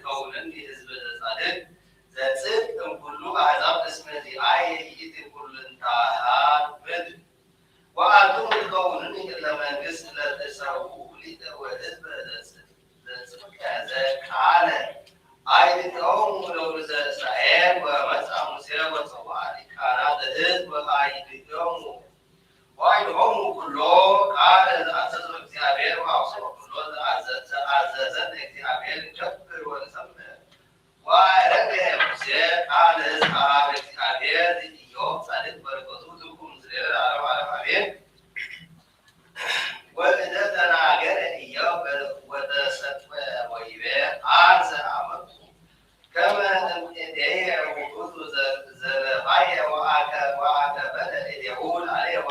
تكونني حزب الصادق ذات كل أحزاب اسم آية كل انتهى بدر وأنتم تكونني لما نقص لا تساووا لي وحزب ذات على آية يوم لو سائر ومسعى مسيرة وصواري كان هذا حزب آية يوم وهم كله قال أساس الاختيار وأوصل كله عززت اختيار كبر ونسمى ورجع مسير قال أصحاب اختيار يوم صادق بركضوكم سرير على بعدين وإذا تناجر إياه وتسد ويبيع عز عملكم كما إدعي وقود زرعية وعكبت اليهود عليه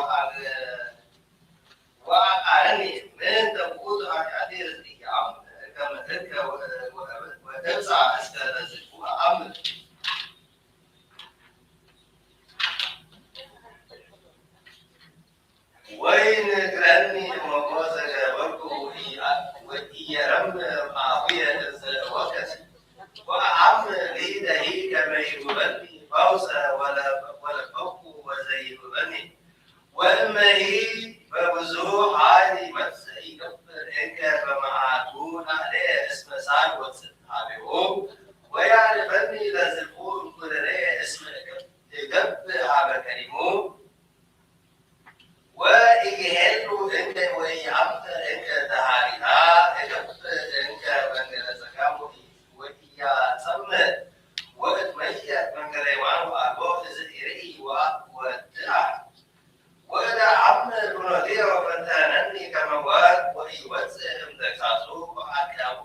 وأعلني من تقود عديد الأيام كما تلك وتبسع أسكال وأمر وين كرني مقوزة بركو وإيرم معوية وكسي وأعم لي دهي كما يبني فوسا ولا فوق وزي بني وإما هي فبزوح عادي مسي كفر إنك فمعاتون عليه اسم سان وتصحابه ويعرفني لازلقون كل اسم كفر على كلمه ويجهلوا إنك ويعبد إنك تهاريها إنك من زكامه وإيا سمى وإتمشى من كريوان وأبوه زئيري ودعا وإذا عمل بنوديه وفتانني كمواد ويوزع امتكاسه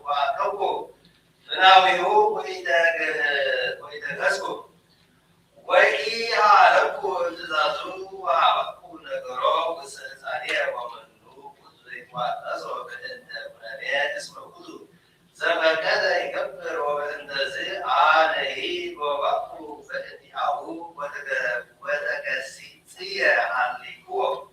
وأكوه تناويه وإذا كسكه وإيا لكو انتزازه وعبقه نقرأه وسلسانيه ومنه وأتصوه بإنت منانيه اسمه كذو زمن كذا يكبر وبإنتزي عليه ووقه فإنتعه وتكسيسية عن لكوه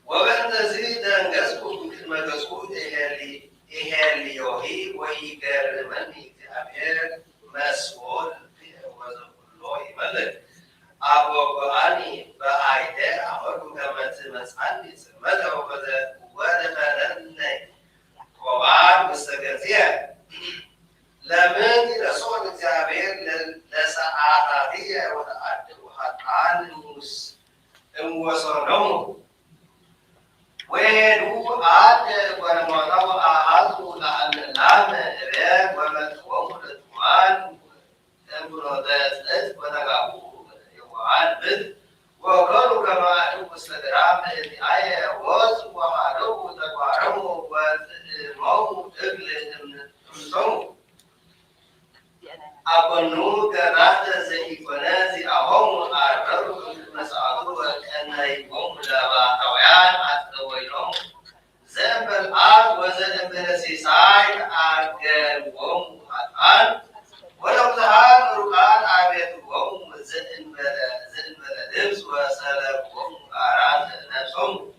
وبإنتزي دنجسكم كما تسكوت إهالي يوهي ويقر مني تأبير مسؤول فيه وزن الله ملك أبو قراني بآيته أمركم كما تمسعني سمده ودمنني وبعد مستقزية لمن رسول التعبير لسعادية وحتى وصنعه ويدو عاد ونمضوا أعادوا لعلام إباك ومدفوهم للتوان تنبنوا ذات ونقابوا يوعان بذ وقالوا كما أنه مستدرام الآية وز وعلوه تقوارمه وموه تقل تمسوه أبنوك رحت زي فنازي أهم أعرضوا مساعدوا كأن يقوم لما تويان أتوينهم زنب الآن وزنب السيسايد أقوم حتان ولو تهان رقان عبيتهم زنب الدمس وسلبهم أراد نفسهم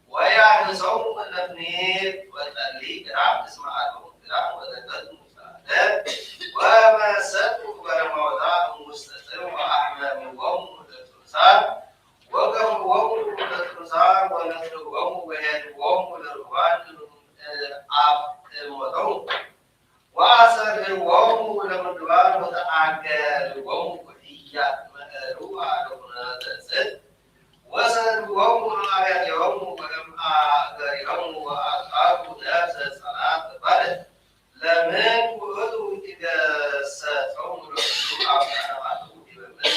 ويعمسهم الأبنير والتأليق رعب اسمعهم رعب وذكرهم وما سدوا برموضع مستتر وأحمد وهم للتنسان وكم وهم للتنسان ونسلوهم وهدوهم للروان المدعو وأسر وهم لمدوان وتعاكى وهم وحيات مهروا على تنسد وسر وهم آيات يوم ولم أعذرهم وأصحاب ناس صلاة بلد لمن وقدوا إذا ساتهم رسول أبناء معلوم بمن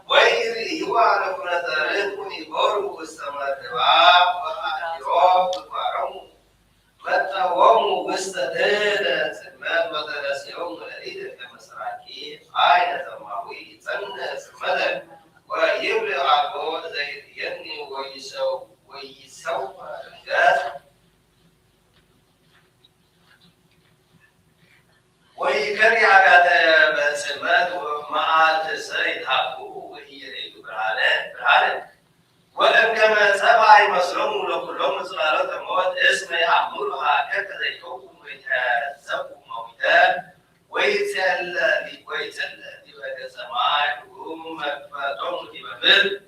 وإذ يوعد نترك يبور السماء وأحياء وفرم فتوهم واستدل سمات ودرس يوم العيد كمسراكي آية سماوي سنة سمدا ويبلغ عقول زي يني ويسوف الجاز ويكري على سمات ومع السيد حقه وهي العيد بالعالم ولم كما مسلم لكلهم صلاة موت اسم يعملها كذا يحكم ويتهذب موتان ويتسل لبك سماء ومكفتهم لبابل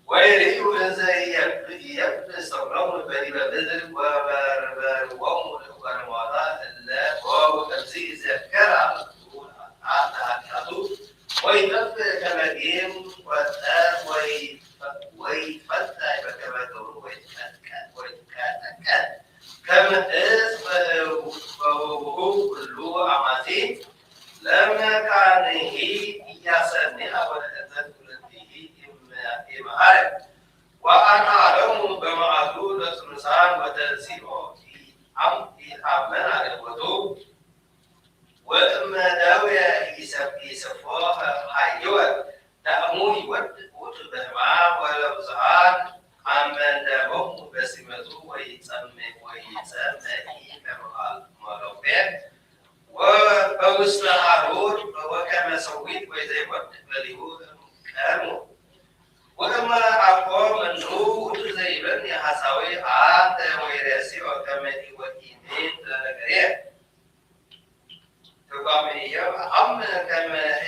ويريد زي يبس الرمل بابل وهم الورمات الله وهو تمسيك ذكر ويتفق كمدين ويتفتح كما تقول ويتكاتك كما وهو كله عماتي لما كان هي يسنها ولا تذكر به إمهار وأنا أعلم بمعدود سلسان وتنسيبه في أمنا الوضوء وإما داوية يسفوها حيوة تأموي وتبهما ولوزعان عمن دابهم بسمته ويتسمى كما مروفين وبوسط هارون وكما سويت وزي وتبليه كارمو وكما أقوم أنه زي بني حساوي عاد ويرسي وكما وكيمين لغريه أم كما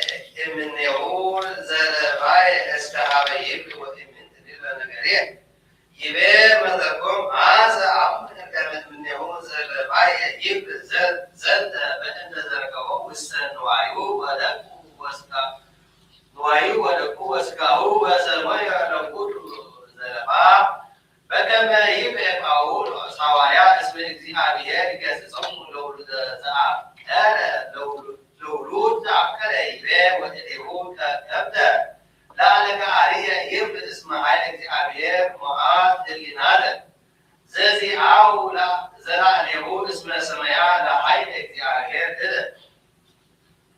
من يقول زلفاي استهابيب ومن تدل نجريه يبقى مثلكم هذا أم كما من يقول زلفاي يب زد بأن ذلكه واستنوعيو ودكو وسكا نوعيو ودكو وسكاهو وسلمايا نقول زلفا فكما يبقى قول سوايا اسم الاجتهادية كاسسهم لو زعب أنا لو لود عقل يبقى وتدعوك تبدأ لأنك عليه يبقى اسم عائلة عبير معاد اللي نادى زي عاولا زرع اليهود اسم سميع لحيلة عبير كده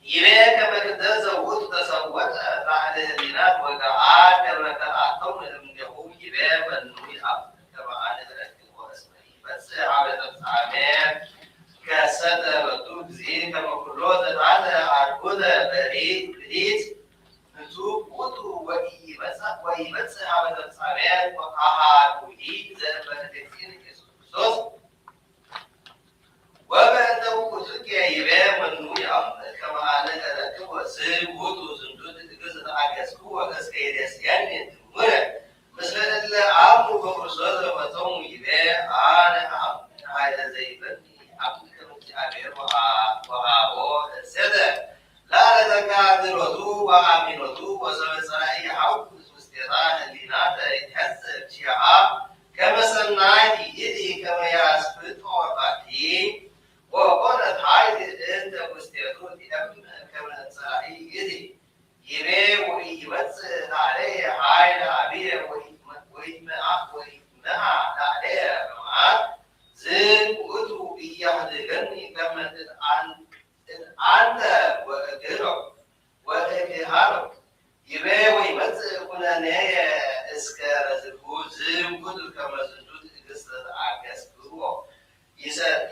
يبقى كما كده زود تصوت لعلى اللينات وقعاد كما تأعطون من يهود يبقى فنوي كما أنا ذلك اسمه بس عبد العامر كسد وتوزي كما كلوت على عرض بريد نتوب وتو ويبس عبد العامر وقعد ويد زلمة كثير كسوس وبعده كتك يبقى منوي كما أنا ذلك وسيب وتو زندود تجسد عكس هو كسكيرس يعني مثل العام وكفرصات وتوم يبقى أنا هذا زي بني وهو السادة لا لتكاد الوضوء وعامل الوضوء وزمزرائي حوض واستيطان اللينات يتحسب شيعا كما سنعي يدي كما يسبط وقتي وقالت حايد انت واستيطان كما سنعي يدي يبي ويبس عليه حايد عبير ويتمع عليه رمعات زين وتو يهدغني كما أنت وأجرب وأجهرب يبقى ويمت كنا نهاية إسكار زفوت زين وتو كما زندود إجسد عكس كروه يسد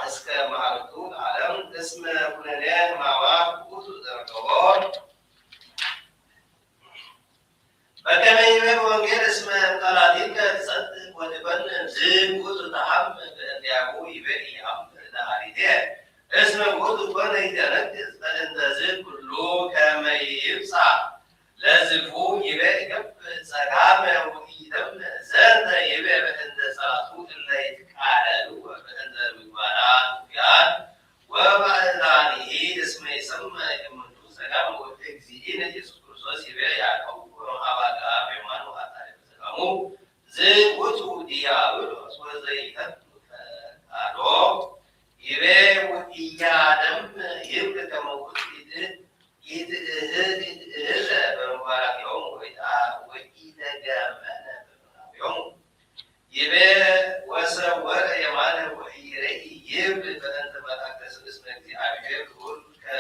إسكار معرضون علم اسم كنا نهاية معوات وتو درجوان فكما يبقى غير اسم طلادين تصدق وتبنى زين وتو تحمل بأن يعبو يبقى يعمل لهاريده اسم وتو بنا يتركز بأن زين كله كما يبصع لازفو يبقى كف سقامة ويدم زاد يبقى بأن صلاته اللي يتكاللوا بأن المباراة وفيان وبعد ذلك اسم يسمى يمنتو سقامة وتكزيين يسوع كريستوس يبقى يعقوب abaga memang ada kamu zin wutu dia ulu so zai ado ibe wutia dam yibka kamu itu bermuara yom wita gamana yom ibe wasa wala yamana wahire yibka anta mataka ismek di abir kul ka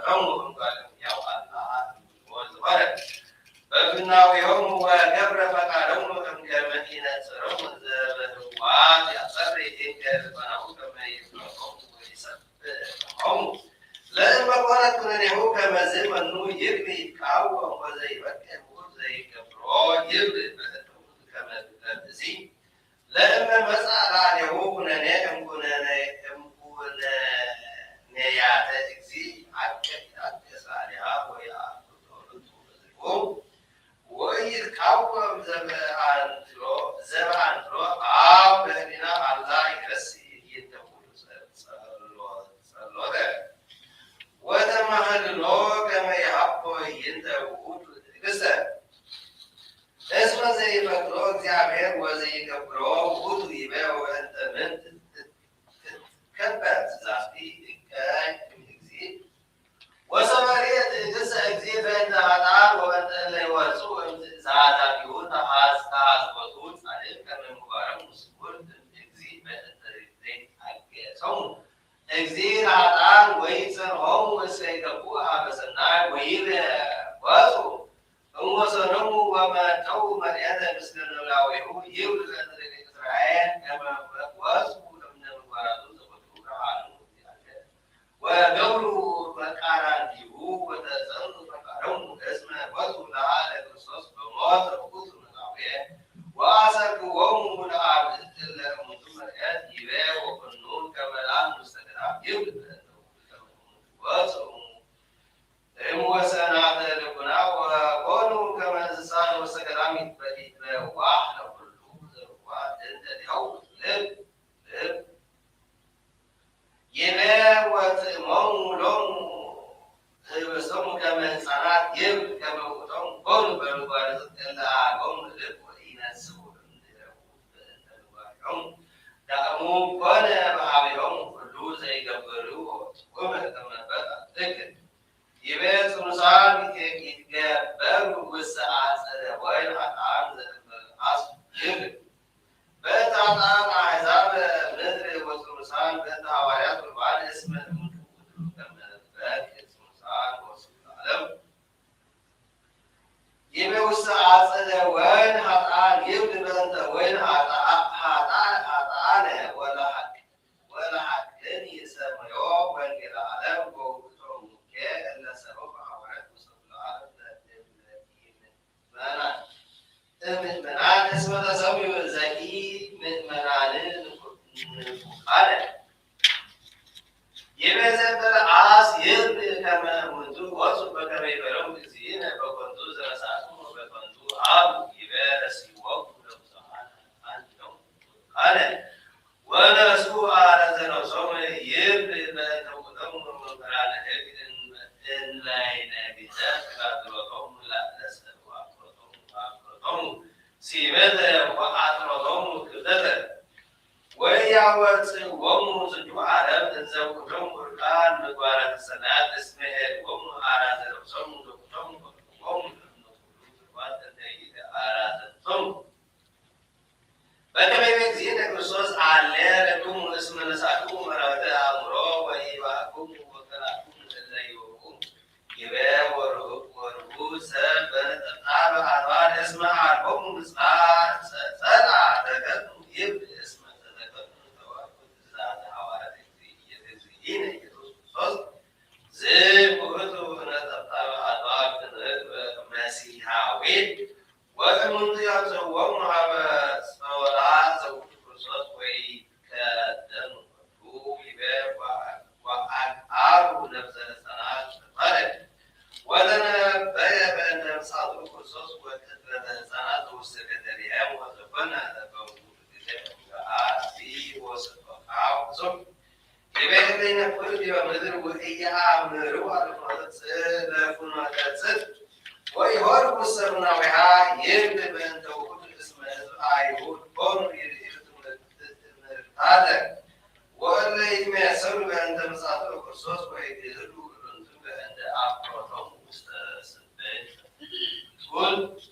kamu kalau ya Allah wa فإنه يوم وجبر فقالوا كما مدينة سرهم ذبحوا يأثرهم كالبناء كما يفرحون ويسبحون لما قالت كننه كما زمنوا يبي كاوا وزي بكر وزي كبرو يبدأ كما تزي لما مسألة عليه كنا نيات إكزي عكت عليها ويا ويركاو زمان ترو بهنا الله يكسي يتقول صلوا وتمهل لو كما يحبوا ينتقول قصة اسمه زي فكرو زعبير وزي كبرو وطيبه وانت من تكبر زعبي كاي تمزي وسمارية قصة اكزي بين هذا وانت اللي ورسو زعزع بيوت هاز وطول عليه كم مبارك مسكول اكزي بين التريدين حق اكزي هذا ويسن هم وسيدبوها بسناي ويل واسو وصنموا وما تو مريض مثل النلاوي هو يولد إسرائيل كما واسو من الوارد وتقول عنه وقولوا مكارا ديو وتزن مكارم اسمه واسو لعالى الرصاص بموت وقوت النلاوي واسك وهم من عبد المدمرات يباع وقنون كما الآن مستقرا يولد واسو وسنعد لكنا وقالوا كما زسان وسكرامي بديت واحد كله وعند اليوم لب يبا وتمام لهم بسم كما صنعت يب كما وتم قول بالوارث إلا قوم لب وإن سود اليوم دعموا قال بعضهم كله زي قبلوا وما كما بدأ ذكر يبقى سمسار يتجبر والساعات وين عن العصر يبقى بيت عن عذاب مدري وسمسار بيت حواريات والبعض اسمه كما ذاك سمسار وسلام يبقى والساعات وين عن يبقى بنت وين عن ولا حق لن يسمعوا وين العالم إلا سبب حوالات وصف العالم من منعان اسمه تسوي الزكي من منعان الفقالة يبقى زي العاص يربي كما منذ وصف كما يبرم بزينة بكندوز رسالهم وبكندوز عام يبقى رسيوه عندهم قال ولا سوء على ذنوسهم يربي بتوقدهم ومقران هذه إن لا ينبذات قدرهم لا نسأل وأقرضهم سيمة وأقرضهم كذا ويعود وموزن عرب تزوجهم قرآن مقارنة سنة اسمه وهم عرض رسم وهم عرضهم فكما يزيد الرسول على لكم اسم نسألكم مرات أمره ويواكم وكلاكم الليوكم يبا وربوس بنتقاب عروان اسم عربهم مسعار سنع تكتم يب اسم تكتم توافد زاد حوالات يتزيين يتوسوس زي بغتو نتقاب عروان مسيحاوين ومن يعزوهم على صلاة الرسول ويكادن ويبا وأعاروا نفس الصلاة فرد ولنا بيا بأن صادق الرسول وكتب صلاة والسكرتارية وزبنا في وصفه يبقى بين كل ومدر وهي عمرو على فرد فنا كذب ويهرب السرنا وها يرد بين توكل اسم عيود بون يرتم هذا ولا يجمع سر بين تمساط الكرسوس ويدلوا كلهم بين أفرادهم مستسبين تقول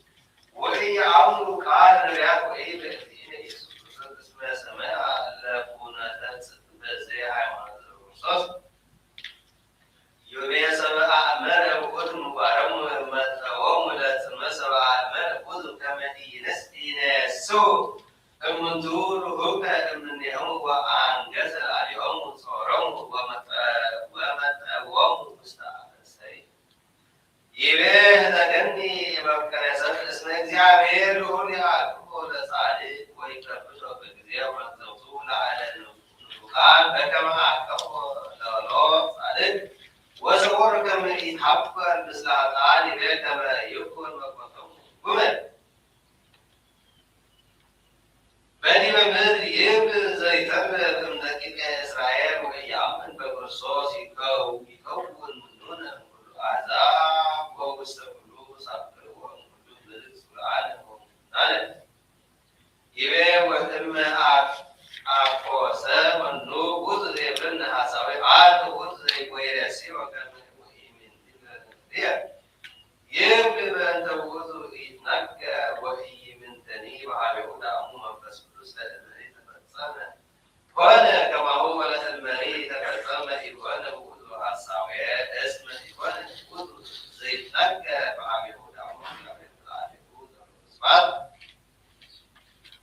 وهي عمرو كان رياض وهي بهدين يسوع اسمه سماء لا كنا تنسى حيوان الكرسوس يومي سبع أعمال وقت مبارم وهم لا تمسوا أعمال وقت كما ينسينا سو المنظور هو من يوم وعن جزء اليوم صارم ومت وهم مستعد سي ይቤህ ተገኒ መፍቀሬ ሰብእ እስመ እግዚአብሔር ልዑል ያዕቅቦ ለጻድቅ ወይቀብሎ በጊዜው መቅሰፍቱ ለዓለ ንጹሐን በከመ አቀቦ ለሎጥ ጻድቅ ወስዑር ከመ ኢትሐፈር ምስለ ኃጥአን ይቤህ ከመ ይኩን መቅሰፍቶሙ ጉመን በዲበ ምድር ይብል ዘይተርፍ እምደቂቀ እስራኤል ወኢያምን በክርስቶስ ይከውን ምኑነ እምኩሉ አሕዛብ ወውስተ ኩሉ ሳብዕዎ እምኩሉ ምድር ጽርዓነ ወሙታነ ይቤ ወእመ አቆሰ መኑ ውእቱ ዘይብለነ ሐሳዌ አልተ ውእቱ ዘይኮይረሲ ወከመ ወኢምንትየ ይብል በእንተ ውእቱ ይትናገር ወኢምንተኒ በኀቤሁ ዳእሙ መንፈስ ቅዱስ ለእመኒ ተፈጸመ ኮነ ከማሁ ወለእመኒ ተፈጸመ ኢኮነ ውእቱ ሐሳዌ እስመ ኢኮነ ውእቱ ዘይትናገር በኀቤሁ ዳእሙ ስብሐት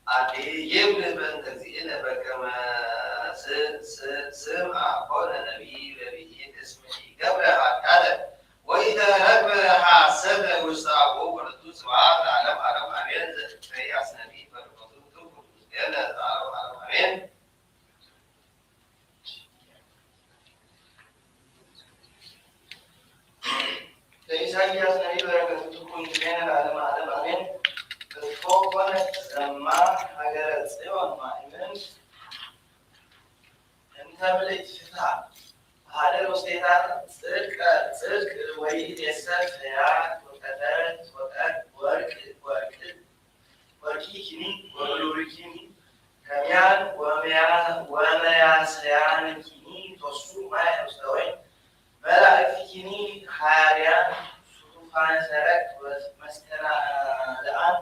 አዲ ይብል በእንተ እግዚእነ በከመ ስምዐ ኮነ ነቢይ በብሂል እስመ ኢገብረ ኃጢአተ ወኢተረክበ ሐሰተ ውስተ አቡሁ ወለቱ ስብሐት ለዓለመ ዓለም አሜን። ዘኢሳይያስ ነቢይ በርኮቱ ትኩር ምስሌነ ለዓለመ ዓለም አሜን። ዘኢሳይያስ ነቢይ በረከቱ ትኩር ምስሌነ ለዓለመ ዓለም አሜን። ኮነ ሰማ ሀገረ ጽዮን ማእመን እንተ ምልዕት ፍትሐ ሀደር ውስቴታ ጽድቅ ወይእዜሰ ሕያት ወቀትለት ወርቂኪኒ ወብሉርኪኒ ከመያን ወመያስያንኪኒ ቶሱ ማይ ውስተ ወይን መላእክቲኪኒ ሐያርያን ሱቱፋነ ሰረቅ ወመስከናልአን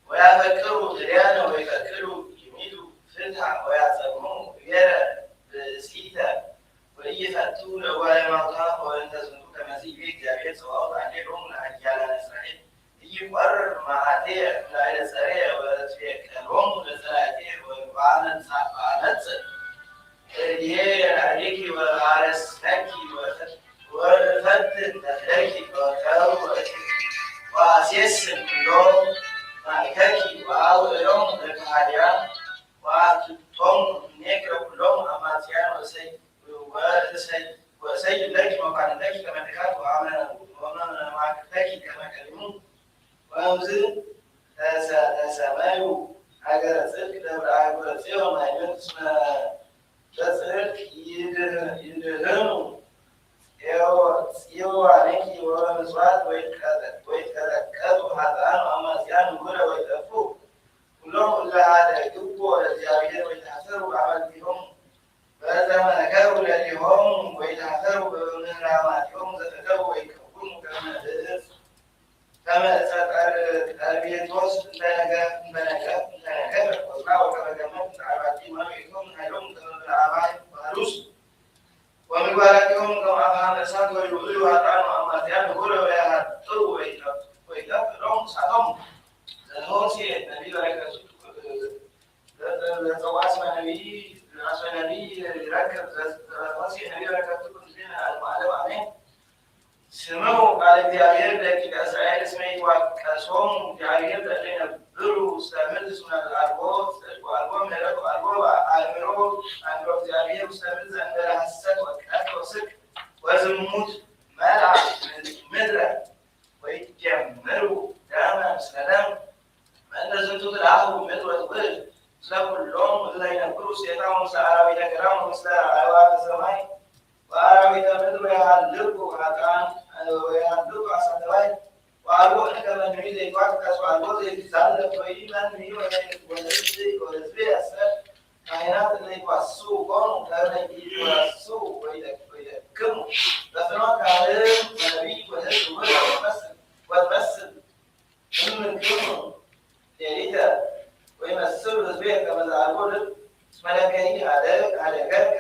ወያፈቅሩ ትልያነ ወይፈቅዱ ይሚሉ ፍትሐ ወያጸምዑ ብሔረ ብእሲተ ወኢይፈቱ ለእጓለ እማውታ ወእንተ ዝንቱ ከመ ይቤ እግዚአብሔር ጸባኦት አሌሎሙ ለኃያላነ እስራኤል ኢይቈርር መዓቴየ እምላዕለ ጸርየ ወእትቤቀሎሙ ለጸላእትየ ወአነጽእ እዴየ ለአዴኪ ወአረስነኪ ወእፈትን ተክለኪ ወአሴስን ኩሎ ማእከኪ ወአውዕዮሙ ለከሃድያን ወአትቶሙ እምኔከ ኩሎሙ አማጽያን ወእሰይብ ለኪ መኳንንተኪ ከመ ድካት ወመማክርተኪ ከመ ቀዲሙ ወእምዝ ተሰመዩ ሀገረ ጽድቅ ደብረ አሕጉረ ጽዮን ማእመን እስመ በጽድቅ ይድህኑ ጽዮዋንኪ ወበምጽዋት ወይትቀጠቀጡ ኃጥአን ወአማጽያን ውረ ወይጠፉ ኩሎሙ እለ ኀደግዎ ለእግዚአብሔር ወይትሐሰሩ በአመልክቲሆሙ በዘመነከሩ ለሊሆሙ ወይትሐሰሩ በምህራማቲሆሙ ዘተተዉ ወይከውኑ ከመ ዕፀ ጠርቤቶስ እንተነገረ ቆጽላ ወከመ ገመድ እንተ አርባዕቲ ወመልእክቶሙ ኃይሎሙ ከመ በለዓማይ ወሐሩስ ወምግባራቲሆሙ ከመ አብርሃም እሳት ወይውዕሉ ኃጥአን ወአማጽያን ውረ ወያሐጥሩ ወይቀትሎሙ እሳቶሙ ዘሆሴዕ ነቢይ በረከቱ ዘጸዋዕስመ ነቢይ ይረክብ ዘሆሴዕ ነቢይ በረከቱ ምስሌነ ለዓለመ ዓለም አሜን። ስምዑ ቃለ እግዚአብሔር ደቂቀ እስራኤል እስመ ይትዋቀሶሙ እግዚአብሔር ለእለ ይነብሩ ውስተ ምድር እስመ አልቦ ጽድቅ ወአልቦ ምሕረት ወአልቦ አእምሮ እግዚአብሔር ውስተ ምድር ዘእንበለ ሐሰት ወቀትዕ ወስሕቅ ወዝሙት መልአ ምድረ ወይትጀምሩ ደመ ምስለ ደም በእንተ ዝንቱ ትልአሁ ምድር ወትውዕል ምስለ ኩሎሙ እለ ይነብሩ ውስቴታ ወምስለ አራዊተ ገዳም ወምስለ አዕዋፈ ሰማይ ወአራዊተ ምድር ወያሃልቁ ኃጥአን ወያሃልቁ አሳተባይ ወአልቦ እምከመ ንሕነ ዘይትዋቀስ ወአልቦ ዘይትዛለፍ ወኢመንሂ ወሕዝቤ ያሰር ካህናት እለ ይትዋስኡ ኮኑ ከመ ይትዋስኡ ወይደክሙ በፍኖተ ካህን ወነቢይ ወሕዝብ ውእቱ ወትመስል እምክሙ ሌሊተ ወይመስሉ ሕዝቤ ከመ ዘአልቦ ልብ እስመ ለከኒ ኀደገከ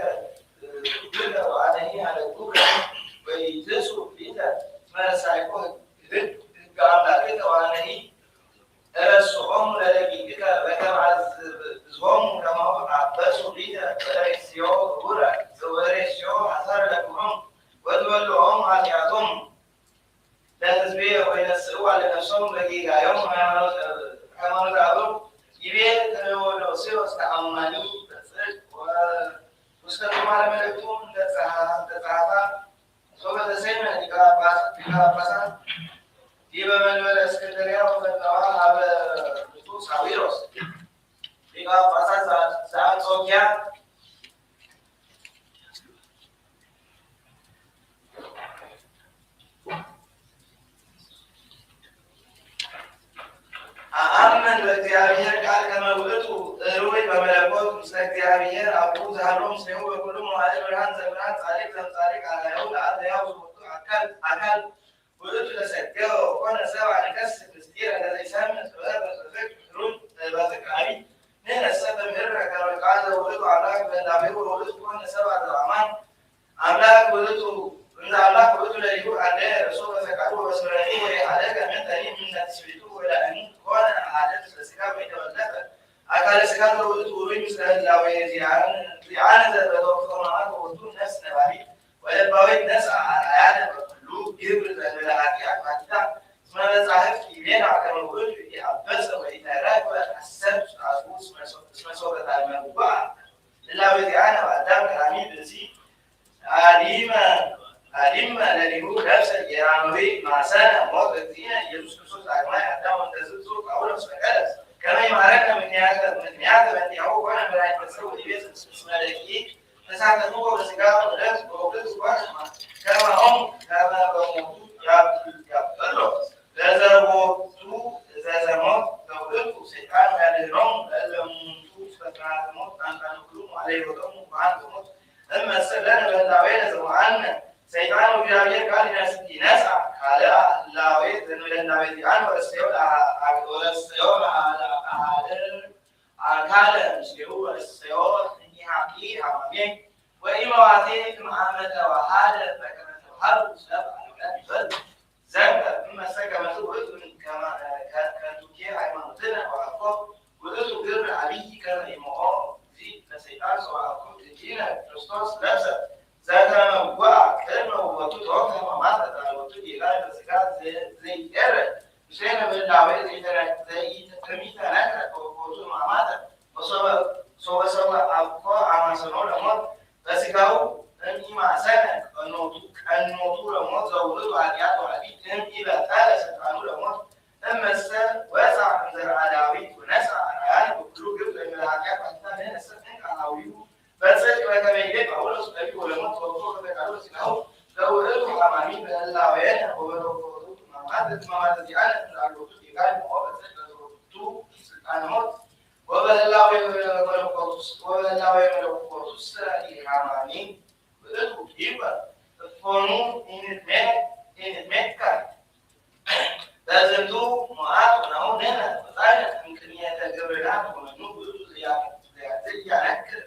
ሕግከ ወአነኒ ኀደግኩከ ወኢትሱ ሊተ እስመ ረሳዕኮ ሕገ አምላክከ ወአነኒ እረስዖሙ ለደቂቅከ በከመ አዝዝሆሙ ከማሁ አበሱ ሊተ ወለሬስዮ ዕውረ። ዘመን በእግዚአብሔር ቃል ከመውእቱ ሩይ በመለኮት ምስለ እግዚአብሔር አብኡ ዘሃሎ ምስሌሁ በኩሉ መዋዕል ብርሃን ዘብርሃን ጻድቅ ዘምጻድቅ አርአያሁ ለአብ ሕያው ዘቦቱ አካል ውእቱ ለሰገወ ወኮነ ሰብአ ንገሥ ምስጢረ ለዘይሰምዕ ጥበብ በጽድቅ ሩይ በፍቅራዊ ንሕነሰ በምህረት ከመ ቃል ውእቱ አምላክ በእንዳቤሁ ወውእቱ ኮነ ሰብአ ዘበአማን አምላክ ውእቱ እንዘ አምላክ ውእቱ ለልዩ አለ እርሱ በፈቃዱ በስምረቱ ወኢሃደገ ምንተኒ እምነ ትስብእቱ ወለአኑ ኮነ አሐደ ምስለ ሥጋ ወኢተወለደ አካለ ሥጋ ዘውእቱ ሩይ ምስለ ህላዌ ዚአነ ዘበተወክፈ ሕማማት ወወቱ ነፍስ ነባቢት ወለባዊት ነስአ አርአያነ በኩሉ ግብር ዘእንበለ ኃጢአት ባቲታ እስመ መጻሕፍት ይቤና ከመ ውእቱ ኢአበሰ ወኢተረፈ ሐሰት አጽኡ እስመ ሶበ ታመጉአ ህላዌ ዚአነ በአዳም ቀዳሚ ብእሲ አሊመ ለሊሁ ነፍሰ የራመዊ ማሰነ ሞት እግዚእነ ኢየሱስ ክርስቶስ ዳግማይ አዳም ወንተዝብፁ ጳውሎስ ፈቀደ ከመ ይምሃረነ ምክንያተ በእንቲአሁ ኮነ መድኃኒተ ነፍስነ ወዲቤ እስመ ደቂቅ ተሳተፉ በሥጋ ወደም ወውእቱ ኮነ ከማሆም ከመ በሞቱ ያበሎ ለዘቦቱ ዘዘሞት ዘውእቱ ሰይጣን ያድኅኖሙ ለእለ እሙንቱ ፍጥረተ ሞት አንታንኩሎሙ አለ ሕይወቶሙ በአንድ ሞት እመሰ ለነ በህላዌነ ዘወአነ ሰይጣን እግዚአብሔር ቃል ይነሣ ካልአ ህላዌ ዘእንበለ ህላዌ ዚአነ ወረሰዮ ለአሐደ አካለ ምስሌሁ ወረሰዮ እኒሃቂ ሐማሜ ወኢመዋቴ እምአመ ተዋሃደ በከመ ተዋሃዱ ሰብአ ነቢያት ይበል ዘንተ እመሰ ከመ ውእቱ ከንቱኬ ሃይማኖትነ ወአኮ ውእቱ ግብር ዓቢይ ከመ ይምሖ እግዚእ ለሰይጣን ሰዋዕኩ እግዚእነ ክርስቶስ ለብሰ ዘተመውአ ቅድመ ውእቱ ተወክፈ ሕማማተ ጣልወቱ ጌጋይ በሥጋ ዘይዔረይ ምስሌነ በህላዌ ዘይተሚተነክረ ተወክፎቱ ሕማማተ ወሶበ ሰብአ አብኮ አማሰኖ ለሞት በሥጋው እምኢማሰነ ቀኖቱ ለሞት ዘውእቱ ኃጢአት ወዓቢት እምኢበጠለ ስልጣኑ ለሞት እመሰ ወፅአ እምዘርአ ዳዊት ወነሥአ አርአያነ በኩሉ ግብር ዘእንበለ ኃጢአት ባቲታ ንሕነሰ እንከ በጽድቅ በከመ ይቤ ጳውሎስ ነቢዩ ወለሞት ወግቶ በፈቃዱ ሥጋሁ ዘውእቱ ሐማሚ በህላዌነ ወበተወክፎቱ ሕማማተ ዚአነ እንዳልወቱ ጌጋይ ሞሖ በጽድቅ በተወክፎቱ ስልጣነ ሞት ወበህላዌ መለኮቱሰ ኢሐማሚ ውእቱ ዲበ እፎኑ ኢንትሜትከ በዝንቱ መዓት ወናሁ ንሕነ ወጻእነ እምቅድሜተ ግብርናት ወመኑ ውእቱ ዘያነክር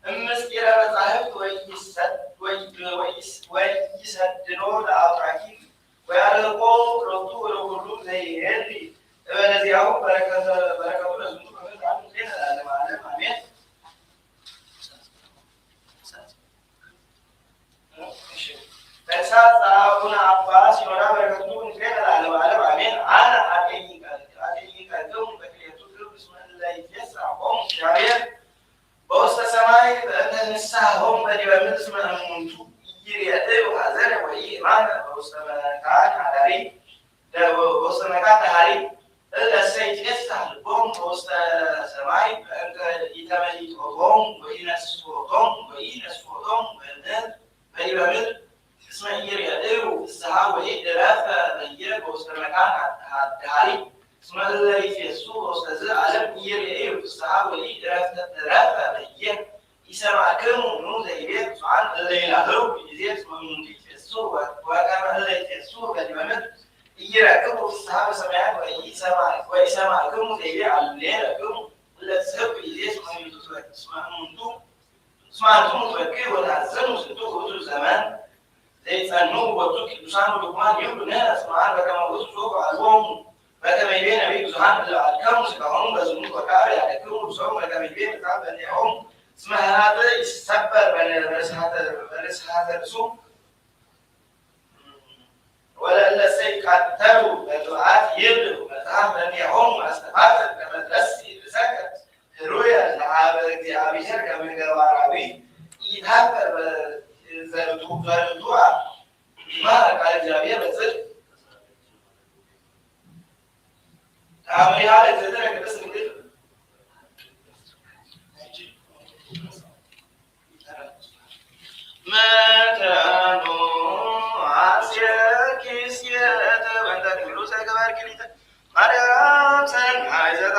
እምስጢረ መጻሕፍት ወይሰድዶ ለአውራኪ ወያርቆ ሎቱ ወለኩሉ ዘይሄሊ እበለዚአሁ በረከቱ ለዝንቱ በምድር ምስሌነ ለዓለመ ዓለም አሜን። ተግሣጽ ዘአቡነ አባ ሲኖዳ በረከቱ ምስሌነ ለዓለመ ዓለም አሜን። አነ አጠይቀክሙ በክልኤቱ ግብር እስመ እለ ይትፌስሖሙ እግዚአብሔር በውስተ ሰማይ በእንተ ንስሐሆሙ በዲበ ምድር እስመ እሙንቱ ኢይሬእዩ ኀዘነ ወኢሕማመ በውስተ መካን ዳሃሪ እለሰ ይትፌሳህ ልቦሙ በውስተ ሰማይ በእንተ ኢተመይጦቶሙ ወኢነስሖቶሙ በዲበ ምድር እስመ ኢይሬእዩ ፍስሓ ወኢዕረፈ በየ በውስተ መካን ዳሃሪ እስመ እለ ይፌሱ በውስተ ዘዓለም ኢይሬእዩ ፍስሓ ወኢዕረፈ በየ ይሰማዕክሙ ኑ ዘይቤ ብፁዓን እለ ይላህሩ ጊዜ እስመ እሙንቱ ይፌሱ ወከመ እለ ይፌሱ በዲበ ምድር ኢይረክቡ ፍስሓ በሰማያት ወኢሰማዕክሙ ዘይቤ አሌለክሙ እለ ትስሕቡ ጊዜ እስመ አንትሙ ትበክዩ ወታሕዝኑ ዝንቱ ውእቱ ዘመን ዘይጸንዑ ቦቱ ቅዱሳን ወድኩማን ይብሉ ንሕነ እስመ በከመ ውእቱ ሶበ አልቦሙ በከመ ይቤ ነቢይ ብዙኃን እለ አድከሙ ሥጋሆሙ በዝሙት ወቃል ያደክሙ ርእሶሙ በከመ ይቤ መጽሐፍ በእንቲአሆሙ እስመ ኃጥእ ይሰበር በንስሐተ ርእሱ ወለእለሰ ይቃተሉ በጥብዓት ይብልዑ መጽሐፍ በእንቲአሆሙ አስተፋሰ ከመ ትረስይ ርእሰከ ኅሩየ ለኀበ እግዚአብሔር ከመ ገባራዊ ኢታፈር ዘርቱዐ ይማረ ቃለ እግዚአብሔር በጽድቅ ታምሪሃ ለእግዝእትነ ቅድስት ድንግል መተኑ አስየኪስየተ በእንተ ድንግሉ ዘገበርኪ ሊተ ማርያም ሰናይ ዘጣ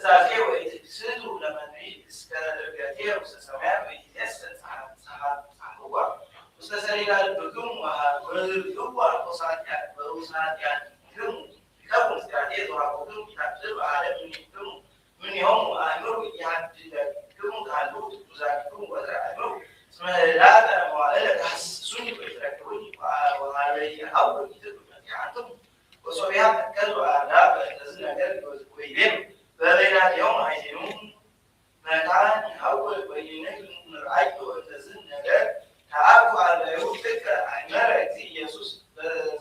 نزاكي ويتكسدوا لما نريد اسكالرجاتير وسسمات ويتيسد صحوة وسسرينا البكم وهالبكم وصاتيات وصاتيات كم كم استعداد وهالبكم يتكسر على من يوم أمر يحدد كم كانوا وزاكم وزا أمر اسمه لا معلق حسسوني ويتركوني وهالي أول كتير عندهم وصبيان كانوا أعداء الذين قالوا ويلم فبين اليوم عايزين مكان أول بينك من رأيت الذين قال تعرفوا على يهود فكرة عن مرة يسوس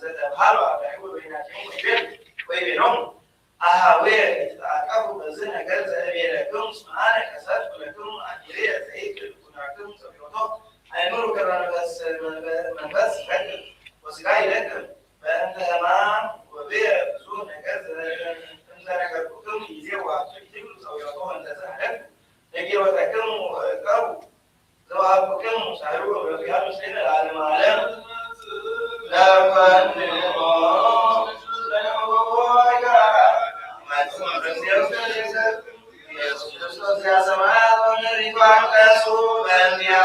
ذات بحاله على يهود بين اليوم ويبينهم أهوية تعرفوا الذين قال زابيركم سمعنا كسرت لكم أجرية زيك كناكم سبيوتو أمروا كرنا بس من بس لكم وسقاي لكم فأنت تمام وبيع زون كذا أنت نكرتكم يجوا تكتبوا سويتوه أنت سهلك تجي وتكم كرو ذوابكم سهلوا في هذا السنة العالم عالم لا فنوا ما تسمع يسوع يا سماء ونريبان كسو بنيا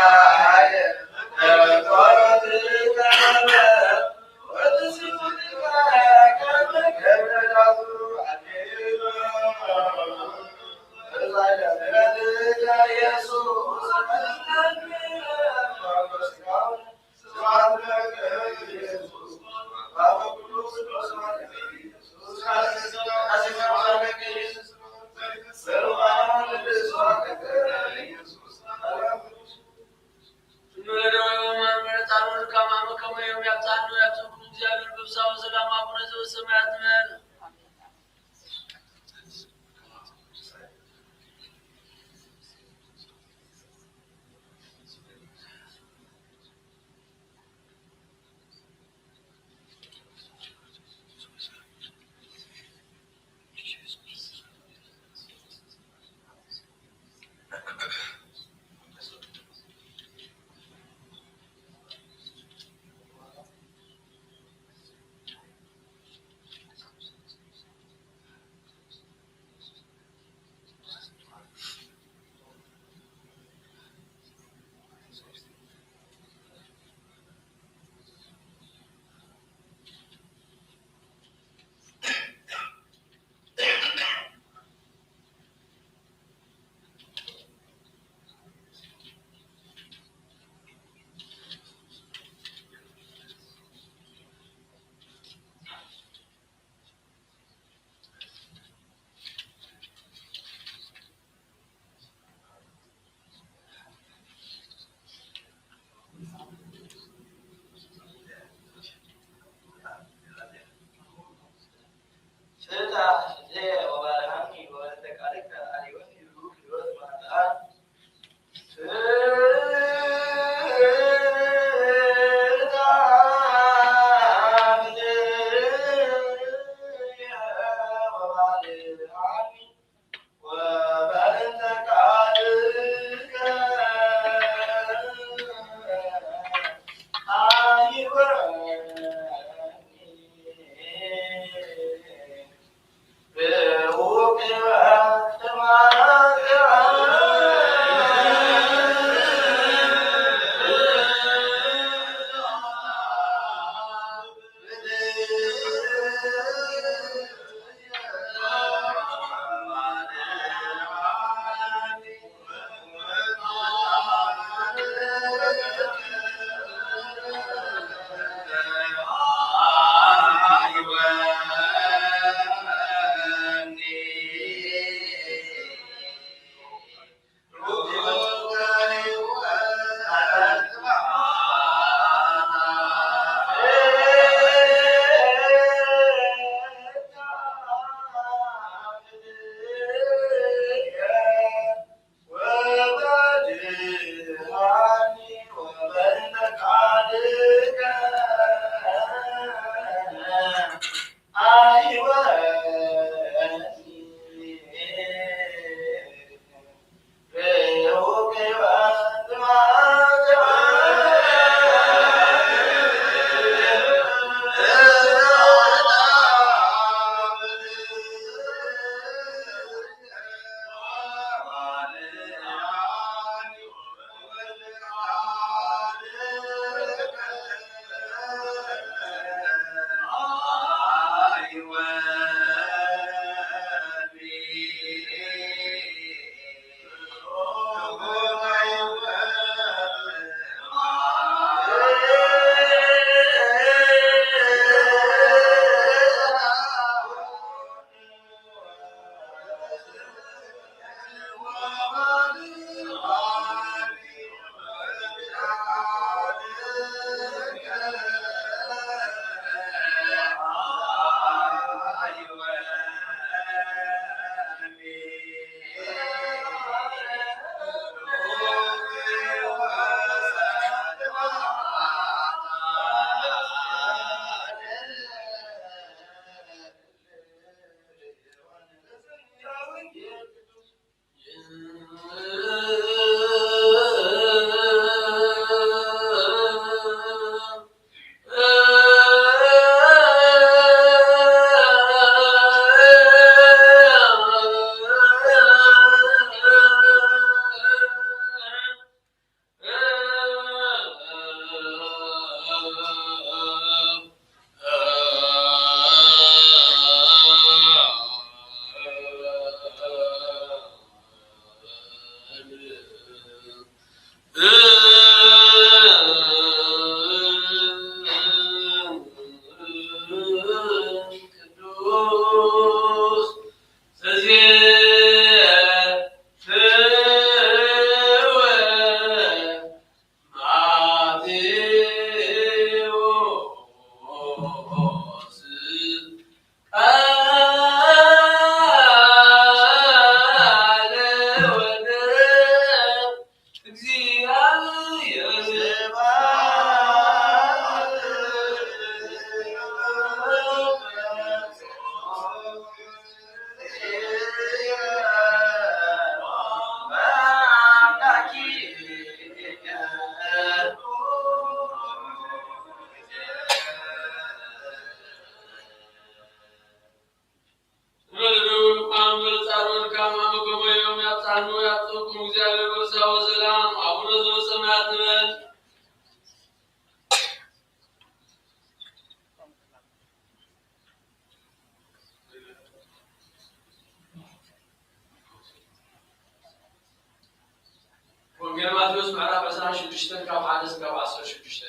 ماتيوس معنا بسنا شدشتن كاب حادث كاب عصر شدشتن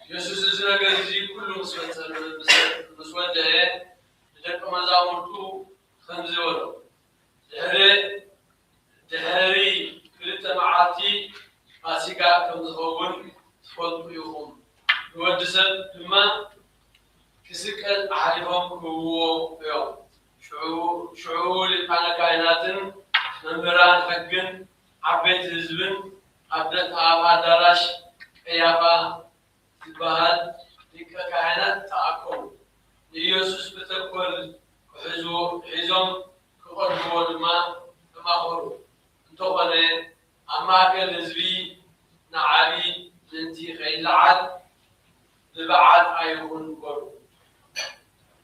يسوس الزنقة زي كله مسودة لذلك مزامرتو خمسة ورا دهري كلتا معاتي ماسيكا كم زخون تفضل يوم يودسن لما كسكت عليهم هو يوم شعور أنا كائنات نمبران حقن عبيت الزبن عبدت عبادراش يابا تبهد لك كائنات تأكل يسوس بتقول حزم كقرب ما خرو انتقل أما كان زبي نعابي لنتي خيل عاد لبعض أيون قرب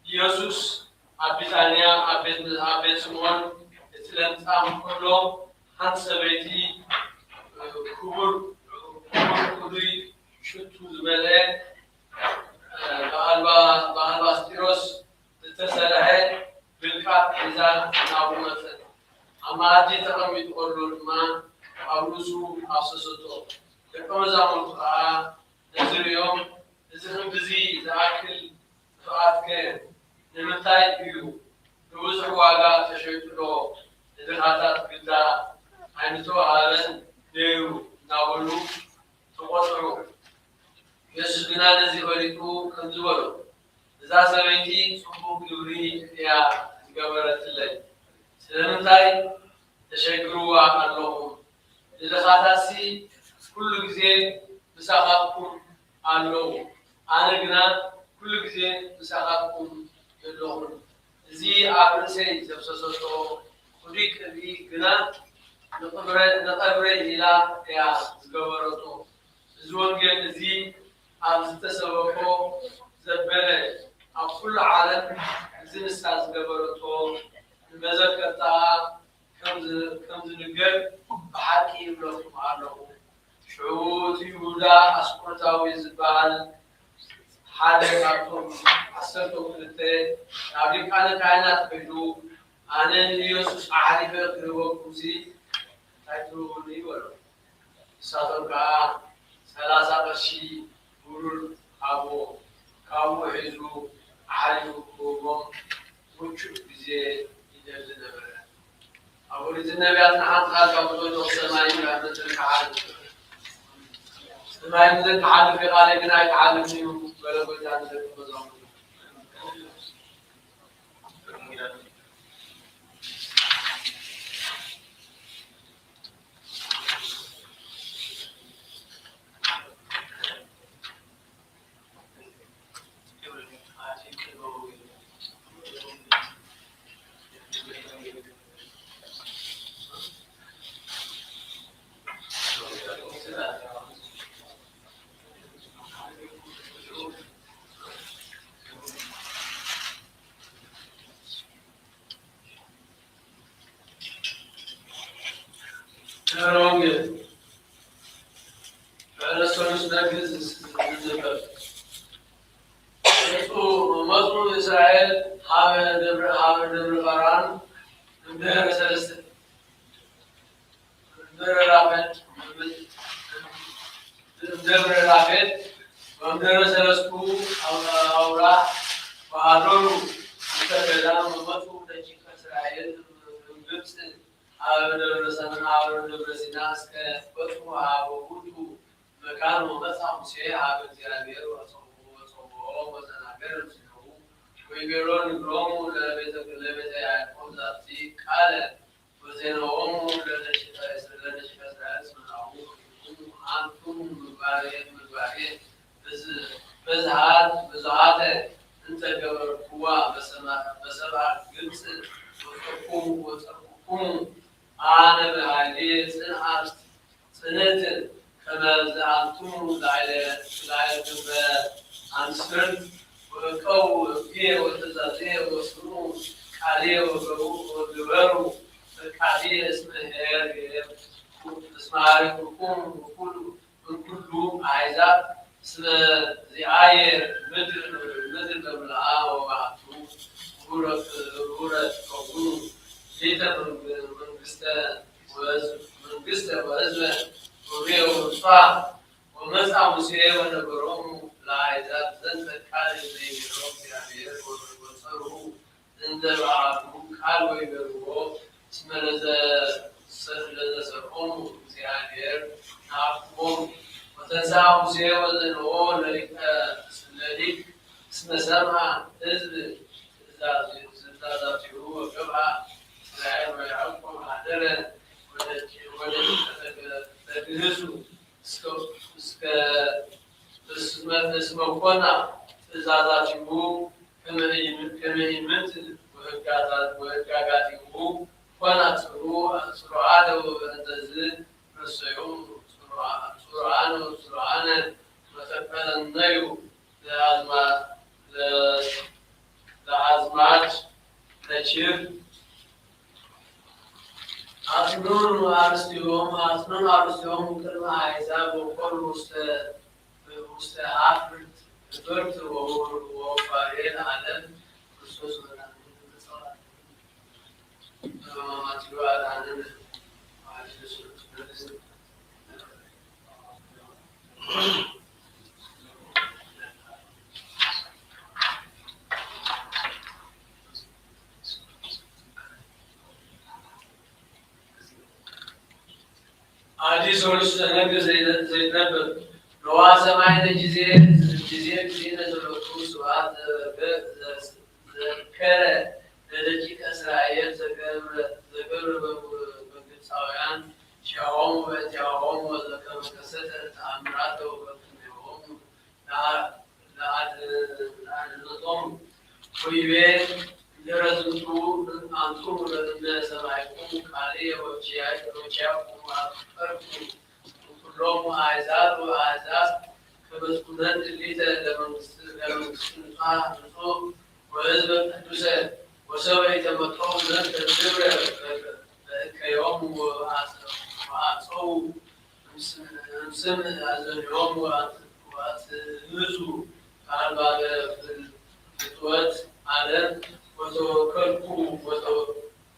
يسوس أبيتانيا أبيت سمون تلنت أم كلهم هنس بيتي كبر كبري شتو زملاء بهالبا ستيروس تتسلح بالكات إذا نابونة أما هذه تقوم يقولون ما أبلسوا أسسته لكم زمان نزل يوم نزلهم بزي ذاكل فاتك نمتاي بيو نوزع واقع تشيطلو نزلاتات قدا عينتو عالن ديو ناولو تقصرو يسوس بنا نزي بريكو كنزولو إذا سويتي صبوك دوري يا قبرت الليل سلمتاي تشكروا اللهم إذا خاطاسي كل جزء مساقكم اللهم أنا جنا كل جزء مساقكم اللهم زي أبرسي زبسوسو خديك بي جنا نقبر إلى يا قبرتو زون جن زي أبز تسوقو زبالة كل عالم زين استاذ قبرتو المذكرة كم زنقل بحكي لكم عنه شعوت يودا أسقطاوي زبال حالة كاتم أسرتو كلتة نبي كان كائنات بدو أنا يسوع أعرف قريبا كوزي تايتوني ورا ساتوكا ثلاثة بشي برول أبو كاو حزو أعرف كوبم وشو بزي يدرزنا أقول إذا النبيات نحن خالق بدون السماء من الكعاد السماء من الكعاد في غالبنا يتعلمني ولا بد أن نتفضل مصر إسرائيل حامل دبر قران دبر سلسلة دبر رافد ودبر سلسكو أورا وهارون متبلا مصر تجيك إسرائيل جبس دبر سنة دبر سيناس كبتو وبوتو مكان ومسح مسيح بالتيرابير وصوبه وزنابير ويقولون رومو لبيت يعقوب ذاتي قال وزينهم لنشفى إسرائيل اسمه أنتم مبارين بزهات أنت قبر قوة بسبع قبس وتركوكم أنا بهذه سنة كما زعمتم لعلكم بأنسرد وكو فيه وتزازيه وسنون عليه وجبروا عليه اسمه هير اسمه عليكم وكل أعزاء اسمه زعاير مدر بملعا ومعتوم غورة كوكو جيتا من قسطة وأزمة ومسعى موسى ونبرهم لأحزاب زند قال يبيرهم እግዚአብሔር ወሰሩ እንደ በዓሉ ቃል ወይበርዎ እስመ ለዘሰርዖሙ እግዚአብሔር ናቅቦሙ ወተንሥአ ሙሴ ወዘንኦ ለሊቅ እስመ ሰምዐ ሕዝብ ትእዛዛቲሁ ወገብአ እስራኤል ወያዕቆብ ሀደረ ወለትግህሱ እስመ ኮና ትእዛዛቲሁ ከመ ኢምንት ወሕግጋቲሁ ኮና ጽሩዓነ ወበእንተዝ ረሰዮሙ ጽሩዓነ ወተፈነዩ ለአዝማች ለችር አጽኑን አርስትዮም ቅድመ አሕዛብ ወኮኑ ውስተ ኀፍረት እቶት ወወፋሬ ለዓለም ክርስቶስ በማማትዮ አዳነን አዲስ ወልስ ነገር ዘይነበብ ነዋ ሰማይነ ጊዜ ነዘለቱ ስብሐት ዘከረ ለደቂቀ እስራኤል ዘገብረ በግብፃውያን ሻሆሙ በእንቲአሆሙ ወዘከመ ከሰተ ተአምራተ ወበክንዮሙ ለአድኅኖቶሙ ወይቤ እንድኅረ ዝንቱ አንትሙ ለእመ ሰማዕክሙ ቃልየ ወኪያክሙ አፍቀርክሙ ኩሎሙ አሕዛብ ወአሕዛብ ከመ ትኩነን እሊተ ለመንግሥትከ ንጹሕ ወሕዝበ ቅዱሰ ወሰብእ የተመጠው ዘንድ ግብረ በእከዮሙ ወአጽኡ እምስም አዘንዮሙ ወአትህዙ ከአልባበ ፍትወት ዓለም ወተወከልኩ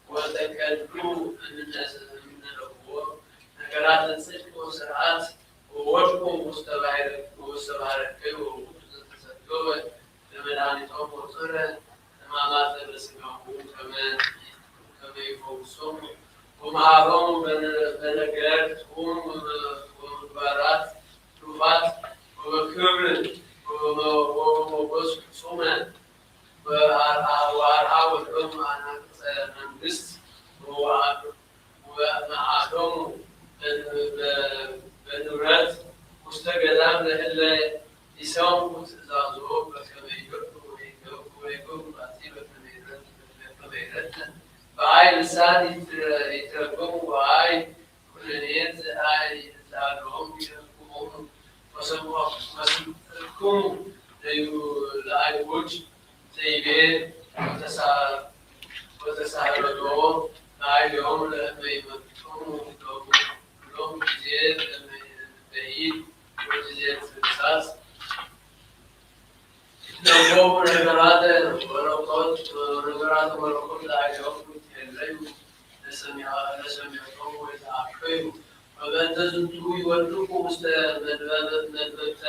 ወተከልኩ እምነለዎ ነገራተ ጽድቅ ወሥርዓት ወወድቁ ውስተ ባሕረከዩ ዘተሰገወ ለመድኃኒቶሙ ወጽረ ሕማማተ በሥጋሁ ከመ ይፈውሶሙ ወመሃሮሙ በነገር ጡም ወምግባራት ትሩፋት ወበክብር ወበሞገስ ፍጹመ ወአርአያ ወሎሙ አናቅጸ መንግሥት ወመዓዶሙ በንብረት ውስተ ገዳም ለእለ ይሰምዑ ትእዛዞ በከመ ይገብሩ ወይገብሩ ባቲ በከመ ይረድ በአይ ልሳን ይትረጎሙ በአይ ኩነኔት ዘአይ ዘአልቦሙ ይረክቦሙ ወሰምዕክሙ ለአይሁድ ዘይቤ ወተሳሃለዎ ለአይሁድ ለእመ ይመጥኑ ሎሙ ጊዜ በኢድ ወጊዜ ትእዛዝ ይትለወሙ ነገራተ መለኮት ለአይሁድ ይትሄለዩ ለሰሚዖቶሙ ወይተአከዩ ወበእንተ ዝንቱ ይወድቁ ውስተ መድበብተ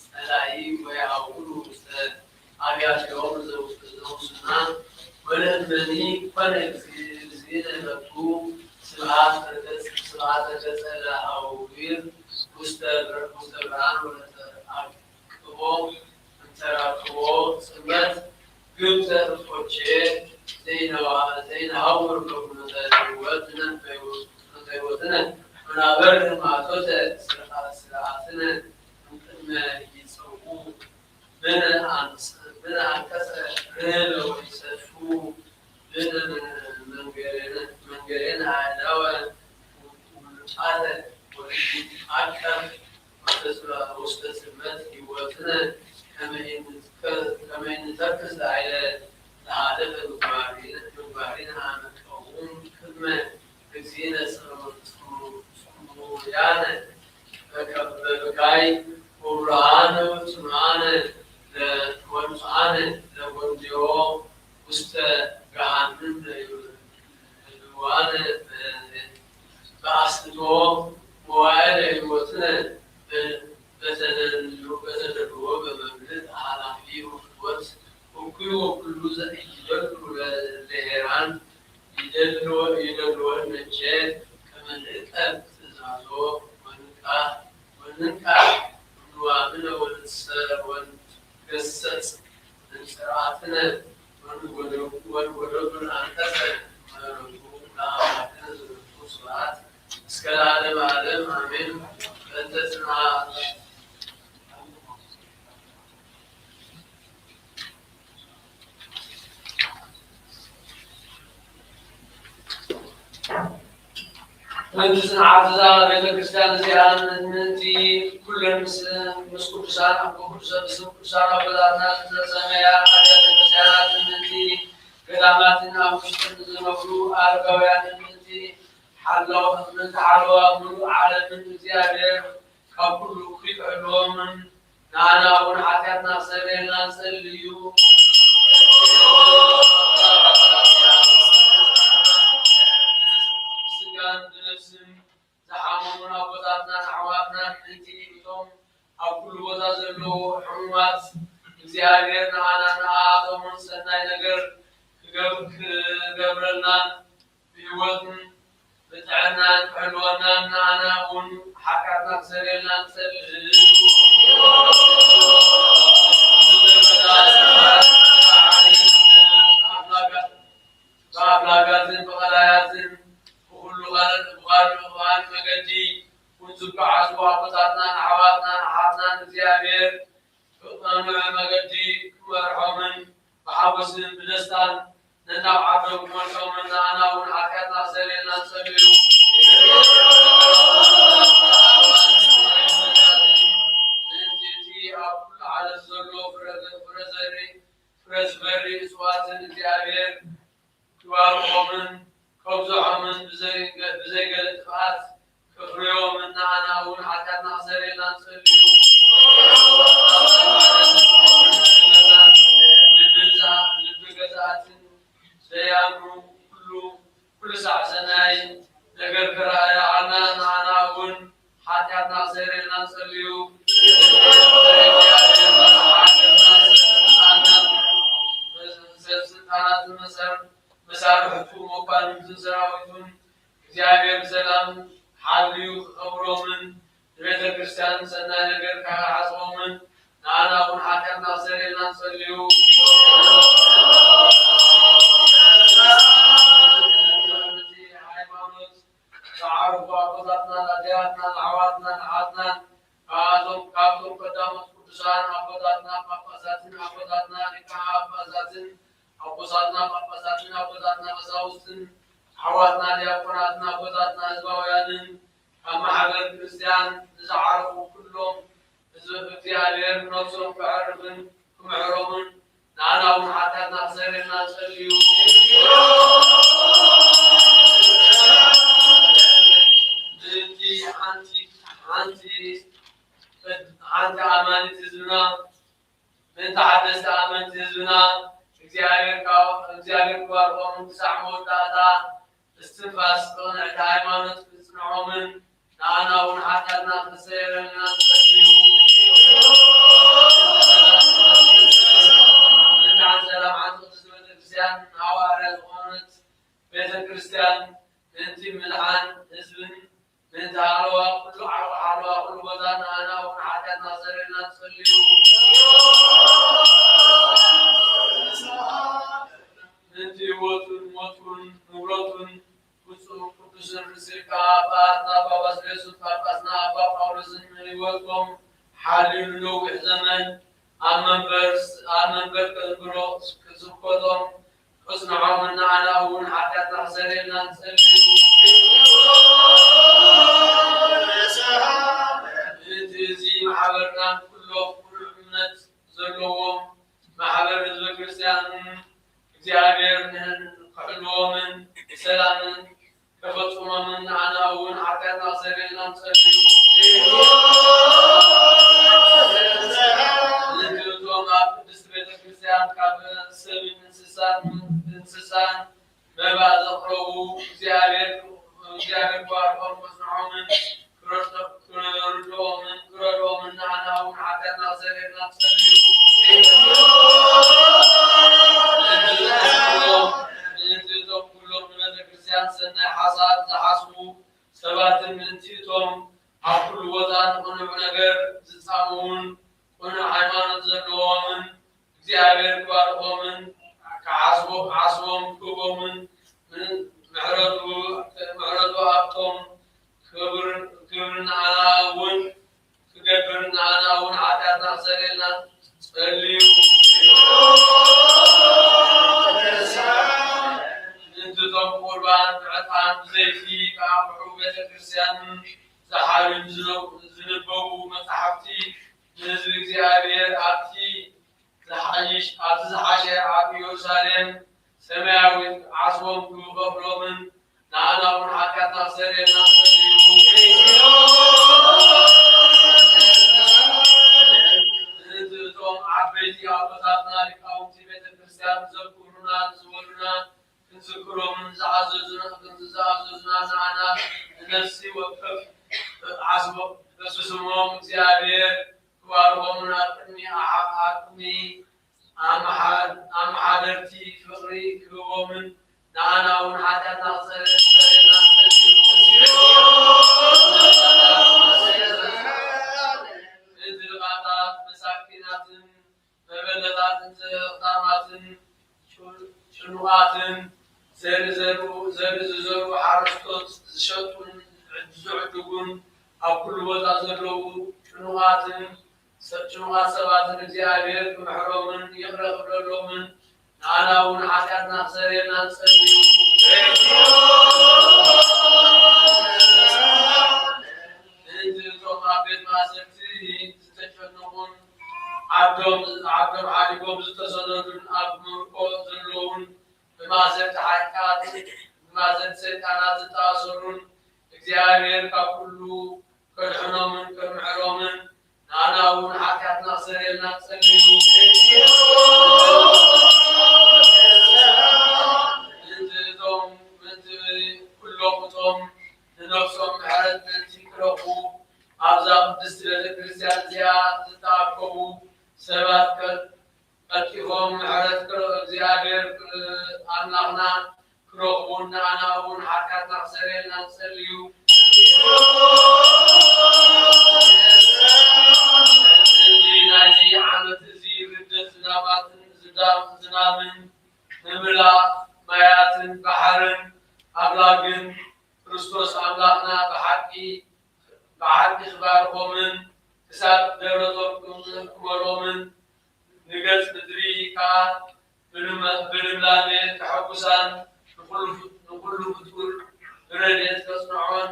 ጸላኢ ወያውሉ ውስተ አብያቲሆሙ ዘውስና ወለእመኒ ኮነ እግዚእነ ሎቱ ስብሐተ ገጸ ለአዊር ውስተ ብርሃን ወለተአቅቦ እንተራክቦ ጽልመት ግብተ እፎቼ ዘይነሐውር በኩነተ ሕይወትነ ወናበርህ ማቶተ ስርዓትነ እምቅድመ ይጸውዑ ብነ አንቀጸ ርህበ ወይሰፉ ብነ መንገሬነ አዕዳወ ውሉጣተ ወይትዐቀብ ውስተ ጽልመት ሕይወትነ ከመ ይንተክዝ ላዕለ ለኃደፈ ምግባሪነ አመቀውም ቅድመ እግዚእነ ጽሙያነ በበካይ ወብርሃነ ወጽኑዓነ ለወንድዮ ውስተ ገሃነም ለሕያዋነ በአስቶ መዋዕለ يدلو النجات كما نلقى تزازو وننقع ونوامن ونسر ونقسس نسرعتنا ونقرب الأنتسر ونقوم لأماتنا زرطو صلاة اسكال عالم عالم آمين أنت تنعى من عفزة بيت الكريستيان زيان منتي كل مسكوب سان أبو كل سان أبدانا زميا حاجة الكريستيانات منتي كلاماتنا مشتن زمفرو أرجويان منتي حلو من حلو من عالم من زيادة كل كيف علوم نانا ونحكينا سبيلنا سليو زحمونا وبطاتنا نحواتنا ننتهيهم أو كل وضع زلو حموات زيادة أنا نعاطم سناي نقر قبرنا بيوتن بتعنا حلونا نانا ونحكاتنا سريلنا بأبلاغات بغلايات وكل غال مجدي ونسبع عزوها قطعتنا نحواتنا نحاتنا نزيابير فقطنا مجدي مرحومن محاوس بدستان نناو عبرو مرحومن أنا ونحكاتنا سرينا نسبيرو ننتي أقول على الزلو فرزبري سواتن نزيابير كوارقومن كوزعمن بزي قلت فات كفريو من أنا ونحكاتنا سرينا نسبيو لبقزات زيامو كل ساعة سناي نقر كرايا عنا ون حكاتنا سرينا نسبيو مسار حكومة كانوا تزرعون زيادة سلام حاليو خبروا من بيت الكريستيان سنة نقر كعصوا من أنا ونحكينا سرينا نصليو تعرف أقدرنا لدياتنا نعواتنا نعاتنا كاتم قدامت قدسان أقدرنا قفزاتنا أقدرنا نكاح قفزاتنا أقصادنا قفزاتنا أقدرنا مساوستن حواتنا ليقوناتنا أقدرنا أزباويان أما حق الكريستيان نزعرفوا كلهم اختيارين نفسهم كعرفن كمعرومن نانا ونحاتنا سيرنا نسليو أنت أمانة زنا من تحدث أمانة زنا እግዚአብሔር ቋርቆም ተሳዕሞ ዳታ استنفاس كون هايمانوت بسنعومن نانا ونحاتنا تسيرنا نسليو نتعن سلام عن قدس بيت الكريستيان حواري الغونت بيت الكريستيان انتي ملعان حزبن من تعالوا كل حالوا كل وطن نانا ونحاتنا سيرنا نسليو انتي وطن نورتن قدسن رسيكا باتنا بابا سلسل فاقسنا بابا قولسن مليوكم حالي لوح زمن آمن كذبرو كذبكتم اصنعوا من معنا ونحكاتنا سرينا نسليو انتي زي محبرنا كله كل امنت زلوهم محبر الكريستيان እግዚአብሔር ከሕልዎምን ሰላምን ከፈጽሞምን አናውን ኃጢአትና ሰሬና ንጸልዩ ዝግብቶም ኣብ ቅድስት ቤተ ክርስቲያን ካብ ሰብን እንስሳን መባ ዘቕረቡ እግዚአብሔር ባርኮም ከጽንዖምን ክረድኦምን አናውን ኃጢአትና ሰሬና ንጸልዩ كلهم من ክርስቲያን ሰናይ ሓሳብ ዝሓስቡ ሰባትን ምንቲቶም ኣብ ኩሉ ቦታ ንቕኑዕ ነገር ዝፃምውን ቁኑዕ ሃይማኖት ዘለዎምን እግዚኣብሔር ክባርኾምን ዓስቦም ክቦምን ምሕረቱ ኣብቶም ክብር ንዓና እውን ክገብር ንዓና እውን ኃጢአትና ክሰረየልና ጸልዩ። ንትቶም ቁርባን ዕጣን ብዘይቲ ከኣብሑ ቤተ ክርስቲያንን ዝሓርዩ ዝንበቡ መጻሕፍቲ ንህዝቢ እግዚኣብሔር ኣብቲ ዝሓሸ ኣብ ኢየሩሳሌም ሰማያዊት ዓስቦም ክኸፍሎምን ንዓና እውን ኃጢአትና ክሰረየልና ጸልዩ። ንትቶም ዓበይቲ ኣቦታትና ሊቃውንቲ ቤተ ክርስቲያን ዘክሩና ዝበሉና ክንዝክሮምን ዝኣዘዙና ንዓና ንነፍሲ ወከፍ ዓስቦም በስስሞም እግዚአብሔር ክባርኾምን ኣቅሚ ኣመሓደርቲ ፍቕሪ ክህቦምን ንዓና እውን ኃጢአትና ክሰረየልና ጸልዩ። ንዝልቃጣት መሳኪናትን መበለታትን ዘኽታማትን ጭኑቃትን ዘሪ ዝዘሩ ሓረስቶት ዝሸጡን ዝዕድጉን ኣብ ኩሉ ቦታ ዘለዉ ጭኑቃት ሰባትን እግዚአብሔር ክምሕሮምን ይቕረ ክብለሎምን ንዓና እውን ኃጢአትና ክሰረየልና ጸልዩ። ንእንትቶም ኣብ ቤት ማእሰርቲ ዝተጨነቁን ዓብዶም ዓዲጎም ዝተሰደዱን ኣብ ምርኮ ዘለውን ብማእሰርቲ ሰይጣናት ዝተኣሰሩን እግዚአብሔር ካብ ኩሉ ከድሕኖምን ከምሕሮምን ንዓና እውን ኃጢአትና ክሰረየልና ጸልዩ። ኩሎም እቶም ንነፍሶም ምሕረት ምንቲ ክረኽቡ ኣብዛ ቅድስቲ ቤተ ክርስቲያን እዚኣ ዝተኣከቡ ሰባት ቀልጢፎም ምሕረት እግዚአብሔር ኣምላኽና ክረኽቡን ንዓና እውን ኃጢአትና ክሰረየልና ጸልዩ። ናይዚ ዓመት እዚ ርደት ዝናባትን ዝናብን ምምላእ ማያትን ባሕርን ኣምላግን ክርስቶስ ኣምላኽና ብሓቂ ክባርኾምን ክሳብ ደብረቶም ክመሎምን ንገጽ ምድሪ ከዓ ብልምላሜ ክሐጉሳን ንኩሉ ፍጡር ብረድኤት ከጽንዖን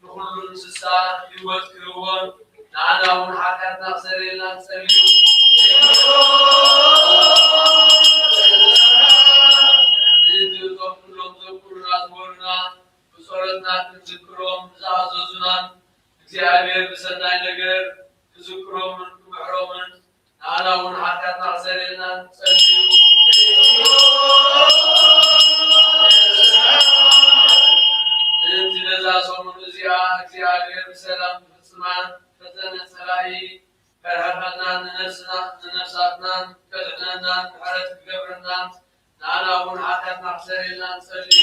ንኩሉ እንስሳ ሕይወት ክህቦን ንዓና እውን ኃጢአትና ክሰረየልና ጸልዩ። ንእንትቶም ኩሎም ዘክሩና ዝበሉና ብጸሎትና ክንዝክሮም ዝኣዘዙናን እግዚአብሔር ብሰናይ ነገር ክዝክሮምን ክምሕሮምን ንዓና እውን ኃጢአትና ክሰረየልና ጸልዩ። ንእንቲ ነዛ ሰሙን እዚኣ እግዚአብሔር ብሰላም ፍጽማን ፈተነ ጸላኢ ከርሐቀናን ንነፍሳትናን ከድሕነናን ምሕረት ክገብረናን ንዓና እውን ኃጢአትና ክሰረየልና ጸልዩ።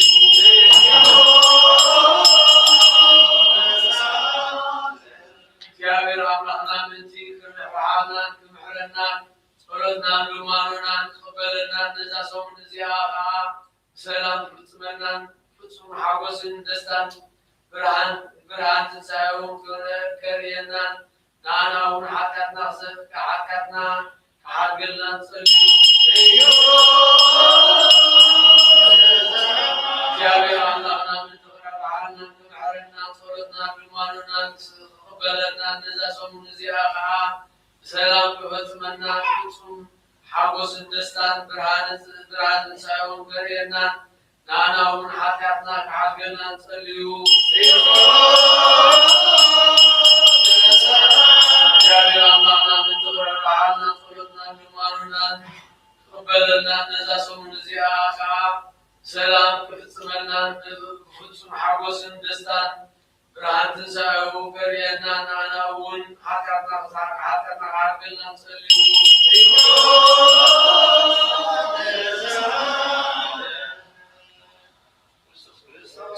እግዚአብሔር ኣምላኽና ምንቲ ክርሕሓናን ክምሕረናን ጸሎትናን ልማኖናን ክቕበለናን ነዛ ሰሙን እዚኣ ከዓ ብሰላም ክፍጽመናን ፍጹም ሓጎስን ደስታን ብርሃን ትንሣኤውን ከርየናን ንዓና እውን ኃጢአትና ክሓግልና ጸልዩ። እግዚአብሔር ኣምላኽና ምንቲ ክረሕሓናን ክምሕረናን ጸሎትናን ልማኖናን ክቕበለናን ነዛ ሰሙን እዚኣ ከዓ ብሰላም ክፈጽመናን ፍጹም ሓጎስን ደስታን ብርሃን ትንሣኤውን ከርየናን ንዓና እውን ኃጢአትና ክሓግልና ጸልዩ። እግዚአብሔር ኣምላኽና ምንቲ ክረሕሓናን ጸሎትናን ልማኖናን ክቕበለናን ነዛ ሰሙን እዚኣ ከዓ ሰላም ክፍጽመናን ፍጹም ሓጎስን ደስታን ብርሃን ትንሣኤውን ከርየናን ንዓና እውን ኃጢአትና ክሓግልና ጸልዩ። ክርስቶስ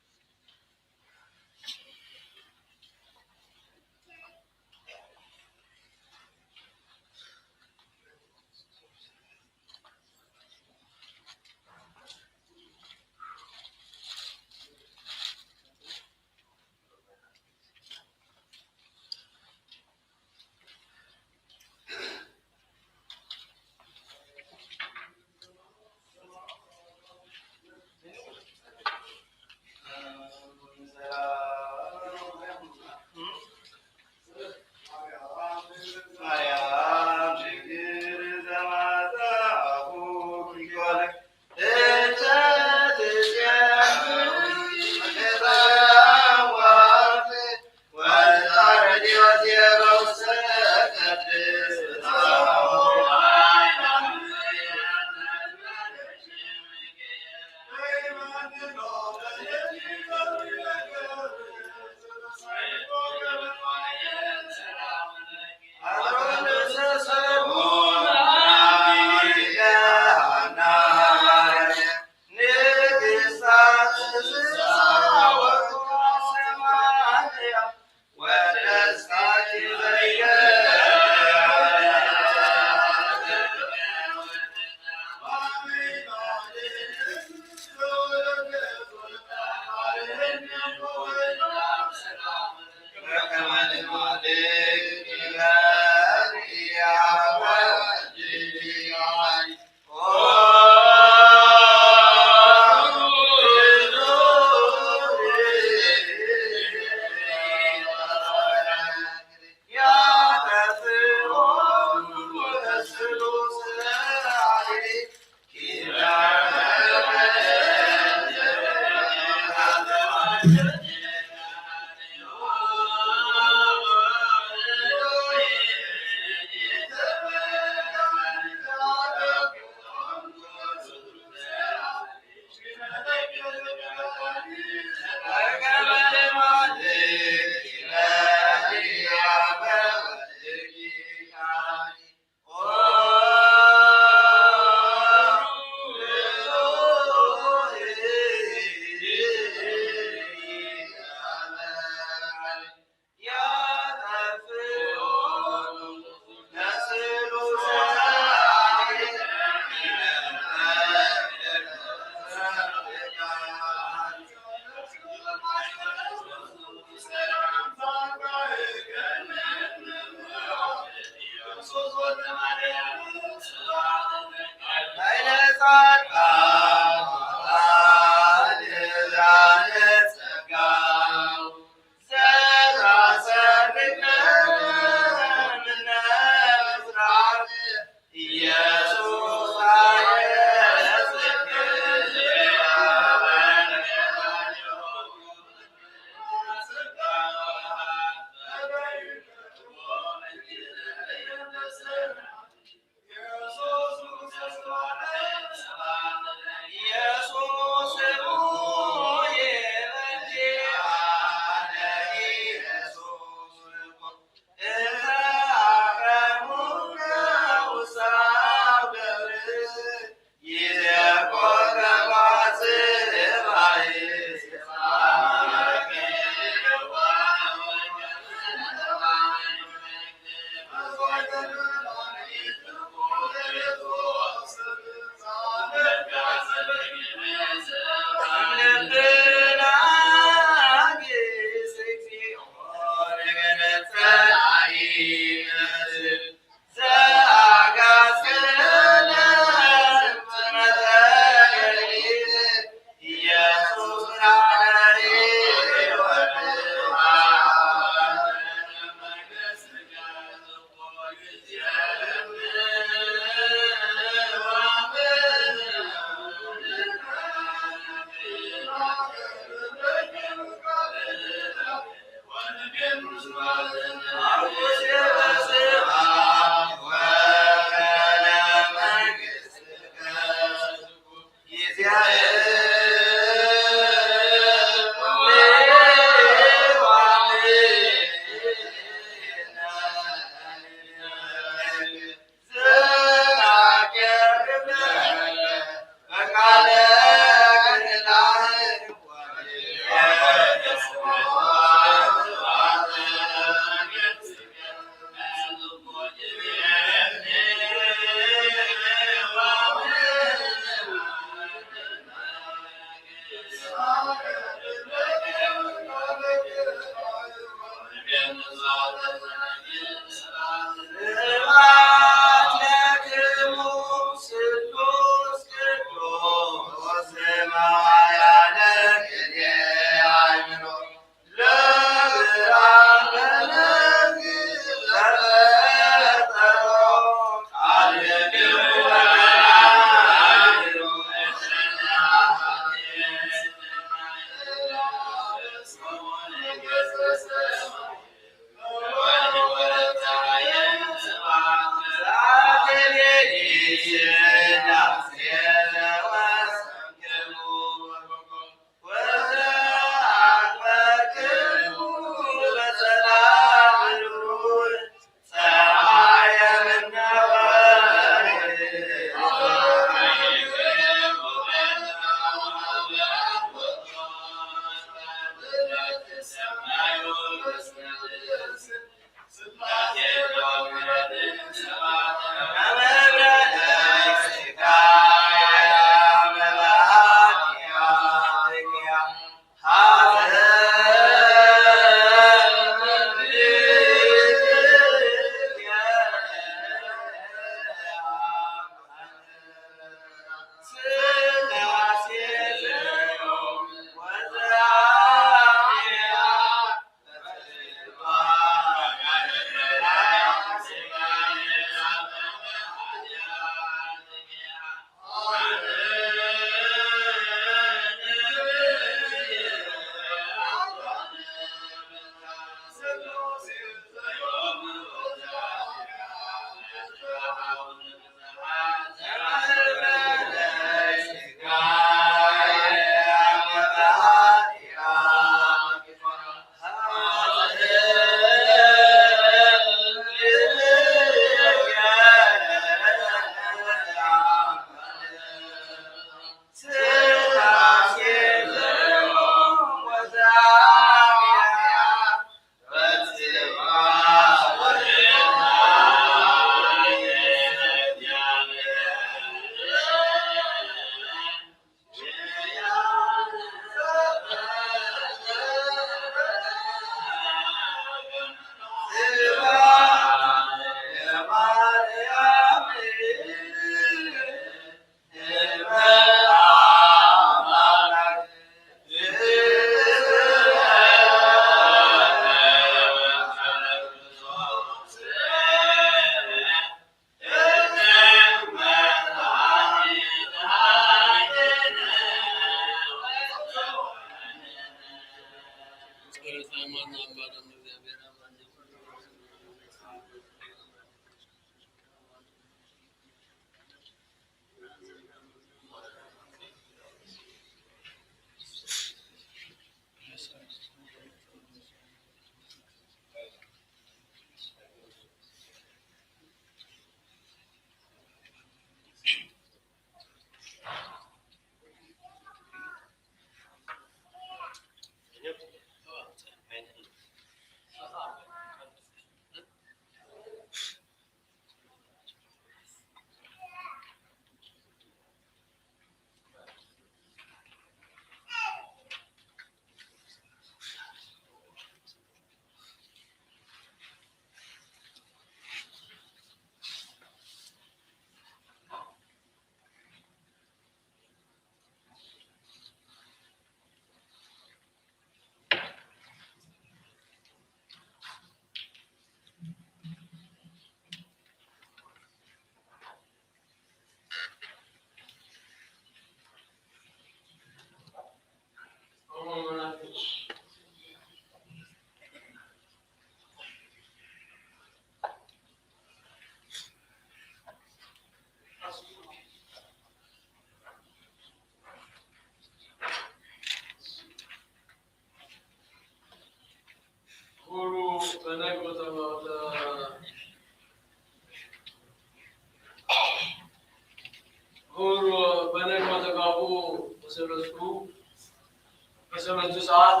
በሰመቱ ሰዓት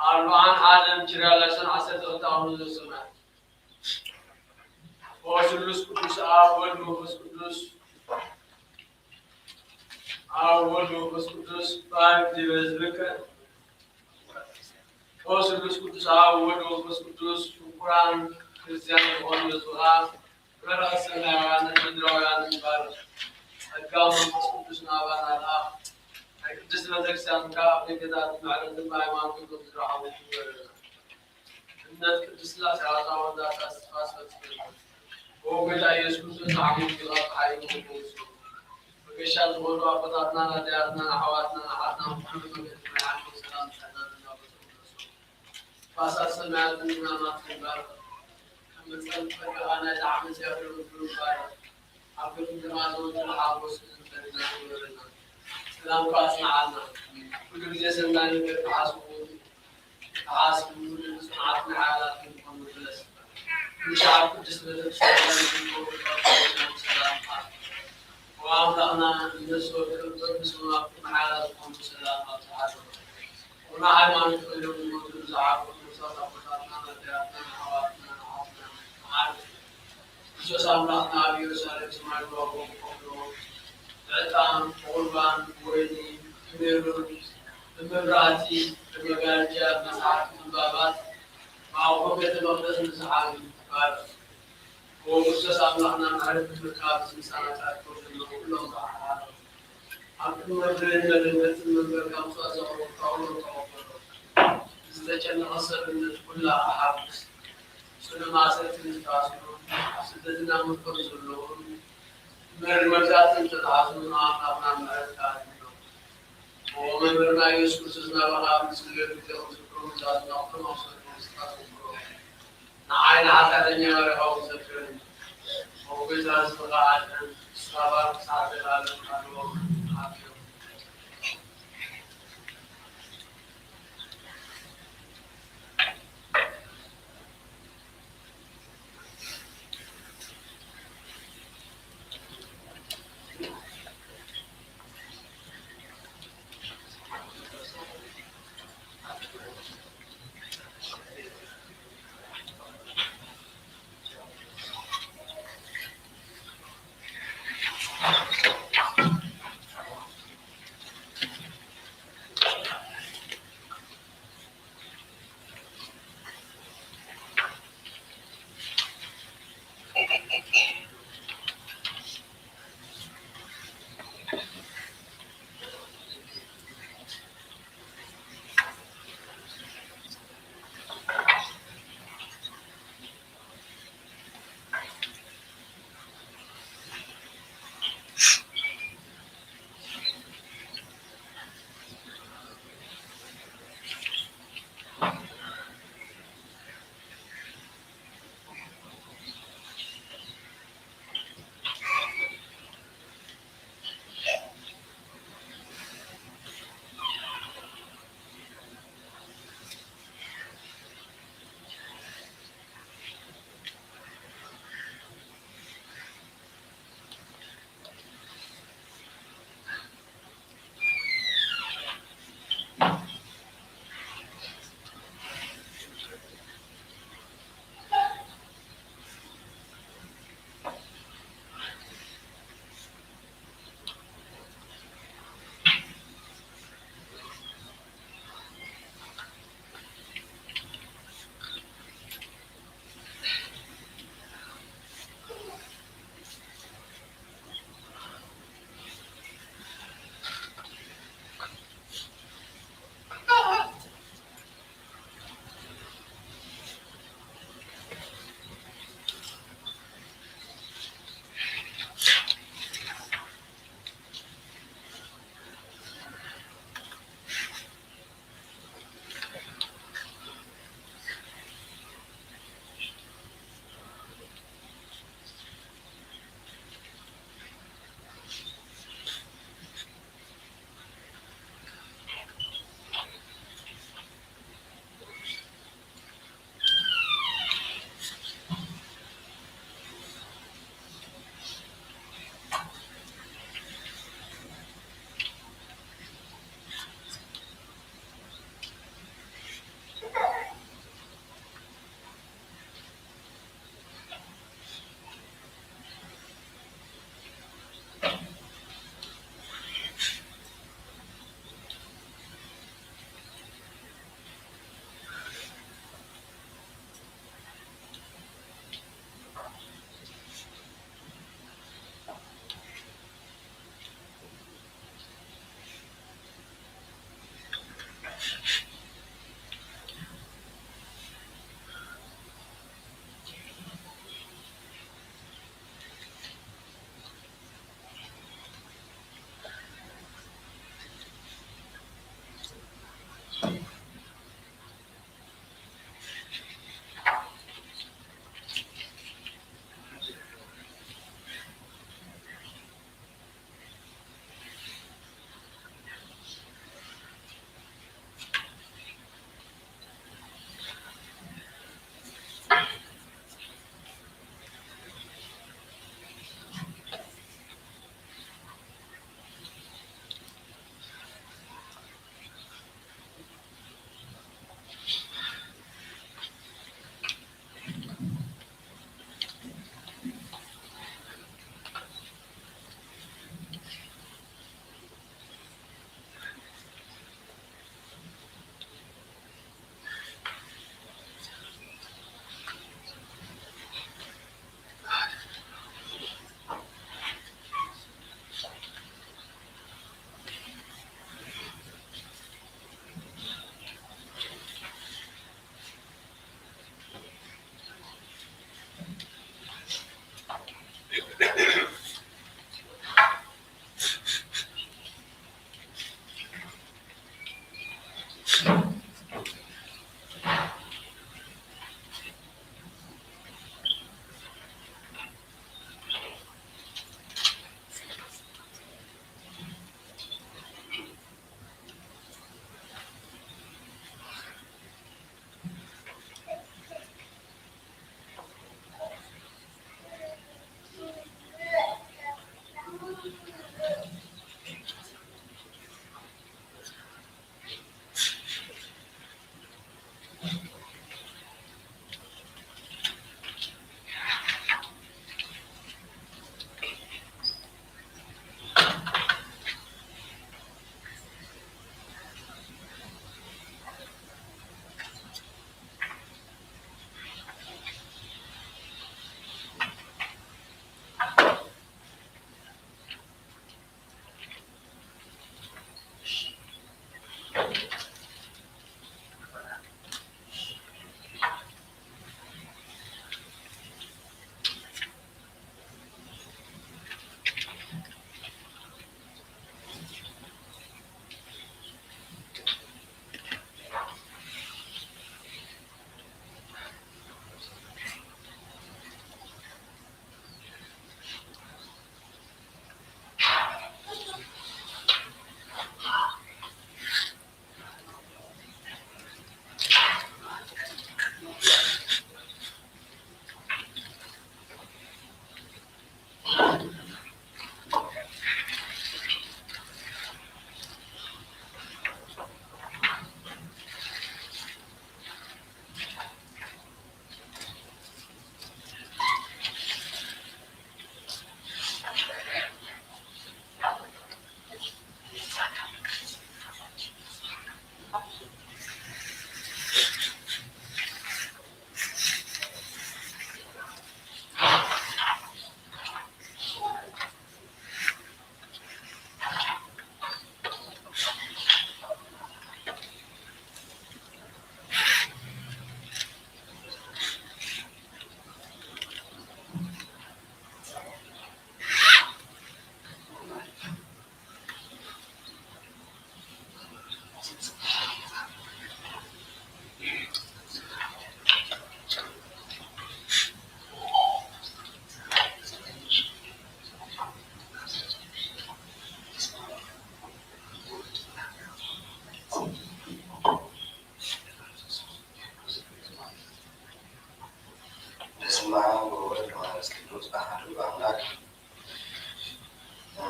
አርባን ዓለም ችራላሰን አሰተው ታውኑ ዘሰማይ ወስሉስ ቅዱስ አብ ወልድ መንፈስ ቅዱስ አብ ወልድ መንፈስ ቅዱስ ባንክ ዲበዝልከ ወስሉስ ቅዱስ አብ ወልድ መንፈስ ቅዱስ ቁርአን ክርስቲያን ሆኖ ዘዋ ከራስና ያዋን ምድራውያን ባር አጋው መንፈስ ቅዱስ ናባናላ ቅዱስ ቤተክርስቲያን ከአፍሪካታት ማለት በሃይማኖት ተዝራው እነት ቅዱስ ሥላሴ አጣው ዳታ አስፋስፈት ወገዳ ኢየሱስ ክርስቶስ አሁን ይላል ኃይሉ ክርስቶስ በገሻል ወዶ አባታትና ናዲያና ሐዋትና አጥና ሙሐመድ ሰለላሁ ሰላም ሰላም ባሳሰናትና ማጥንባር ከመጸል ፈቃና ዳዕም ሲያደርጉ ባይ አብዱ تمازون الحاوس سلام قاسنا عنا كل جزء سلمان تعاسوا صنعتنا على كل مجلس مش عارف قدس وأملأنا نسوة نسوة على القوم سلام ونعم عن كل من زعف ومصطفى وصلنا لجاتنا حواتنا عارف شو سامنا أبي وسالك سمع الوقوف قبله عتام قربان ويني ميرون مراتي المجال مساعد البابات مع وقت المقدس مساعد بارك ومش سامنا نعرف المكاب سنة كلهم ضاع أكون مدرين من كم صار وقاول استجمع أصل من كل أحد سنة ما صرت نتواصلون سددنا متواصلون من المجال تتواصلون أنا مرتاح ومن برنا يسوع سنا بنا مسلم بتوع سكون جات نقطة مصر نعين هذا الدنيا ورهاو سكون وبزاز بقى سبب سابق على القانون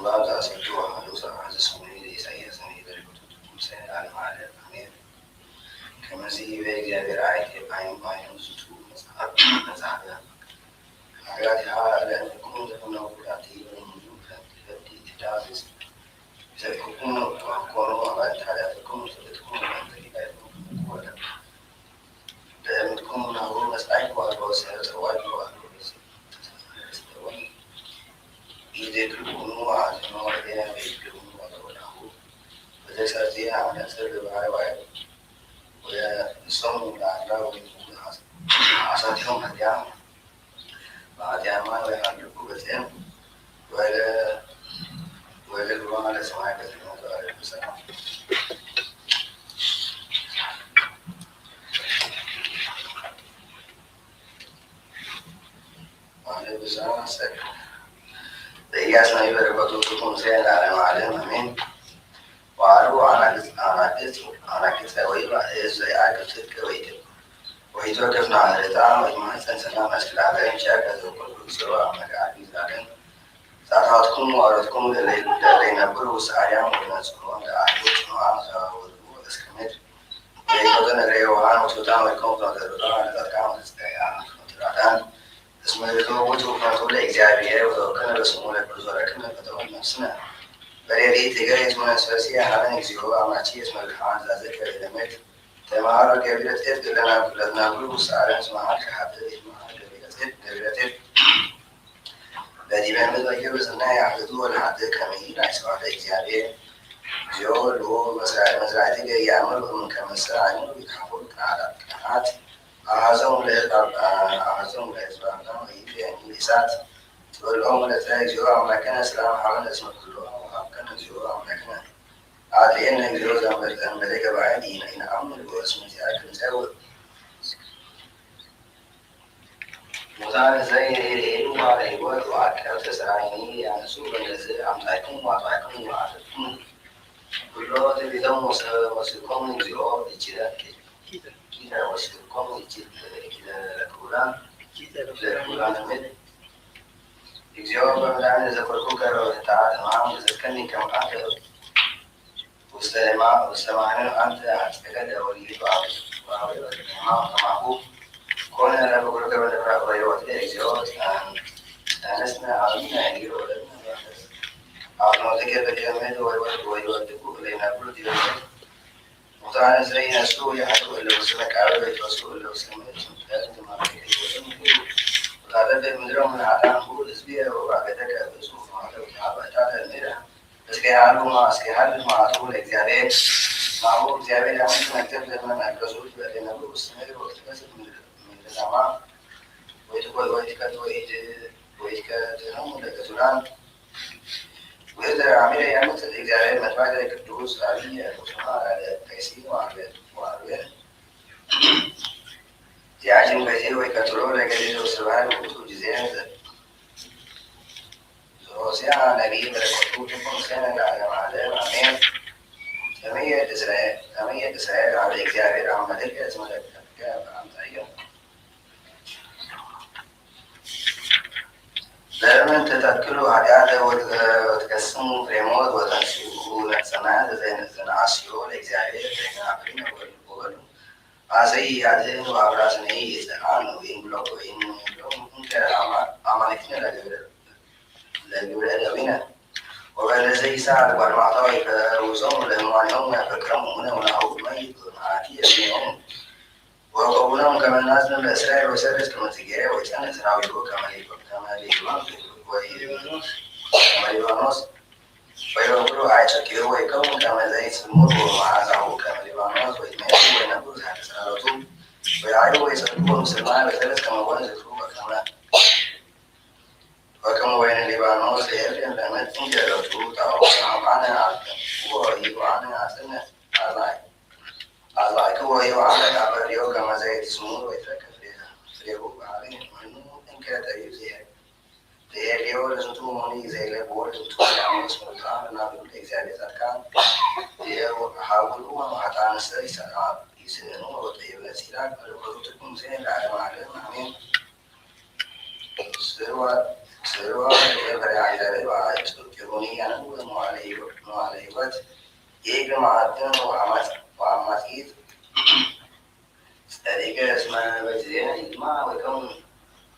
بعد أسبوع يوصل على سموني إسائية سمي بريكوت مسائل على معلم أمير كما زي بيجي برعاية باين وزتو مزعبة حاجات لأن يكون لهم نوعاتي ونجوم في التعزيز إذا يكونوا كونوا بعد هذا تكون تكون ولا لأن تكون هو مسألة وسائل واجب يدركون وعلموا وعليا يدركون وعلموا فليس زين عن سر وعي ويصوم الأعلى ويقول عصاتهم اليوم بعد ما يحلقوا بثهم ولا القرآن على سماع بثهم وعلى السلام وعلى السلام سكر إياسنا يبركوا تكون زين على معلم أمين وعلو أنا كتاب ويبقى إزاي عاكتك ويتوقفنا على الإطعام ويجمع سنسنا مسكل عليهم شاكة وكل سواء مكعبي ذلك سأتكم وأردكم لدينا بروس أيام ونسكم لأعيش معامسة وذكمت ويقضنا الريوان وتوتان ويكون ضروران لذلكام تستيعان وترادان اسم الوجود فنقول إيجابية وذكرنا بسمولة بزوركنا فتوان نفسنا بريدي تجاري اسمه أساسية على نجزيه أماتي اسمه الحان ذلك الإلمت تمارا كبيرة إذ لنا بروس على اسمها كحبل اسمها كبيرة الذي بيعمل ويجوز أن يحدثوا الحد كمية عسكرة إيجابية جول هو مزرعة يعمل من كمساعي ويحفظ على القناعات أعظم لإسبابنا ويجري لسات والأمر الثاني جوا مكان سلام حوالي اسم كلها وكان جوا مكان عاد لأن جوز أمريكا بعيدين إن أمر واسمه أكل سوى مثال زي اللي هو على الوقت وعلى تسعيني يعني سوق الذي عم تعيكم وعطاكم وعطاكم كله تبي دم وسكون جوا كذا وسكون كذا كلان من الجواب من عند ذكركم كرو تعال معهم تذكرني كم أكل واستمعنا أنت أتكلم ولي بعض معه كنا لا بقول كمان رأيوات الجواب نسمع عنا يقولون أنا ذكر الجمال ويودكوا إلينا كل ديوان وطبعا زي نسوي يحدوا اللي وصلك على بيت رسول اللي وصلنا لازم ما وهذا بالمدرم من عدم هو الأسبوع وبعد ذلك بنشوف هذا وتعب تعالى المرة بس كهذا مع طول الجابين معروف جابين عم نكتب لنا الرسول بعدين نقول السنة وقت من الزمان ويتكلم لكتلان ويقدر عميل يعمل الإجابات ما بعد ذلك الدروس عالية وسماع على التيسير وعلى يعجم كثير ويكتلون لكثير وسبحان وكتب جزيرة وسيعة نبي بركوت تكون سنة على معلم عمين ثمية إسرائيل على الإجابات عمل ذلك اسمه الإجابة عن طريقة دائما تتذكروا عادة وتقسموا ريموت وتنشئوا سماعات زي العصيو والإجابات زي عبرين وقالوا عزي عدين وعبراسني إستعان وإن بلوك وإن ممكن عملتنا لجول أدوينا وبعد زي ساعة والمعطاوي فوزهم لهم فكرموا هنا ونعود ميت ومعاتية منهم وقولهم كما الناس من الإسرائيل وسرس كما تجاري ويتأنى سراويكو كما ليبانوس ويقولوا عايشة كيرو ويكون كما زي سمور ومعازعه كما ليبانوس ويتميزوا وينبوز حتى سراوتو ويعيوا ويسلقوا مسلمان وسرس كما وانزلوا وكما وين ليبانوس يهلم لما تنجلوا تعالوا معنا عالكم ويوانا عسلنا الله هو يعلق على اليوم كما زي السمور ويتركز فيه عليه منه إن كانت أيزيها ده اليوم لازم تكون زي اللي بقول لازم تكون عامل اسمه تعالى نقول إجابة أركان ده حاولوا وحتى نستري سرعة يسننوا وطيب الأسئلة فلو تكون زين على معلم عمين سروا بري عيلة وعيش تكون ونيا نقول على وقت يجي معدن وعماتيد هذيك اسمها بجرينا يجمع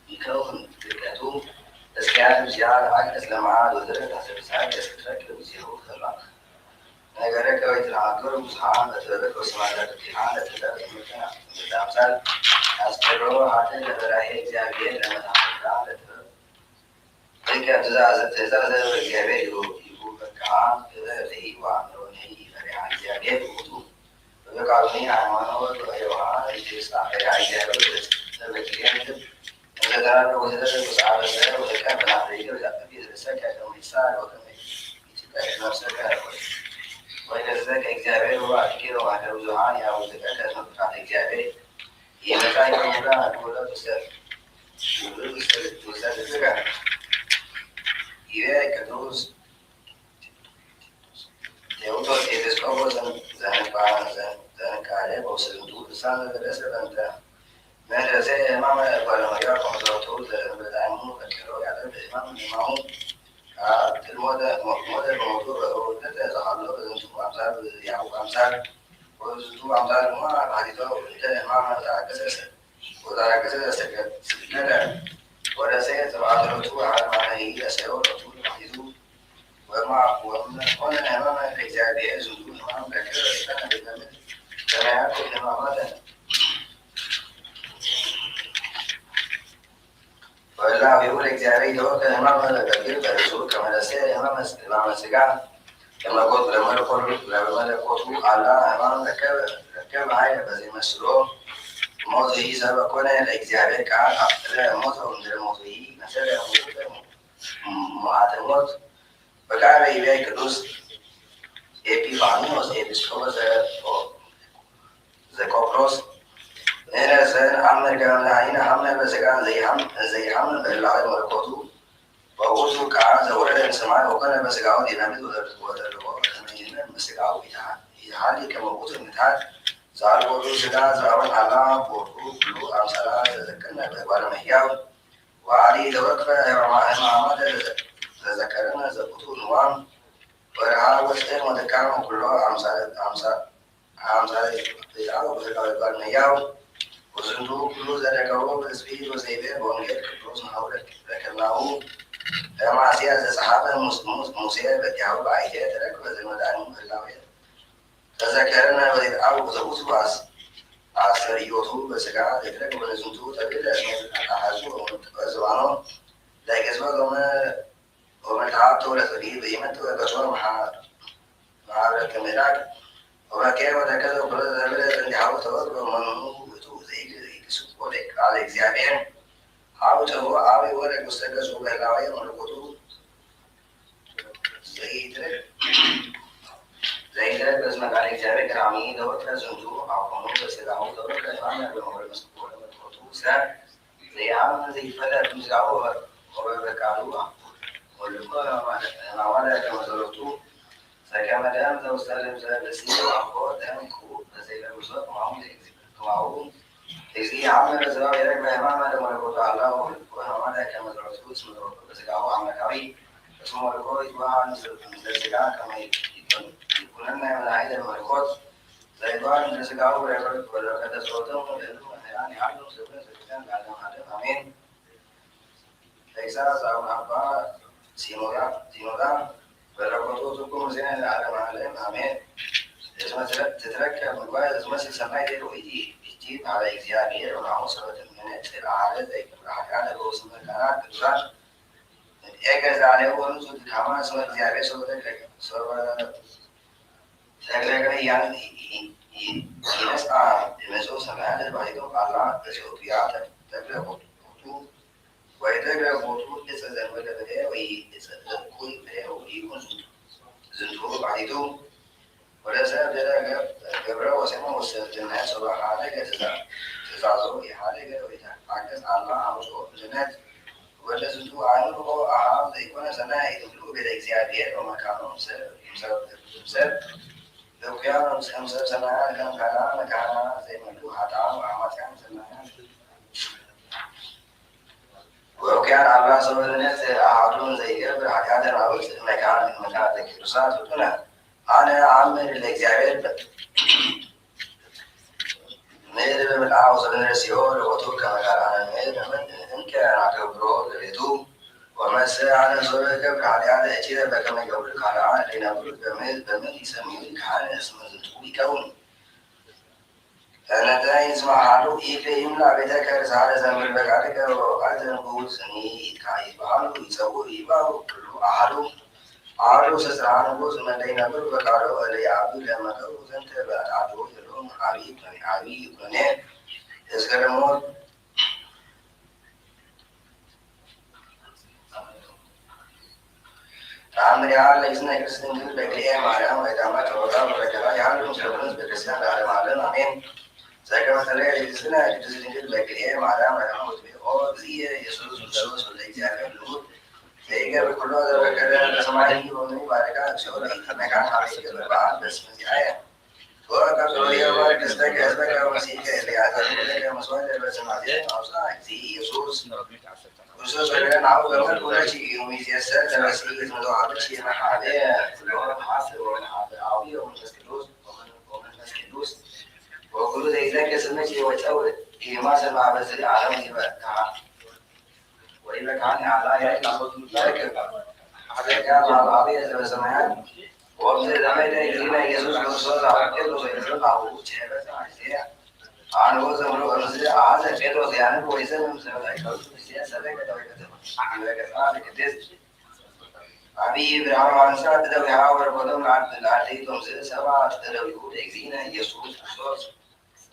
يكون تكاتو بس كان زيادة عن أسلم عاد ودرت حسب ساعات يستفاد ويزيرو خلاص أنا قرأت العقل وصحان تدرك وسمعت الامتحان تدرك مثلا مثال أستمر حتى تدرك إجابية لما تعمل ذيك تزازل الجابة يقول كان تدري وعمروني فرع إجابية وضوء ويقالني عمانه ويوها يجلس على إجابة تدرك وتدرك وتدرك وسعى السير وتكمل العملية وتأكد السكة كمثال وكم يتكلم نفسك وكذلك إجابة وبعد كده وعلى وزعان أو تكلم عن إجابة هي مثال كمكان ولا تستفيد إذا كدروس يوضع يدسكوب زن كاره وسلطو سان دراسة أنت مدرسة إمام بالمجال كمزوتو بدأمو كتيرو يعني إمام الموضة الموضوع تتحلل زنتو أمثال يعني أمثال وزنتو أمثال ما حديثه إمام تعكس سكت ولا سيتبادرته على معنى يسير رسول حديثه ومن أمام الإجابة زنتو إمام كثير سنة بالنمط كما يأكل إمامته ولا يقول إجابة هو كإمام الكبير كرسول كما نسي إمام السجان كما قلت لما يقول على إمام ركب هاي بزي مسلوم موضوعي سبب كونه الإجابة كان موضوع من الموضوعي مثلا معتمد وكان يبيع كدوس أبي فانوس أبي سكوب زي كوبروس هنا زين عمل كمان هنا عمل بس كان زي عمل بالله وركوتو ووصل كان زورة سماع وكان بس قاعد ينام وده كمان بس قاعد يحالي كم وصل متعاد زار بورو سدا زار على بورو بلو أمثال تذكرنا بقول مهياو وعلي ذكر ما تذكرنا زبطو نوام ورها وسط مذكرنا كله أمثال ياو بقول مهياو وزندو كله ذكروا بسبيل وزيبه بونجت كروس محاولة ذكرناه ما سيا الصحابة موسى بتياو بعيدة ترك وزمدان الله تذكرنا ويتعاو زبوط عسريوتو بس قاعد يترك ونزوتو تبدأ أحزو وزوانو لكن زمان ومن تعبتو لتريد بيمتو كشور مع الكاميرات وكان وكذا وكذا زمان تنجحوا توقع منو بتو زي سوبرك على إجابين حاول هو عاوي ولا مستقص وبهلاوي ونقطو زي ترك زي ده بس ما قال إجابة كرامي دوت زندو أو قانون بس دعوة دوت كلام يعني بمر المسؤول المخطوسة زي عام زي فلا تمزعوا وبكالوا واللقاء مع ولا كما زرتوا سكما دام ذو سالم زابسي وعقود دام كو زي الوزارة معهم زي عام الزراعة يرجع بهما لما يقول الله واللقاء مع كما زرتوا اسم زرتوا بس قالوا عام كوي اسمه اللقاء يتبع نزل كما يكوننا من عيد الملكوت زي بعض الناس قالوا يقول ولا كذا صوتهم يعني عقلهم سبحان الله على آمين ليس سأقول أبا سينودا ولا كتوتكم زين العالم عليهم آمين اسمه تتركب من بعد اسمه سماي ده يجي على إجابة ولا عصرة من العادة زي الحاجات اللي هو اسمه كانت كتران إيجاز عليه ونزود كمان اسمه إجابة سوى لكن يعني يسعى لمسؤول سماعات البعيدون على تشوفيات تقرأ خطوط ويتقرأ خطوط يسأل الولد ويكون ويكون زندور بعيدون ولا سبب ذلك قبل وسمى واستخدمها صباح عليك تزعزو في حالك ويتعكس على عوض جنات ولا زندور عنه أعام يكون سنة يدخلوا بالإجزاءات ومكانهم سبب لو كانوا 5 سنوات كان زي ما له حتى عام كان سنوات وكان على سبيلنت أحدهم زي قبل حياة العروس مكان الكرسات وكنا أنا عامل الإجابات ميل من عاوز الرسيول وترك مكان أنا ميل من إن كان عقبرو لدو وما ساعة زوجة قبل حياة أشياء بكم قبل كان لنقول بميل يسميه كان اسمه زنتوي كون أنا دا يسمع حالو إيفهم لا بيتك رسالة زمر بقالك وقاتل نقول سني كاي بحالو يسوي يباو كلو أحلو عارو سسران نقول من دينا بلو بقالو اللي عبدو لما كلو زنت بعدو يلوم عبي بني إسكرمو تعمل يعلم إذن كريستين بكليه معلم وإذا ما توضع بكلا يعلم سبحانه بكريستين على معلم أمين زي مثلا السنة الجزء الباقي مع دام يعود بأو زي يسوس وسوس ولا يجي الأمور تيجي بكل هذا كذا سماعي وني بعد شغل مكان حبيبي بعد بس مزياء وكان سوريا ما كستك أسبك ومسيك اللي هذا مسؤول بس ما زين أصلا زي يسوس وسوس ولا نعود بقول كل شيء يوم يسير بس يسمعوا عبد شيء ما حدا كلهم حاسب ومن حدا عاوي ومن مسكلوس وكل ذلك سمعت وتأول ما سمع بس العالم يبقى وإذا كان على ذلك هذا كان العربية سمعان ومن زمان يجينا يسوع كرسول كله يسوع هو شيء بس عن هو زمان المسجد هذا كده يعني كويس من زمان السياسة ذلك أبي إبراهيم عن ساعة تدوي عاور بدم عبد العزيز تمسك سبعة تدوي يقول إكزينا يسوع كرسول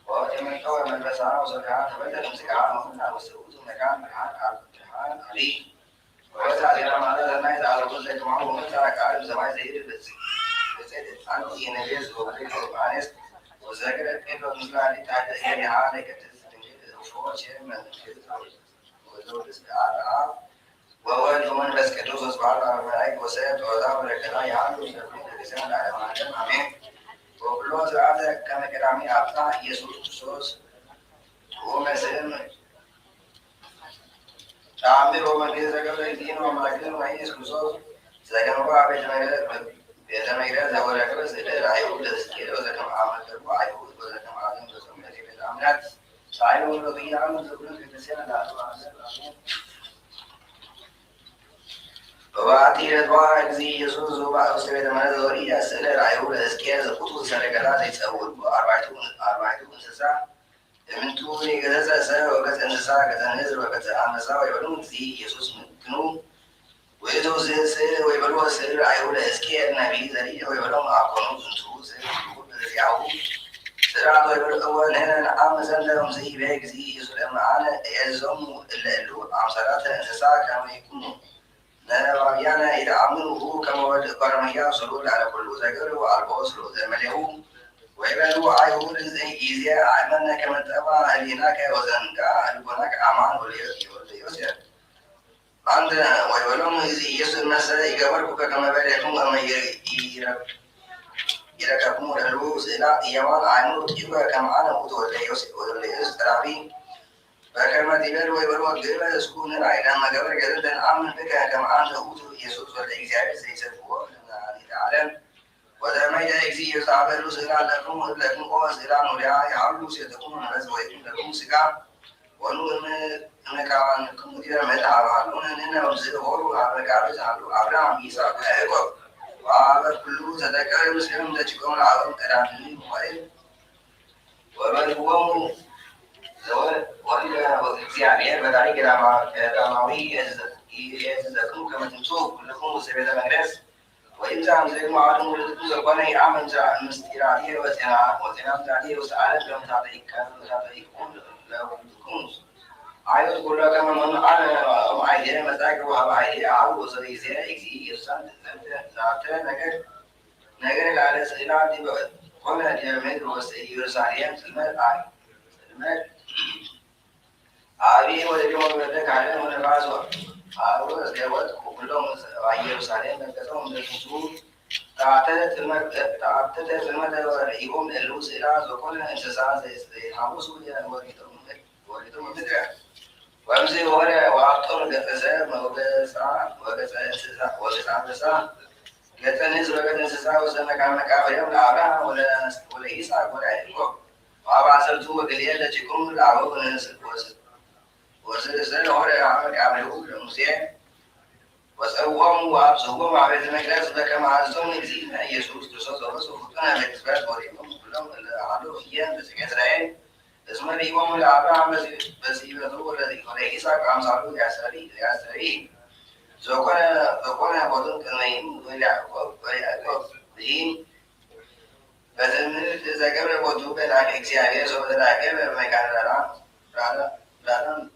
وجمع كون من بسعة وسبعات بدل مسكعة مهنا وسعود مكان الامتحان عليه ووسع الإمام على الميت على كل معه ومتعك عالم زمان زي بس أنت ينجز وبريك وبعنس وذاكر كيف مثل عليه تحت يعني حالك تستنجد وفوق شيء من وزود استعارة وهو من بس كدوس بعض الملائكة وسيد وذاب لكلا يعلم سبحانه لسان على معلم أمين وكل هذا كما كلامي أبطأ يسوع كريستوس ومسلم تعمل ومن كذا قبل الدين وملاكين وعيس كريستوس سكن هو عبد جميلة زوجة كبس إلى عيود السكيل وذكر عمل تربو عيود وذكر عالم وسمى في الأمنات سعيد والذين عملوا زبون في كسينا لا وبعدين أتباع زي يسوع زوبا وسبب ما ذوري أسأل العيود السكيل زبون سرقة يتسول أربعة ساعة من توني كذا سنة وكذا نساء كذا نزل وكذا نساء ويقولون زي يسوع منو ويدو زي ويقولوا سير عيود السكيل نبي زي ويقولون أقولون زنتو زي يعود سرعة ويقول أول هنا عام سنة زي بيك زي يسوع معنا يزوم اللو عام صلاة نساء كما يكونوا لأن يعني إذا عملوا كما برمجة صلوا على كل ذكر وأربعة صلوا ملهو ويبلو عيون إذا عملنا كما تبع هناك وزنكا هناك أمان وليسر عندنا ويبلون يسر مثلا يقبلك كما بلكم أما يركبون الروس إلى يوان عنو تجوا كما أنا وليسر عبي فكما تبلو ويبلو الجبل يسكون العيلان ما قبل جدا عمل بك كما أنا يسوس والإجابة سيسفوا تعالى وذا ما يجزي يستعبد سلام لكم قوس سلام ولعاء يعلو سيتكون الناس ويكون لكم سكا ونون إنك عنكم إذا ما تعلمون إننا وزيروا على كارثة أبراهيم إسحاق ويعقوب وعلى كل تذكر مسلم تجكم العالم كلامه وإن ومن هو وإذا وزيعني بدأني كلامه يزدكم كما تمسوك كلكم سبيل المجلس وإن زعم زي ما عالم ولدكم زباني عمل زعم مستيرادية وزنام زعدية وسعادة لهم تعطيك لهم عايز كل كما من أنا معيدة مساك وعيدة عاو وصدي زي إكسي يسان زعتنا نجر على سيلان دي بعد ولا جمعت وسيرساليان سلمت عاري ولكن بدك على من بعض عارو استوت كلهم عيروا سالين بكتهم بالخصوص تعتدت المدى يقوم اللوس إلى وكل انتصار زي حموس ولدهم مدرع وامزي ولا وعطون قفزة وقفزة انسسا قتل نزل وقت انسسا وسنة كان مكافر يوم لعبها ولا يسعى ولا يحكم وابع سلطوة قليلة تكون لعبه وسلسل ولا عملوا المسيح وسأوهم وأبصهم على المجلس كما عزهم يزيد يسوس تصوص وصفتنا بالإثبات وريهم كلهم عدو خيان بس كسرين اسمه اليوم الأربعاء بس يبدو الذي وليس عم صاروا يسري زوجنا بدون كنايم ولا بين بدل من الزجاجة بدو بلا إكسيارية سو بلا كبر ما كان لا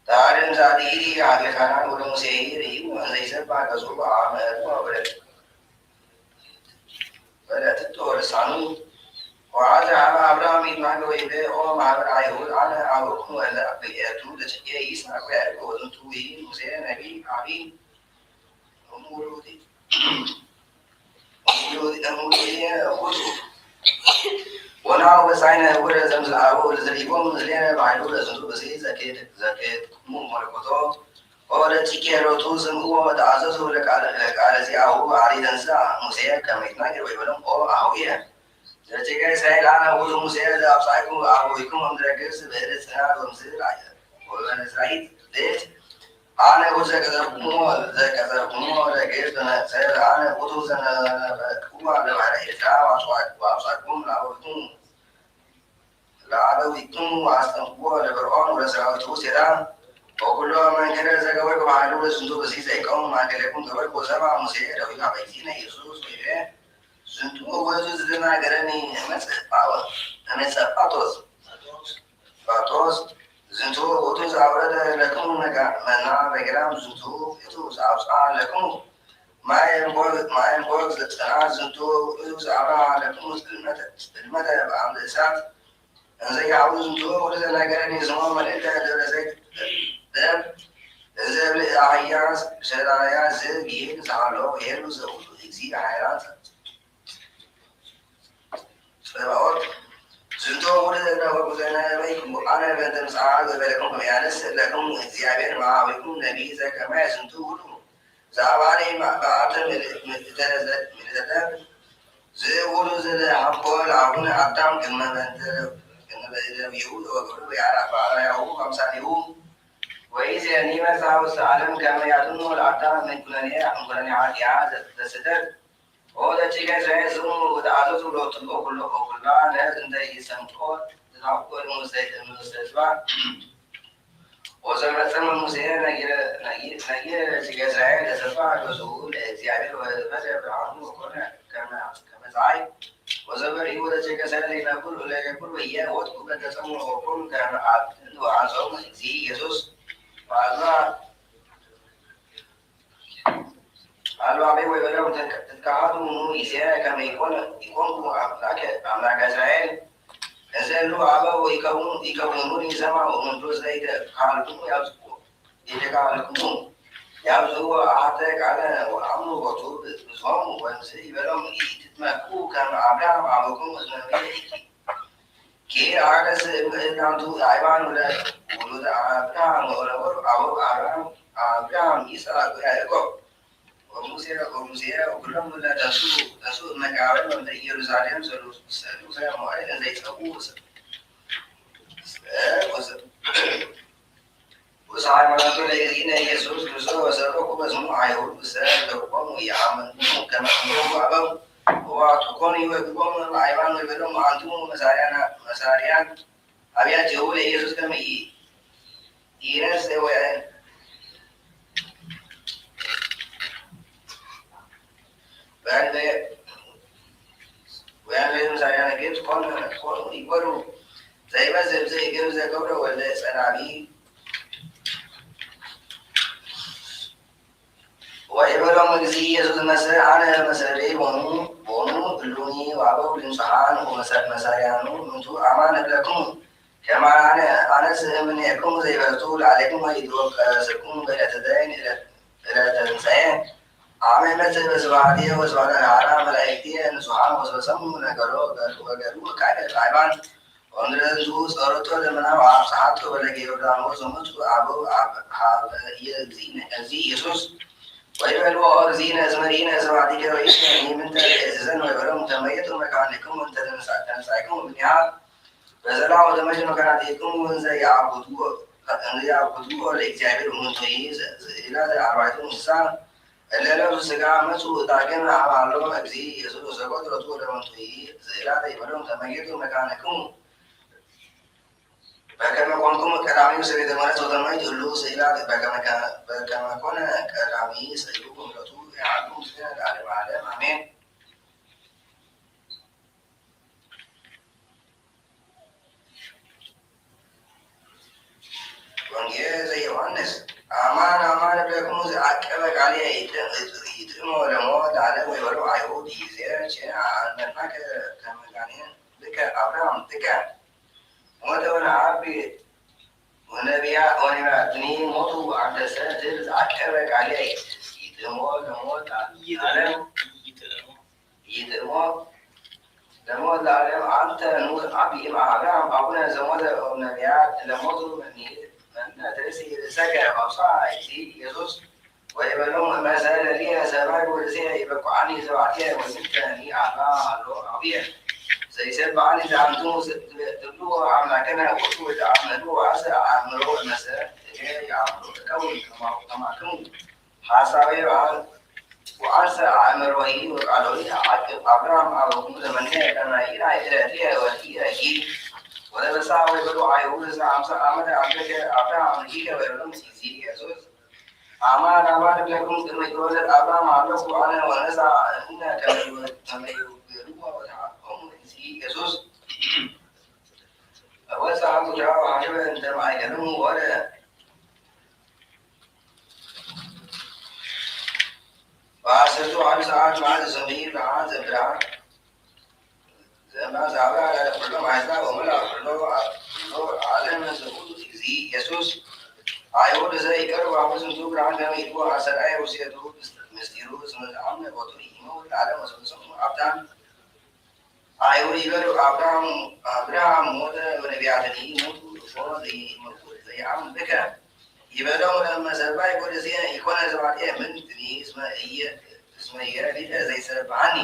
تعالى زادي على خانان ولم سيري وليس بعد زوبا عمل ولا تدور سانو وعاد على أبراهيم ما هو يبي أو ما هو عيود على أبوه ولا بيأتوا لشيء يسمع ويأكل وتنتوي مسير نبي عبي أمورودي ونعو بسعينا ولا زمزم أو زريبون زلنا معلول زندو بسيط زكاة مو ملكوتو ولا تكيرو توزن هو متعزز لك على زي أو على دنسا مسير كم يتناقل ويبلم أو أهوية جيكا سائل أنا أقول مسير ذا أبصائكم أبويكم هم درجس بهذا السنة ومسير عيا وأنا سعيد ليش أنا أقول ذكر كمو لكيس أنا سائل أنا أقول زنا هو على إسراء وأبصائكم لعبويكم وأستنقوا لبرهان ورسالته سلام وكل من كان زكوى وعلو الزندو بسيط أيكم مع كلكم كبرك وسبع مسير ويقع بيتين يسوس وياه زندو وزدنا قرني أمس أطوس زندو وتوز عورة لكم منا بجرام زندو يتوز عصا لكم ما ينبغ زتنا زندو يتوز عورة لكم المدى بعمد الساعة زي عاوز زندو ولا قرني زمان من أنت زي زي العياز شهد العياز زي جيل زعلوا يلو زود يزيد حيران فبقول زندو ولا وزنا بيكم أنا بدل سعادة بلكم يعني لكم زيادة مع بيكم نبي زي كما زندو زعباني مع بعض من زي ولو زي حقول عون عدم كنا كنا بيقول وقولوا يعرف على يوم خمسة يوم وإذا نيم ساوس عالم كما يظن العدم من كلني عاد تسدر وده شيء زي زوم وتعالوا لو تلقوا كلها لازم ده يسمعوا تناقوا المستشفى وزمن زمن مسير نجيل شيء زي تسفع الوصول زيادة وبدأ عنه وكنا كما زعي وزمن يقول شيء زي نقول وياه وتقول تسمع وكل كان وعزوم زي يسوس فالله الوعي ويقولون تتكعدوا يسير كما يكون أملاك إسرائيل نزلوا عبوا يكونون زمع ومن زي قالكم يبزقوا إذا قالكم يبزقوا أعطيك على وعمل وطوب نظام ومسيح بلهم يتمكوا كما أبراهيم عبوكم وزنبيك كي عكس نعطوا عيبان ولا ولد أبراهيم ولا أبراهيم يسأل يعقوب وموسى وكلهم ولا تسوء مكاوين من يروشلم سلوسا معين زي سبوس وصاحب رسول الذين يسوس كرسول وسلوك بسمع يقول بسال لقوم ويعمل كما أمروا أبوا وأتقوني ويقوم العيبان ويقولون أنتم مساريان أبيات جهول يسوس كما يرس ويعين ويعني مثلا أنا جبت قلنا يقولوا زي ما زي جيب زي قبره ولا يسأل عليه ويقولوا مجزية المساء أنا مساري بونو بلوني وعبوا الإمتحان ومساريانو منتو أمانة لكم كما أنا سمن يكون زي بطول عليكم ويدوك سكون بلا تدين إلى تنسين عامل مثل بسبعدية وسبعدان عالم ملائكتية نسوحان وسبسمون قالوا كعيد العيبان ወንድረዙ ጸሎቶ ለመናው አብሳሐቶ በለገ ዮርዳኖስ ወመቱ አበው አብ እዚ ኢየሱስ ወይበልዎ እግዚእነ ዝመሪነ ዘባቲከ ወይስኒ ምንተ እዘን ወይበሎም ተመየጡ መካኒክም እንተ ተንሳይኩም ምንያ በዘላው ተመጅ መካናቲክም ወንዘ ያዕቡዱ ለእግዚአብሔር ሙንቶይ ኢላ አርባዕቱ እንስሳ እለለው ስጋ መጹ ዳግም አባሎ እግዚ ኢየሱስ ዘቆጥረቱ ለመንቶይ ዘኢላ ይበሎም ተመየጡ መካኒክም በከመ ኮንኩም ቀዳሚ ሰቤተ መቅደስ ወተማይት ሁሉ ስእላት በከመ ኮነ ቀዳሚ ሰይዱ ምሕረቱ ያሉ ምስለ ለዓለመ ዓለም አሜን። ወንጌል ዘዮሐንስ አማን አማን እብለክሙ ዘአቀበ ቃልየ ይጥዕሞ ለሞት ለዓለም ወይበሉ አይሁድ ይእዜሰ አልመናከ ከመ ጋኔን ልከ አብርሃም ጥቀ ሞተ ወነአቢ ወነቢያትኒ ሞቱ አብደሰ ድል ዘአቀበ ቃልየ ይጥዕሞ ለሞት ለዓለም ለሞት ለዓለም አንተ ኑር አብይ አብርሃም አቡነ ዘሞተ ነቢያት ለሞቱ መንትርእሲ ርእሰከ አውፅአ እግዚእ ኢየሱስ ወይቤሎሙ መሰለ ሊየ ሰማይ ወርእስየ ይበቁዓኒ ዘባትየ ወይምንተኒ አልባ ሃሎ አብየ ዘይሰብዓኒ ዘአንትሙ ትብልዎ አምላክነ ውእቱ ወተአምነሉ ወአሰ አእምሮ መሰረት የአእምሮ ተከውን ከማክሙ ሐሳቤ ወአሰ አእምሮሂ ወቃሎሂ አዕቅብ አብርሃም አበኩሙ ዘመንየ ከመ ይርአይ ዕለትየ ወርኢየ ወለበሳ ወይበሉ አይሁድ እስከ 50 ዓመት አብደከ አብርሃም ሂከ ወይበሎም እግዚእ ኢየሱስ አማን አማን እብለክሙ ቅድመ ይትወለድ አብርሃም አምለኩ አነ ወነሣ እምነ ከመ ይቤልዎ ወተአምኑ እግዚእ ኢየሱስ ወፀአ ቁጃ ወሐሸበ እንተ ማእከሎሙ ወደ በአሰርቱ አንድ ሰዓት ማለት ዘምሂር ለዓን ዘብርሃን ዘማዛባ ለኩሎ ማሕዛብ ወመልአ ኩሎ ዓለም ዘኩሉ እግዚእ ኢየሱስ አይሁድ ዘይቀርቡ አሙስንቱ ብርሃን ከመ ይእትዎ አሰርአየ ውስቴቱ ምስጢሩ እስመ ዘአምነ ቦቱ ይሞት ለዓለም ወስብስሙ አብዳን አይሁድ ይበሉ አብርሃም ሞተ ወነቢያትኒ ሞቱ እፎ ዘይአምን ብከ ይበለው ለመሰባይ ወደዚያ ኢኮነ ዘባትየ ምንትኒ እስመ ኢየሊተ ዘይሰብሐኒ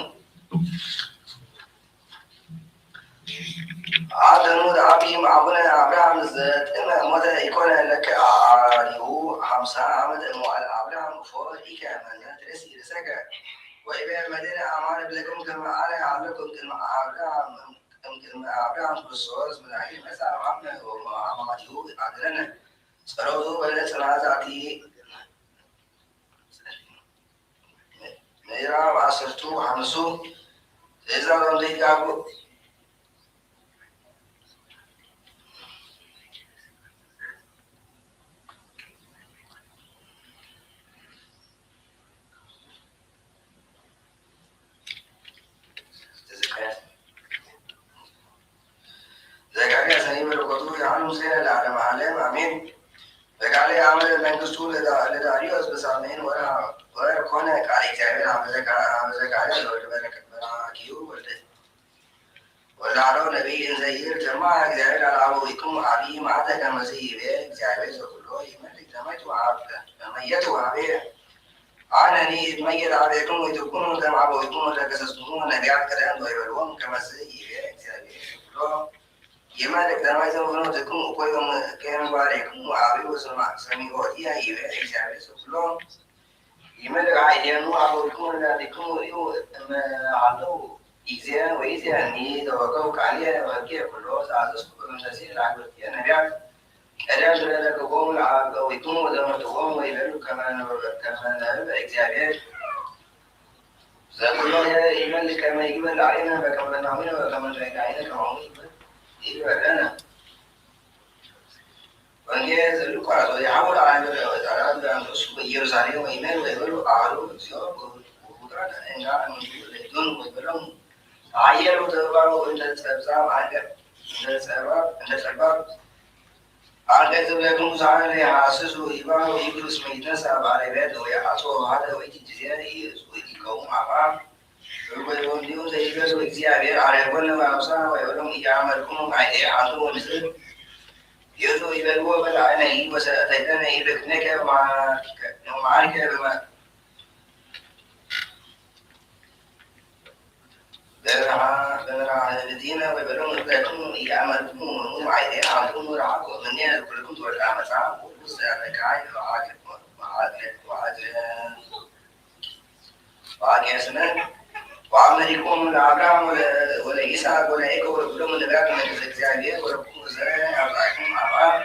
አደኑ አቢም አቡነ አብርሃም ዘጥመ ሞተ ኢኮነ ለከ አሪሁ 50 ዓመት እምዋዕለ አብርሃም ፎኢከ መንትርእሲ ርእሰከ ወይቤል መድኅነ አማን እብለክሙ ከመ አነ አለኩም ቅድመ አብርሃም ክርስቶስ መድኃኒነ መጽአ አምነ ወአማቲሁ አድኅነነ ጸሎቱ በለጽናዛቲ ምዕራፍ 10 5 ትእዛዝ ዘይጋቡ ዘካርያስ በረከቱ ያህል ምስለ ለዓለመ ዓለም አሜን። በቃለ ዓመተ መንግሥቱ ለዳርዮስ በሳምንት ወር ኮነ ቃለ እግዚአብሔር አመ ዘካርያስ ወልደ በራክዩ ወላለው ነቢይ እንዘ ይብል ጀማ እግዚአብሔር አልአበዊክሙ አብይ መዓተ ከመ ዘይቤ እግዚአብሔር ዘኩሎ ይመልክ ተመየጡ ኀቤየ አነኒ እትመየጥ ኀቤክሙ ወትኩኑ ከመ አበዊክሙ ለገሰጽክሙ ነቢያት ቀደም ወይቤልዎሙ ከመ ዘይቤ እግዚአብሔር ዘኩሎ ይመልክ ተመይዘውነትክሙ እኮዮም ከመባሬክሙ አብዩ ሰሚዖትየ ይቤ እግዚአብሔር ዘኩሎ ይመልክ አይዴኑ አበዊክሙ ለዳዲክሙ እዩ እምሃለው ጊዜን ወይዜኒ ተወከው ቃልየ ወጌ ኩሎ ዘአዘዝኩ በመንፈሴ ለአግብርትየ ነቢያት ቀደም ስለለቅዎሙ ለአበዊክሙ ወዘመርትዎሙ ወይቤሉ ከመ ነብብ እግዚአብሔር ዘኩሎ ይመልክ ከመ ይግበር ላዕሌነ በከመ በናሁነ ወከመ ንረክዓይነ ከማሁ ይግበረነ። ወንጌል ዘሉቃስ ወየሐውር አእምረ ወጻራት በአንፈሱ በኢየሩሳሌም ወይሜን ወይበሉ አሐዱ እግዚኦ ውእቱራን እንጋ እምንቱ ለይቱን ወይበሎሙ አየሩ ተባሮ እንደ ጸብጻብ አገር እንደ ጸባብ አንቀጽ እብለክሙ ዛሬ ሐስሱ ይባሉ ይብሉ እስመ ይትነሣ ባለቤት ወየሐጽኦ ሀደ ወኢትጅዜ ይቀውሙ አፋ ወይወንዲሁ ዘይገዙ እግዚአብሔር አርያኮነ በአምሳ ወይበሎም እያመልክሙ አይቴ አንዱ ወንስል የቱ ይበልዎ በላዕነ ወሰተይተነ ይልክነከ ማርከ በበረሃ ለዚነ ወይበሎም እብለክሙ እያመልክሙ አይቴ አንዱ ረዓኮ ምኔ ኩልኩም ትወድቃ መጽሐፍ ውስጥ ያለካይ ዋቄስነን ወአመሪኮም ለአብርሃም ወለይስሐቅ ወለያዕቆብ ወለኩሎሙ ነቢያት መንግሥተ እግዚአብሔር ወለኩሉ ዘርአ አብርሃም አብርሃም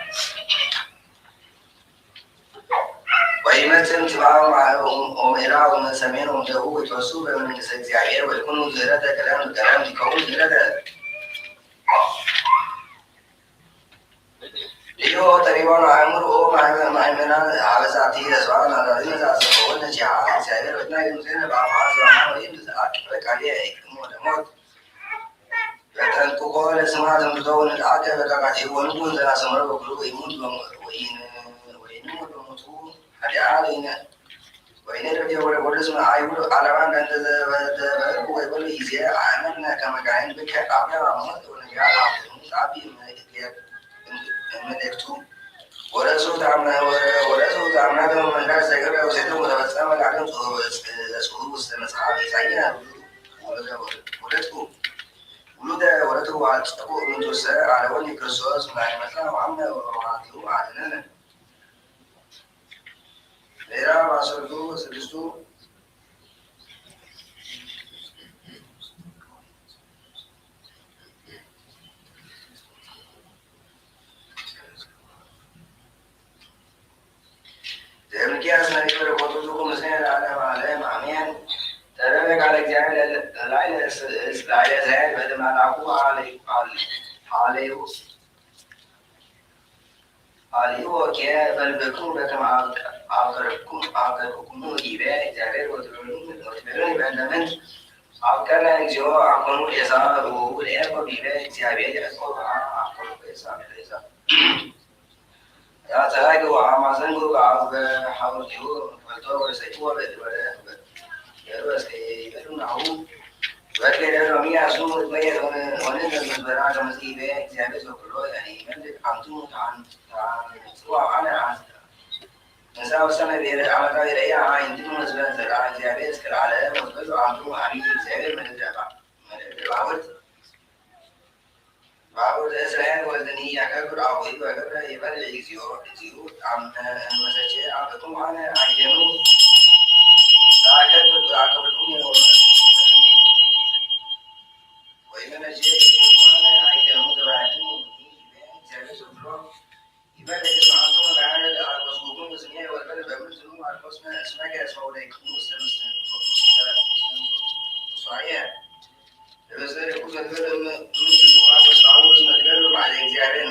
ወይመጽእ እምጽብዓ ወምዕራብ ወሰሜን ወደቡብ ወይትወስኡ በመንግሥተ እግዚአብሔር ወይኩኑ ምህረተ ቀለም ይከውን ምህረተ ልዮ ጠቢባን አእምሮ ማእመናን አበዛቲ ተስፋን አዛዝነ ዘአስበወነ ዚአ እግዚአብሔር ወትናይ ሙሴነ በአምሃ ዘበና ወይም በቃሌ ሞት በጠንቅቆ ለስማ ተምርተው ንልአከ በቃቃቴ ወንጉን ዘናሰምረ በኩሉ ወይሙት ወይንሙት በሞቱ ሀዲአ ወይኔ ረጀ ወደ ወደስመ አይሁድ አለማን እንደዘበበርኩ ወይበሉ ይዜ አእመነ ከመጋይን ብከ አብርሃም ሞት ወነቢያት አብኑ ጻቢ መልእክቱ ወረሱ ታምና በመንዳት ዘገበ ውሴቱ ወተፈጸመ ቃልም ጽሑፍ ውስተ መጽሐፈ ኢሳይያስ ወለቱ አጽቁ እምንቱሰ አለወኒ ክርስቶስ ማይመጣ ወአምነ ወማቲሁ አድነነ ምዕራፍ 16 ዘምኪያስ ነቢረ ቆጡዙ ምስሌ ለዓለመ ዓለም አሜን። ተረበ ቃለ እግዚአብሔር ላዕለ እስራኤል በደመናሁ አልዩ በልበክሙ በከመ አፍቀርክሙ ዲበ እግዚአብሔር ወትቤሉኒ በእንተምንት አፍቀርነ እግዚኦ አኮኑ ኤሳው ለያዕቆብ ዲበ እግዚአብሔር ያዕቆብ አፍቀርኩ ኤሳው ያጸራይ ወአማዘን በሐውርቲሁ ወልቶ ወሰይቱ የሩስከይበሉናሁ ወድገደሎሚ ያሱ በየ ወንን ዘመዝበራ ከመጽሔበ እግዚአብሔር ዘኩሎ መልክ አንቱ ታንጽዋ አነ እንሳ ወሰነ ብሔረ ዓመታዊ ረያ አይንትኑ ህዝበ ዘራ እግዚአብሔር እስከ ለዓለም ወዝበሉ አንቱ አብይ እግዚአብሔር መደባወት ባቡር እስራኤል ወልድኒ ያከብር አቡይ በገብረ ይበል እግዚኦ አመሰቼ አበኩም አነ አየኑ አከብርኩም ወይመነቼ አነ አየኑ ዘባያትሙ እግዚአብሔር ዘብሎ ይበል አንቱ መጋነ አልወስቡኩም ስሜ ወልበል በምትኑ አልወስነ እስመከ እስመውለይክሙ ውስተ ሷየ ለበዘር ኩዘልበል እግዚአብሔር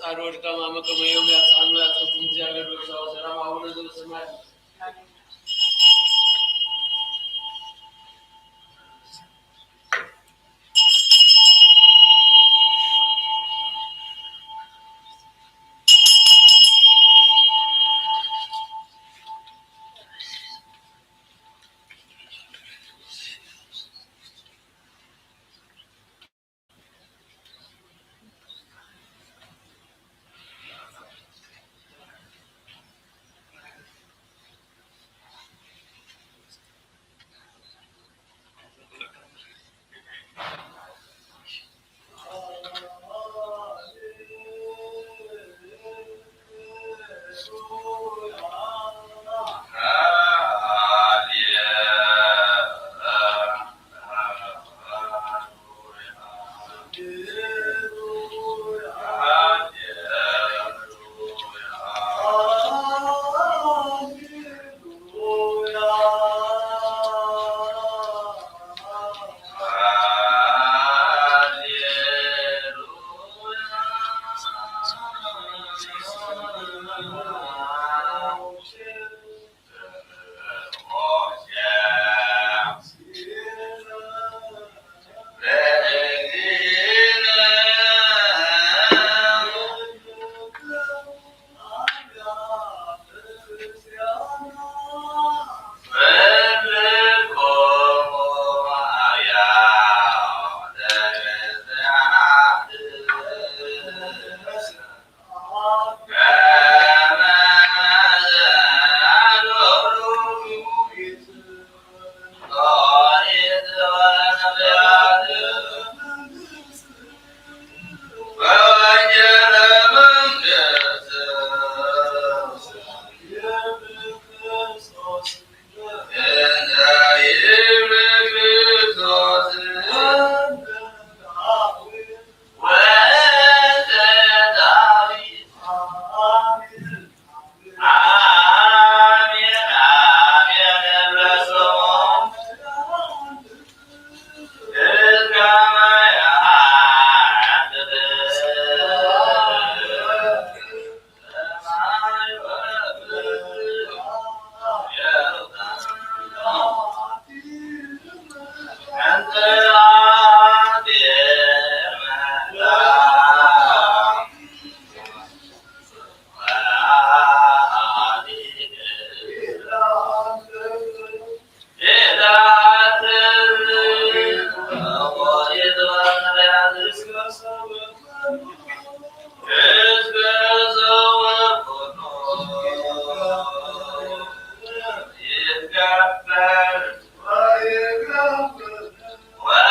ተሳዶ ድካማ መከመ ዮም ያጻኑ ያጽፉም እግዚአብሔር በሰው ሰላም አቡነ ዘበሰማያት Wow.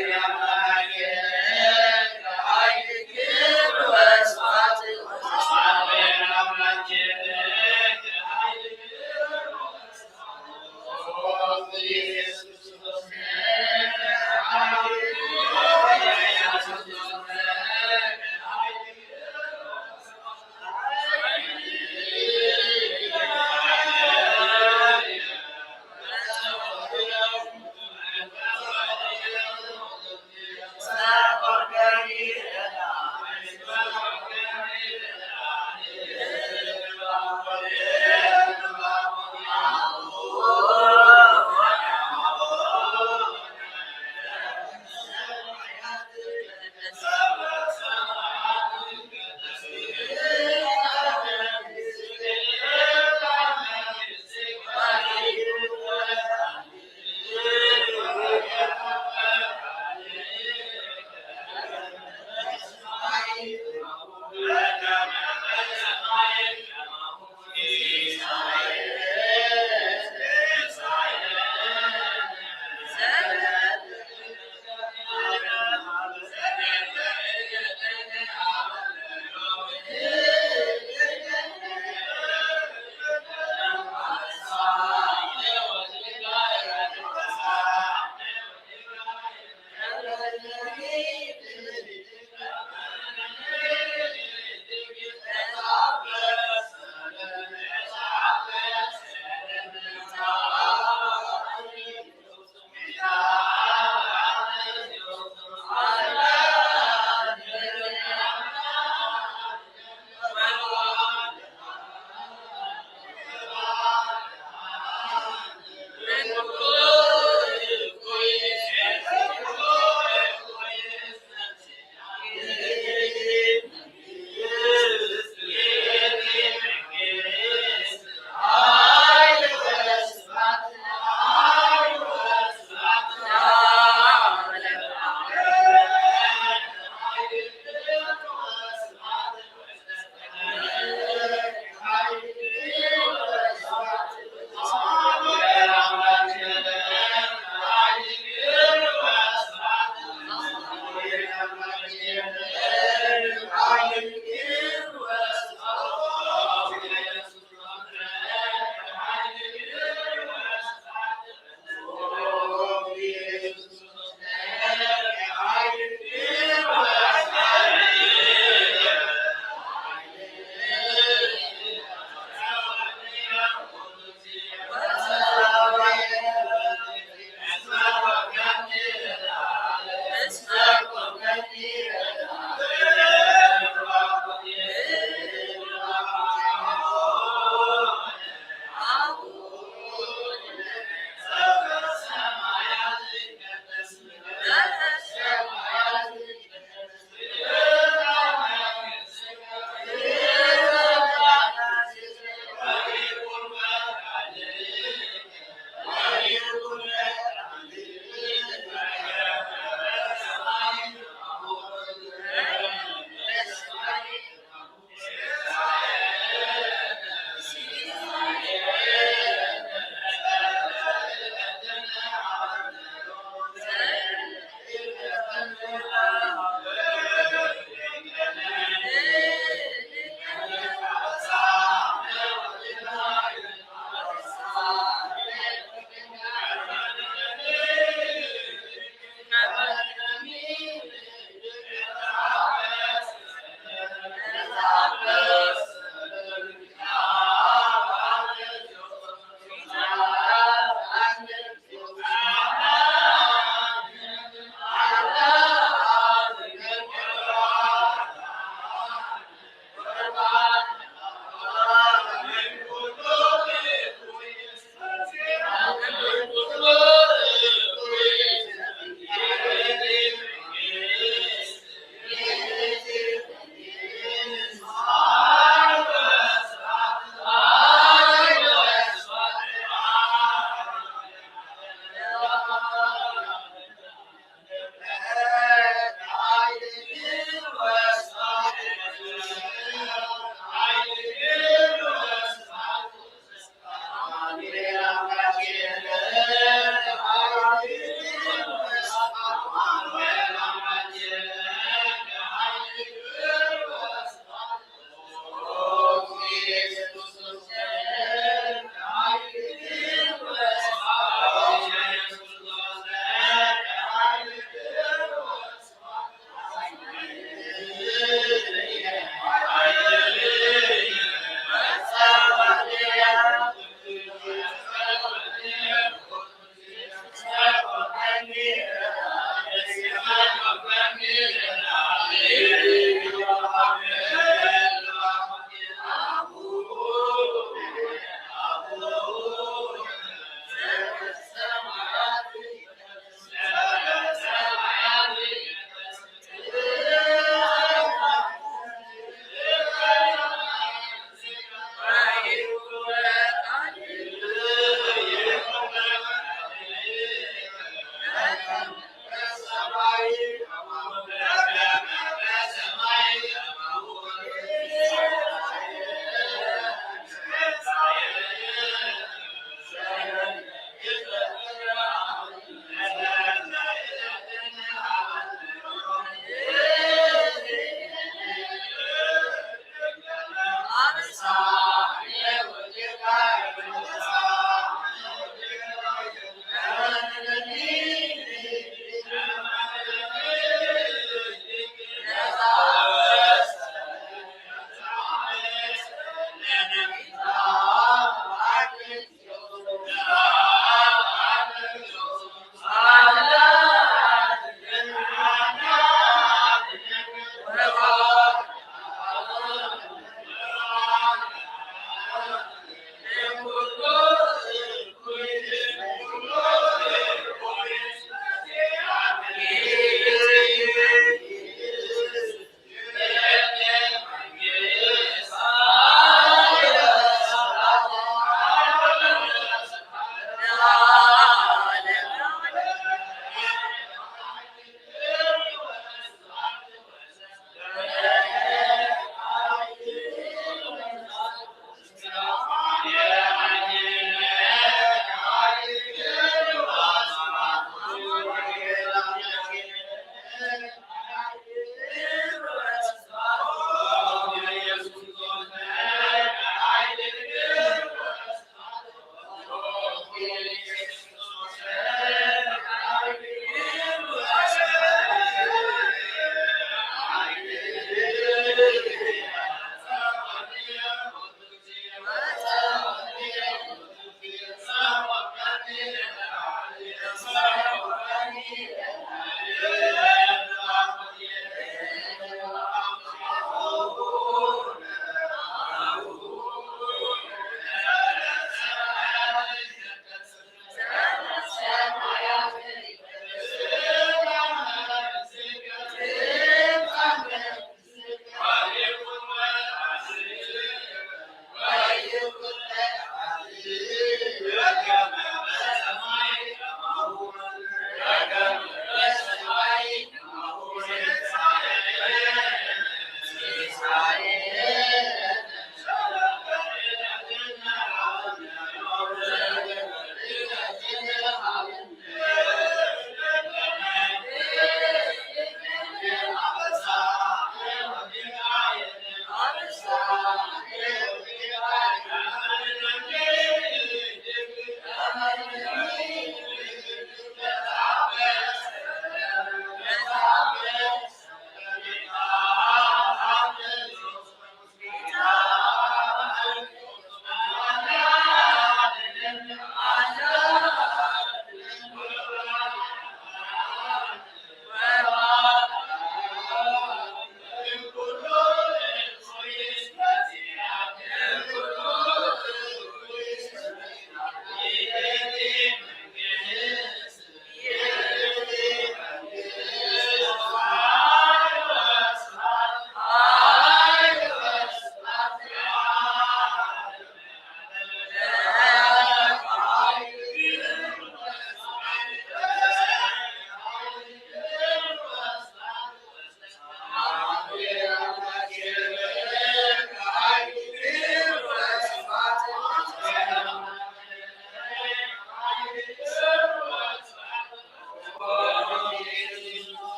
Amen.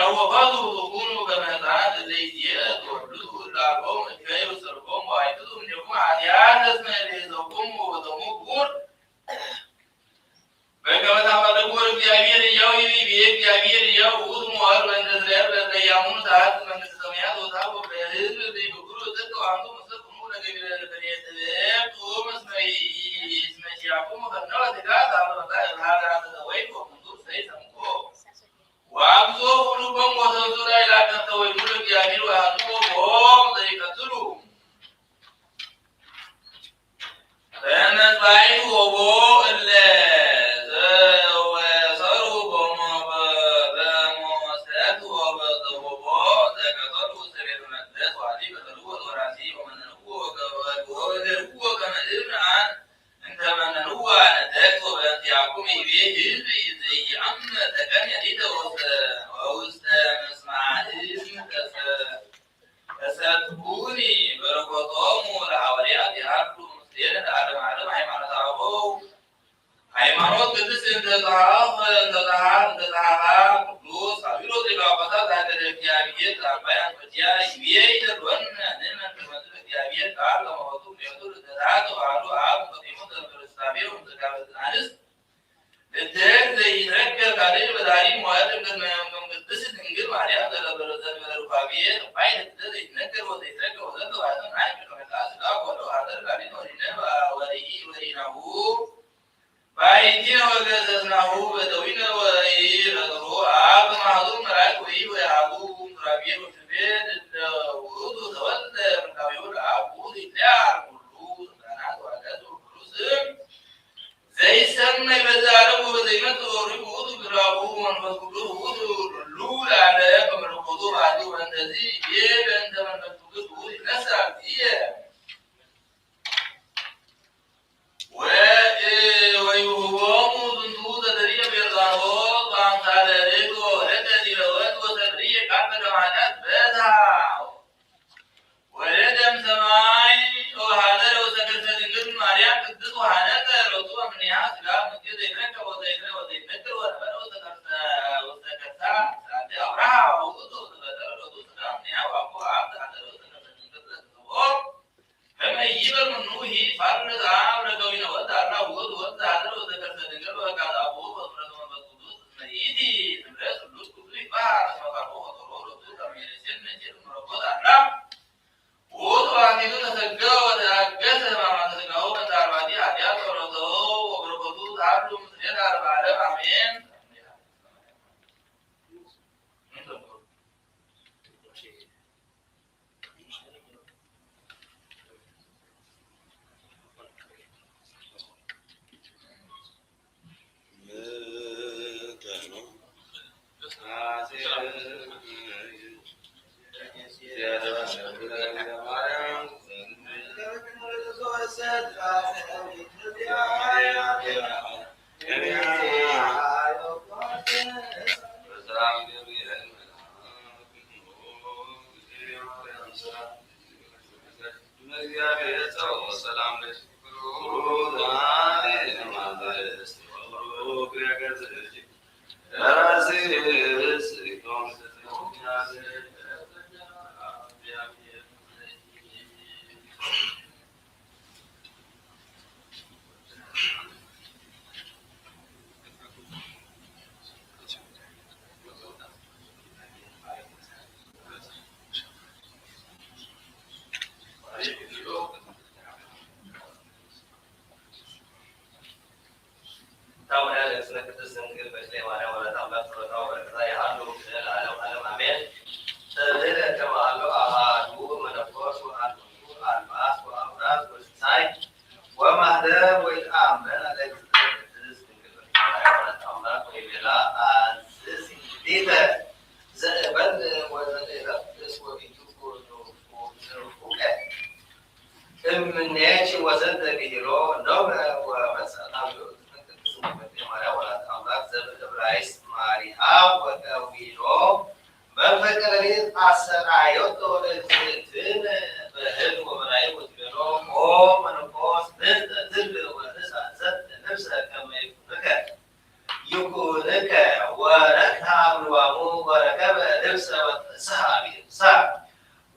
هو فاضل وكونوا كما يتعاد الزيتيات وابلغوا الأرقام كفاية والسرقام وعيد ወይገድሉ እምኔክሙ ኃጢአተ እስመ ይቤዝዎክሙ ወዘሙኩር በከመ ታመልኩ እግዚአብሔር ሕያው ይቤ እግዚአብሔር ሕያው ውእቱ ሞዐር በእንተ እስራኤል በእንተ ኢያምኑ ሰዓት መንግሥተ ሰማያት ወታቦ በሕዝብ ዘይበኩሉ ጽድቅ ወአንቱ ምስክሙ ለገቢረ ፍሬተ ጥዑም እስመ ዚአክሙ ፈነወ ትጋት ሀገራተ ዘወይኑ ወኩንቱም ሰይሰምኮ ወአብዝሖ ኩሎሙ ወተንሡ ላዕሌተ ወይኑ ለእግዚአብሔር ወአሐጽቦ ቦሙ ዘይቀትሉ በመጽባዕቱ ወቦ እለ ሃይማኖት ቅድስት እንተ ጸሐፍ ቅዱስ አቢሎስ ሊቀ ጳጳሳት ሀገረ እግዚአብሔር ጸሐፊያን ፈቲያ ይቤ ይደልወነ ንሕነን ከመ እግዚአብሔር ቃል ለመወቱ ቤቱ ለዘራት ዋሉ አብ ፈጢሙ ተበርስታቤው ዘጋበ አንስት ለደግ ዘይረከብ ካልዕ በዳሪ ሞዐድ ቅድስት ድንግል ማርያም ዘለበረሩካቤ ባይነ ዘይነገር ወዘይትረከብ ወዘተባትን አይን ከመጣስ ጋር ወደ ሀገር ጋቢን ወዲነ ወዲናሁ ባይቲነ ወገዘዝናሁ በደዊነ ወኢረግሮ አብ ማህዙር መላእክት ወይሃቡ ራቢር ወትቤት ውእቱ ተወልደ እምእግዚአብሔር አብ ውእቱ ይትለአል ኩሉ ሕፃናት ወአጋዕዝት ወኩሉ ስም ዘይሰመይ በዘአለም ወበዘይመጽእ ወሪሁ ውእቱ ግብራሁ መንፈስ ቅዱስ ውእቱ ሁሉ ለዓለም በመለኮቱ ባሕቱ ወእንተዝ ይቤ በእንተ መንፈስ ቅዱስ ውእቱ ይነሣ እግዚእየ ወይሁቦሙ ዝንቱ ዘደሪየ ቤርዛኖስ በአምሳለ ርግብ ወወለደ ዲበወልድ ወሰብርየ ቃል በደማናት በዝሃ ወለደ እምሰማይ ወሀደረ ውስተ ከርሰ ድንግል ማርያም ቅድስት ወሐነጸ ሎቱ እምኔሃ ሥጋ ምንጭ ዘይትረከብ ወዘይነግር ወነበረ ውስተ ከርሳ ሥራተ አብርሃ ውእቱ ዘፈጠረ ሎቱ ሥጋ እምኔሃ ወአቡሁ አብ ዘሐደረ ውስተ ከርሰ ድንግል ዘክብቦ ከመ ይእመር ምኑሂ ፋርስ አብ ለገዊነ ወልድ አላ ውእቱ ወልድ ዘሐደረ ውስተ ከርሰ ድንግል በፈቃደ አቡሁ በስምረተ መንፈስ ቅዱስ እስመ ይእቲ ንብረት ቅዱስ ኩሉ ይትባረክ እስመ ቀርቦ ወተሮ ሎቱ ከመ ይሬስየነ ጭር መለኮት አላ ውእቱ ባሕቲቱ ተሰገወ ወተአገሠ ሕማማተ ሥጋሁ በእንተ አርባዕቲ ኃጢአት ወረሰዎ ወበረከቱ ተሃሉ ምስሌነ ለዓለመ ዓለም አሜን።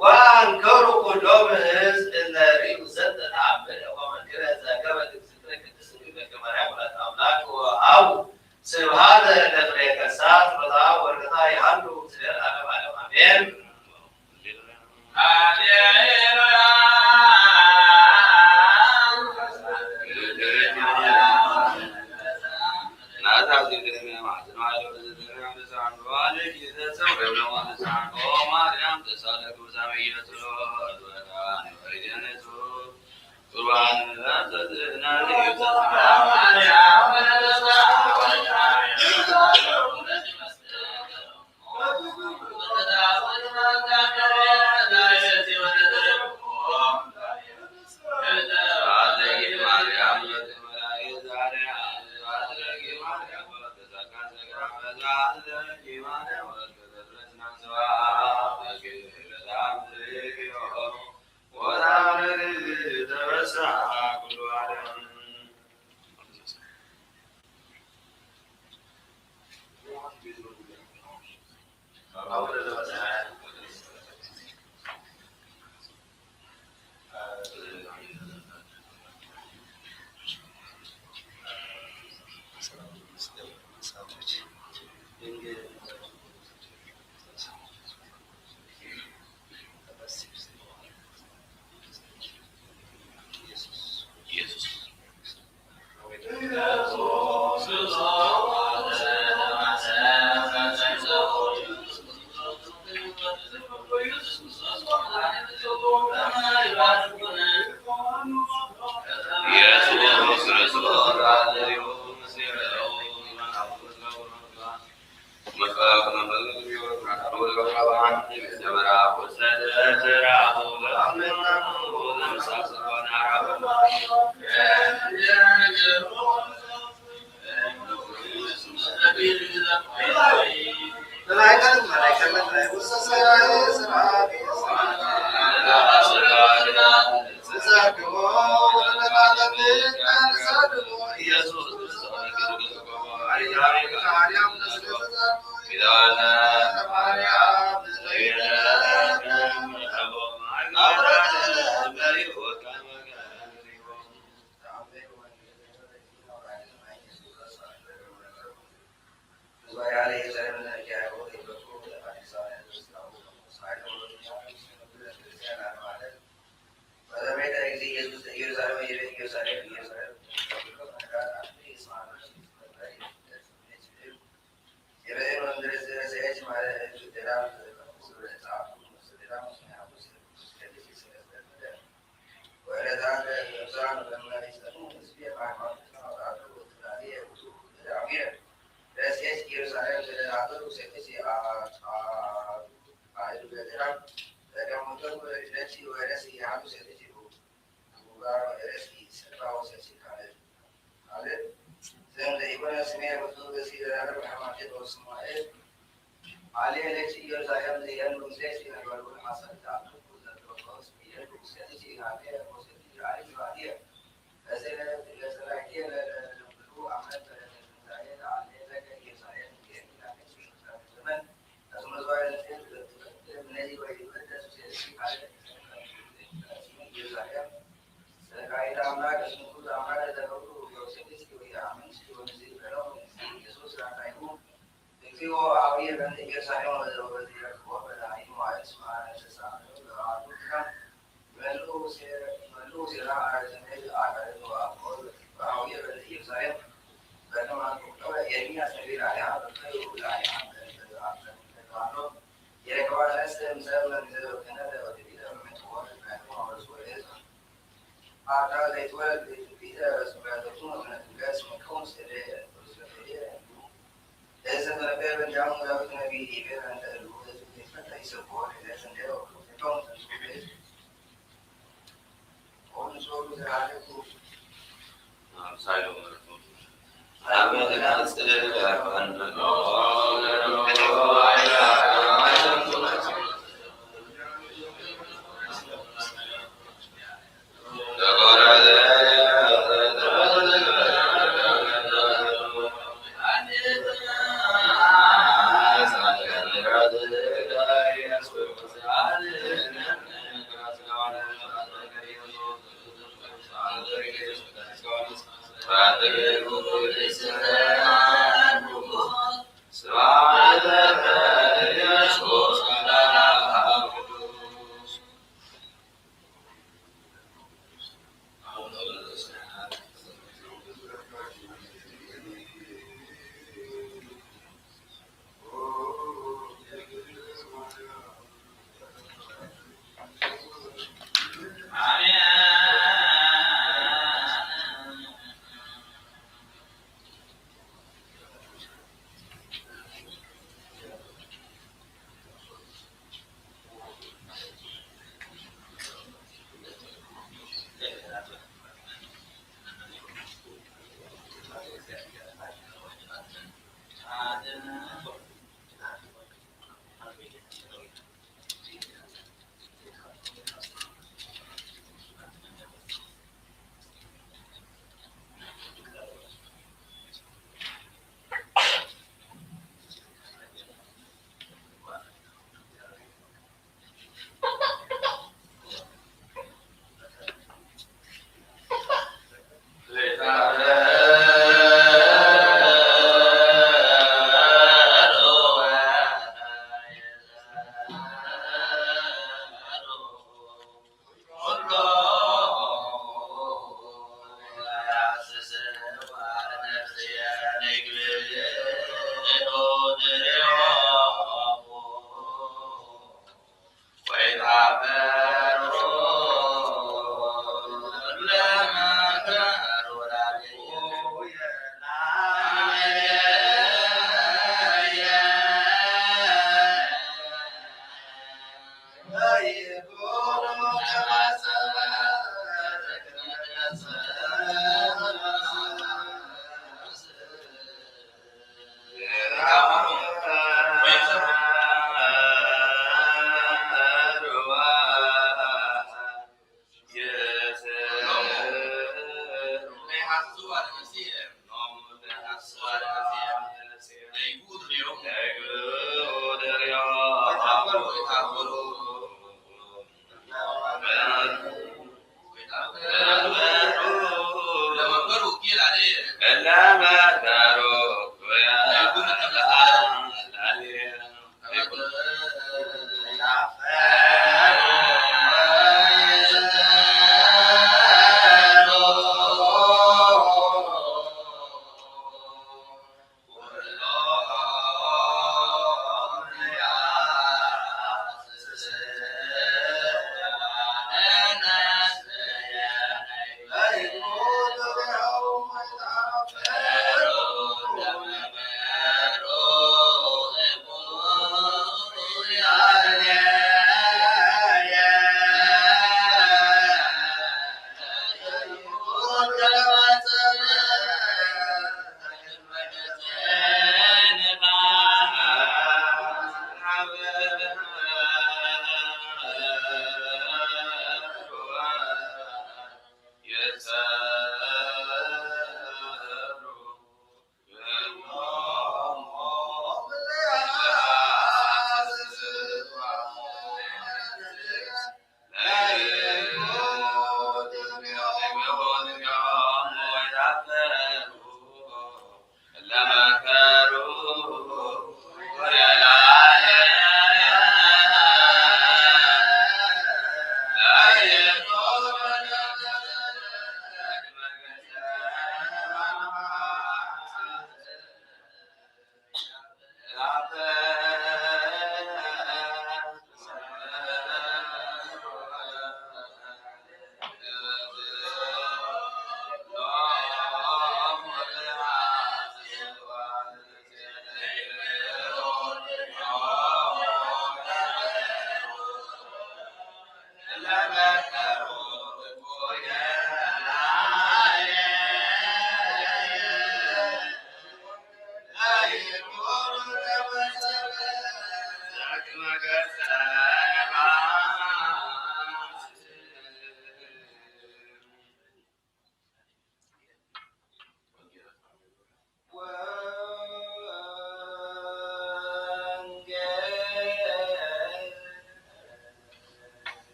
وأنكروا كلهم الرزق الذي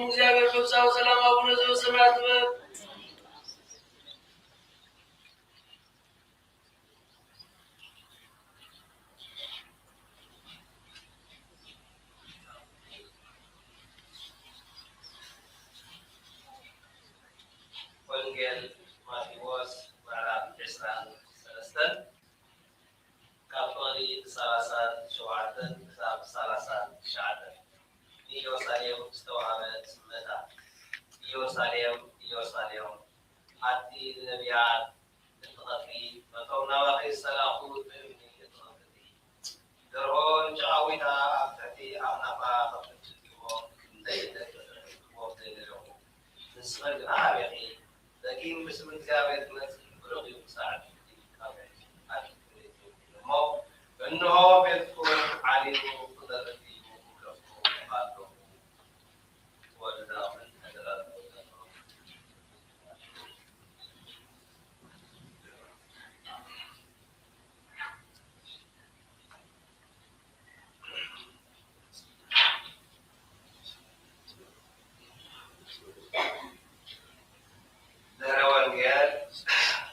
እግዚአብሔር በብዛው ሰላም አቡነ ዘበሰማያት ወንጌል ማቴዎስ ምዕራፍ 13 ካብ ቁጥሪ 37 ክሳብ 39 ኢየሩሳሌም ዝተዋሃበት መታ ኢየሩሳሌም ኢየሩሳሌም ሓቲ ነቢያት እትቐትሊ መቶም ናባኺ ዝሰላኹ ብእምኒ እትቐትሊ ደርሆን ጨቓዊታ ኣብ ትሕቲ ኣኽናፋ ከብትትዎም ክንደይ ደቅዎም ዘይነለኹ ንስኸ ግና ኣበኺ لكن باسم እግዚአብሔር ትመጽእ ብርቕ ይውሳዕ እሞ እነሆ ቤትኩም ዓሊሙ ክደርፍ እዩ ክከፍቱ ኣለኹ ወልዳውን ተደራርቡ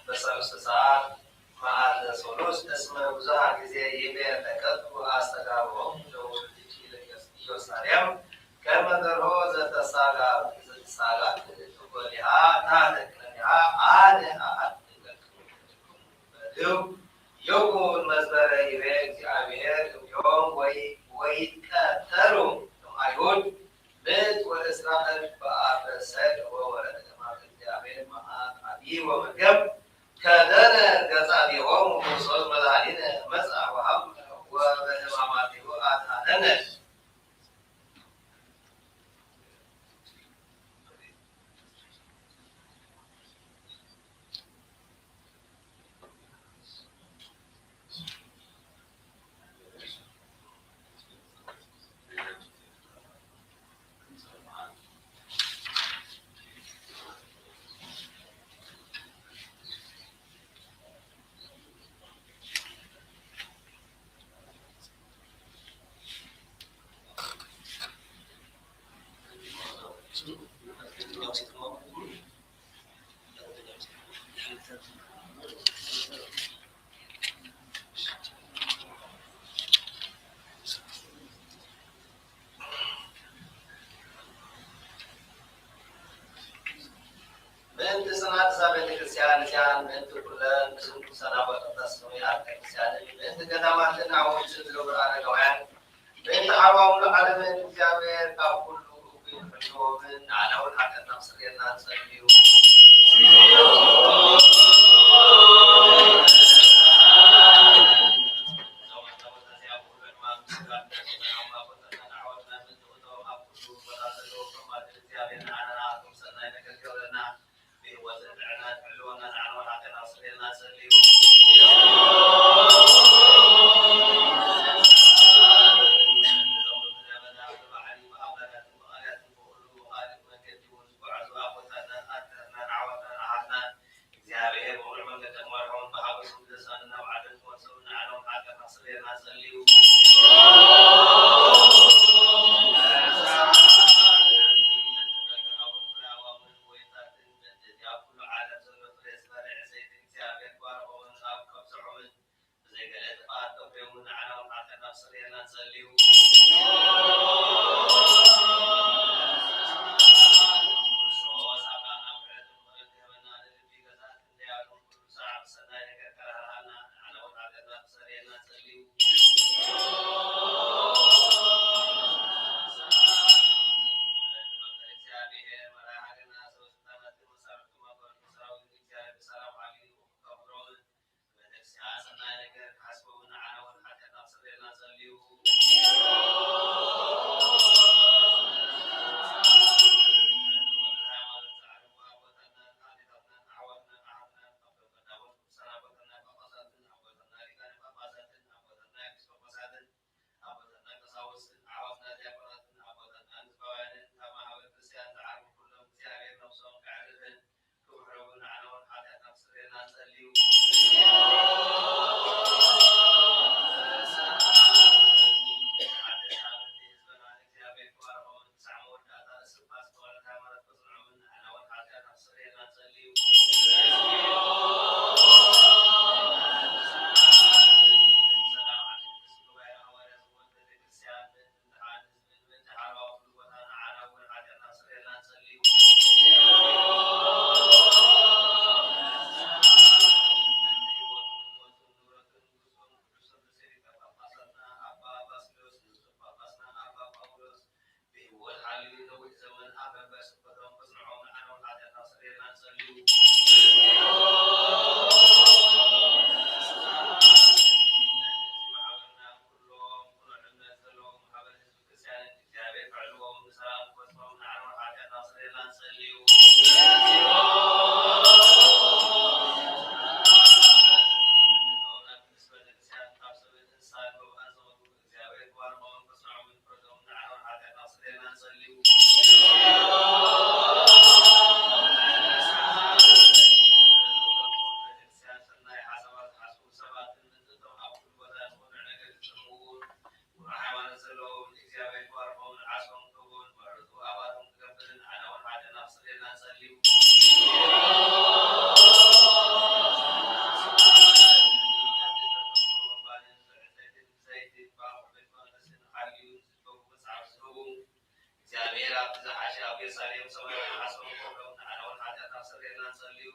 በሰለስተ ሰዓት መዓልተ ሶሉስ እስመ ብዙኃ ጊዜ ይቤለቀቱ አስተጋብኦም ለውልድኪ ኢየሩሳሌም ከመ ደርሆ ዘተሳጋት ትጎሊሃ ታተክለኒሃ አነ አአትለክሙ በድው የኩን መዝበረ ይቤ እግዚአብሔር እምዮም ወይትቀተሉ አይሁድ ምት ወእስራኤል በአበሰድ ወወረደ እግዚአብሔር መዓት ዓቢይ ወመርገም ከደነ ገጻዲሆሙ ክርስቶስ መድኃኒነ መጽአ ወሀብነ ወበሕማማቲሁ አድኀነነ በእንተ ሰማዕት ቤተ ክርስቲያን ዚያን በእንተ ኩለን ብስንቱ ሰናበተ ተስኖ ያርቀ ክርስቲያን በእንተ ገዳማትን አዎችን ዝገብሩ አረጋውያን በእንተ ዓርባው ለዓለምን እግዚአብሔር ካብ ኩሉ ፍልዎምን ዓላውን ሓቀና ምስርየና ንጸልዩ እግዚአብሔር አብ ዘሐሸ አብ ኢየሩሳሌም ሰማይ ሐሰብ ቆለው አናውን ኃጢአት አሰረና ጸልዩ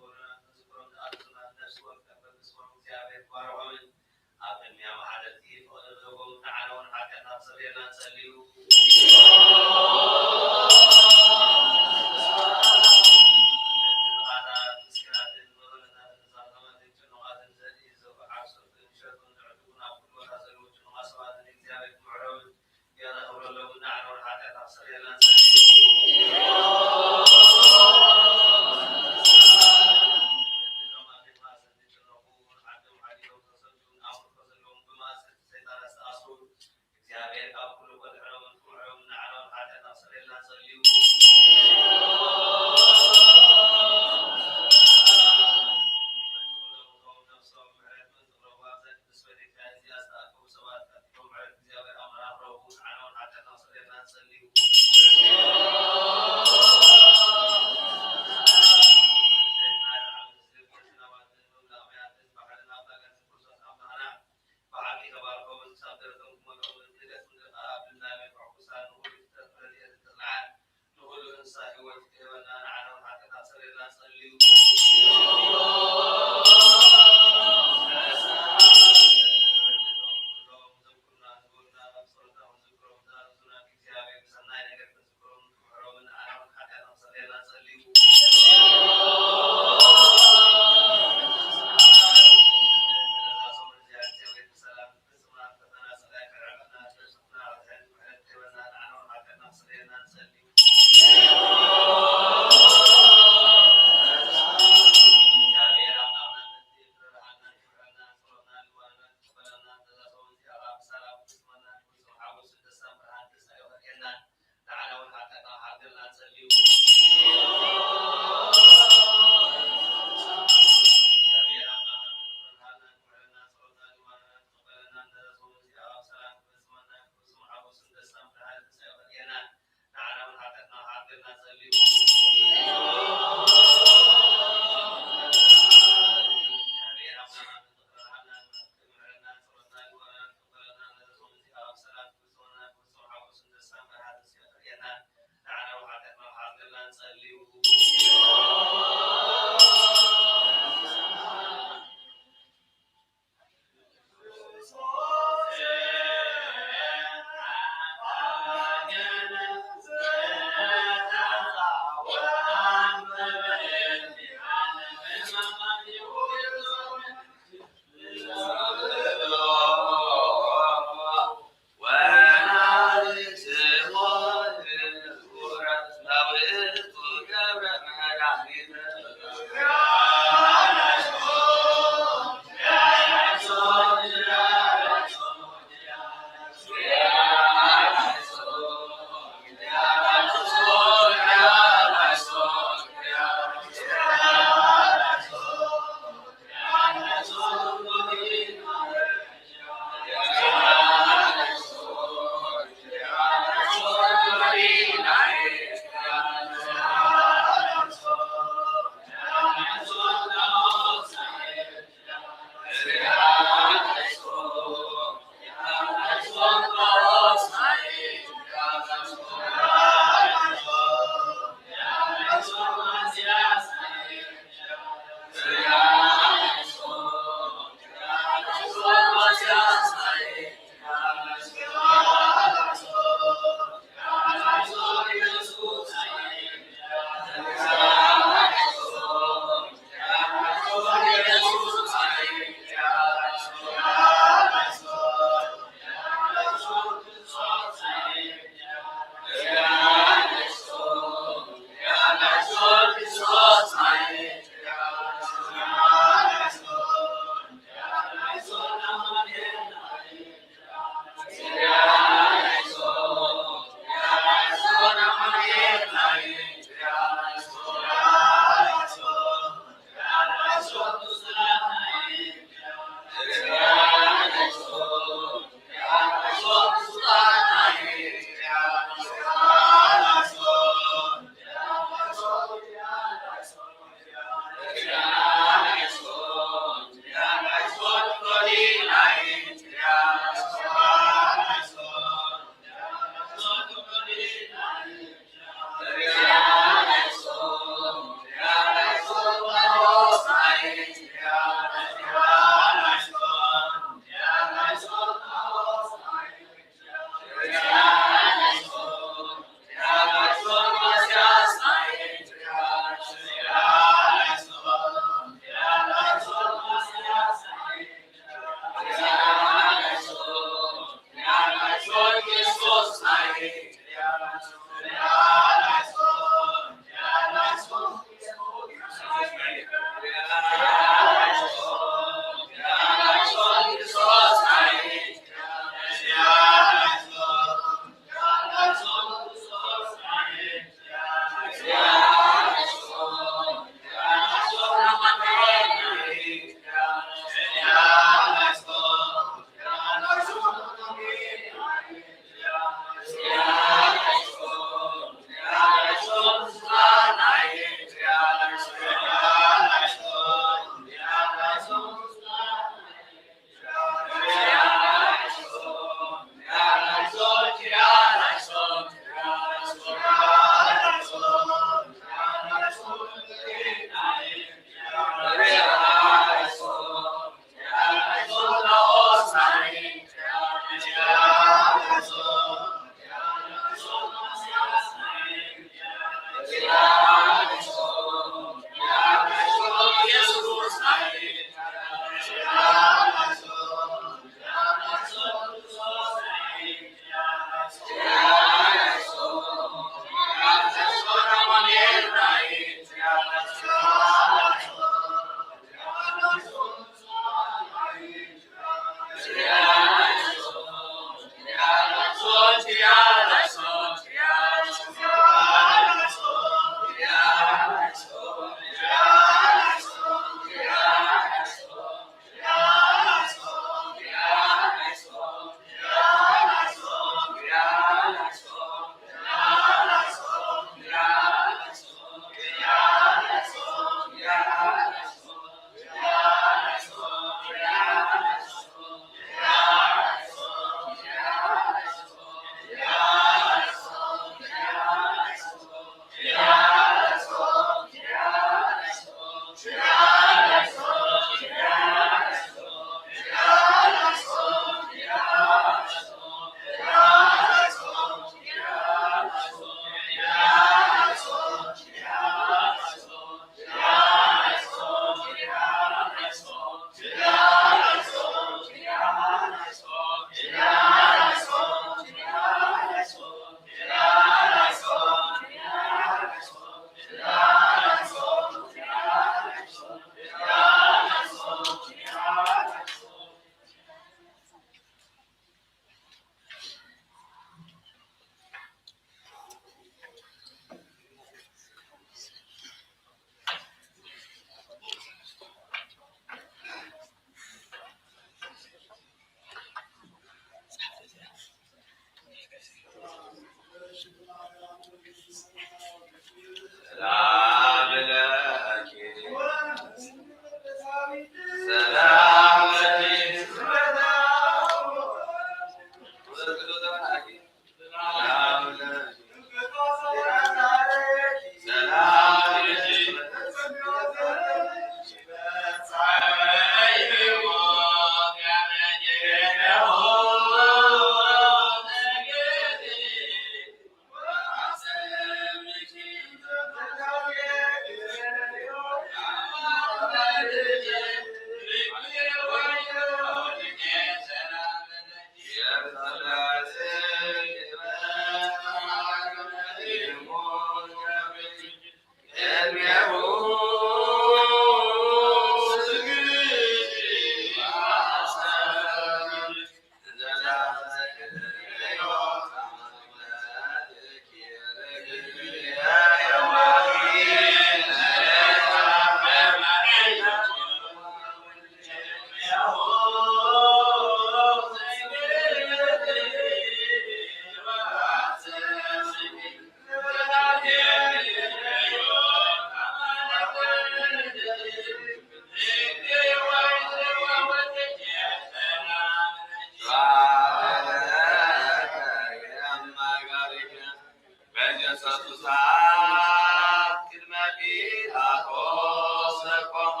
ጲላጦስ ቆማ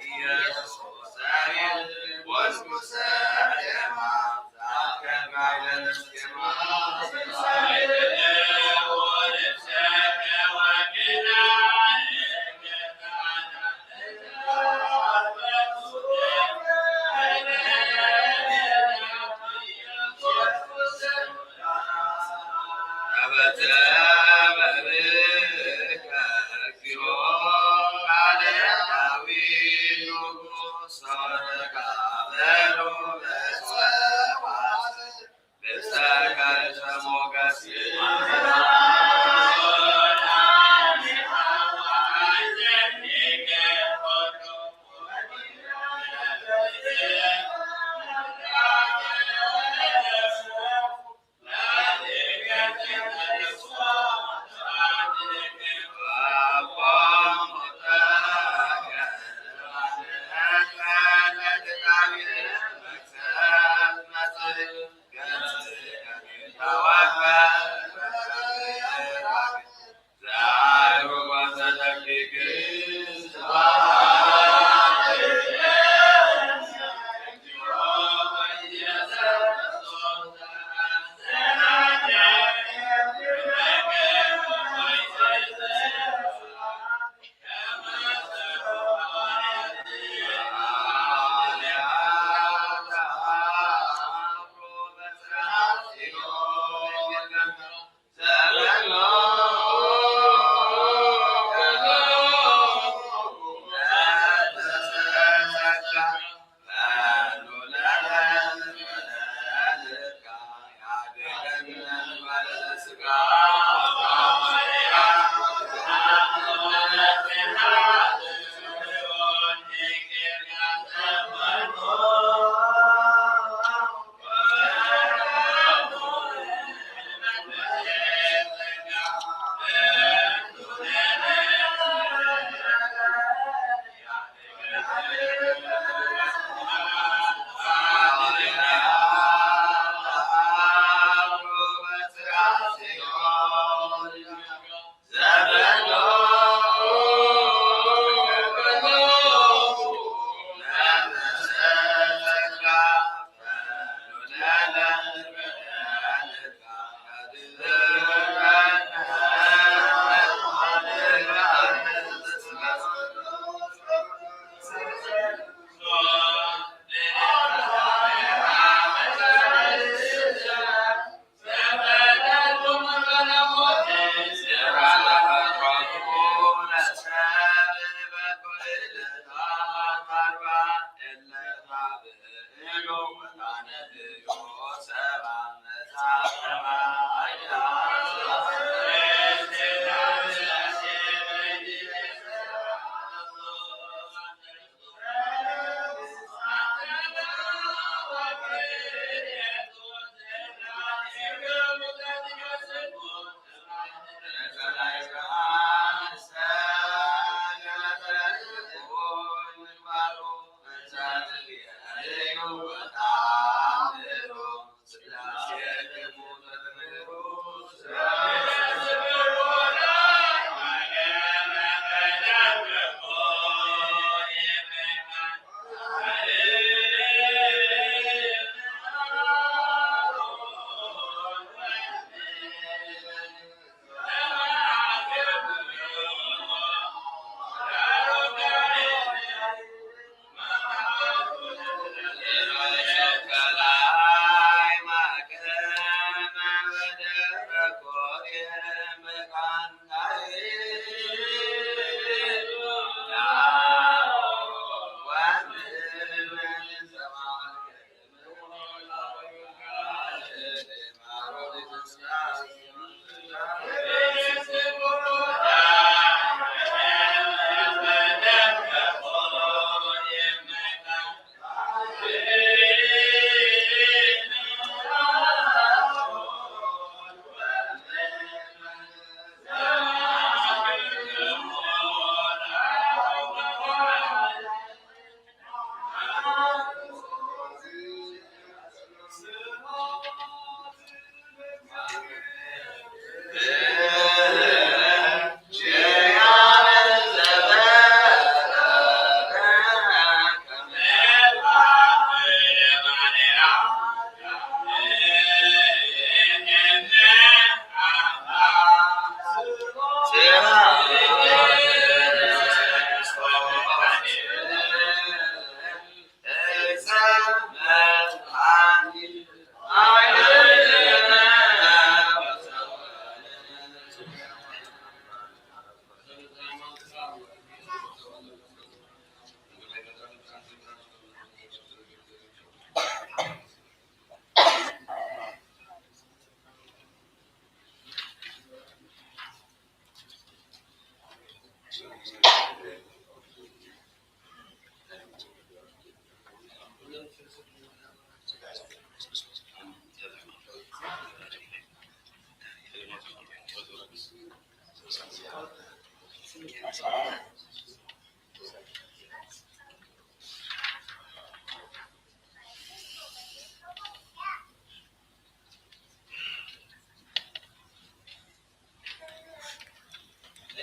ኢየሱስ ወስኩሰ ደማ ዛከማይለስማ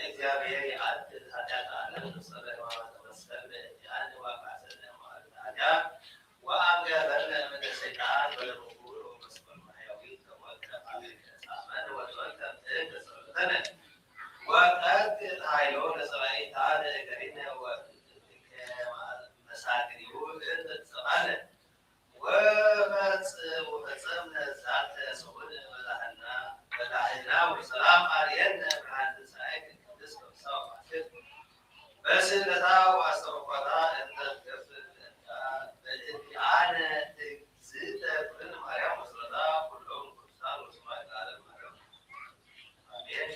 እግዚአብሔር የአድል ኃጢአት ዓለም ተሰረይ ተመስቀል ያን ዋቃሰነ ማርታያ ወአንገበነ ምን ሰይጣን በለሙሩ መስቀል ማያዊ ተወከ አለከ ሳመን ወተወከ ተሰረተነ ወቀት ኃይሎ ለሰራይ ታደ ገሪነ ወከ መሳግሪው ተጸባለ ወፈጽምነ ዛተ ሰውን በላህና ወሰላም አርየነ ብርሃን ትንሣኤ ቅድስ በምሳው ማሽት በስለታ ወአስተርኳታ እንተትከፍል በእንቲአነ ትግዝእተ ኩልነ ማርያም መስረታ ኩሎም ቅዱሳን ወስማት ለዓለም ማርያም አሜን።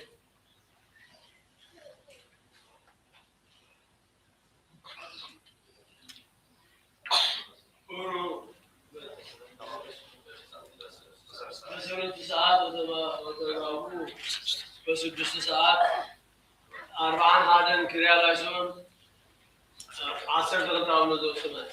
በስምንት ሰዓት ወተባቡ በስድስት ሰዓት አርባዓን ሀደን ክሪያ ላይ ሲሆን 10 ተረታው ነው ዘውስመት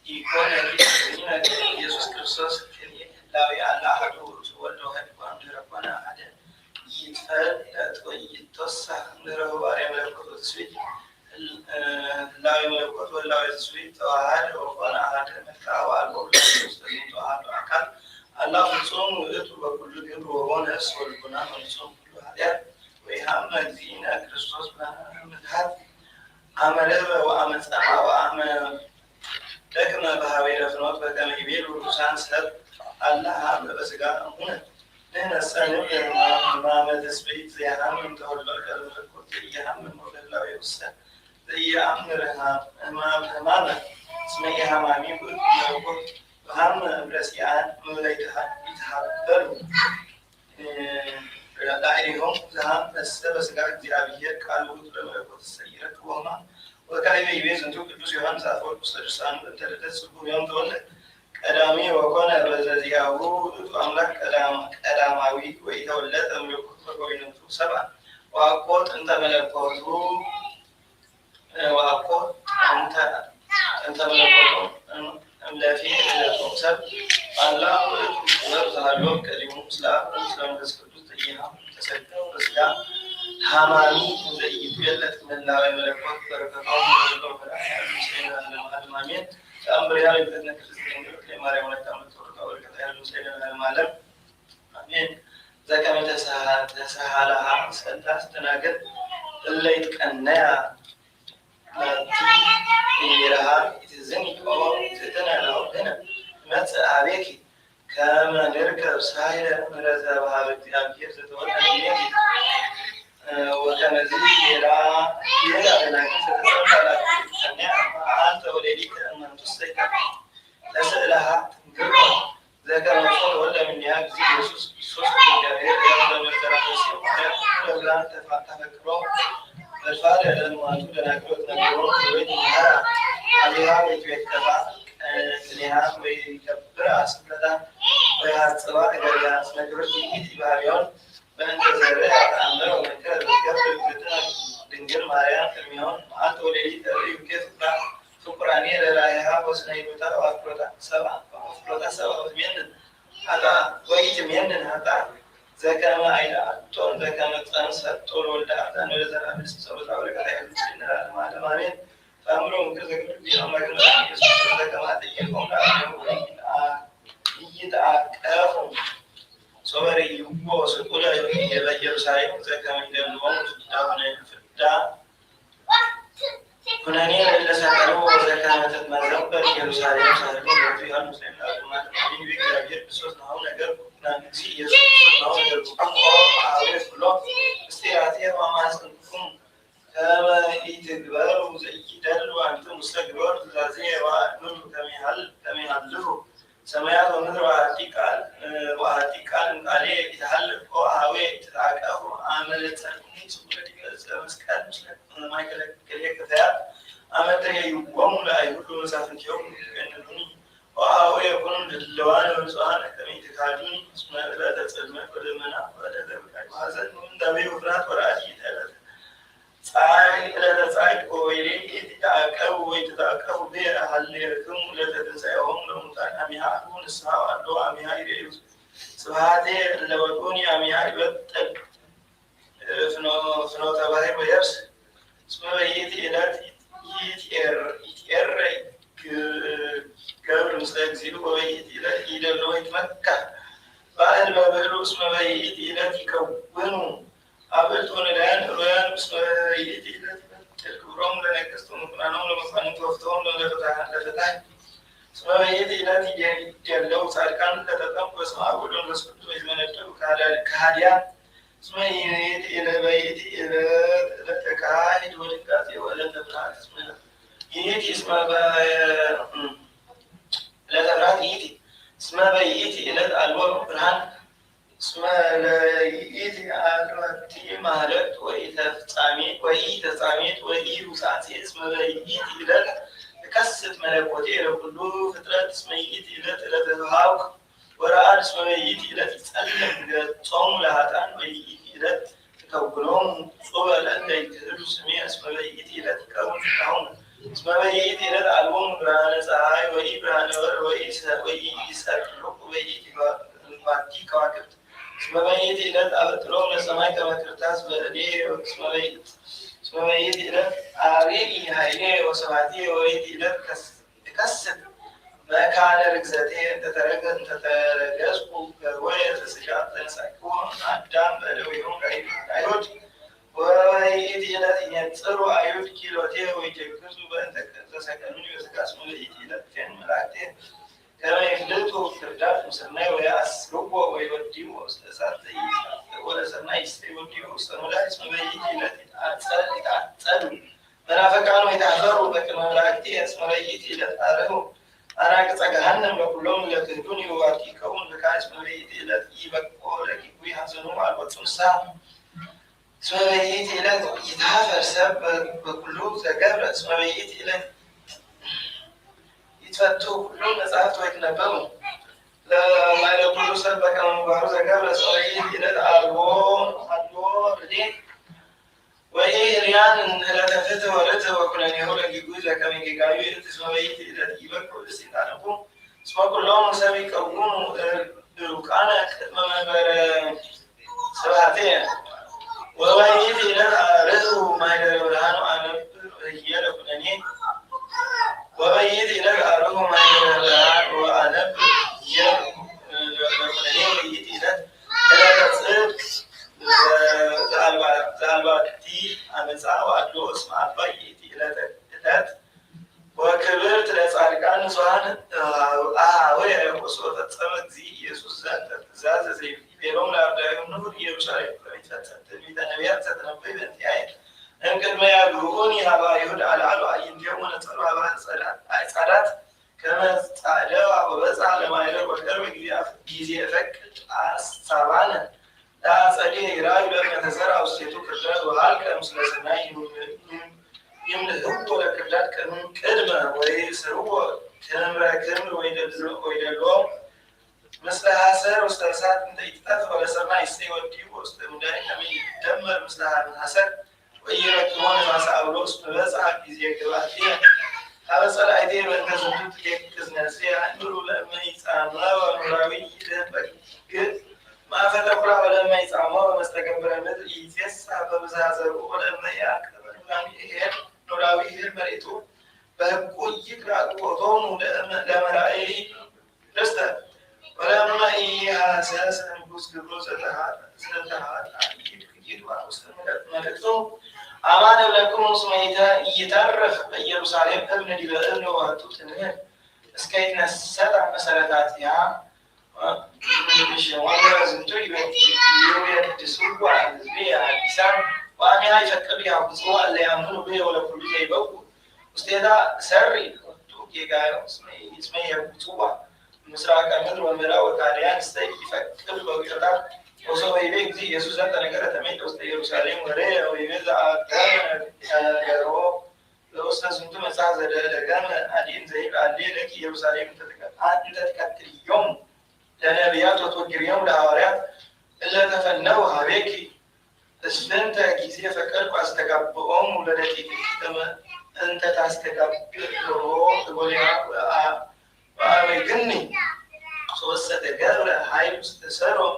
يكون لنا ኢየሱስ ክርስቶስ ላዊ አላ አሐዱ ወልዶ ሀዲቋን ድረኮና አደ ይትፈልጥ ወይትወሳህ ምረው ባሪያ መለኮት ስዊት ላዊ መለኮት ወላዊ ስዊት ተዋሃደ ወኮና አሐደ መካዋ አልቦለስ ተዋሃደ አካል አላህ ፍጹም ውእቱ በኩሉ ግብር ወሆነ ወልቡና ፍጹም ሁሉ ኃጢአት ወይሃመ እግዚእነ ክርስቶስ በምትሃት አመለበ ወአመፃ ወአመ ደክመ ባህዊ ረፍኖት በከመ ይቤሉ ቅዱሳን ሰብ አላህ በስጋ ሆነ ለነሰንም ማመድ ስቤት ዘያምን ተወልዶ ከለኮት ያምን ወላዊ ወሰን ዘያምርሃ ማመ ስመየ ሃማሚ ወኮት በሃም ብለሲያን መለይታ ይታበሉ ላይሪሆም ዘሃም በስጋ እግዚአብሔር ቃሉ ለመለኮት ሰይረት ወማ ወካይ በይቤዝ እንቱ ቅዱስ ዮሐንስ አፈወርቅ ሰድሳን በተረደስ ጉባኤውን ተወለደ ቀዳሚ ወኮነ በዘዚያው አምላክ ቀዳማዊ ወይ ተወለደ መለኮት በጎይነቱ ሰባ ዋቆ ጥንተ መለኮቱ ዋቆ ጥንተ መለኮቱ እምለፊ ለተወሰብ አላህ ወርዛሎ ቀዲሙ ስላም ስለመንፈስ ቅዱስ ተይና ተሰደው በስጋ ሃማኒ ዘይትገለጥ መላው መለኮት በረከታው ነው በላህ አድማሚን ተአምሪያ ለተነ ክርስቲያን ለማርያም ወለታም ተወርታው ለከታያሉ ስለና ማለት አሜን ዘከመ ተሰሃለሃ ሰልታስ ተናገር ለይት ቀነያ ይራሃ ይዘንቆ ተተናለው ገና መጽአቤኪ ከመ ንርከብ ሳይለ ምረዘ ባህብ እግዚአብሔር ዘተወለደ ወከነዚህ ሌላ ለናቂ ተተሰማላ ተኛ አንተ ወለሊት መንፈስከ ለሰላሃ ግሩ ዘከመ ወለ ምን ያ ጊዜ ኢየሱስ ክርስቶስ እግዚአብሔር ለመተራፈስ ለዛን ተፈክሮ الفعل الموجود لنقول نقول وين هذا عليها ويتكفى لها ويكبر أسمدا ويهاتسوا إذا سنقول في باريون بأن تزرع أمر ومكر ويكبر بدنا دنجر ماريان كميون ما تولي تري وكيف سكرانية لرايها وسنيبتا وأفروتا سبعة ومين هذا ويتمين هذا زكاة عيلا تون زكاة تنسى تون ولا أذان ولا زمان بسبب ذلك هذا السنة ما دمانين فأمرهم كذا كذا ما كنا يسمع زكاة ما تيجيهم لا يتعاقبون صبري يبغى سكولا يلا يرسايم زكاة من دمهم دهونه فدا كنانية إلا سكروا زكاة تتمزق يرسايم سهلين وفيها المسلمين ما تبين بيجي بسوس نهون أجر نانسي يسوع نهون أجر عارف كله استيعابية وما سنكون كما يتقبلوا زي كده وأنتم مستقبلون زي وأنتم كم يحلفوا سمايات ونذر وعتيقال عليه يتحلف أو هاوي تتعاقب عملت سنين سبحانه مسكال مسلم ما يكلك كذا عملت يوم لا يقولون مسافة يوم كأنه وهاوي يكون للوان والسؤال كم يتكادون اسمه لا تسلم كل منا ولا ذبح وهذا من دمي وفرات ورأي ثلاثة ساعي لا تساعد كويلي يتتعاقب بير أهلكم لا تنساهم لهم كان أميها أكون السماء والدو أميها يريد سبحانه لو أكوني أميها يبتل فنو تباهي ويرس اسمه يتي إلى يتير قبل مستقزل وبيت إلى لوحة مكة بعد ما بلو اسمه بيت إلى تكونوا قابلتون الآن رؤيان اسمه بيت إلى الكبرهم لنكستون كنانهم لمكان توفتهم لفتح اسمه بيت إلى تجلو ساركان لتتم واسمه أقولون لسكت وإزمان التو كهديان اسمه بيت إلى تكاهد ولكاتي ولا تبرات اسمه يجي اسمه لا تبرات يجي اسمه بيجي إلى الألوان برهان اسمه يجي الوقتي مهرت وإيتساميت وإيروساتي اسمه بيجي إلى كسر ملكوتي لكل فترة اسمه يجي إلى تهاوك ورأى اسمه بيجي إلى تسألم صوم لهاتان ويجي إلى تكونهم صوبا لأن يتهلوا سميع اسمه بيجي إلى تكون تكون اسمه بيجي إلى الألوان برهان سهاي وإيبا ነበር ወይሰቅልቁ በይእቲ ባቲ ከዋክብት እስመ በይእቲ ዕለት አበጥሎሙ ለሰማይ ከመ ክርታስ በእዴ እስመ በይእቲ ዕለት አርኢኒ ኃይሌ ወስብሐቴ ወበይእቲ ዕለት እከስት መካነ ርግዘቴ እንተተረገዝኩ ገርወየ ዘሥጋ ተነሣእኩ አዳም በእደዊሆሙ አይሁድ ወበይእቲ ዕለት ይነጽሩ አይሁድ ኪሎቴ ወይቴክዙ በእንተ ዘሰቀሉኒ በሥጋ እስመ በይእቲ ዕለት ፌኑ መላእክቴ ከመ ይፍልጡ ፍርዳት እምሰናይ ወየአስርዎ ወይወድዩ ውስተ እሳት ወለሰናይ ይወድዩ ውስተ ሙላዕ እስመ በይእቲ ዕለት ይትዓጸዱ መናፍቃን ወይትአፈሩ በቅድመ መላእክቴ እስመ በይእቲ ዕለት አርኅዉ አናቅጸ ገሃነም ለኵሎሙ ለክህዱኒ ወአርኪከሙ በካዕብ እስመ በይእቲ ዕለት ኢበቁ ደቂቁ ይሐዘኑ አልቦቱ ንስሐ እስመ በይእቲ ዕለት ይትኀፈር ሰብ በኵሉ ዘገብረ እስመ በይእቲ ዕለት ይትፈቱ ኩሉ መጻሕፍት ወይትነበቡ ለኵሉ ሰብ በከመ ምግባሩ ዘገብረ እስመ በይእቲ ዕለት አልቦ ርድእ ወኢርያን ዕለተ ፍትሕ ወርትዕ ወኵነኔሁ ለጊጉይ ዘከመ ጌጋዩ ይእቲ እስመ በይእቲ ዕለት ይበቁ ለሰይጣንኩ እስመ ኩሎሙ ሰብ ይቀውሙ ሩቃነ ቅድመ መንበረ ስብሐትየ ወበይእቲ ዕለት አርኅዉ ማኅደረ ብርሃን ወአነብር ህየ ለኵነኔ ወበይእቲ ዕለት አርኅዉ ማኅደረ ብርሃን ወአነብር ህየ ለኵነኔ ወበይእቲ ዕለት ዕለተ ጽድቅ ዘአልባቲ አመፃ ወአድሎ እስመ አባ ይእቲ ዕለት ወክብርት ለጻድቃን ንጹሐን አኀወየ ወሶ ፈጸመ እግዚእ ኢየሱስ ዘንተ ትእዛዘ ዘይቤሎሙ ለአርዳኢሁ ንሑር ኢየሩሳሌም ከመ ይትፈጸም ትንቢተ ነቢያት ዘተነበየ በእንቲአየ እምቅድመ ያግብኡኒ ሀበ አይሁድ አልዓሉ አዕይንቲሆሙ ወነጸሩ ሀበ አዕጻዳት ከመ ጻዕደዋ ወበጽሐ ለማኅደር ወቀርበ ጊዜ ፈቅድ አሳባነ ለአጸዴ ይራዩ ለእመ ተዘርአ ውስቴቱ ክርዳድ ወሀልቀ ምስለ ሰናይ ይምልእዎ ለክርዳድ ቅድመ ወይስርዎ ክምረ ክምር ወይደልዎ ምስለ ሐሰር ውስተ እሳት እንተ ይትጠፍ ወለሰናይ ይወድዩ ውስተ ሙዳይ ከመ ይደመር ምስለ ሐሰር ወኢይረክቦ ነፋሰ አውሎ እስመ በጽሐ ጊዜ ግብአትየ ሀበ ጸላእትየ በእንተ ዝንቱ ትኬክዝ ነፍስየ አእምሩ ለእመ ይጻመው ኖላዊ ይደበቅ ማእፈተ ኵራ ወለእመ ይጻመው በመስተገብረ ምድር ይትፌሳህ በብዝኃ ዘርኡ ወለእመ ያዕቅብ ሄድ ኖላዊ ሄድ መሬቱ በሕቁ ይቅረጹ ቦቶሙ ለመራእይ ርስተ ወለእመ ኢሐሰስ ንጉሥ ግብሩ ዘተሃጥአ ይድዋ ውስተ መልእክቱ አማነ ለክሙ እስመ ኢይተርፍ በኢየሩሳሌም እብን ዲበ እብን ወወቱ ትንህር እስከ ይትነሰጣ መሰረታቲሃ ወዝንቱ ይቤድስዋ ሕዝብየ ሐዲሳን ወአሚሃ ይፈቅዱ ያብጽሑ እለ ያምኑ ብየ ወለኵሉ ዘይበቁ ውስቴታ ሰሪ ወቱ ጌጋዮ እስመ የብጽዋ ምስራቀ ምድር ወምዕራብ ወካልያን እስተ ይፈቅድ በውእታ ወሶበ ይቤ እግዚእ ኢየሱስ ዘንተ ነገረ ተሜደ ውስተ ኢየሩሳሌም ወሬ ወይቤ ዘአዳመ ነገሮ ለውስተ ዝንቱ መጽሐፍ ዘደገመ አዲን ዘይብል አሌ ለኪ ኢየሩሳሌም እንተ ትቀትልዮም ለነቢያት ወትወግርዮም ለሐዋርያት እለ ተፈነው ሀቤኪ እስፍንተ ጊዜ ፈቀድኩ አስተጋብኦሙ ለደቂቅከ እንተ ታስተጋብኦ እጎልያ ወአበግኒ ሶስተ ተገብረ ኃይል ውስተ ሰዶም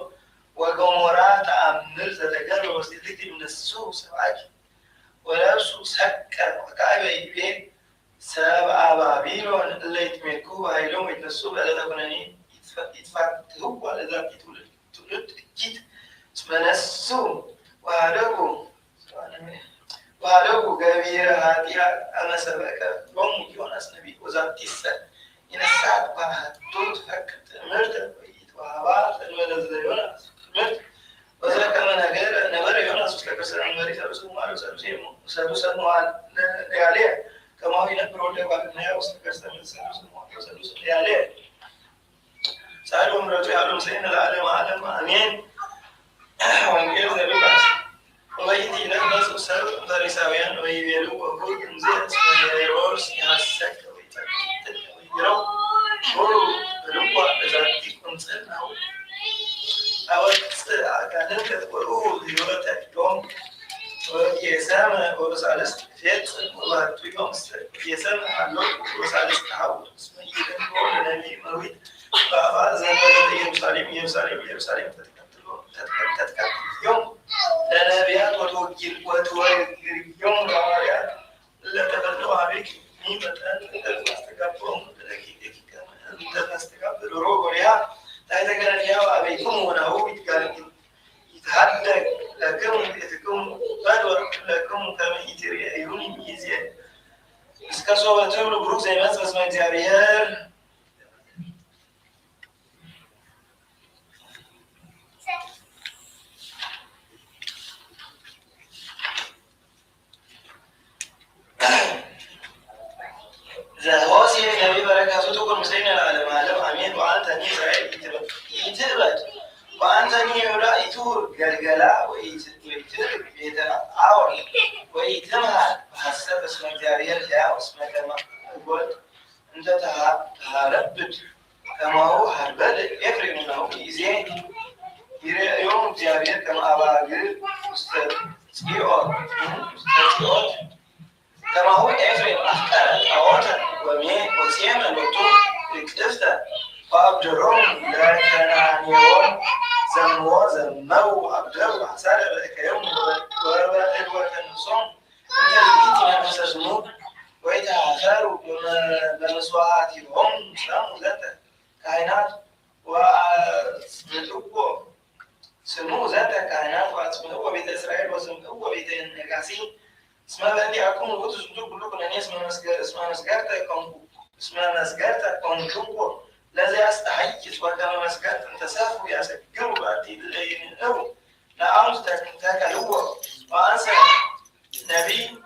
ወገሞራ ተአምር ዘተገብረ ውስቴትኪ እምነሱ ሰብአኪ ወለብሱ ሰቀ ወካዕበ ይቤ ሰብአ ባቢሎን እለ ይትሜክሁ በኃይሎሙ ይትነሱ በዕለተ ኩነኔ ይትፋትሕዋ ለዛቲ ትውልድ እኪት እስመ ነሱ ወሀደጉ ገቢረ ኃጢአት አመ ሰበከ ሎሙ ዮናስ ነቢይ ወዛቲሰ ይነሣት ባህቱ ትፈቅድ ትእምርተ ወኢትወሀባ ዘእንበለ ዘዮናስ ትምህርት ወዘከመ ነበረ ዮናስ ውስተ ከርሰ አንበሪ ሰዱሰ መዋዕል ለያልየ ከማሁ ይነብር ወልደ እጓለ እመሕያው ውስተ ከርሰ ሰዱሰ ለያልየ ጻድቁ ምሕረቱ ያሉ ምስሌነ ለዓለመ ዓለም አሜን። ወንጌል ዘሉቃስ ወበይእቲ ዕለት መጽኡ ሰብእ ፈሪሳውያን ወይቤልዎ ሁር እምዜ እስመ ሄሮድስ ይሐሰክ ወይጠቅጥል ወይረው ሁሩ በልዋ ለዛቲ ቁንጽል አወፅእ አጋንንተ ወርኡ ሕይወተ ዮም ወጌሰመ ወበሳልስት ይፌጽም ወባሕቱ ዮም የሰምዕ ሀሎ ወበሳልስት استحول اسمه يدعون نبي مويد بابا زمان يرسالم تتكتل يوم لنبيات وتوكل يوم روايات لا تبدلوا عليك ميمة أنت استقبلهم أنت استقبل روحها تايتكلم يا أبيكم ونهو يتكلم يتحدث لكم بدر لكم كما يتريون ميزيا اسكاسو بتقولوا بروك زي ما اسمه እግዚአብሔር زهواسي النبي بركاته تكون مسلمين العالم امين وانتني اسرائيل يتبت وانتني رايته جلجلا ويتر يتعاون ويتمها بحسب اسم እግዚአብሔር يا اسمه كما قلت انت تهربت كما هو هربل افرم ነው يزين يوم እግዚአብሔር كما اباغ استيوت كما هو افرم احقر اوتا وسيما لطو اكتفتا فابدرهم لكنانيون زموا أبدأوا حسال ذلك يوم وتنصم أنت لقيت من نفسهم ويتعثروا بمسوعاتهم سلام ذات كائنات وسمتوا سمو ذات كائنات وسمتوا بيت إسرائيل وسمتوا بيت النجاسين اسمها بأني أكون وتسمتوا كلكم أن اسمها مسجرتا كونكوكو الذي أستحيث وكما مسكت تسافو يسكروا بأتي الليل أو لأمس تكلوا وأنسى نبي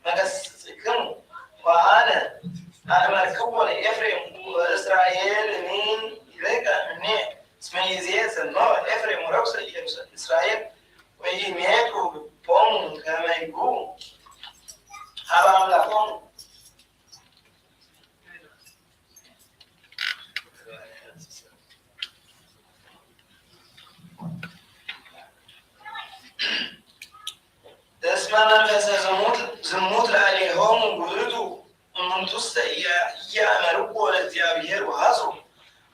نجسكم وأنا مركبوا لإفريم وإسرائيل من إليك مني اسمه زياد سنوه إفريم ورقصة إسرائيل ويميتوا بوم كما يقول هذا لهم اسمع منفس زموت عليهم وولدوا منتص يأمروا للزيابير وهازوا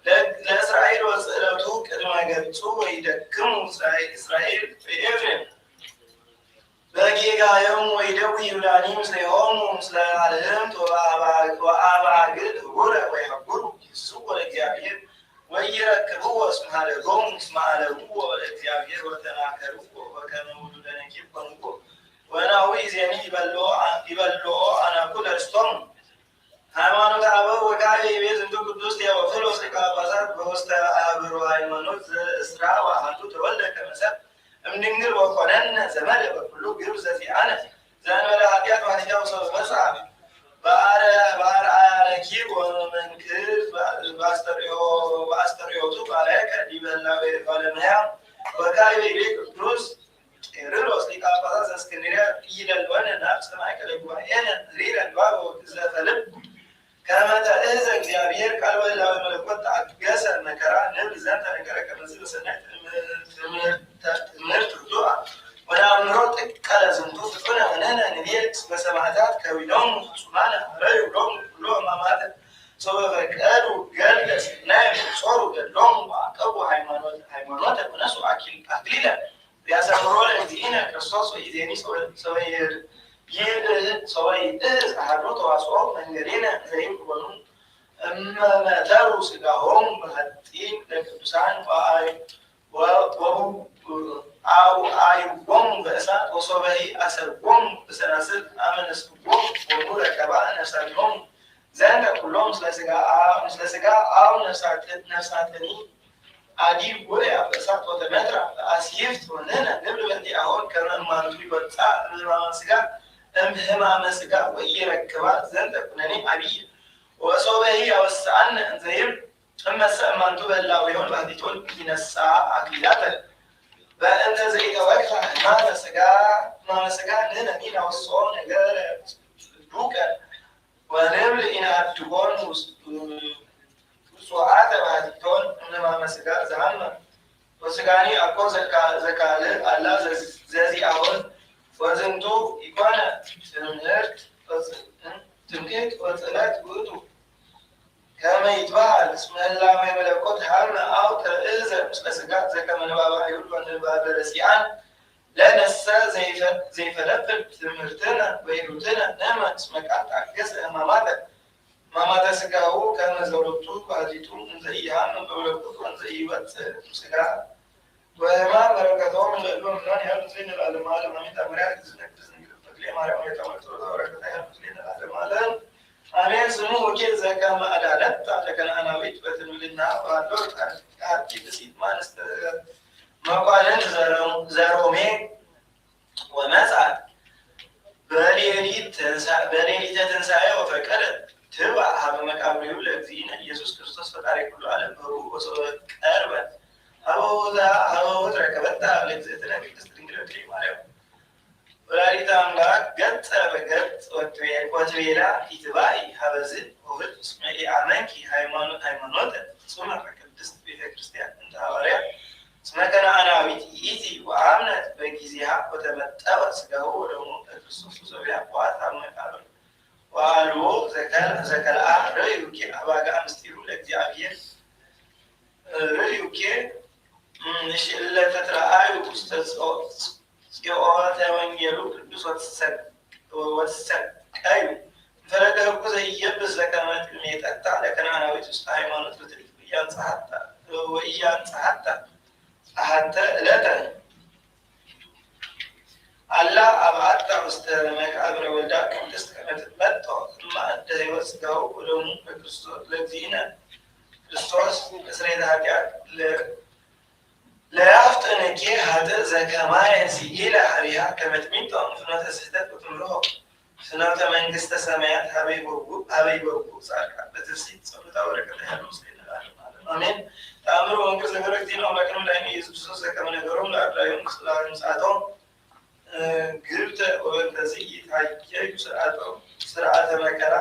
لإسرائيل وسألتوك كما قلتوا ويدكموا إسرائيل في إفريم بقي يوم ويدوي يولاني مثلهم ومثل عليهم وآبا قلت هبورا ويحبروا يسووا للزيابير ويركبوا اسمها لهم اسمها لهو للزيابير وتناكروا وكانوا ولدنا كيف كنوا وانا هو يزيني يبلو انا كل استم ሃይማኖት አበው ወቃቤ ቤት እንዱ ቅዱስ ቴዎፍሎስ ሊቃጳሳት በውስተ አብሮ ሃይማኖት እስራ ወአሐዱ ተወልደ ከመሰብ እምድንግል ወኮነነ ዘመደ በኩሉ ግብር ዘዚአነ ዘእንበለ ኃጢአት ወኃጢአት ወሰብ መጽሐፍ በአርአያኪ ወመንክር በአስተርእዮቱ ባላይከ ዲበላዌ ባለመያ ወቃቤ ቤት ቅዱስ ቄርሎስ ሊቃጳሳት ዘእስክንድርያ ይደልወነ ናብስ ማእከለ ጉባኤነ ሪረን ባቦ ዘተልብ كما تأذى እግዚአብሔር ቃል ወላዊ መለኮት ታገሰ መከራ ንብል ዘንተ ነገረ ከመዝል ሰናይ ትምህርት ዱዓ ወናምሮ ጥቅለ ዝንቱ ፍጡነ ወነነ ንቤት በሰማዕታት ከዊሎም ፍጹማነ ረዩሎም ኩሎ ማማተ ሰው በፈቀዱ ገልገስ ናይ ጾሩ ገሎም ወአቀቡ ሃይማኖት ወነሱ አክሊለ ቢያሰምሮ ለእግዚእነ ክርስቶስ ወኢዜኒ ሰውየድ ሰውይ አሐዱ ተዋስኦ መንገዴነ ዘይብሉ እመመተሩ ሥጋሆሙ በሐጢን ለቅዱሳን ወአይቦሙ በእሳት ወሶበሂ አሰርጎሙ በሰናስል አመነስክቦሙ ወሙረ ቀባእ ነፍሳቲሆሙ ዘንተ ኩሎም ምስለ ሥጋ አብ ነፍሳትኒ አዲብ ወያ በእሳት ወተመትራ አስይፍት ወንህነ ንብል በእንቲአሆን ከመ እማንቱ ይወፅእ እምሕማመ ሥጋ እምህማመ ሥጋ ወኢይረክባ ዘንተ ኩነኔ አብይ ወሶበሂ ያወስአነ እንዘ ይብል እመሰ እማንቱ በላው ቢሆን ባሕቲቶን ይነሣ አክሊላተ በእንተ ዘይተወክፈ ሕማመ ሥጋ ንሕነ ኢናወስኦ ነገረ ዱቀ ወንብል ኢነአድጎን ውጹአተ ባሕቲቶን እምህማመ ሥጋ ዘሐመ ወሥጋኒ አኮ ዘካልእ አላ ዘዚአሆን ወዝንቱ ኢኮነ ትምህርት ትምክህት ወጥላት ውእቱ ከመ ይትበሃል እስመ ህላዌ መለኮት ሀመ አው ተእዘ ምስለ ሥጋ ዘከመ ንባበ አይሁድ ወንባበ ረሲዓን ለነሰ ዘይፈለፍል ትምህርትነ ወሂሩትነ ንእመን እስመ ቃል ታገሰ ሕማማተ ሥጋሁ ከመ ዘወቱ ባሕቲቱ እንዘ ኢሃምም በመለኮቱ ወእንዘ ኢይወፅእ ሥጋ ወሕማም በረከቶሙ ለእሉ እምእመናን ያህሉ ምስሌነ ለዓለመ ዓለም አሜን። ተአምሪሃ ቅድስት ድንግል ተክሌ ማርያም ወየተመልክቶ በረከታ ያህሉ ምስሌነ ለዓለመ ዓለም አሜን። ስሙ ወኪል ዘከመ አዳነት ለከነዓናዊት በትንብልና ባለው ቃል ብእሲት ማንስት መኳንንት ዘሮሜ ወመጽአት በሌሊተ ትንሣኤ ወፈቀደት ትብአ ሀበ መቃብሪሁ ለእግዚእነ ኢየሱስ ክርስቶስ ፈጣሪ ኩሉ ዓለም በሩእ ወሶበ ቀርበት ሀበ ወትረከበታ ለእግዝእትነ ቅድስት ድንግል ተክሌ ማርያም ወላዲተ አምላክ ገጸ በገጽ ወትቤላ ኢትባኢ ሀበዝ ወህድ እስመ ኢአመንኪ ሃይማኖተ ፍጹመ በቅድስት ቤተ ክርስቲያን እንተ ሐዋርያት እስመ ከነዓናዊት ይእቲ ወአምነት በጊዜሃ ወተመጠወ ሥጋሁ ወደሙ ለክርስቶስ ዘቢያ ወአታ መቃብር ወአልቦ ዘከልአ ርእዩኬ አባጋ ምስጢሩ ለእግዚአብሔር ርእዩኬ እለ ተትረአዩ ውስተ ጽዮተ ወንጌሉ ቅዱስ ወትሰቀዩ ፈለገ ሕጉ ዘኢየብስ ዘከመ ትሜጠታ ለከነዓናዊት ውስተ ሃይማኖት በትሪት ወኢያንጸሐታ ጸሐተ ዕለተ አላ አብአታ ውስተ መቃብረ ወልዳ ቅድስት ከመ ትትመጦ እምአደ ሕይወት ሥጋሁ ወደሙ ለእግዚእነ ክርስቶስ እስረተ ኃጢአት ለያፍጥንኬ ኃጥእ ዘከማየ ሲኢለ ሀቢሃ ከመ ትሚጦ ፍኖተ ስሕተት ወትምርሖ ፍኖተ መንግሥተ ሰማያት ሀበይ በጉ ጻድቃን በትፍሥሕት ጸሎታ በረከታ ያህሉ ምስሌነ ለዓለመ ዓለም አሜን። ተአምር ወንጌል ዘገረ እግዚእነ አምላክነ መድኃኒነ ኢየሱስ ክርስቶስ ዘከመ ነገሮሙ ለአርዳኢሁ ምስለ ምጽአቶም ግብተ ወበእንተዝ ኢታየዩ ስርዓተ መከራ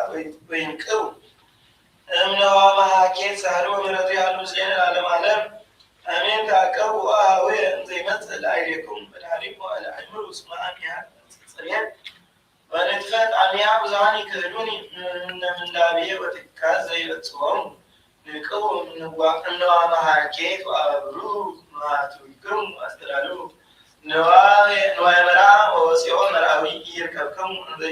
ወይንቅሩ እምነዋ መሃኬት ሳህሉ ወምሕረቱ ያህሉ ምስሌነ ለዓለመ ዓለም አሜን። ተአቀቡ አኀውየ እንዘ ይመጽእ ለአይሌክሙ መድኃኒኩ ለአእምሩ እስመ አሚሃ ጽሬት ወንድፈት አሚሃ ብዙኃን ይክህዱኒ እምነ ምንዳቤ ወትካዝ ዘይበጽሖሙ ንቅቡ እምነዋ መሃኬት ወአብሩ መኃትዊክሙ አስተዳልዉ ንዋየ መርዓ ወወፂኦ መርዓዊ ኢይርከብክሙ እንዘ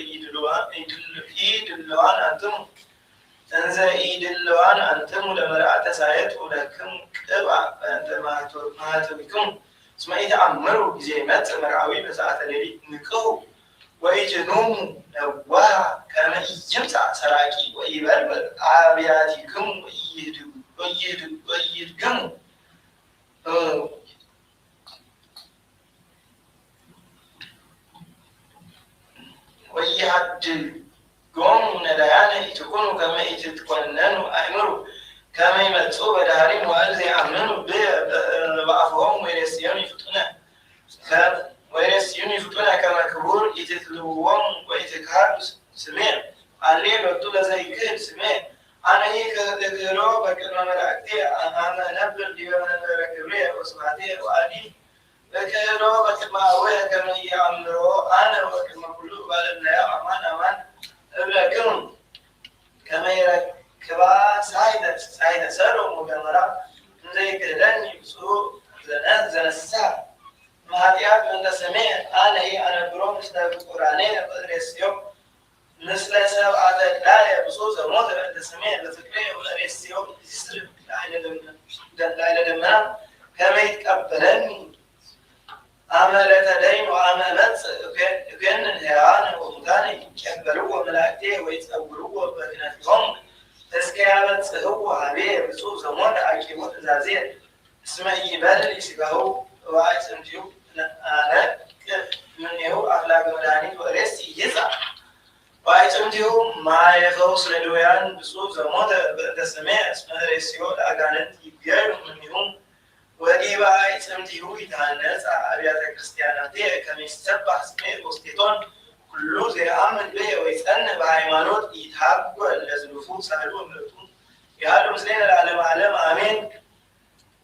ኢድልዋን አንትሙ ለመርዓተ ሳየት ወለክሙ ቅብአ በእንተ መኃትዊክሙ እስመ ኢተአምሩ ጊዜ ይመጽእ መርዓዊ በሰዓተ ሌሊት ንቅሑ ወኢትኑሙ ነዋሃ ከመ ኢይምጻእ ሰራቂ ወኢበልዕ አብያቲክሙ ወኢይድግሙ ወኢይሃድጎሙ ነዳያነ ኢትኩኑ ከመ ኢትትኰነኑ አእምሩ ከመ ይመጽኡ በዳህሪ መዋዕል ዘይአምኑ በአፍሆሙ ወይሬስዩኒ ፍጡነ ከመ ክቡር ኢትትልውዎሙ ወኢትክሃዱ ስሜ አሌ በቱ ለዘይክህድ ስሜ አነሂ እክህሎ በቅድመ መላእክቴ አመ እነብር ዲበ መንበረ ክብሬ ወስብሐቴ ወአዲ እክህሎ በቅድመ አቡየ ከመ ኢየአምሮ አነ ወቅድመ ኩሉ ባለእምነያ አማን አማን እብለክሙ ከመ ይረክባ ሳይተ ሰዶም ወገሞራ እንዘ ይክህደኒ ብፁዕ ዘነስሐ እምኃጢአት በእንተ ስሜ አነሂ አነብሮ ምስለ ፍቁራኔ ወእሬስዮ ምስለ ሰብአ ተድላየ ብፁዕ ዘሞተ በእንተ ስሜ በፍቅሬ ወእሬስዮ ይስርብ ላዕለ ደመና ከመ ይትቀበለኒ አመ ለተደይን ወአመ እመጽእ እገንን ሕያዋነ ወሙታነ ይቀበልዎ መላእክቴ ወይጸውርዎ በክነፊሆሙ እስከ ያበጽሕዎ ኀቤየ ብፁዕ ዘሞተ አቂቦ ትእዛዝየ እስመ ኢይበልዕ ሥጋሁ ወአዕጽምቲሁ አነቅዕ እምኔሁ አፍላገ መድኃኒት ወሬሲ ይጻእ ወአዕጽምቲሁ ማየ ፈውስ ለድውያን ብፁዕ ዘሞተ በእንተ ስሜ እስመ ሬስዮ ለአጋንንት ይቤሉ እምኔሁ ወዲበ አዕጽምቲሁ ይትሃነጻ አብያተ ክርስቲያናትየ ከመ ይሰብሐ ስሜ ውስቴቶን ኩሉ ዘይአምን ብየ ወይጸንዕ በሃይማኖት ኢይትሐጐል ለዝሉፉ ሳህሉ ምሕረቱ ያህሉ ምስሌነ ለዓለመ ዓለም አሜን።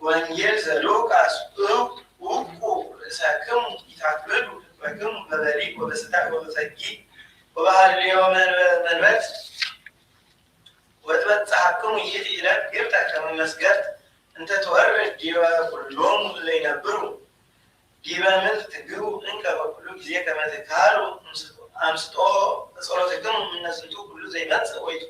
ወንጌል ዘሉቃስ ውቁ ርእሰክሙ ኢታክብዱ ልበክሙ በበሊዕ ወበስታዕ ወበጸጊዕ وبهر اليوم منبت وتبتحكم يجي إلى جبتك كما مسجد أنت تورد ديوا كلهم اللي ينبروا ديوا من تجو إنك وكل زي كما تكارو أمستو صورتكم من نسنتو كل زي ما تسوي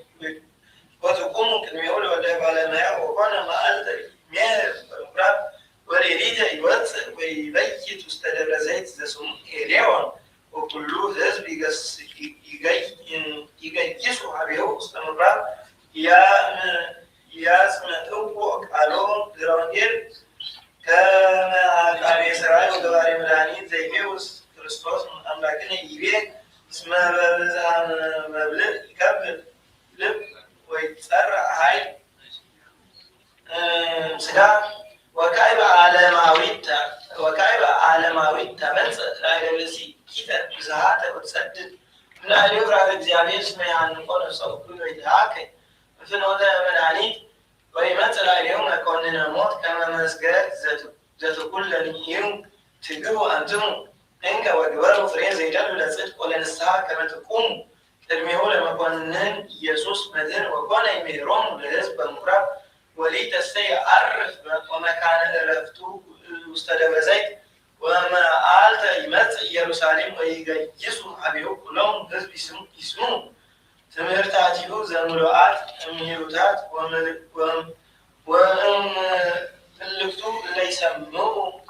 وتقوم كلمة أولى ولا على ما وأنا ما ألتري مير براب وريريدا يوت ويبيت استدر زيت زسم إليون وكله هز بيجس يجيسوا عليه استمرار يا سمعتوا قالوا درانجير كما قال إسرائيل وقال ملانين زي بيوس كريستوس أملاكنا يبيه اسمه بزعم مبلغ يكبر لب ويتسرع هاي سلام وكايب عالماويتا بنس لا يلسي كذا بزهات وتسدد لا يقرأ الجامعة اسمه عن نقول صوت كل إدهاك مثل هذا ملاني ويمثل اليوم كوننا موت كما مسجد ذات كل يوم تجو أنتم إنك وجبروا فرين زي جل لصدق ولا نسها كما تقوم ترميه لما كونن يسوس مدين وكون يميرون لحزب المقرب ولي تستيعرف وما كان رفتو مستدب زيت وما آلت يمت يروساليم ويجيسوا حبيو كلهم حزب اسمه تمرتاتيو زملوات أميروتات وملكتو ليس منه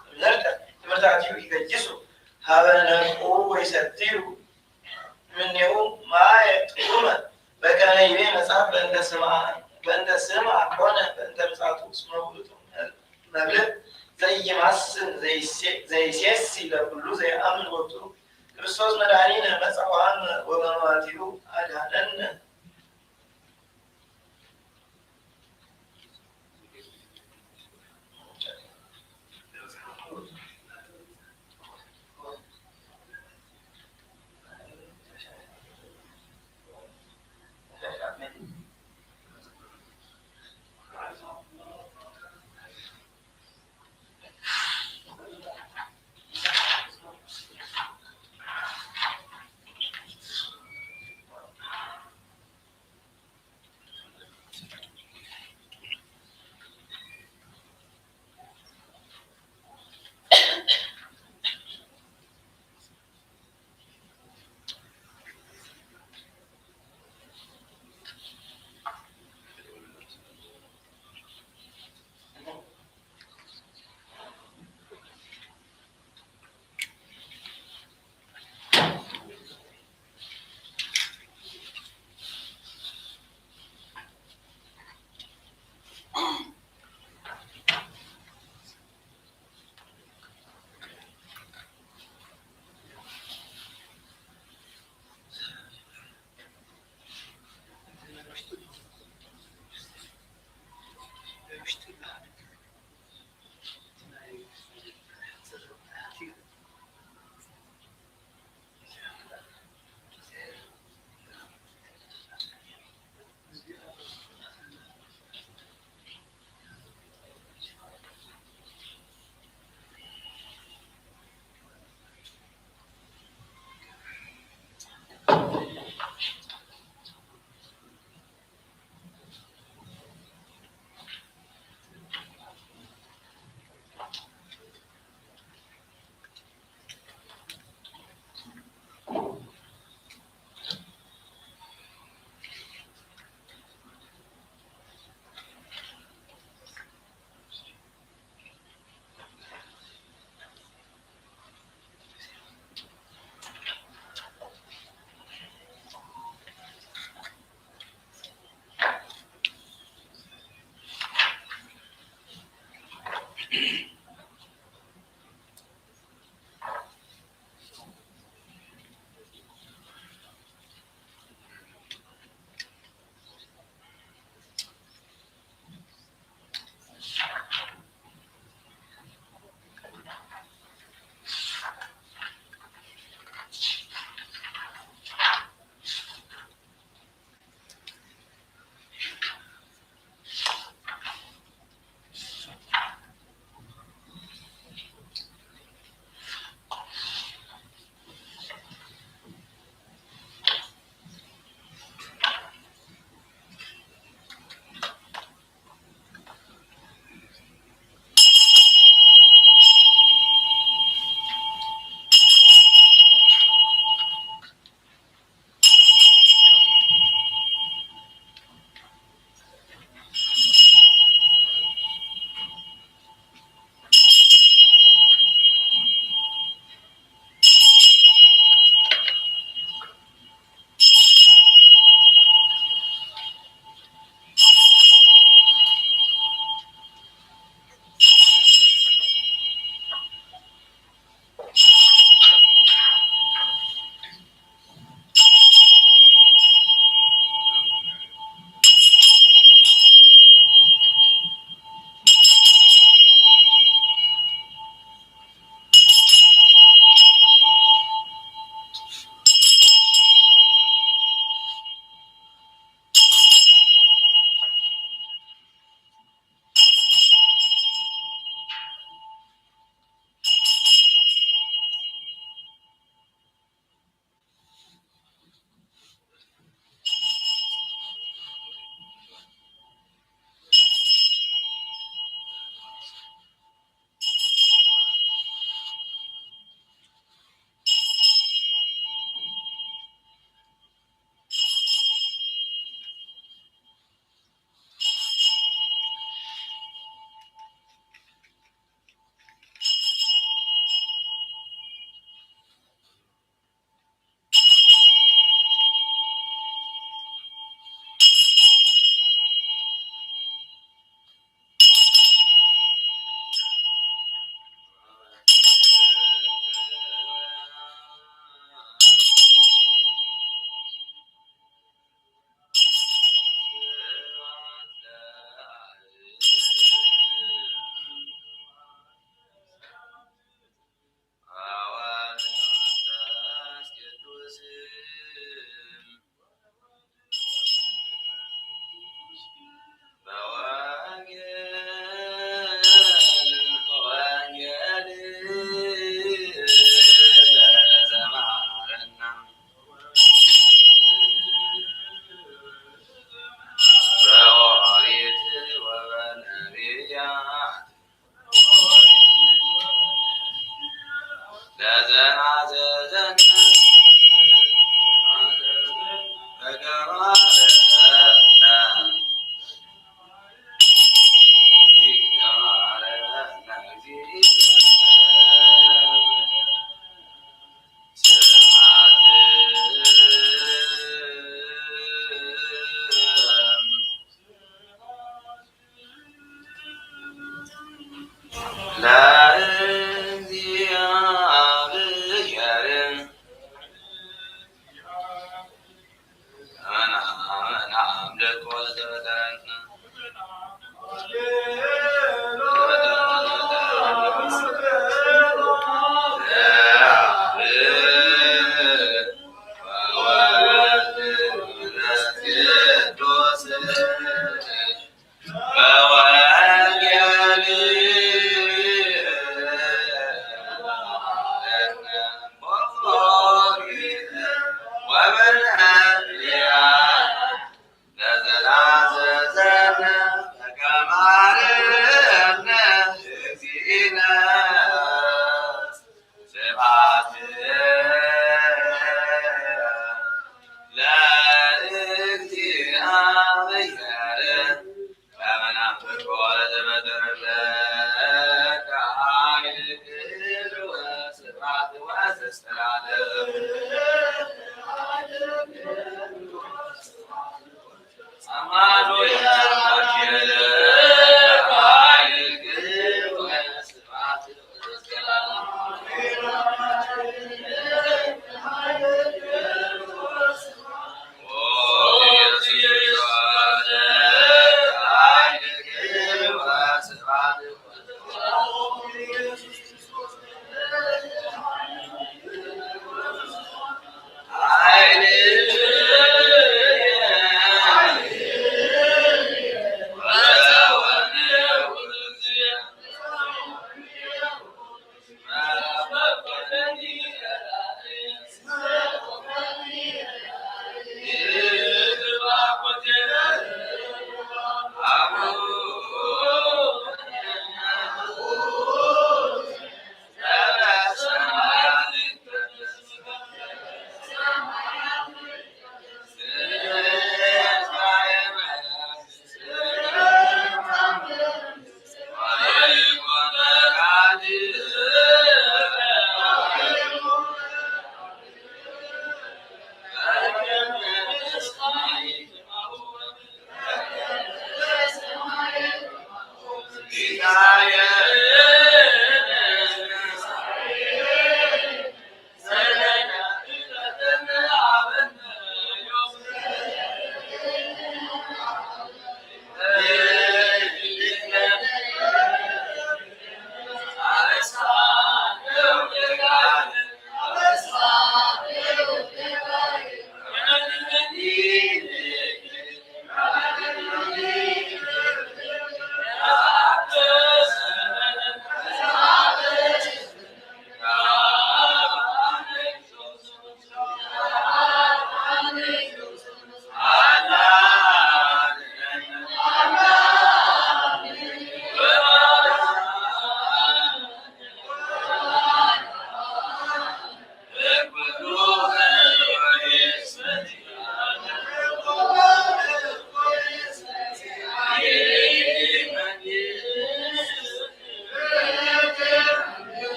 تمرتاتيو يجيسوا هذا نقو ويستيو من يوم ما يتقوم بكان يبين مصاب بأنت سمع كونه بأنت مساعدو اسمه مبلغ زي معسن زي سياسي لكله زي أمن وطرق كريستوس مدعينا مسعوا عن ومواتيو أدهنن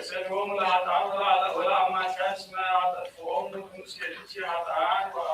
Serum la ta'ala wala ma shasna fa'um nusiya hatan wa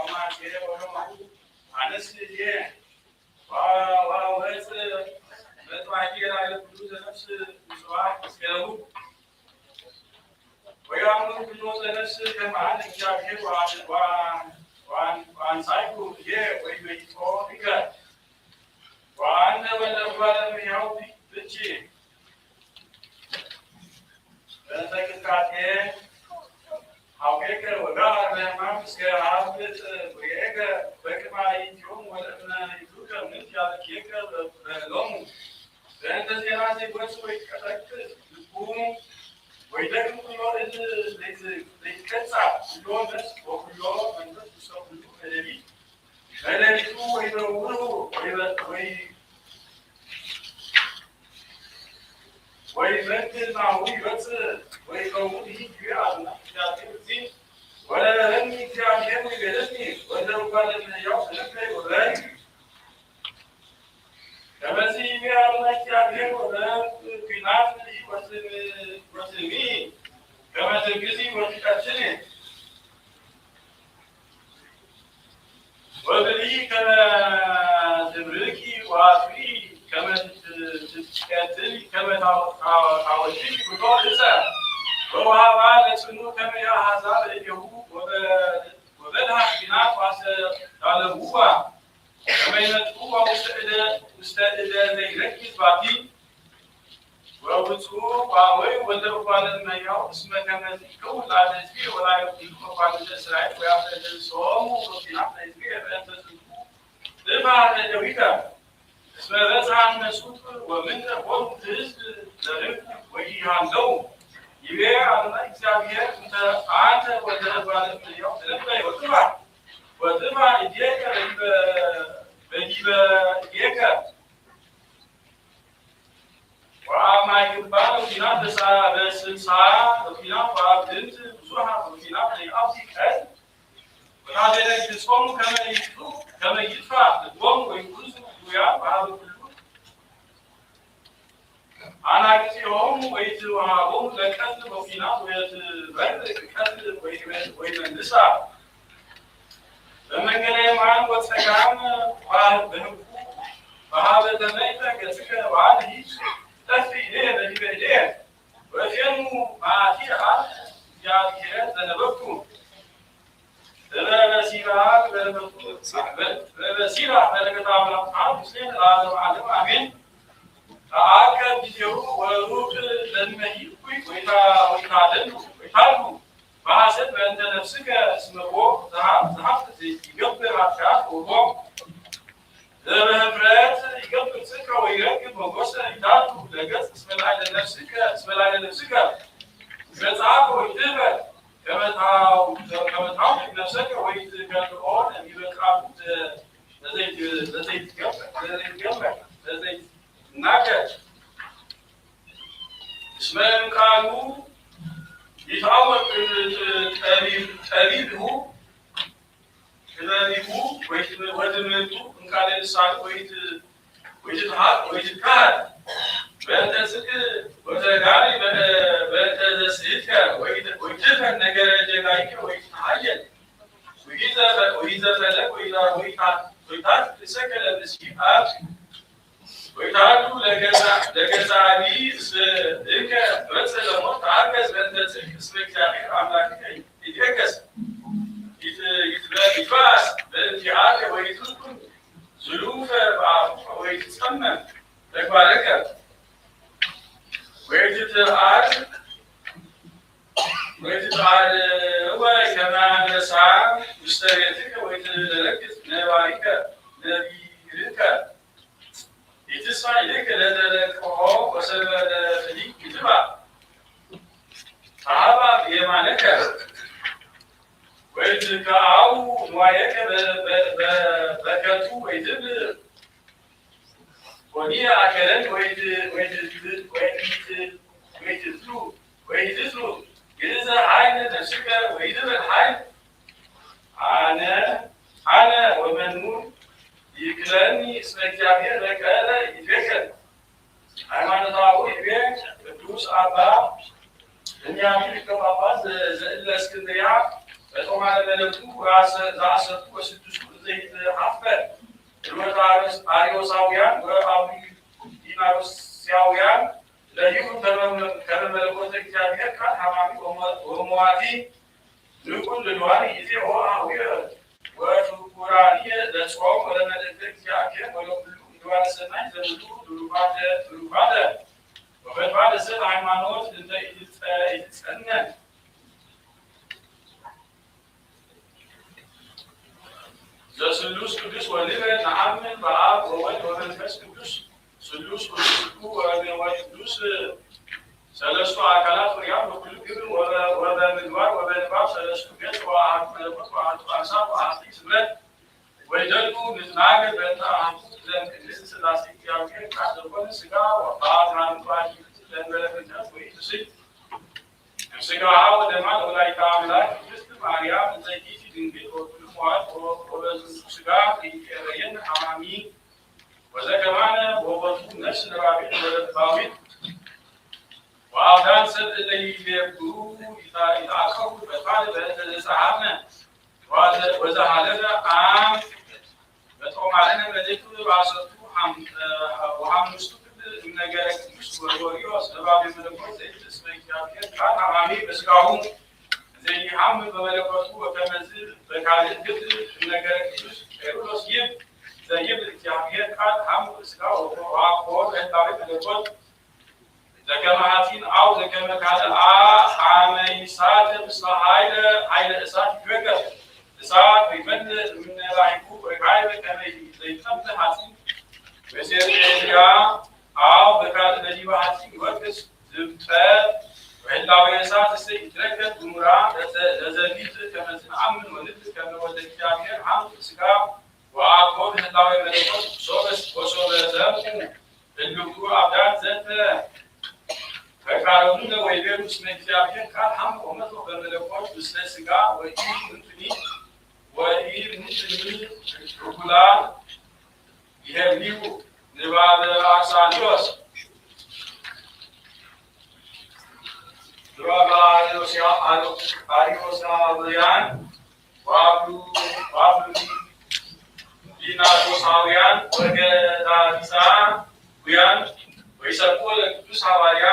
እኛ ሊቀ ጳጳስ ዘእለ እስክንድርያ በጦማ ለመለኩ ራሰቱ ወስድስቱ ዘይት ሐፈር ሮታርስ አሪዮሳውያን ወአቡዲናሮሳውያን ለይሁ ከመለኮተ እግዚአብሔር ቃል ሐማሚ ወሞዋቲ ንቁል ልዋን ይዜ ወአውየ ወፍቁራኒ ለጾም ወለመልእክተ እግዚአብሔር ወለኩሉ ድዋለ ሰናይ ዘምቱ ዱሩባደ ወበድባደ ሰብ ሃይማኖት እንተ ይትጸነን ዘስሉስ ቅዱስ ወልደ ነአምን በአብ ወወልድ ወመንፈስ ቅዱስ ስሉስ ቅዱስ ሰለስቱ አካላት ወዲያም በኩሉ ግብር ወበምግባር ወበንባብ ሰለስቱ ገጽ ወአሐዱ መለኮት ወአሐዱ አምሳል ወአሐዱ ስምረት ወይደሉ ንትናገር በእንተ አሐዱ ዘእምቅድስት ሥላሴ እግዚአብሔር ቃል ዘኮነ ሥጋ ወአብርሃም ለእንበለ ፍጥረት ወኢትስት እምሥጋሃ ወደማ ለወላዲተ አምላክ ቅድስት ማርያም እንተ ይእቲ ድንግል ወኩሉ መዋዕል ወበዝንቱ ሥጋ ይእዜሰ ሐማሚ ወዘከማነ ወወቱ ነፍስ ነባቢት ወለባዊት وأوتان سد الذي يبدو يتأخر بفعل بأنه وزهالنا عام بتقوم علينا ملكه بعصته وحمسته من جالك مش وريوس نباب الملكوت زي اسمه كافير كان عمامي بسقاهم زي حمل بملكوته وكمزيد بكالة قدر من جالك مش كيروس يب زي بالكافير كان حمل بسقاهم وعقور هتعرف ملكوت زكما هاتين أو زكما كذا عامي سات مثل هاي الإسات يوقف إسات بيمد من رايكو ركايب كما زي خمسة هاتين بسير إليا أو بكذا نجيب هاتين يوقف زبطة وإلا ويسات استيقظ دمرة لزبيت كما زنعمل ولد كما ولد كامير عام سكا وأقول إلا ويملكوت صوبس وصوبس الدكتور عبدان زنت فقالوا لنا ويبيروا اسم እግዚአብሔር ቃል ሐም ወመቶ በመለኮት ምስለ ሥጋ ወኢር ምንትኒ ሩኩላን ይሄብሊው ንባበ አርሳኒዮስ ንባበ አሪዮሳውያን ዋብሉ ዲናቶሳውያን ወገዳዲሳውያን ወይሰብኩ ለቅዱስ ሐዋርያ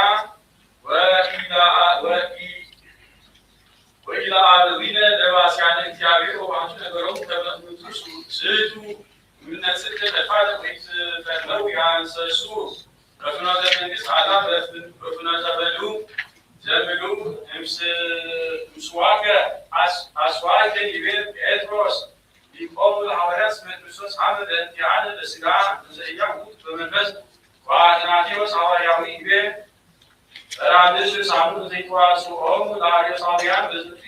وإلى آذين لباسيان الكتابير وعنش نقرهم كمدرس سيدو من السكة الفاتح ويتفنوا يعنسسوا رفنا ذنبس على رفنا زبلو مسواك أسواك يبير إدروس يقوم الحوارس من بسوس عمد انتعاد السلاح زي يعود بمنفذ وعناتيوس حوارياوي يبير رادش سامو زيتوا سوهم لاريوساويان بزنت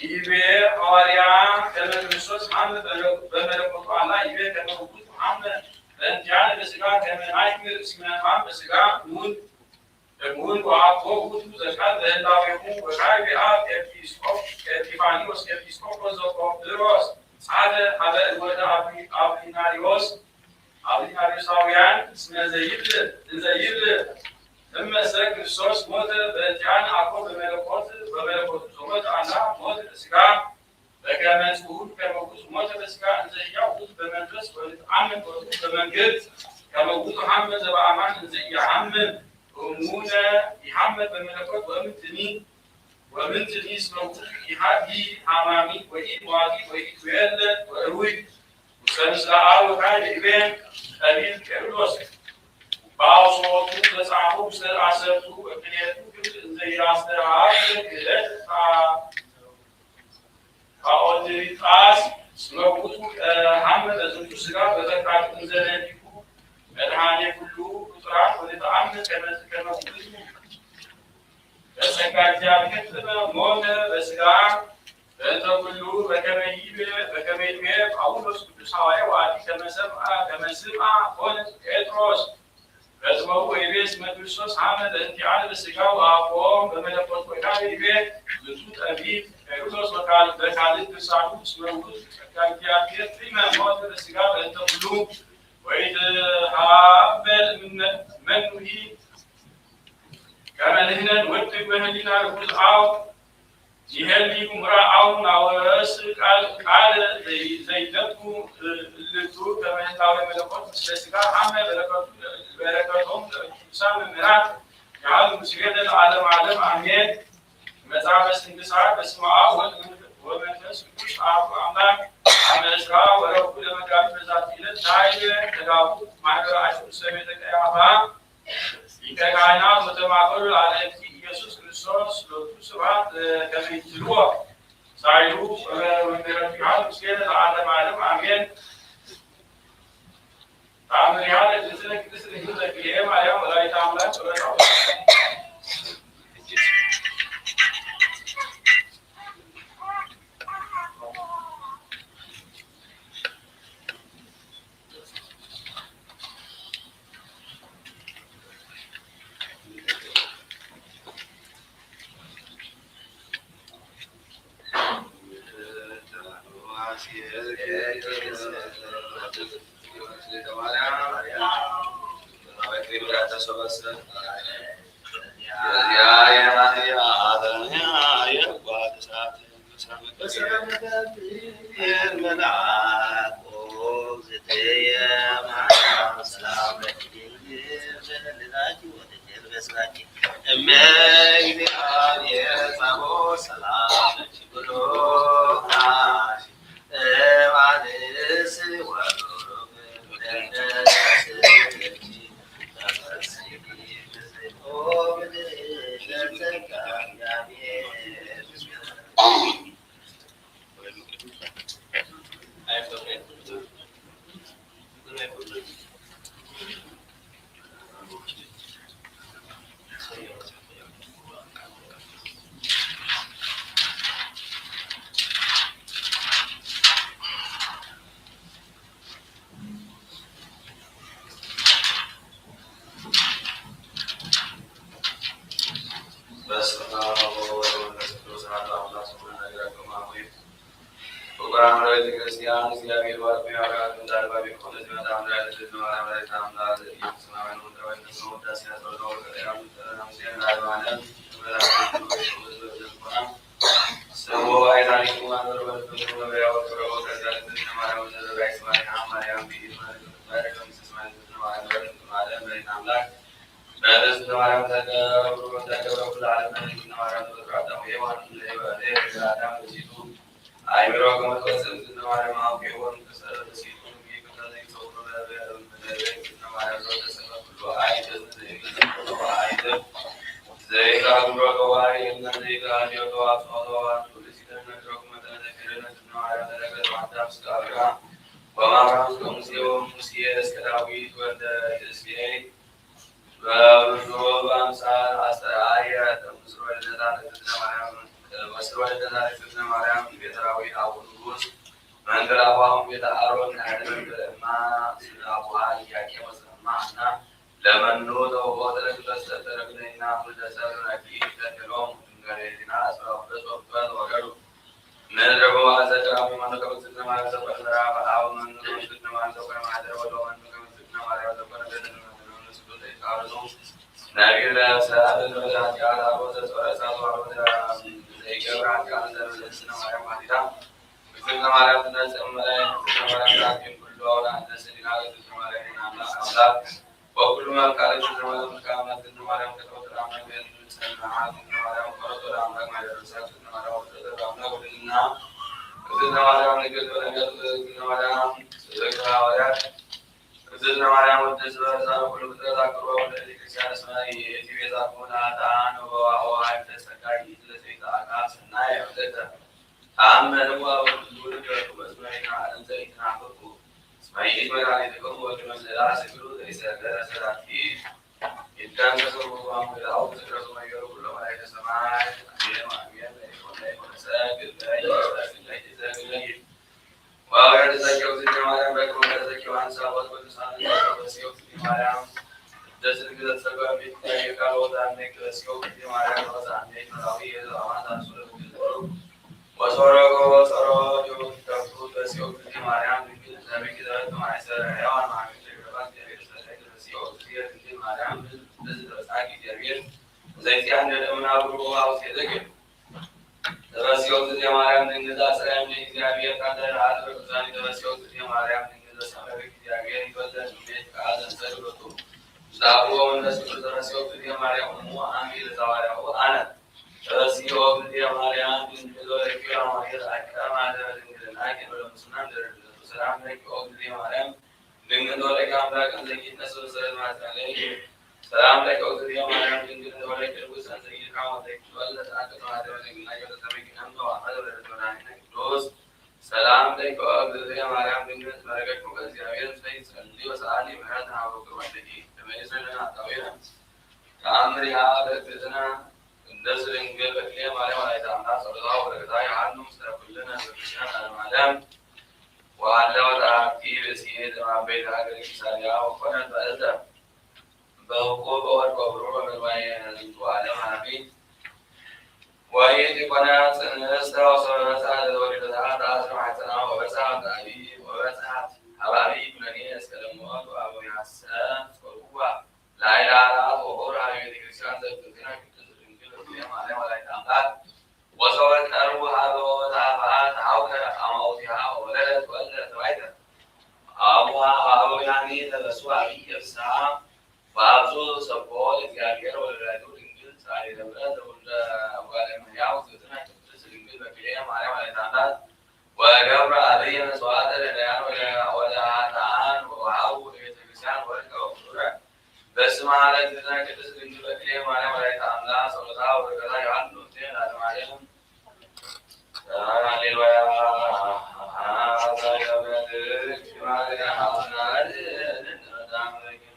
يبي حواريا كما بسوس محمد بملكوت الله يبي كما وجود محمد انتعاد السلاح كما نايمر اسمه محمد السلاح مون وعقوب زكاة الهلاويهم وشايبات ابتيفانيوس ابتيسكوبوس وكوبدروس هذا الوضع أبريناريوساويان اسمه زيد لما سلك السورس موت بانتعان عقوب بملكوت زومت عنها موت السكان فكما تقول كما وجود موت السكان زي يعود بمنفس ويتعمل وجود بمنجد كما وجود محمد زبعمان زي يعمل أمونا يحمد بملكوت ومنتني اسمه يحدي حمامي وإيد معادي وإيد ويلد وأروي وسنسلعه وكان إبان أبيل كأولوس باوصوتو تسعه بسر عسرتو وكنيتو زي راستر عاشر كده فأودريتاس سلوكوتو حمد أزمتو سقاط وذكرات انزلاتيكو مدحاني كله قطرات ونتعمل كما قلتو فسكات جابكت مونا بسقاط فأنت كله بكما يبيب أولوس كله سوايا وعدي كما سمع قولت إدروس فاسمه ويبيس مدرسوس حامد انتعال بالسقاء وعقوم بملكوت وكان يبيب لتوت أبيب كيروس وكالت بسعود اسمه كان كياتير فيما موت بالسقاء فأنت كله وإذا حابل منه كما نهنا نوتب مهلنا لكل عاو يهلي مرأة ناوس قال زيدتو اللتو كما يتعوي ملكوت مسلسكا عامة بركاتهم سام مرات يعالوا مسجدا عالم عمين متعب استنقصار بسماء ومنفس كش أملاك عمل إسراء ولو كل مكان بذات إلى دائرة تجاوب ما يرى عشر سبيتك يا أبا كائنات متماثل على يسوع كريستوس لو تسمع كما يجلوا سايرو ومرتفعات مسكين عالم عمين تعمل هذا جزء كده كده ما يوم ولا يتعمل ولا ተበስዮ ጊዜ ማርያም ድንግል አስራም እግዚአብሔር ካለ አለ በዛኔ ተበስዮ ጊዜ ማርያም ድንግል ሰማያዊ እግዚአብሔር ይወደድ ቤት ካዘን ዘሩቱ ዛቦ እንደሱ ተበስዮ ጊዜ ማርያም ሙ አሚል ዘዋራው አነ ተበስዮ ጊዜ ማርያም ድንግል ወለኪራ ማርያም አካማ ድንግል ናቂ በለምስናን ደረጀ ሰላም ለኪ ጊዜ ማርያም ድንግል ወለኪ አምላክ ለኪነሱ ሰላም ማታለይ ሰላም ለኪ ጊዜ ማርያም ድንግል ወለኪ ቅዱስ አንዘይ ካወለኪ ወለተ አቀማ ደረጀ ሰላም ለኪ ጊዜ ማርያም ድንግል ተባረከ በእግዚአብሔር ሰይ ጸልይ ወሰአሊ ምህረት አብሮክ ወልደኪ ተመይሰና አጣዊና ታምሪሃ ለክትና እንደስ ድንግል በክሌ ማርያም ላይ ታምራ ሰለላሁ ወረከታ ያኑ ስለኩልና በክርስቲያን ዓለም ወአላው ታቲ በሲሄድ ማበይ ሀገር ኢሳያ ወቆነት በእዛ በቆ ወርቆ ብሮ በማይ ያንቱ ዓለም አቢ وهي قناة نستوى صورتها لدولتها تأثر حتنا وبسعت أبي وبسعت حبابي بني أسكالموات وأبوي حسان وروى لا إله إلا الله وقرها يدي كريستيان زبطتنا كتسر جنجل وكليم عليهم ولا يتعمدات وصورت أروها وتعفها تعوكا أموتها وولدت وألدت وعيدا أبوها وأبوي يعني تبسوا أبي يفسها فأبزو سبقوا لتياجر ولدتو جنجل سعي دولت وجبر علينا سؤال الريان ولا تعان وعو الإنسان والكفر بس ما على ذلك كتسلم بالكلام على ولا تعمل صلى الله وكذا يعنو تين على عليهم على الويا هذا يبدك ما لنا حنا ندام لكن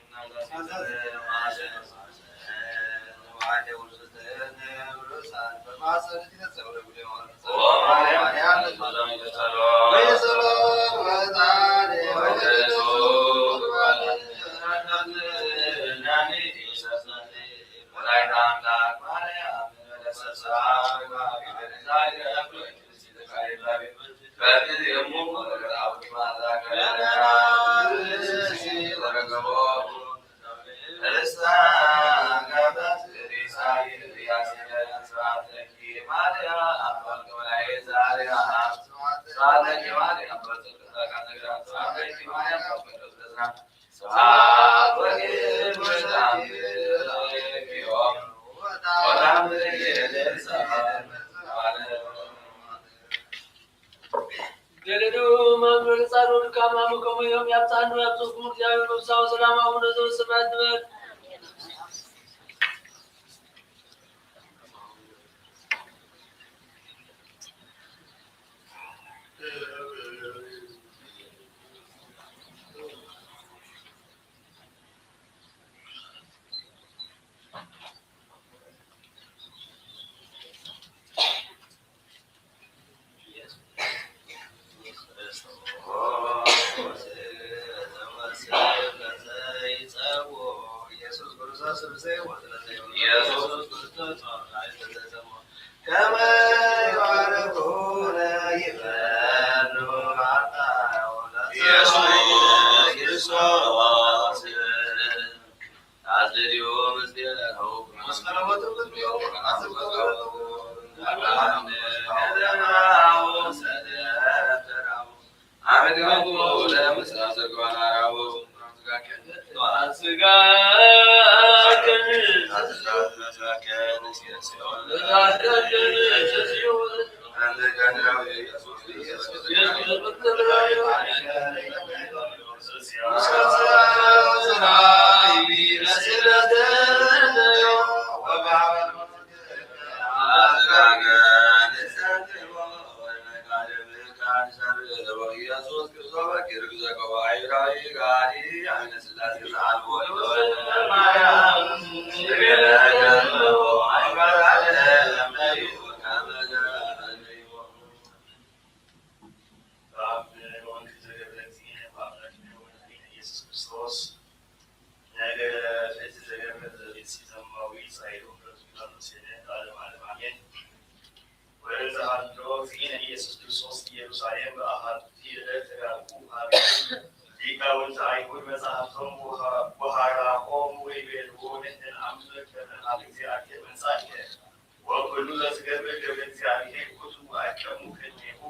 وكل ذكر بالإግዚአብሔር كتب أكمل كنيه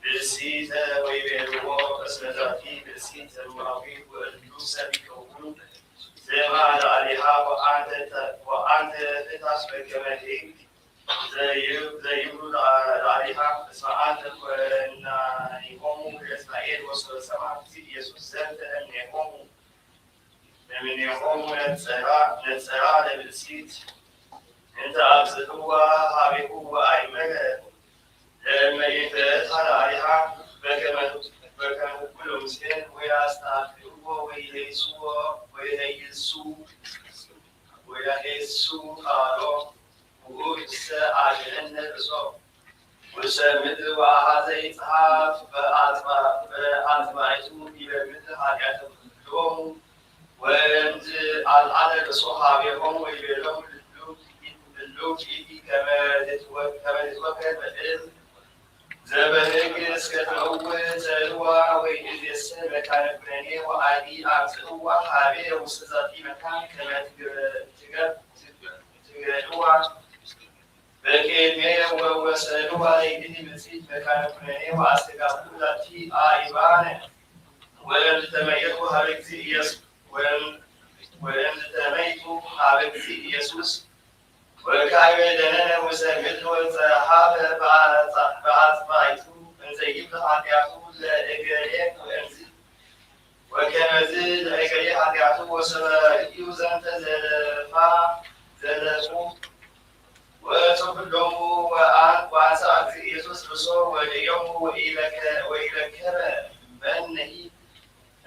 بالسيد ويبيعوا أسنتي بالسيد المعطي والجوس بكون زما عليها وأنت تسبك كمالك زيود عليها ساعات ونهم إسرائيل وصل سماء يسوع زاد أنهم من يوم نتسرع بالسيد أنت أبصروا هابقوا وأيمن لما يتأثر عليها بكم كل مسكين ويستغفروا ويهيسوا قالوا وقوس عجلن الرسول وسمدوا هذا يتعاف بأطمعتم إلى مثل حاجاتهم لهم وأنت على الصحابيهم ويبيلهم اللوك إيدي كما تتوكل بالإذن زبهك اسكتوا زلوا وإذ يسر مكان فلاني وعادي أعزلوا حابي وسزاتي مكان كما تقرأوا بكيمية وسلوا إذ مسيد مكان فلاني وأستقاموا ذاتي آيبان ولم تتميزوا هابكسي يسوس وكاي دنا وسمت والصحاب بعد نزيد حاجاته لإجريك وإنزل وكان زيد إجري حاجاته وسما يوزن زلفو وتبلغ وعسى يسوس بصور واليوم وإلى كما بأنه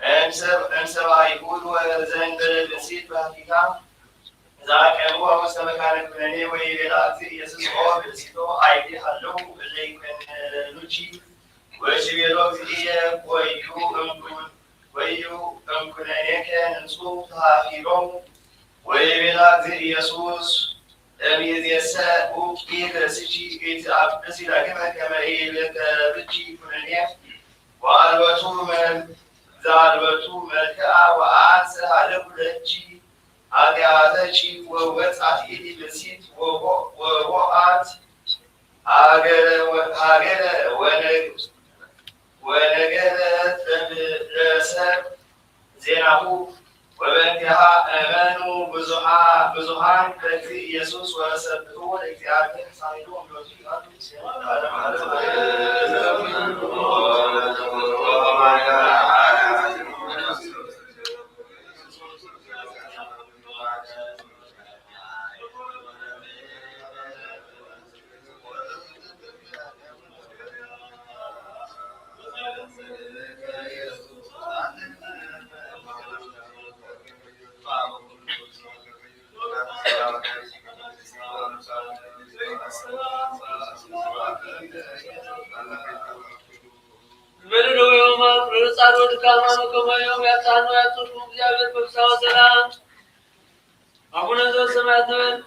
أمسر يقول وزن بالنسيت بحقيقة ذاك هو مستمكان الفلاني ويبلغ يسوس هو بالسيطة أيدي حلو اللي كان نجي ويبلغ ويو أمكن كان نصوب تاخيرهم ويبلغ يسوس يزيسا وكيف سيجي بسي لكما كما يلتبجي فلانية وعلوتو من زالبتو ملكا وعاسا لبلجي هذا شيء ووسعت إيدي بسيط ووقعت هاجر ونجدت لسر زينه وبنتها آمنوا بزحان كثير يسوس وسبحوا الإجابة صاحبهم በልዶ የማን ጻድቅ ካማኑ ከማየው ያጣኑ ያጡት እግዚአብሔር በፍሳው ሰላም አቡነ ዘበሰማያት ነን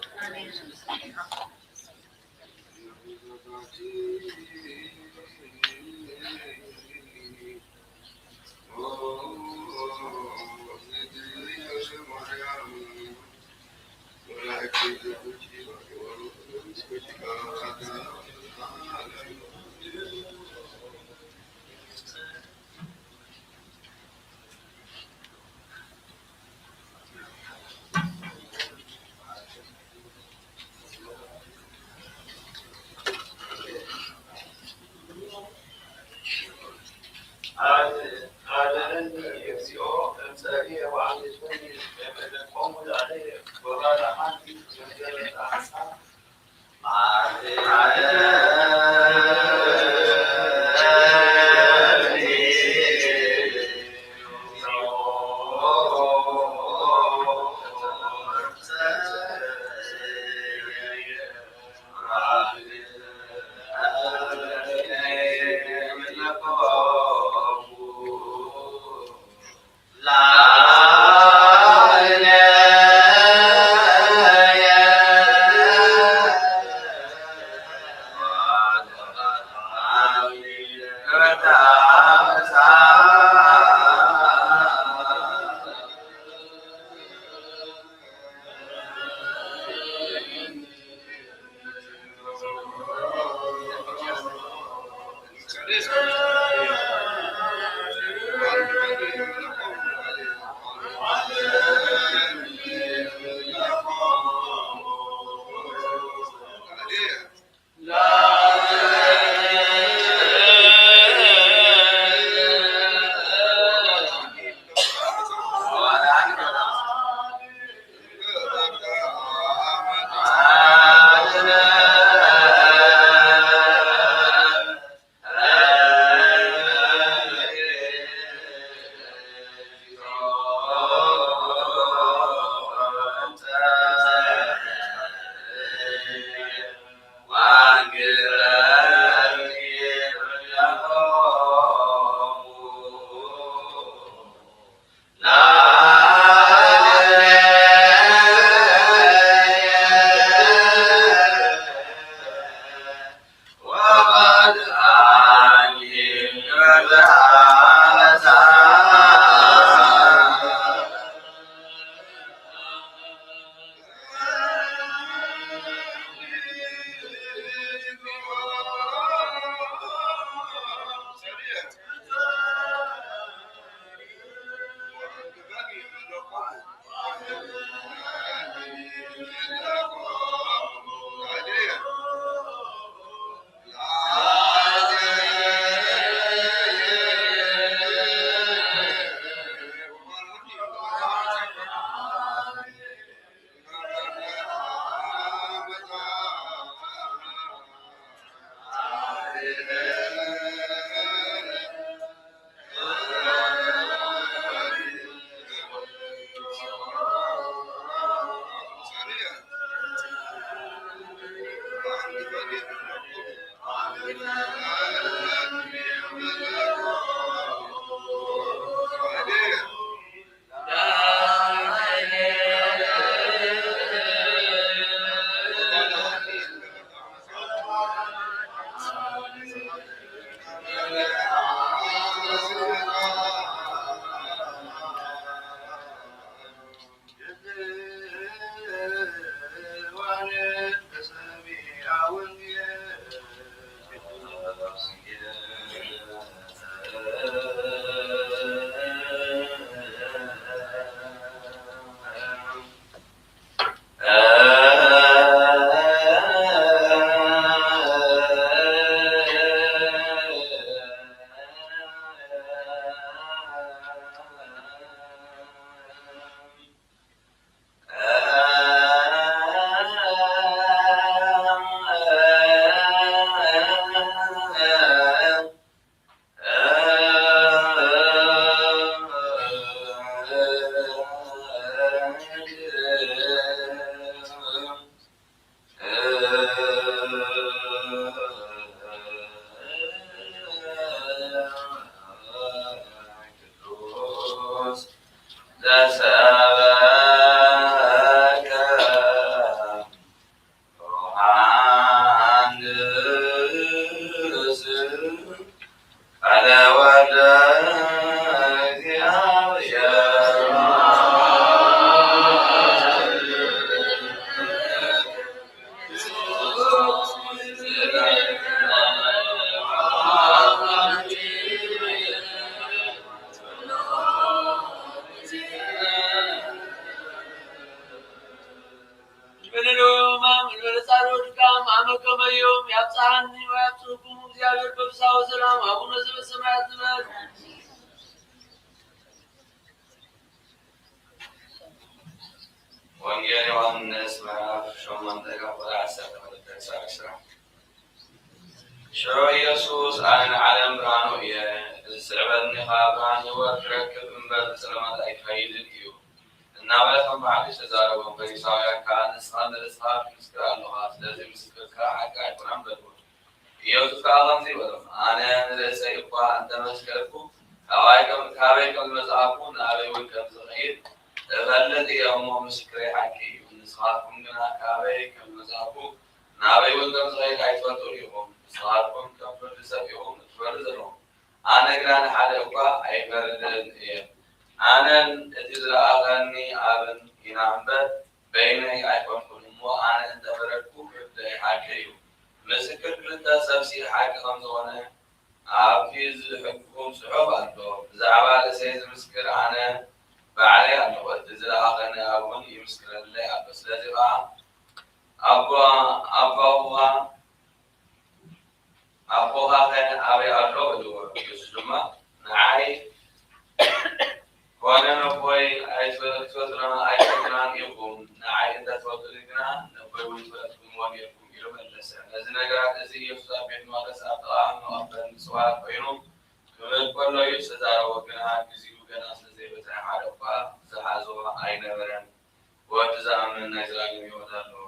ተሰበከ ዮሐንስ ቃለ ወልደ ወንጌል ዮሐንስ ምዕራፍ 8 ቁጥር 10 ሽሮ ኢየሱስ አነ ዓለም ብርሃኑ እየ ዝስዕበኒ ካብ ብርሃን ህይወት ክረክብ እምበር ብጽልመት ኣይክኸይድን እዩ እናበለ ከም በዓል ዝተዛረቦም ፈሪሳውያን ከዓ ንስኻ ንርእስኻ ትምስክር ኣለኻ ስለዚ ምስክርካ ሓቂ ኣይኮነን በልዎ። ኢየሱስ ከዓ ከምዚ ይበሎም ኣነ ንርእሰይ እኳ እንተመስከርኩ ካበይ ከም ዝመጽኣኩ ንኣበይ እውን ከም ዝኸይድ እፈልጥ እየ እሞ ምስክረይ ሓቂ እዩ። ንስኻትኩም ግና ካበይ ከም ዝመጽኣኩ ንኣበይ እውን ከም ዝኸይድ ኣይትፈልጡን ኢኹም። ንስኻትኩም ከም ፍርዲ ሰብ ኢኹም እትፈርዱ ዘለኹም። ኣነ ግና ንሓደ እኳ ኣይፈርድን እየ። ኣነን እቲ ዝለኣኸኒ ኣብን ኢና እምበር በይነይ ኣይኮንኩን እሞ ኣነ እንተፈረድኩ ፍርደይ ሓቂ እዩ። ምስክር ክልተ ሰብሲ ሓቂ ከም ዝኾነ ኣብቲ ዝሕግኩም ጽሑፍ ኣሎ። ብዛዕባ ርእሰይ ዝምስክር ኣነ ባዕለይ ኣለኹ፣ እቲ ዝለኣኸኒ ኣብ እውን ይምስክረለይ ኣሎ። ስለዚ ከዓ ኣቦኻ ኸ ኣበይ ኣሎ በልዎ። ኢየሱስ ድማ ንዓይ ኮነ ነቦይ ኣይትፈልጡን ኢኹም፣ ንዓይ እንተትፈልጡኒ ግና ነቦይ እውን ትፈልጥኩምዎን ነይርኩም ኢሉ መለሰ። ነዚ ነገራት እዚ ኢየሱስ ኣብ ቤት መቕደስ ኣብ ጥቓ መቐበል ምጽዋት ኮይኑ ክብል ከሎ እዩ ዝተዛረቦ። ግና ግዚኡ ገና ስለዘይበፅሐ ሓደ እኳ ዝሓዞ ኣይነበረን። ወዲ ዝኣምን ናይ ዘላለም ሕይወት ኣለዎ።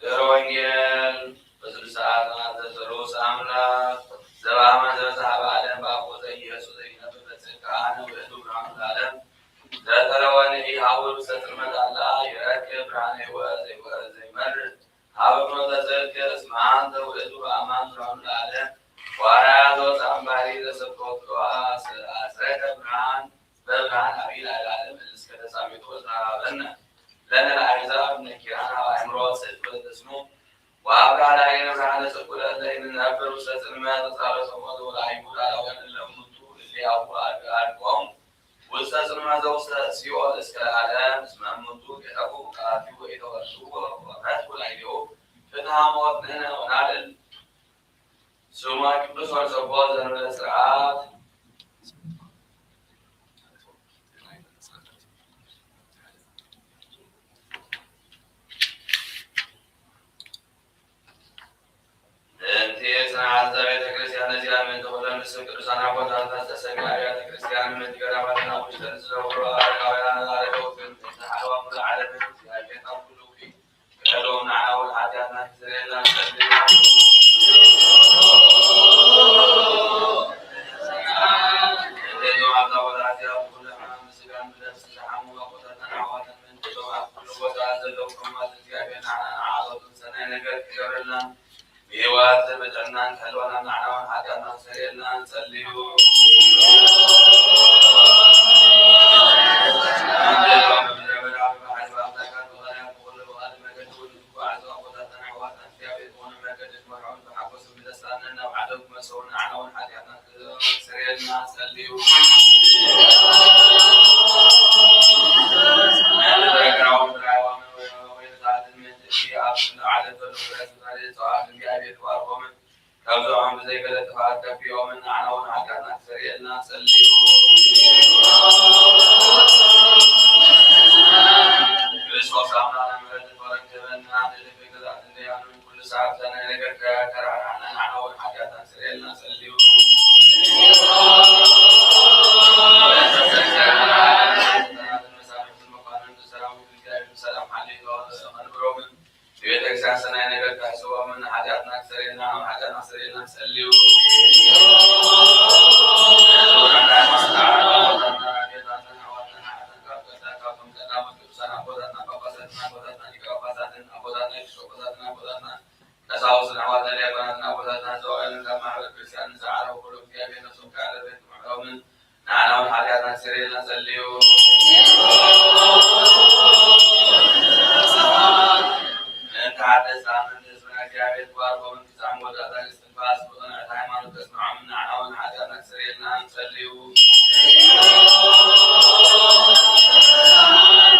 ድህረ ወንጌል በ60 ዘተሩስ ኣምላክ ዘበኣመነ ዘበዝሓ ብዓለም ብኣቦ ዘኢየሱስ ዘይነብር በጽድቅ ኣነ ውእቱ ብርሃኑ ለዓለም ዘተረወኒ ኢሃውር ዘጥርመት ኣላ ይረክብ ብርሃነ ሕይወት ዘይመርእ ኣብ ፍኖተ ጽድቅ እስመ አንተ ውእቱ በአማን ብርሃኑ ለዓለም ዋርያ ዘወፅእ እምባሕሪ ዘሰብከቶ አስረተ ብርሃን በብርሃን አብይ ለዓለም እስከ ተሳሚቶ ዝሃበነ ለነ ለአሕዛብ ነኪራን ኣብ ኣእምሮ ጽድቅ ወተስሙ وأبرهنا برهان سكول الذين نبروا ستر ما تصار صمود ولا يقول على وين لمنتو اللي أبوهم وستر ما زوست سيو الإسكالات اسمه منتو كأبو كافيو إذا ورشوا وفات ولا يدو فنها موتنا ونعلن سوما كبر صار صباح زمن السرعات عزبت كريستيان زيان من دولة مسلم كرسان عبودان تسمية كريستيان من جرامتنا وشتنزلوا وراء نارجو في الحلوة من العالم في أجل أقولوا في كلهم نعاو الحاجاتنا كسرنا بيوات بدنا نحلونا معنا حتى نصيرنا نصليو كابزوهم زي كذا تفاعلت في يوم معنا ونعكرنا سريعنا سليو كريستوس عمنا نمرد فرق جبنا اللي في كذا عندنا من كل ساعة سنة نقدر كرعنا معنا ونعكرنا سريعنا سليو السلام عليكم ورحمة بيتك سنة نقدر تحسوا من حاجاتنا سريعنا وحاجاتنا سريعنا سليو من كما بالكريستيان زعلوا كل في أبي نفسهم كعلى بيت محرم نعنا والحاجات نسير نسليو من تعدس عن اسمنا كابيت واربو من تسعم ودادا استنفاس وضنع تايمان وتسمع من نعنا والحاجات نسير نسليو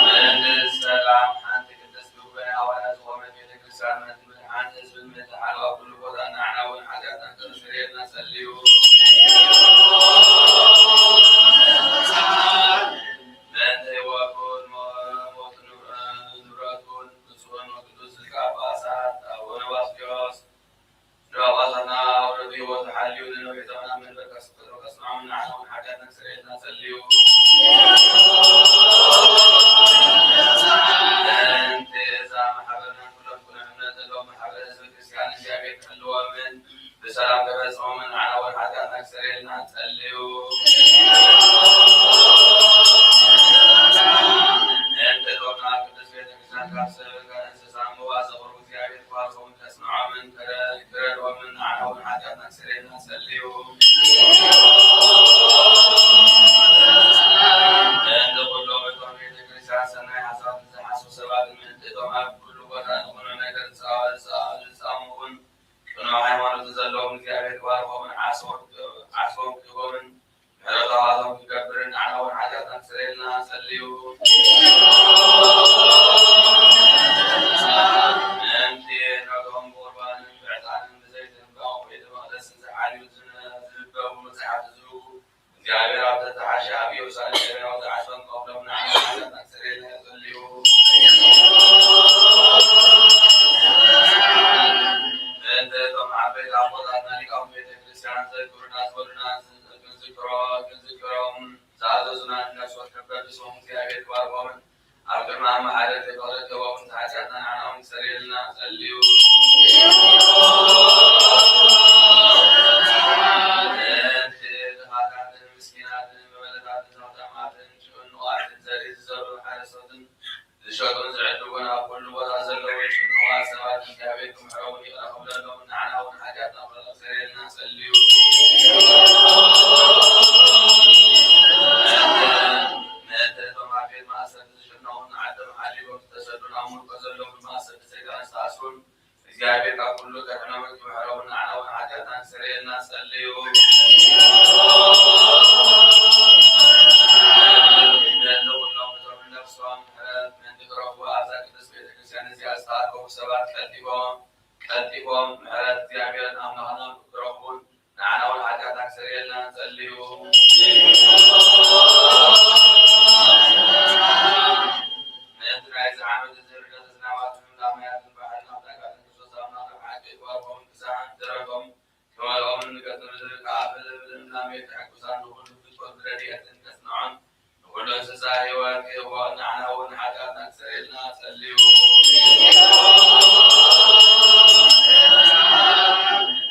من السلام حانتك التسبيح بين أولا ومن بيتك السلام من عن اسم المتحال وكل وضع نعنا والحاجات نسير نسليو بسلام كبس ومن على والحاجات نكسرين نسليو انت دونا كدس بيتك سانك سبك انسان مواصف وروزيا بيتواصل ومن تسمع من كرد ومن على والحاجات نكسرين نسليو انت كله بكم بيتك رسالة سنة حساب حسب سبب من تدوما كل وطن ونحن نكرد سامون كنا حيوان تزلوا من كابيت واربو من عصور ومن حرد هذا كبرن على والحاجات نكسرين نسليو انتي نقوم بقربان بعتان بزيت بقوم بيدما دسن زعالي وزنبه ومسحات الزوج جابر عبد التعشى أبي وسالم جميع وتعشى قبل من على والحاجات نكسرين نسليو انت طمع بيت عبد أدنى لقوم بيت كريستيان ذكر الناس والناس ذكرهم زاد زنا الناس وكبر بسهم كابيت واربومن أرجو ما محلت قدرت ومن تحجتنا عنهم سريرنا سليو انت هذا المسكينات المولدات النوتامات شؤون واحد زريز الزر حارسة لشوط زعدونا كل وضع زلوا شنو واسوات كابيتكم حروني أخذ لهم نعنا ونحاجاتنا ولا سريرنا سليو جابر كل كهنوت وحرون على وحاجاتنا سريرنا سليو من كلهم من نفسهم من ذكره وعزاك تسبيح كريستيان سياساتكم سبات كتبهم حرات جابر أمنا ذكرهم نعنا وحاجاتنا سريرنا سليو من ترايز عامل الزرقاء سنوات من داميات البحر نبتك وهم تسعان تركم كما لهم نكتر الكعبل بالنام يتحكسان نقول في قدرتي أن تسمعون نقول سساهي وكي ونعنا ونحاجات نكسرنا سليو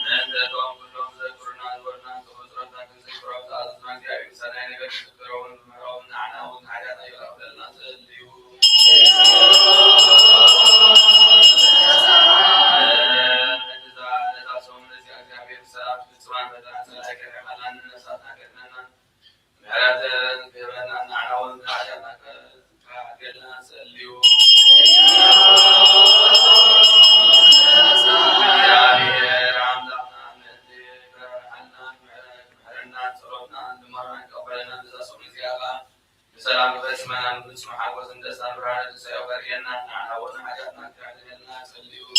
نتدوم كلهم ذكرنا ورنا كبسرنا كذكروا تعزنا كأبي سنين كذكرون مرون نعنا ونحاجات يرفلنا سليو بسلام بسمنا بسم حق وسندسنا برهان سيغرينا نعنا ونحاجاتنا كعدلنا سليو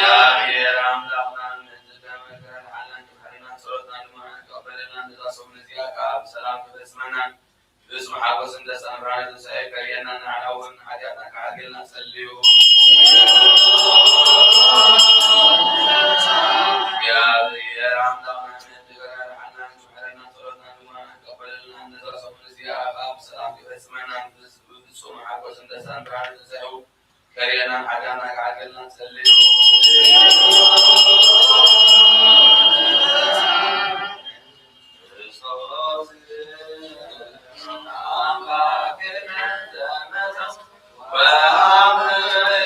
يا بيرام لغنا من زدامك الحلان كبحرنا سلطنا لما قبلنا نتصم نزياك بسلام بسمنا بسم حق وسندسنا برهان سيغرينا نعنا ونحاجاتنا كعدلنا سليو يا بيرام لغنا سلام بسمنا بسم حق وسندسنا برهان سيغرينا كرينا حاجانا عاقلنا سليو وعملت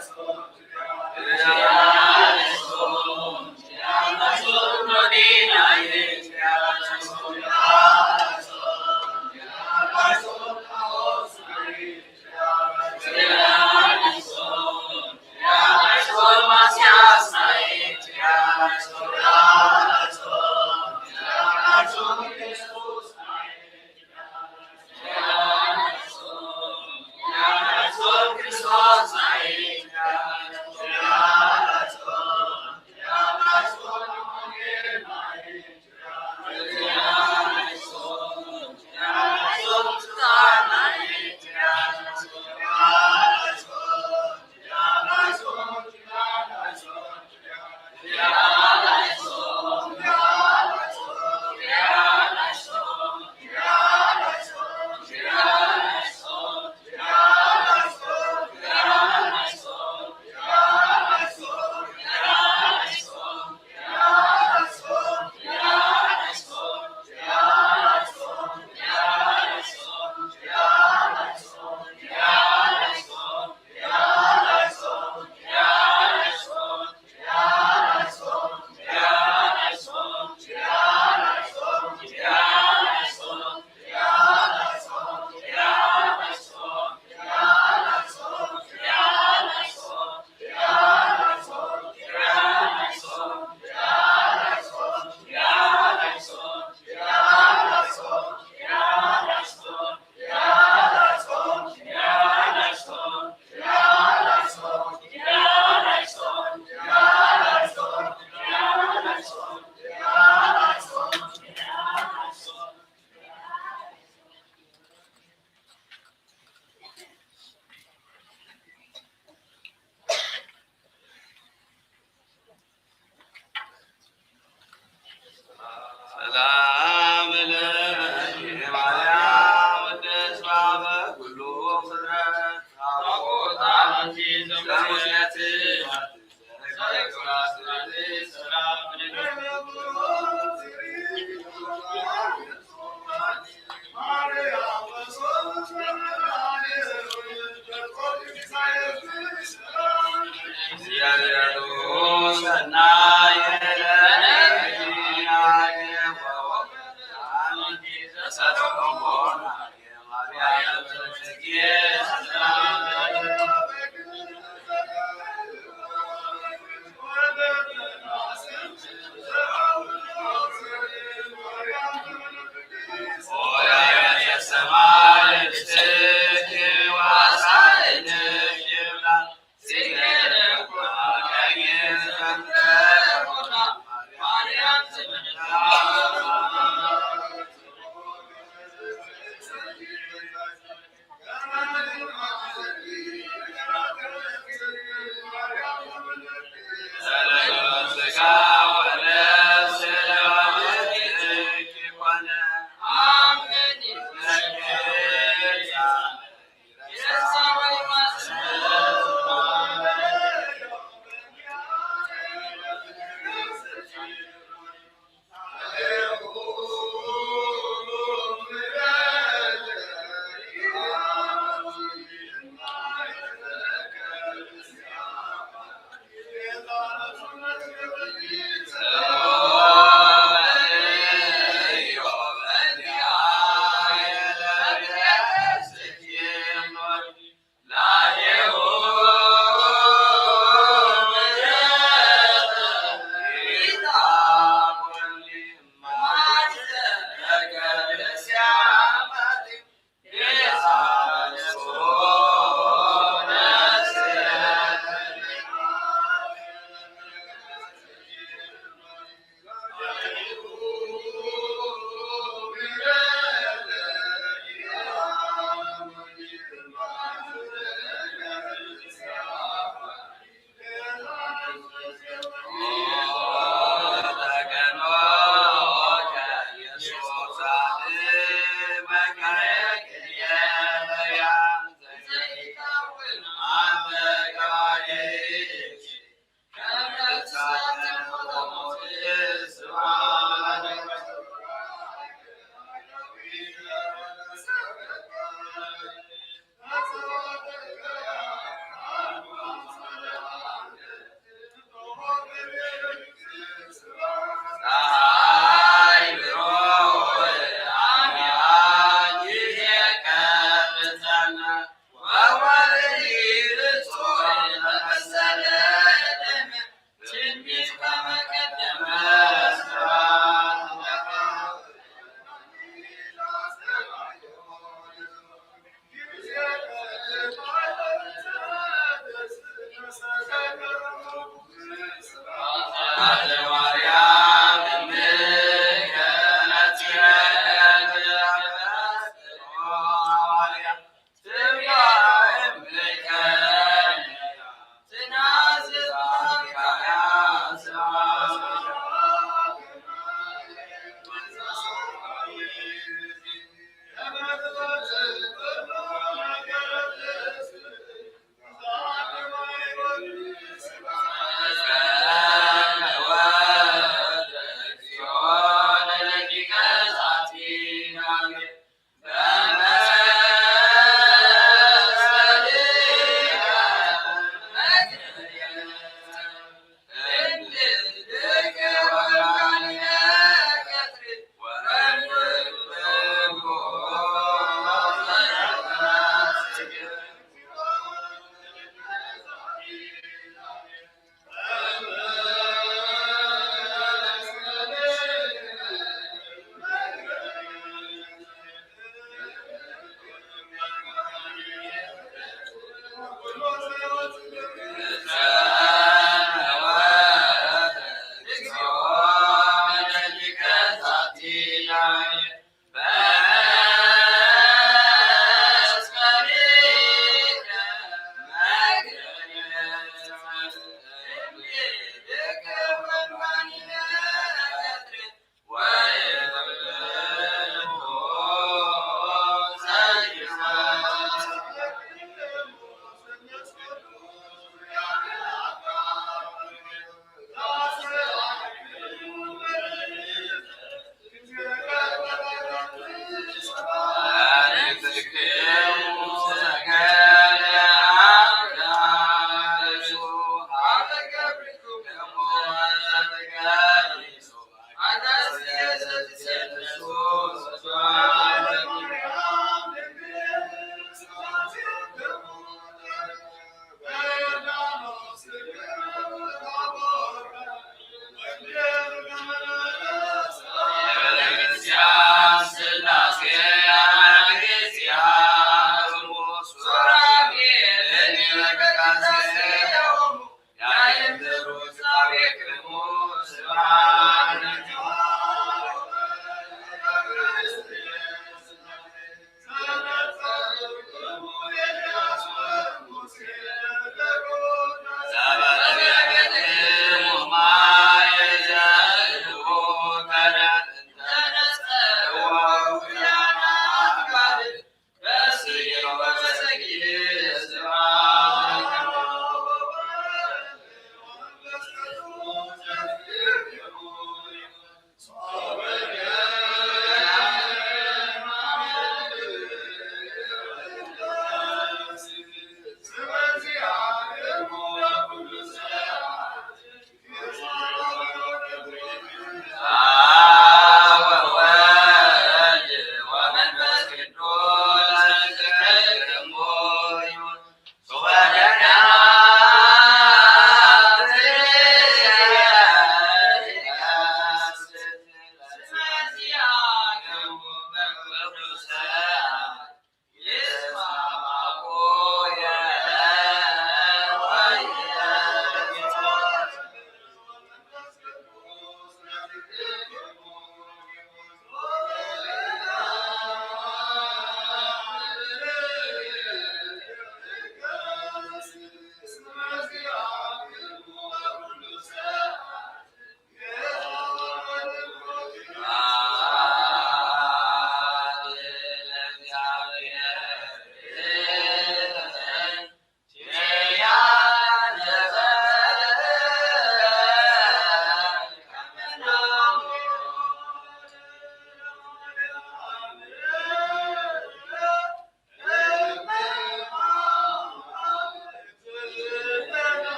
Let's go.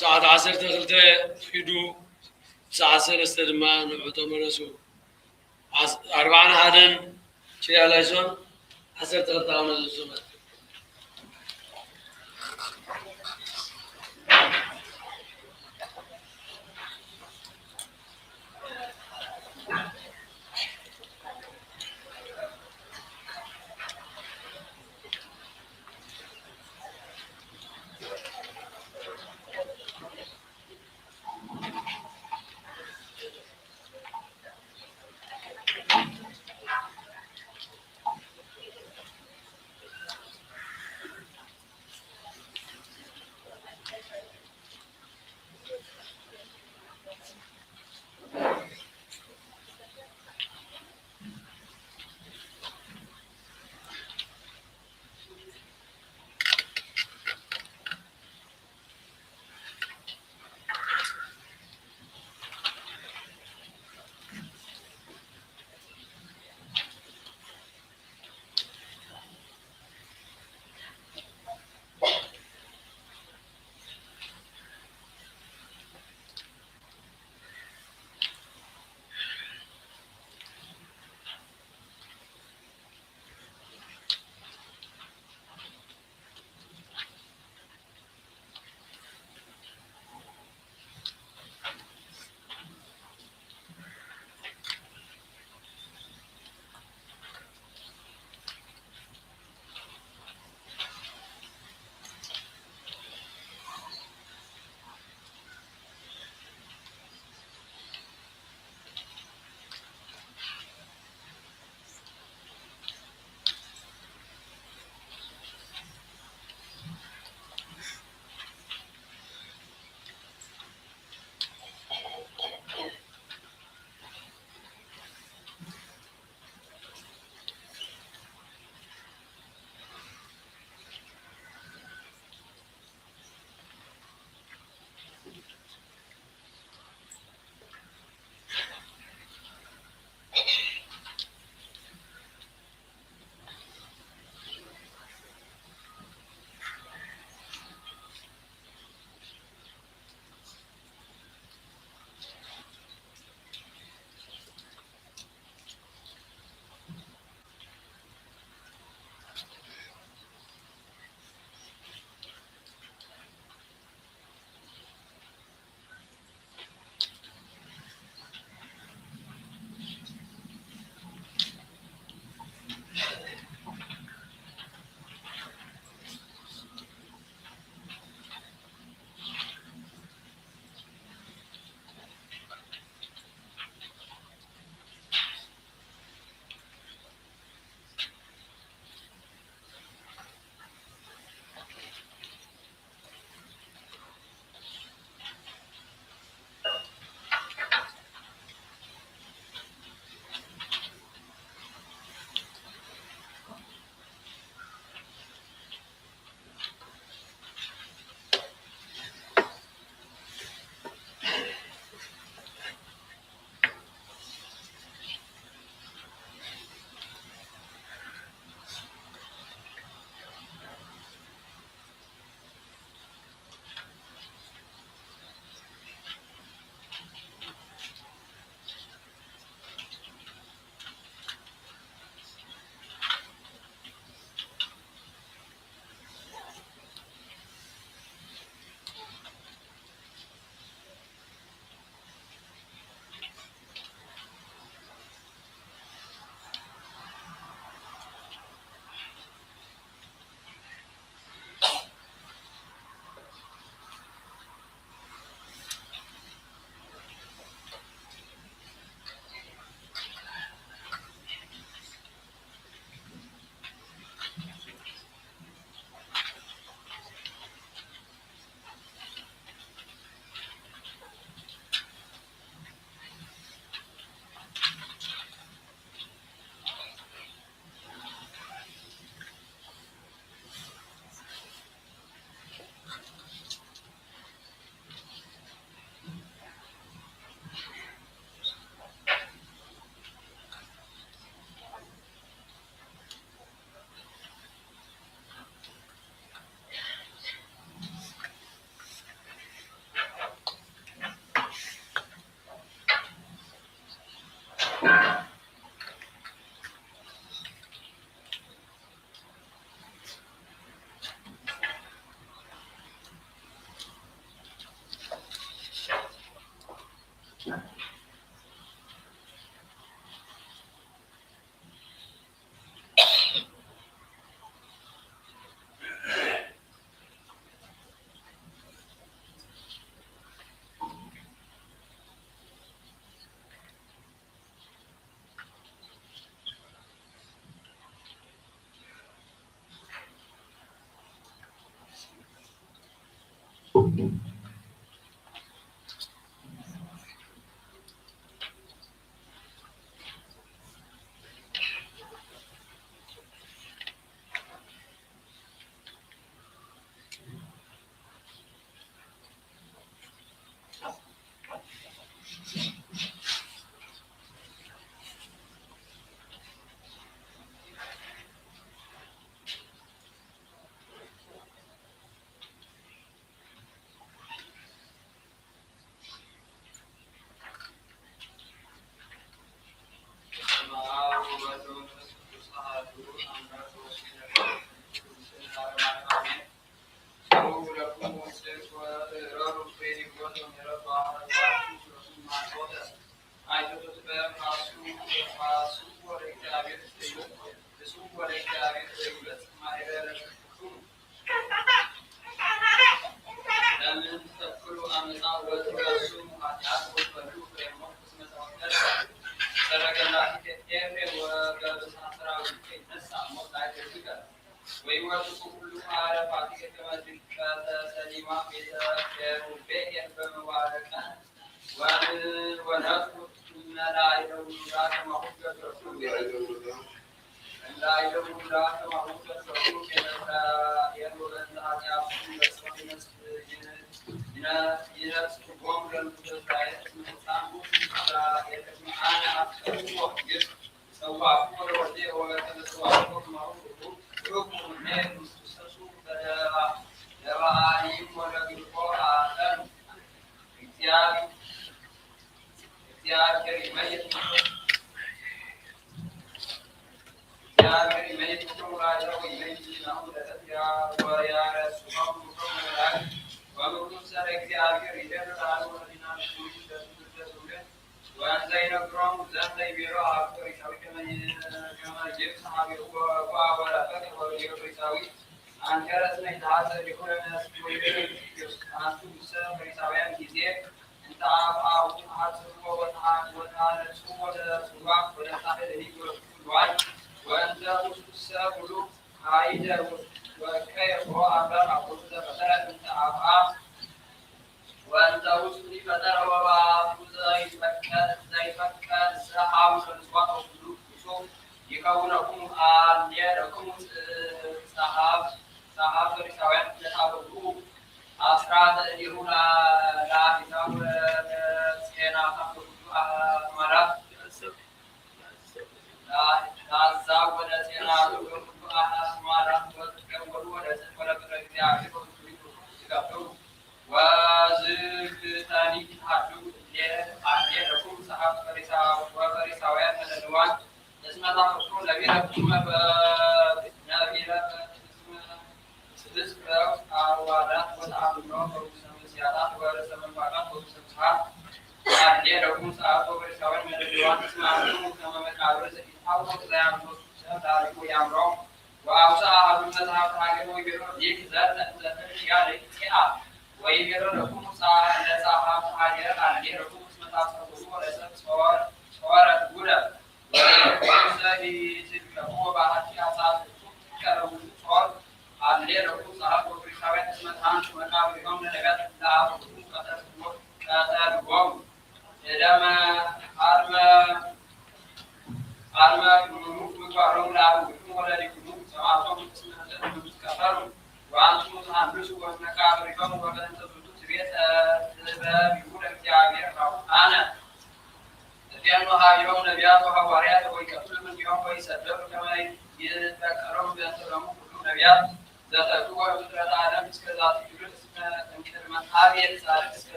ساعة 10 دخلت فيدو ساعة 3 دما نبعتو مرسو 40 حدن شي عليشون 10 3 عمل الزمن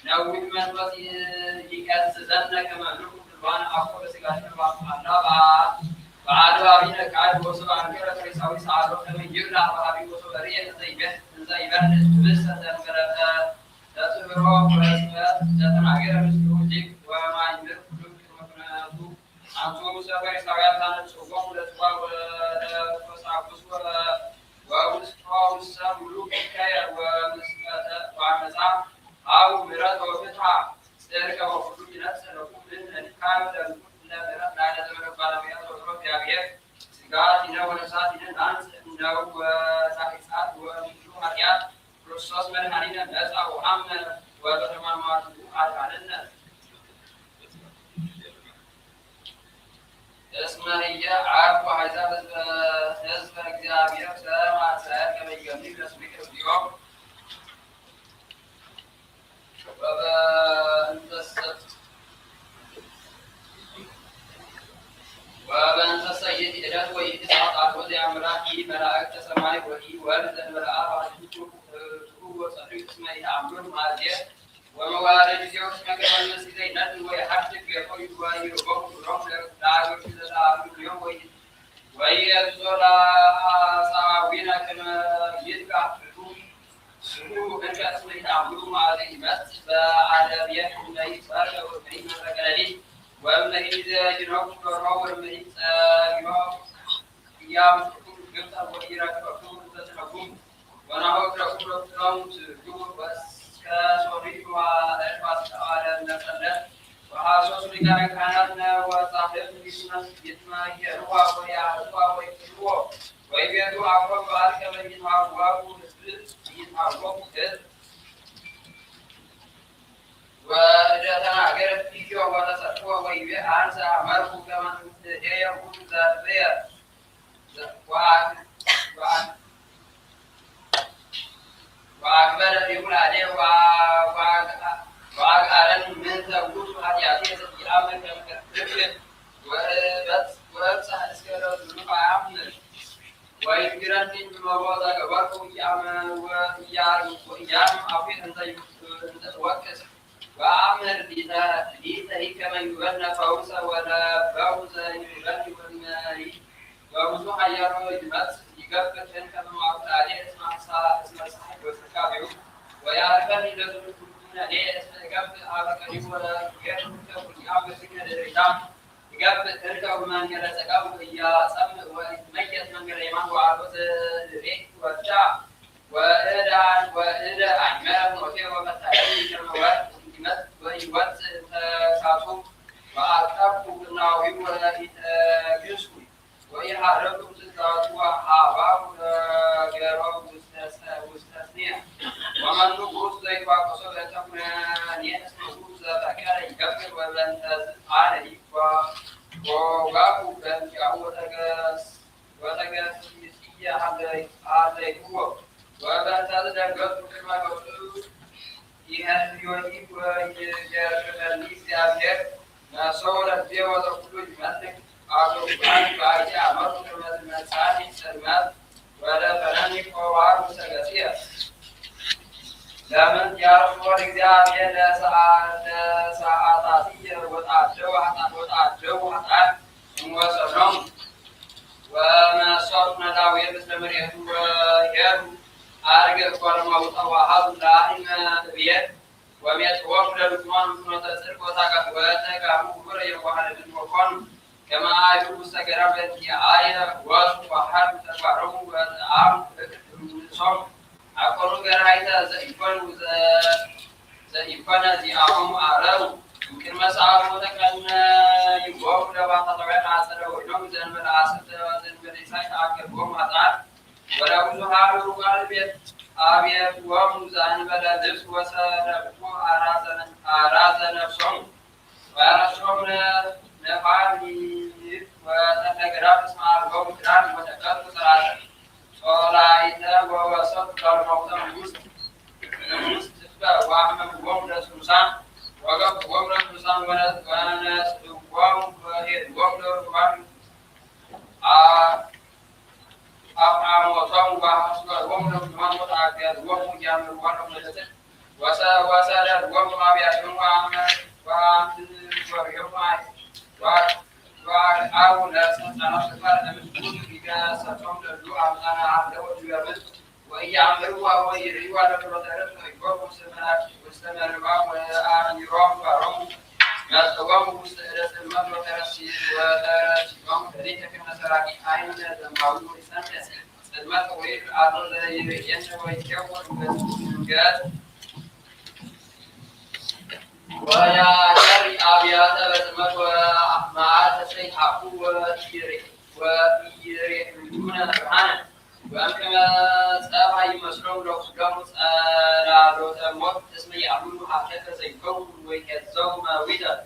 نوّد منفس يكسزن كما نقول الوان أقول سجاد الله بعد أبينا كاد وصل عن كذا كريساوي سعادة كم يجرنا بعدي وصل ريان زيبان بس تنكرت تسمعوا فرسمة تتناقر مسلوجيك وما يمر كل كلمة نقول أنتم مسافر سعيا تان تشوفون لتوا وفسابوس ووسام ملوك كيا ومسكات وعمزام أو مراد وفتحة ذلك وفلوك نفس نقول من الكامل لا مراد لا نزمن بالمياه وتروح يابيه سجاتنا ونساتنا نانس نو ساكسات ومشروع حياة بروسس من هنينا ناس أو عم وبرمان ما على اسمه هي عارف وحساب حزب الجابير سلام سائر كما يجمع اسمك اليوم وبنت السيد إلى وإتصال على وضع امرأة ملائكة سماء وهي والد الملائكة وصحيح اسمه عمرو ماضي وموارد يوم كما المسجدين ويحدث يقول ويربط رمل لا يرشد لا اليوم ويزول ساوينا كما يدفع سمو أنك اسمه عمرو ماضي مس على بيت النبي صلى الله عليه وسلم ومن إذا جنوب الروح من يوم قبل وإيراك وكم تتحكم ونحو كركم ركضهم تجور بس كسوري وإرفاس على النسل وحاسوس لكان كانت وصاحب بسنة يتما يروى ويعرفوا ويكتبوا ويبيدوا عقب بارك من يتعرفوا ونسبت يتعرفوا وإذا تناقرت فيه وتسرقوا ويبيع أنسى عمره كمن يقول ذاتبيا وأكبر يقول عليه وأكبر من تقول حياتي في أمر كمكتبه وأبصح إسكاله ذنوب عامل ويذكرني بمواضع كبره وإيام أفيد أنت وكس وأمر ليته كما يبنى فوز ولا فوز يبنى والمالي ومسوح يروي المس يقبل كما معروف عليه اسم صاحب وسكابه ويعرفني لازم يكون عليه اسم يقبل هذا كريم ولا يرتب يعمل سكن الرجال يقبل ترجع من يلا سكابه يا سم ويتميز من يلا وعروض الريك والشعب وإذا أعمال وكيف ومتعلم كما ويوت ساتو وأكتب الناوي ولا يتجسوا ويحركوا تزاتوا حابا وغيروا مستثنية ومن نقص ذي فاقصوا لتكون نيس نقص ذكر يكبر ولن تزد عليه وغاقوا بأن يعود وتقاس يسيا عليه هو وبأن تزد كما قلت يهدي ويجرب الإسلام نصور الدين وتقول المسك أعطوان بعد أمر كما سعى سلمان ولا فنان قوار مسجسية لمن يعرف الإسلام لا ساعاتية وتعجو حتى وسلم وما صرنا داوية مثل مريم ويرو أرجع قال ما وتواهب لاهم بيت وميتوافق للقمان من تسرق وتاكل وتاكل كبر يوحنا بالمكان كما يقول سكرام في آية وحرب تبارك وتعام صوم أقول جرايتا زيفنا زيهم عرب يمكن ما صار وتكن يوافق لبعض طبعا عسل ويوم زين بالعسل زين بالإنسان أكل بوم هذا ولا وزهار وقال بيت أبيت ومزان بلا لبس وسرقوا أرازنا نفسهم ورسوم نفعني وتتقرب اسمع القوم كرام وتقرب سرعة صلاة ووسط الموت مستفى وعمم قوم رسوسان وقف قوم رسوسان وناس قوم وهيد قوم رسوسان أفعام وصوم وحصل وهم من متعدد وهم يعمل وهم يجتهد وسادة وما بيعلم وعمد وعاو لا سنة فرد من كل إذا ستم للجوع أنا عبد وجبت وإن يعملوا ويريوا لفرد ويقوم مستمر وآمن يرام فرم ما تقوم مستهدس المدر ترسي ودارس يوم فريق كما سراكي عين دمعو إسان المدر وير عدد ينشو ويكون بسجاد ويا شر أبيات بسمت ومع تسريح قوة ويري دون سبحانه وأم كما سأبها يمسرون لو سجامت لا لو تموت اسمي أبوه حقيقة زيكون ويكزو ما ويدا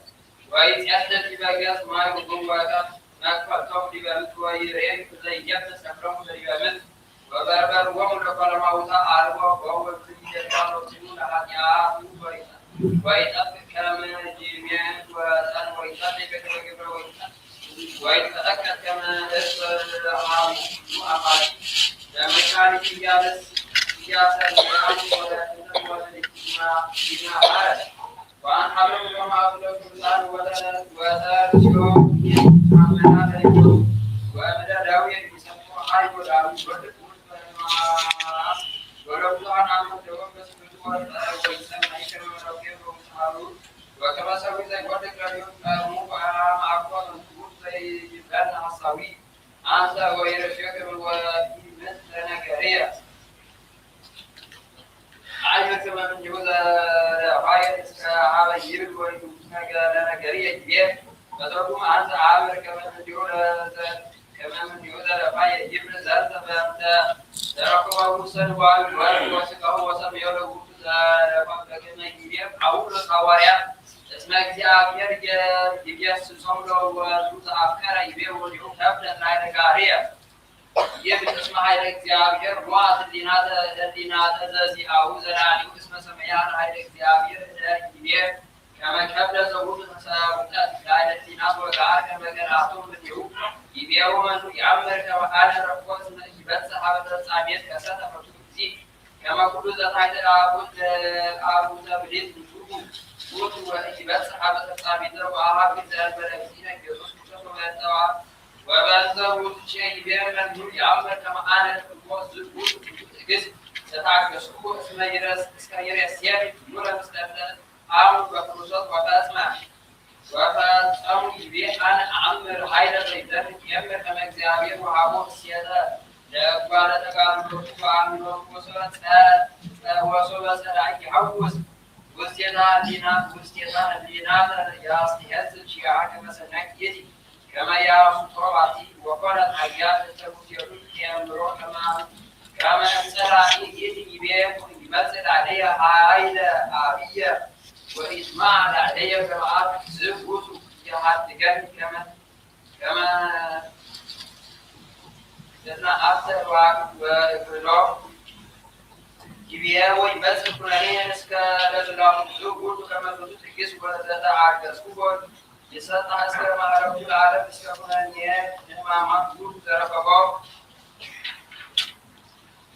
ويتحدث بباقيات ما يقوم بك نكفى توم لبامت ويريك زي يبت سفرهم لبامت وبربر ومن لقل موتا عربا وهو الكل يتعلق سنون حقيقة ويتأفك كما جيميان وأن ويتأفك كما ويتأكد كما أسفل العالم وأقالي لما كان يجالس سياسة العالم ولكنه ولكنه بما عارف وأن حبيب كما أفضل كمسان ودار يوم من هذا اليوم وأبدا داوية يسموه حيب وداوي ولو كان عمد دوم بس ويسمى كما لو كيف ومسحارون وكما سوي زي قدك اليوم مو مع أقوى زي جبلنا حصاوي أنسى ويرشيك من وفي مثل نكرية عايزة كما من جوزة رعاية إسكا يرد ويكون نكرية كبير فتركم أنسى عامر كما من جوزة رعاية يبن زالة فأنت تركوا موسى وعلى وسكه وسميه له فأنت كما يجيب أول الخوارع اسمع كتاب يرجع سوسم له وجوز أفكار يبيه واليوم تبدأ على كارية يبي تسمع هاي الكتاب يروى الدينات زي أو زرعني اسمه سميان هاي الكتاب يبيه كما كبر زوجة مساوات هاي الدينات وقعر كما قرأتم باليوم يبيه ومن يعمر كما أنا رفوز من يبت صحابة الصابية كسنة فتوزي كما كل ذات هاي أبو تبريد وإجابات صحابة الصابين وأصحاب البلدين يدرس كتب التوراة وبذلوا شيء بين من يعمر كما أنا الموزع جزء ستعرف سوق اسمه إسكاير السياري يورا مستقبل أو بفرصات وفاسمع وفاسمع يبي أنا أعمر هايدا زيدان يعمر كما إجابير وعبود السيادة لقبالة قالوا وعملوا وصلت سرعي حوز وستينا لنا يا استهز الشيعة كما سنعك يدي كما يا سطرباتي وقالت حيات التبوتيرون كامرون كما انسرع يدي يبيك يمثل عليها عائلة عابية وإسماع عليها كما زبوت يحد كان كما لنا أكثر وإفراق يبيا ويبس كلاني نسكا لزلام زوجو كما تدوس الجسم ولا عاجز كوبون يسطع اسكا ما رب العالم اسكا كلاني ما مقبول ترفقو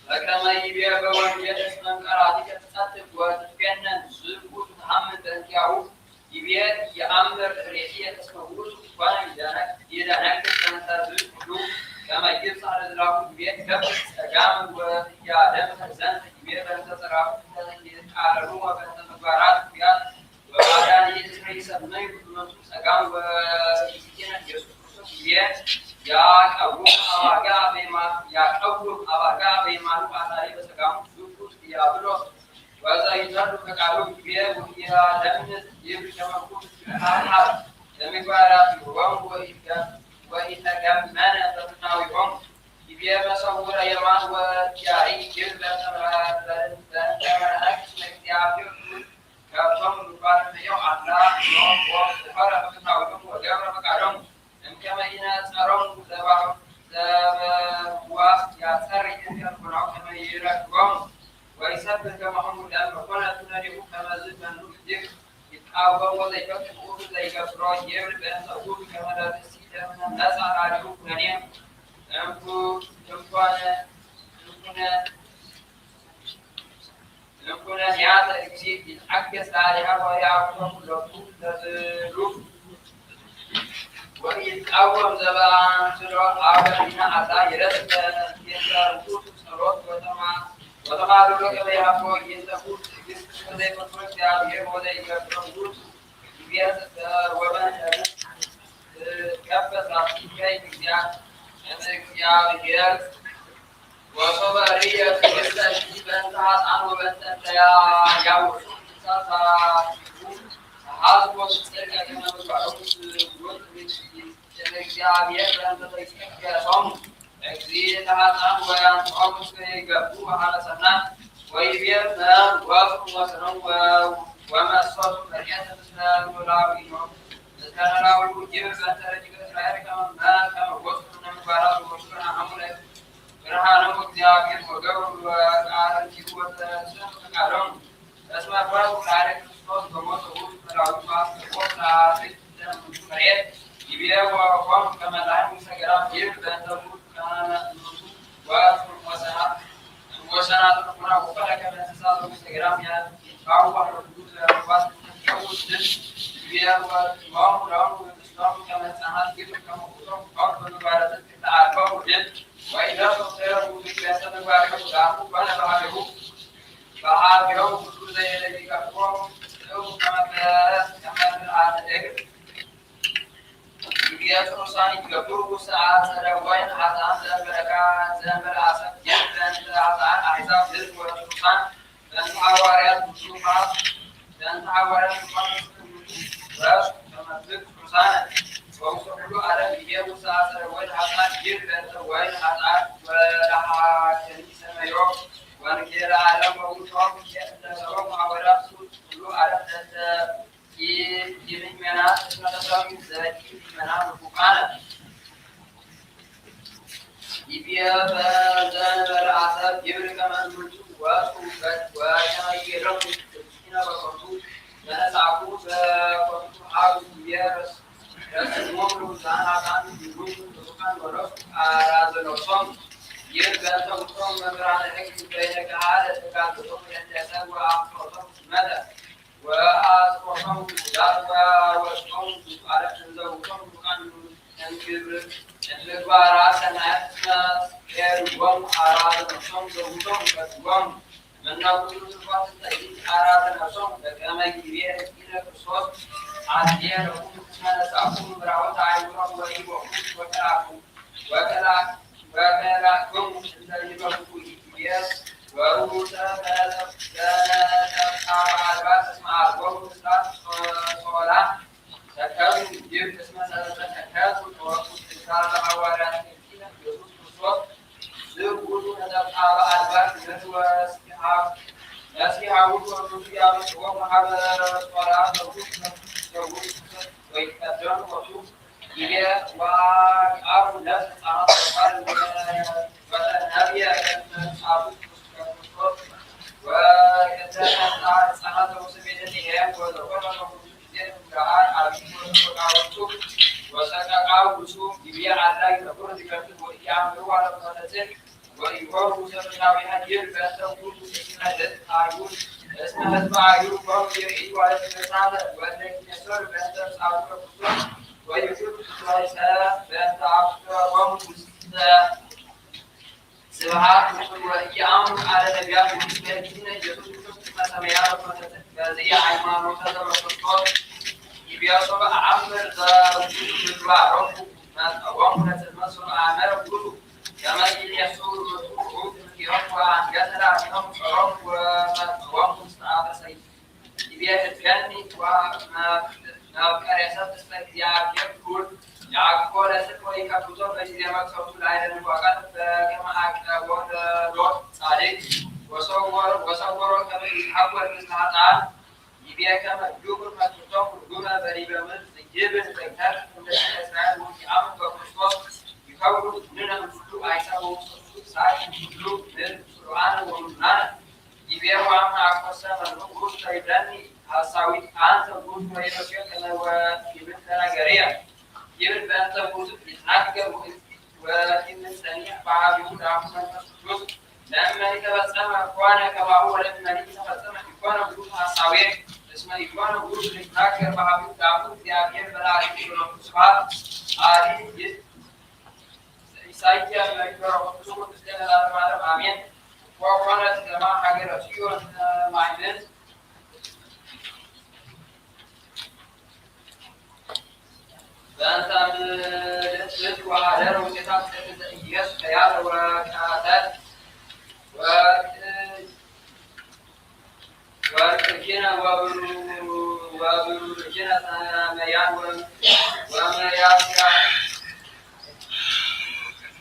لكما يبيا بوان يسمن كراتي كتسطق وتفكنا زوجو محمد انكاو يبيا يامر ريحيه تسمعوش وانا يدانك تنتظر كما يجب على الزلام يبيا كبس اجام ويا دم حزن بأن تتراءى على روما بأن المبارات فيها وبعدين يتسمى سبني بمنصوص أقام ويسكين يسوع يا كابو أواجا بما يا كابو أواجا بما لو أثاري بس أقام سوكوس يا بلو وإذا يجرب كابو كبير ويا لم يبرم كوس حال لم يبارات يوم وإذا كان مانا تتناوي يوم يبيا مسؤول يمان وجاي جدا dan anak setiap itu kalau bukan dia ada orang orang tahu itu dia orang kadang kami ini sekarang buat ya cari yang kurang kami ira kurang ويثبت كما هم الآن وقال تنادي كما زدنا نكذب يتعاون ولا يكذب زي كفراء يمر بأن تقول كما لا تسيد من الناس على ركنهم أنكو يمكن نكون نيات الكسيد يتحقق عليها ويعرفون كلهم تزلوف ويتقوم زبان سلوك عابرين على يرسل ينتظر سلوك وتما لك بها فوق ينتظر يستخدم فرق يعبير ولا يكبر يبيت ومن كبت راسكي بيا أنك يا بير وصبرية يستشهد تعال عنه بنت يا يوم هذا هو الشيء كما نقول يا بنت تيسير أكيد تعال عنه ويان أمس يقبوا على سنة ويبيعنا وسنو وما صوت مريض مثل ولا كان لا وجه بنت رجل غير كما وصف من مباراه وشكرا عمله برهان مكتيا في وقبل وعلى الجبوة سنقارن اسمع فرق على الصوت وموت وراء ما وقع في مريض يبيع وقام كما لا يسجل في بنت كان وسنة تكون وقع كما تسال انستغرام يا او بعض الوقت يبيع وقام راو الاسلام كما سنه كده كما قام بمباراه التعارف وإذا صرفوا في كاسة مباركة دعوا فنبعه فعابروا كل الذي كفروا كما العادة يبيع صاني كفروا ساعات روين عطان زبركات زبر جدا عطان أحزاب ذلك والسلطان لأن حواريات مصروفات لأن حواريات مصروفات كما ذلك فرسانا ووصلوا على اليوم ساعة روين عطان جدا وين عطان ولا كنيسة ميروك ونكيل عالم ووصول يتسوق حواريات كلوا على يمين منا اسمه تصاميم زاكي منا وفقانا يبيع بزان بالعصاب يبرك من ملتو وصوفت وكما يجرم تبسكين وصوتو لنا سعبوت وصوتو حاول يبيع رسمون زان عطان يقول تبقان ورفق راز الرسم يبقى تبقون مبران الحكم بينك عادة تكاتبون ينتسب وعقرطم مدى وأصبحوا بالدار وأصبحوا على تنزوجهم عن الكبر الكبار سنعتنا كيرهم أراد نصهم زوجهم كتبهم من نقول صفات التأكيد أراد نصهم كما يبيع إلى كسوس عادية من سأقوم برعوة عيونهم وإيبهم وكلاكم تجربوا إياه وروسا كانت أربعة اسمها أربعة صلاة تكاد يجيب اسمها ثلاثة تكاد وتوقف تكاد حوالي كثيرا يسوس الصوت سيقولون أربعة نسوى نسيها وتوفيا ومحبة صلاة ويكتبون وشوف إلى وأرض نفس أرض وتنهي أرض وكذلك سنة وسبيلتهم وذكرهم دعاء عبيد وسكاكا وسوف يبيع على يذكر ذكرته ويعملوا على قدرته ويقول سبحانه بهدير فأنتم سكينة عيون اسمها اسمع عيون فهم يعيد على سبحانه وأنك يسر فأنتم سعبوا الخصوص ويكتب سبحانه فأنت عبد سبحان وإيام على نبيات المسلمين يسوع ما سمعنا فزي عمان وكذا والصوت يبيع صبا عمر ذا بالوعر ما أوامنا المسر أعمال كله كما يسوع وتوه في رفع عن جسر عنهم فرق وما أوام مستعاب سيد يبيع تتغني وما كريسات استخدام يقول يعقول سكوي كابوتو بجزيرة صوت العالم وقت كما أكتبون لوط عليه وصور كما يحول مثل تعال يبيع كما يجوب ما تطور جمع بريبة من جبن تكتر من الأسرار وكعام وكسوس يحول لنا مفتوح عيسى ومفتوح ساعة مفتوح من سرعان ومنان يبيع وعمنا أقصى من نقول تيبراني هساوي أنت تقول ما يبقى كما ويبقى جريء يبقى بأنت تقول يتناقض وإن ثانية بعض يقول عمنا مفتوح لما يتبسم كوانا كباو ولما يتبسم كوانا بروح حساوي اسمه كوانا بروح لتاكر بحبيب دابو ديابير بلا يقولون سبحان آدي سايكيا ما يقولون سبحان الله ما آمين وكوانا تجمع حاجة رسيون معين فأنت لت وعلى وجهات تجهز خيال وكاتات وكنا وبرجنا ميان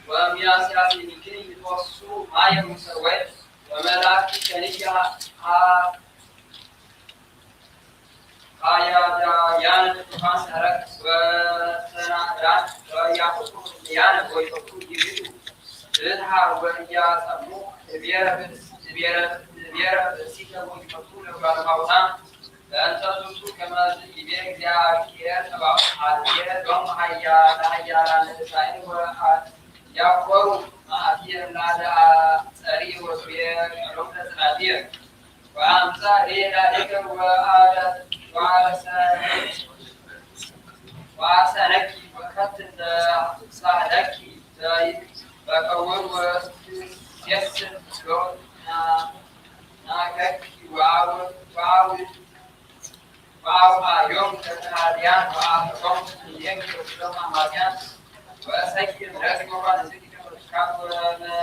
ومياسيا يمكن يتوصلوا ما يمسوي وملاك كنيجا يان تفاس هرك وسنادان ويأخذون يان ويأخذون يريدوا لها ويا سمو بيرة سيكا ويأخذون ويأخذون فأنت تقول كما يبيك يا كير تبع حالية دوم هيا لنسائل وحال يأخذوا ما أثير لا سري وبير ركنة سنادير وأمسى ليلا لك وعسانك وكتن صاحدك فكون ويسر لون ناكك وعاود يوم كتناديان وعاود يوم كتناديان ماديان وأسكن رسم وقال سكين وشكاك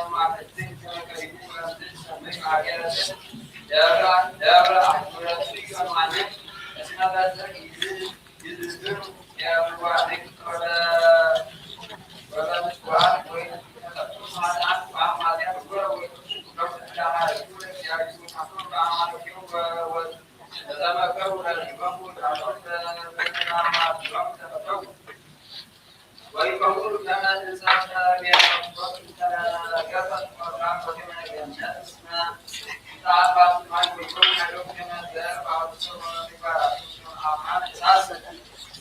ومع الزين كما كريمون وأمزين سميك عجالة دابرا أحضر سيكون معلم اسمه بذلك يزدون يا مبارك ولا مشوار ويتطلع معنا وعمادين بقرة ويتطلع على كل يا جسم حصول عمل يوم وتذكروا الإمام والعشرة بيننا مع الوقت تطلع ويقول كما الإنسان بيعرف كذا وقام وكما الجنة اسمه تعرف ما يقول لهم كما ذا بعض الصور بقى أساسا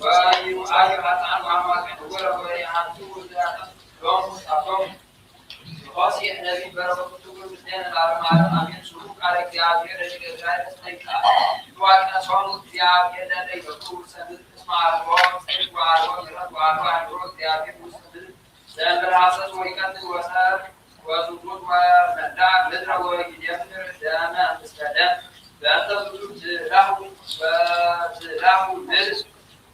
ويؤيد عن ما يقول ويعطوا لهم أقوم خاصي النبي بركة تقول مثلنا العالم أمين سلوك على كتابه رجل غير استيقاظ وأنا صامت كتابه لدي بقول سبب اسمع الوقت وعلى الوقت كتابه مستقبل سبب العصر ويكتب وسار وسقوط ومدع بدر ويجمر دام مستدام فأنت تقول له الدرس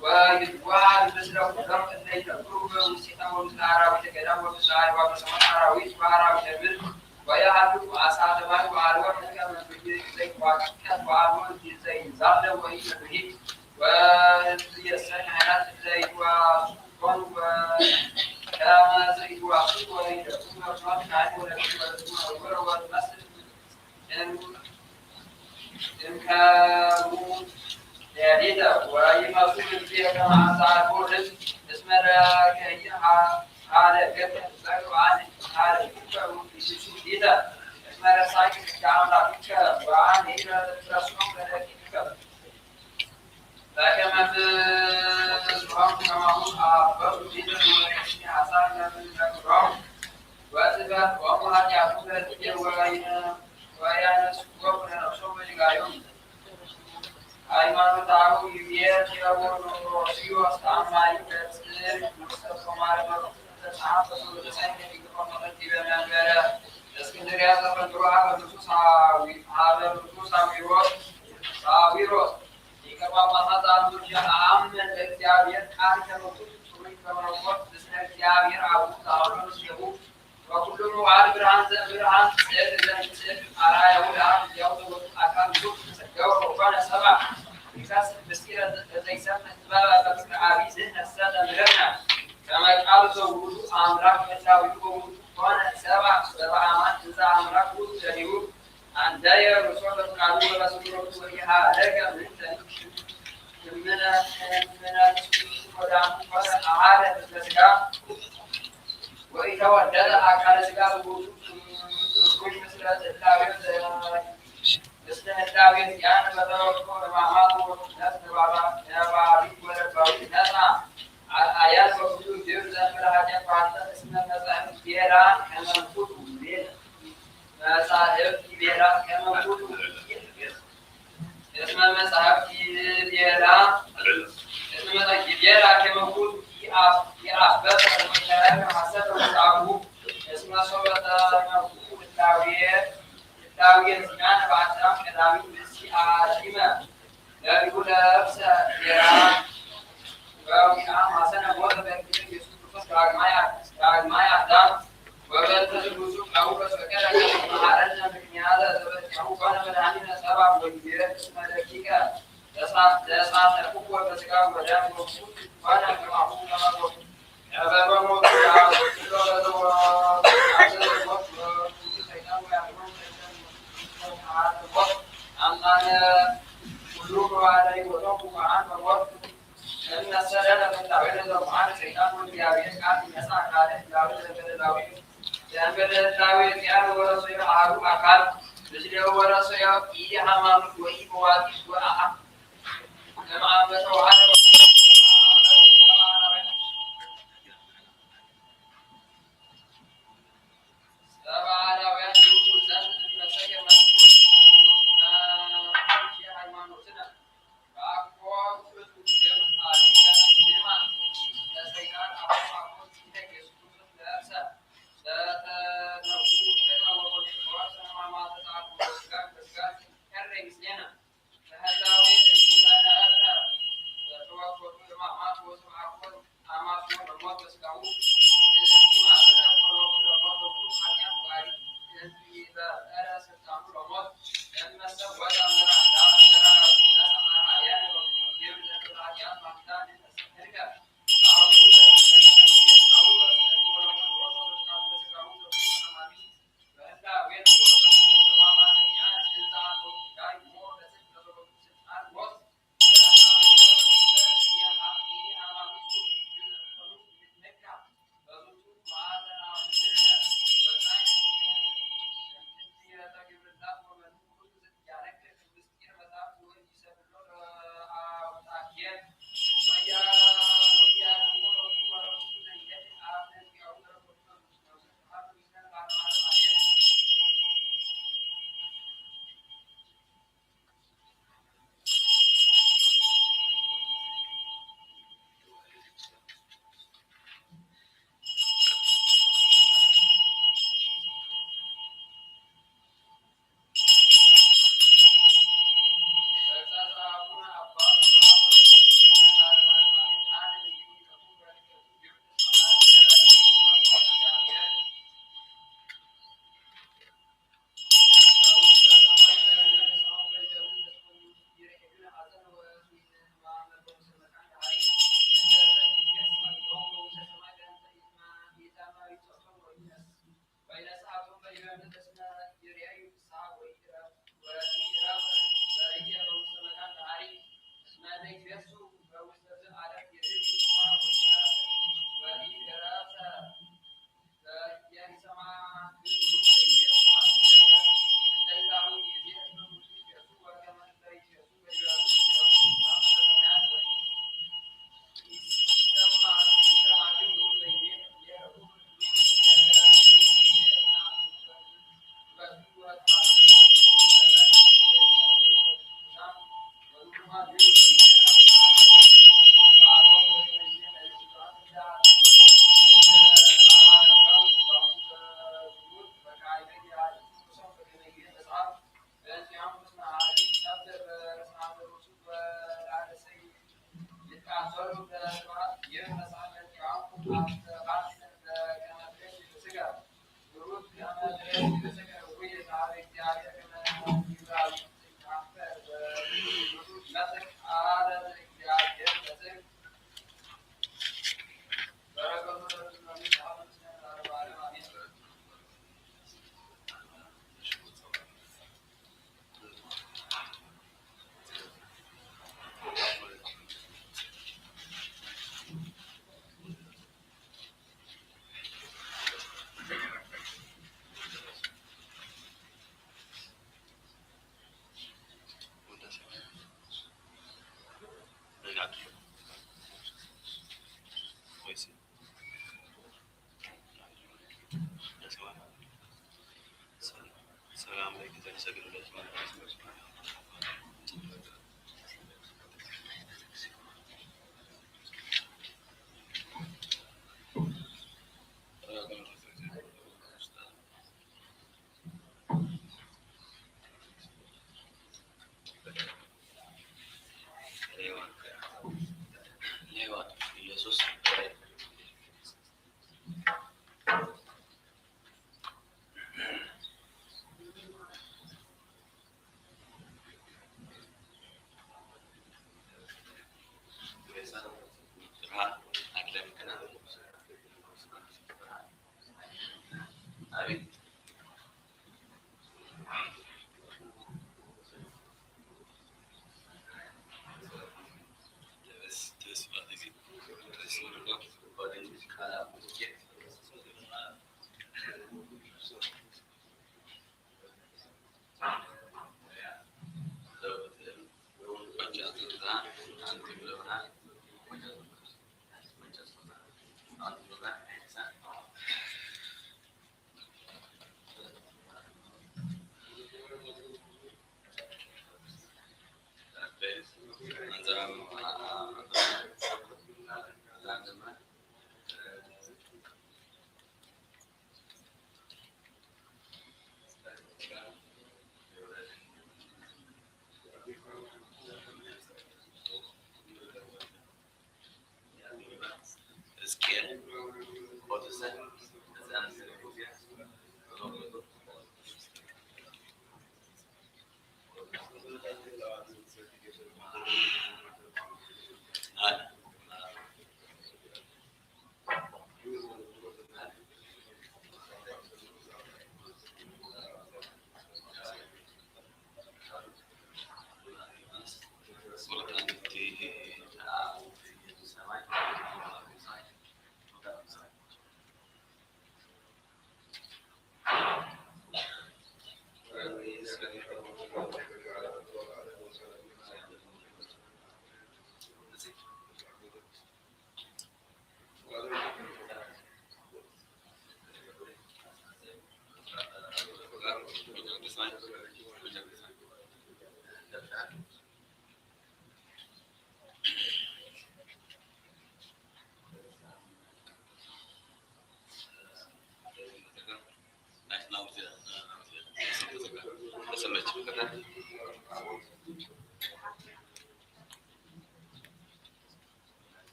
ويتوعد بدر وكلام اللي تقرب وسيطان والعربي تكلم والسعي وبسمع عراويس وعراوي جبل ويعرف أسعد ما وعروة كما بيجي زي وعكان وعروة زي زاد وهي به ويسمع حالات زي وكون كما زي وعصي وهي وما نعرف ولا ولا والمسجد إن كانوا جديدة ويما سوى فيها كما تعرفون اسمها كهي على كتب سألوا عن على كتب جديدة اسمها سايكل كاملة كتب وعن إلى رسوم كتب لكن الرام كما هو أفضل جدا ولكن حسن من الرام وأثبت وأمها يعقوب الكبير ويانا سكوب من رسوم الجايون أيمان تعو يبيع كيابون روسيو استعمال كتير مستقبل تعرف الإنسان يكون مرتبا من غيره اسكندرية زمن تروح بالنصوص على النصوص عويروس يكبر مثلا درجة عام من الاختياريات حركة نصوص سوري كما هو بسنا اختياريات عبود تعالون سيبو وكل موعد برهان سيد على يقول عام يوم أكان نصوص يوم ربنا سبع إكاس بسيرة زي سمة بابا بكر عبيزين السادة مرنا كما قال زوجود أمرك يساويه وانا سبع ما تزع أمرك وتجيب عن داير رسول الله رسول الله ويها لك من ودعم أعادة الزكاة وإذا ودد أكاد الزكاة كل مثل التابع مثل التابع يعني بدأ معه نسل بابا نبابي ولبابي نسع الآيات وكتب جرزة من الحاجات بعد اسم المزاحم كيران كما نقول بين መጻሕፍት ቤላ ከመኩቱ እስመ መጻሕፍት ቤላ ቤላ ከመኩቱ ይአበበ ወይተረከ ሐሰተ ወጻጉ እስመ ሶበተ መኩቱ ዳዊት ዚናነ በአዳም ቀዳሚ ብእሲ አዲመ ለሊሁ ለብሰ ቤላ ወዊአ ማሰነ ሞተ በእንግዲህ ኢየሱስ ክርስቶስ ዳግማይ አዳም ወበልተ ንጉሡ ጳውሎስ በቀለ መሐረነ ምክንያተ ዘበዚአሁ ኮነ መድኃኒነ ሰብአ ወጊዜ እስመ ደቂቀ ለሳተኩ በሥጋው ወደሙ ኮነ ከማሁ ከመ በሞቱ አምጣነ ሁሉ በባህላዊ ወቶሙ መዓን በሞት ለሚያሰረነ በታወለ ዘመዓን ሰይጣን ወዲያቤት ቃል ይነሳ ካለ ዳዊት ዘበደላዊ ዘበደላዊ ያን ወረሰ አሩ አካል ለዚያው ወረሰ ይህ ሃይማኖት ወይ በዋቂ ወአአ ለማመተው አለ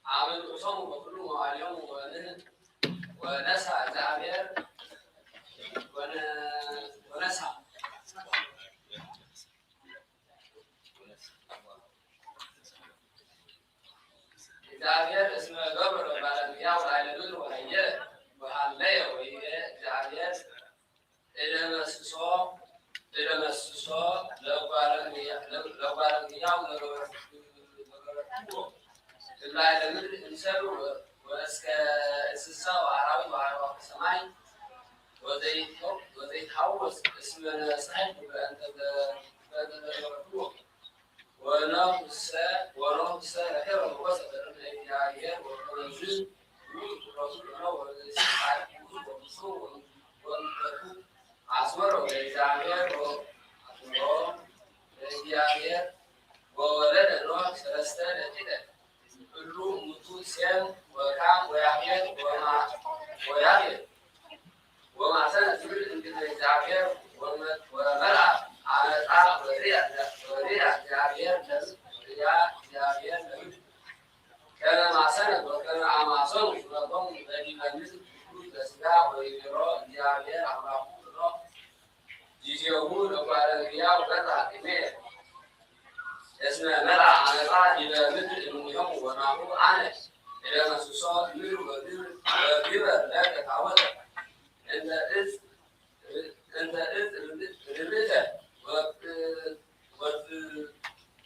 عمل أصابه بكله مع اليوم ونسى زعبير ونسى زعبير اسمه قبر بعد الأنبياء وعلى دول وهي وهالليل وهي زعبير إلى مسوسه لو بعد الأنبياء الله يدمر الإنسان وأسكا وعربي وعربي السماي وذي تحوس اسمنا صحيح بأنت ونقص خير الوسط الإنجاز والرجل والرسول والذي سعى والرسول والرسول عصمر والإنجاز والإنجاز وولد نوح ثلاثة كده كله متوسيا وكعب ويحيى ومع سنة جبريل إن زعبير وملعب على العرب وريع زعبير كان مع سنة وكان مع صنف وضم مثل كل الأسباع ويراء زعبير على الله يجيبون وعلى الأنبياء وقطع الإيمان اسمه ملعب على العرب إلى مثل المهم ونعبد عنه إلى مسوسات مير وبيبر لا تتعودها أنت رميته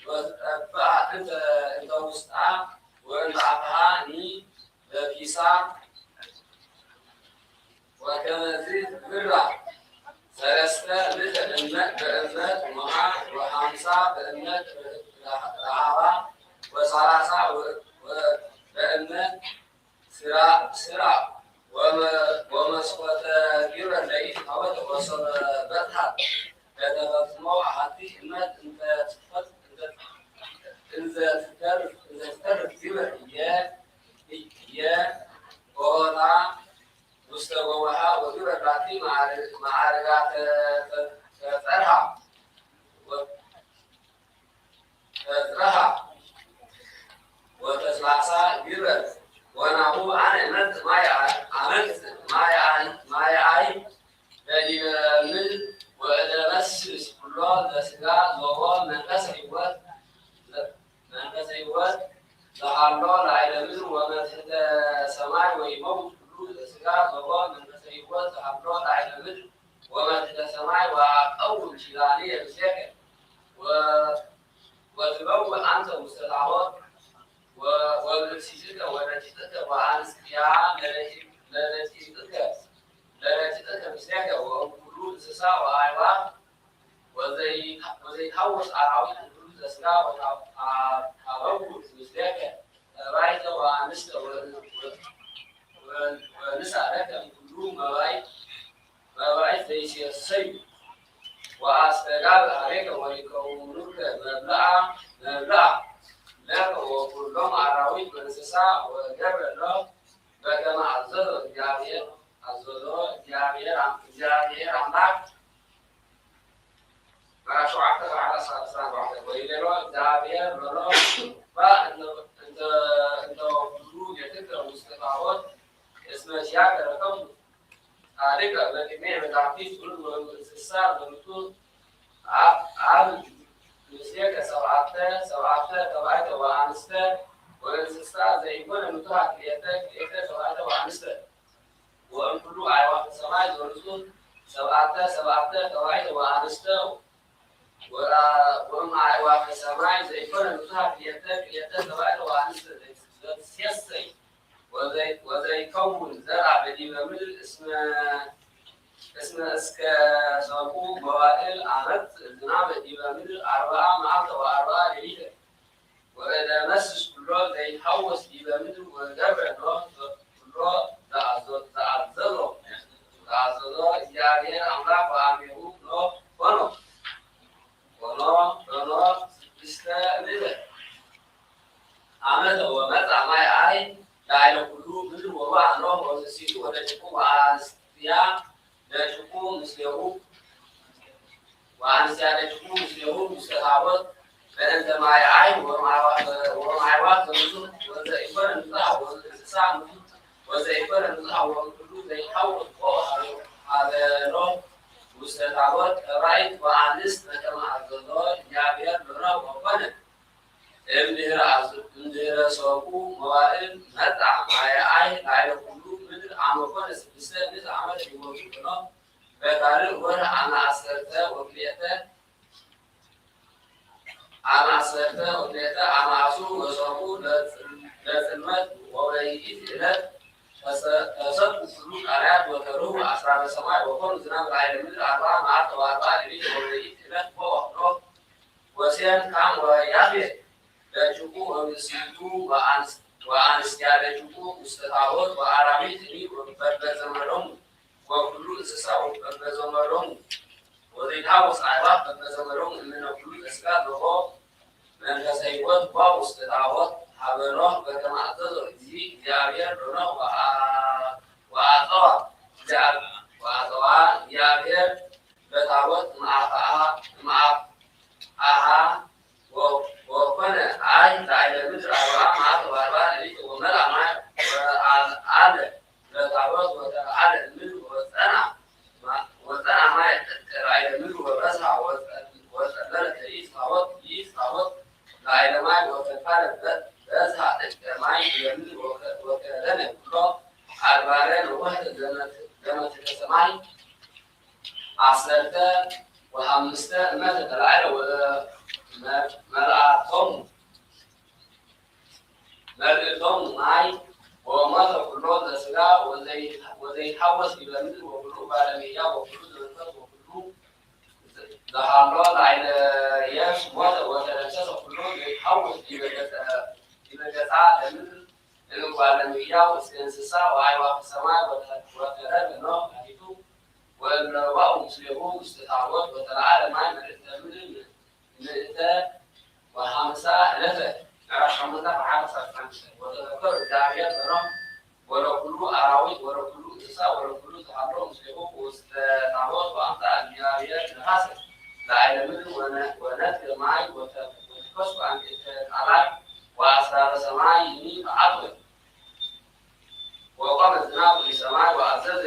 وتتبع أنت وسطها وأنت عبهاني بكيسا وكما زيد برع ثلاثة مثل أمات بأمات وخمسة بأمات رعارة وثلاثة بأمات سراع ومسقط جبر لئيس حوت وصلبتها كتبت موعدي إمات إنت تترك جبر إياه ووضع مستوى ማዕርጋተ ተጸርሃ ወተስላሳ ግበር ወናሁ አነ እመጽእ ማየአይ በዲበ ምድር ወእደመስስ ኩሎ ዘሥጋ ዞቦ መንፈሰ ሕይወት ዘሃሎ ላዕለ ምድር ወመትሕተ ሰማይ ወይመውት ኩሉ ዘሥጋ ዞቦ መንፈሰ ሕይወት ዘሃሎ ላዕለ ምድር ወመትሕተ ሰማይ ወአቀውም ኪዳንየ ምስሌከ ወትበውእ አንተ ውስተ ታቦት ወብእሲትከ ወረቂቅከ ወአንስቲሃ ለረቂቅከ ምስሌከ ወእምኩሉ እንስሳ ወአዕዋፍ ወዘይትሐወስ አራዊት ኩሉ ዘሥጋ ወታበውእ ምስሌከ ተባይተ ወአንስተ ወንሣ ለከ እምኩሉ መባይት ዘይሴሰዩ ወአስተጋብ ኀቤከ ወይከውኑከ መብልዓ ለከ ወኩሎም አራዊት ወእንስሳ ወገብረ ሎሙ በከመ አዘዞ እግዚአብሔር አምላክ በሸውዓተ ወይቤሎ እግዚአብሔር በሎ እንተ ኩሉ ቤትከ ውስተ ታቦት እስመ ዚአከ ረከብኩ ጻድቀ በቅድሜ መዛግብት ሁሉ ወእንስሳ በምቱ አብ ምስሌከ ሰብዓተ ተባዕተ ወአንስተ ወእንስሳ ዘይኮነ ምቱሐ ክልኤተ ተባዕተ ወአንስተ ወእምኩሉ አዕዋፈ ሰማይ ዘርሱት ሰብዓተ ተባዕተ ወአንስተ ወእምአዕዋፈ ሰማይ ዘይኮነ ምቱሐ ክልኤተ ተባዕተ ወአንስተ ዘትሴሰይ ወዘይከውን ዘርአ በዲበ ምድር እስመ እስከ ሰቁ መዋዕል ዓመት ዝናበ ዲበ ምድር 40 መዓልተ ወ40 ሌሊተ ወእደመስስ ኩሎ ዘይትሐወስ ዲበ ምድር ወገብረ ኩሎ ዘአዘዞ እግዚአብሔር አምላክ ወአሜሁ ሆኖ 6 ምዕተ ዓመተ ወመጽአ ማየአይ ላዕለ ኩሉ ምድር ወባእ ኖኅ ወንስቲቱ ወደቂቁ ወአንስትያ ደቂቁ ምስሌሁ ውስተ ታቦት በእንተ ማየአይ ወማዕዋፍ ዘምዙት ወዘኢኮነ ንጽሐ ወእንስሳ ምቱት ወዘኢኮነ ንጽሐ ወእምኩሉ ዘይትሐወስ ኀበሎ ውስተ ታቦት ተባዕት ወአንስት በከመ አዘዞ እግዚአብሔር ኖኅ ወኮነ እምድኅረ ሰቁ መዋዕል መጽአ ማየአይ ላዕለ ኩሉ ምድር አመ ኮነ 6 ምዕተ ዓመተ ሕይወቱ ኖኅ በካልእ ወርኅ አመ ዓሰርተ ወክልኤተ አመ አሥሩ ወሰቁ ለጽልመት ወበይእቲ ዕለት ተሰጡ ኩሉ ቃልያት ወተርሁ አስራረ ሰማይ ወኮኑ ዝናብ ላዕለ ምድር 40 መዓልተ ወ40 ሌሊተ ወበይእቲ ዕለት ቦአ ኖኅ ወሴም ካም ወያፌት ደቂቁ ወምስቱ ወአንስትያ ደቂቁ ውስተ ታቦት ወአራዊትኒ በበዘመዶሙ ወኩሉ እንስሳ በበዘመዶሙ ወዘይትሐወስ አዕዋፍ በበዘመዶሙ እምነ ኩሉ ዘሥጋ ዞቦ መንፈሰ ሕይወት ውስተ ታቦት ኀበ ኖኅ በከመ አዘዞ እግዚአብሔር ኖኅ ወአጸዋ እግዚአብሔር በታቦት እምአፍአሃ ወኮነ አይ ላዕለ ምድር 40 መዓልተ ወ40 ሌሊተ ወመልአ ማይ ወአልዓለ ለታቦት ወተለዓለ ምድር ወጸንዐ ማይ ላዕለ ምድር ወበጽሐ ወጸለለ ትርኢት ታቦት ላዕለ ማይ ወተካለ በጽሐ ጥቀ ማይ በምድር ወከለለ ኩሎ አድባረ ነዋሕተ ዘመትሕተ ሰማይ 15 እመተ ተላዕለ መልእክቶሙ ማይ ወሞተ ኩሎ ዘሥጋ ወዘይትሐወስ ዲበ ምድር ወኩሉ ባለሜያ ወኩሉ ዘመንፈስ ወኩሉ ዘሃሎ ላዕለ የብስ ሞተ ወተደምሰሰ ኩሎ ዘይትሐወስ ዲበ ገጻ ለምድር እምባለሜያ እስከ እንስሳ ወአዕዋፈ ሰማይ ወተረፈ ኖኅ አቲቱ ወእምነባኡ ምስሌሁ ውስተ ታቦት ወተለዓለ ማይ መልእክተ ምድር ምእተ ወ50 ዕለተ ወተዘከረ እግዚአብሔር ኖኅ ወለኩሉ አራዊት ወለኩሉ እንስሳ ወለኩሉ وحرم مسلمه وسط تعوض وأعطاء الجارية الحسن لعلمه ونذكر معي وتكشف عن العلاج وأسرار سماعي يمين عقل وقام الزناب لسماعي وأعزز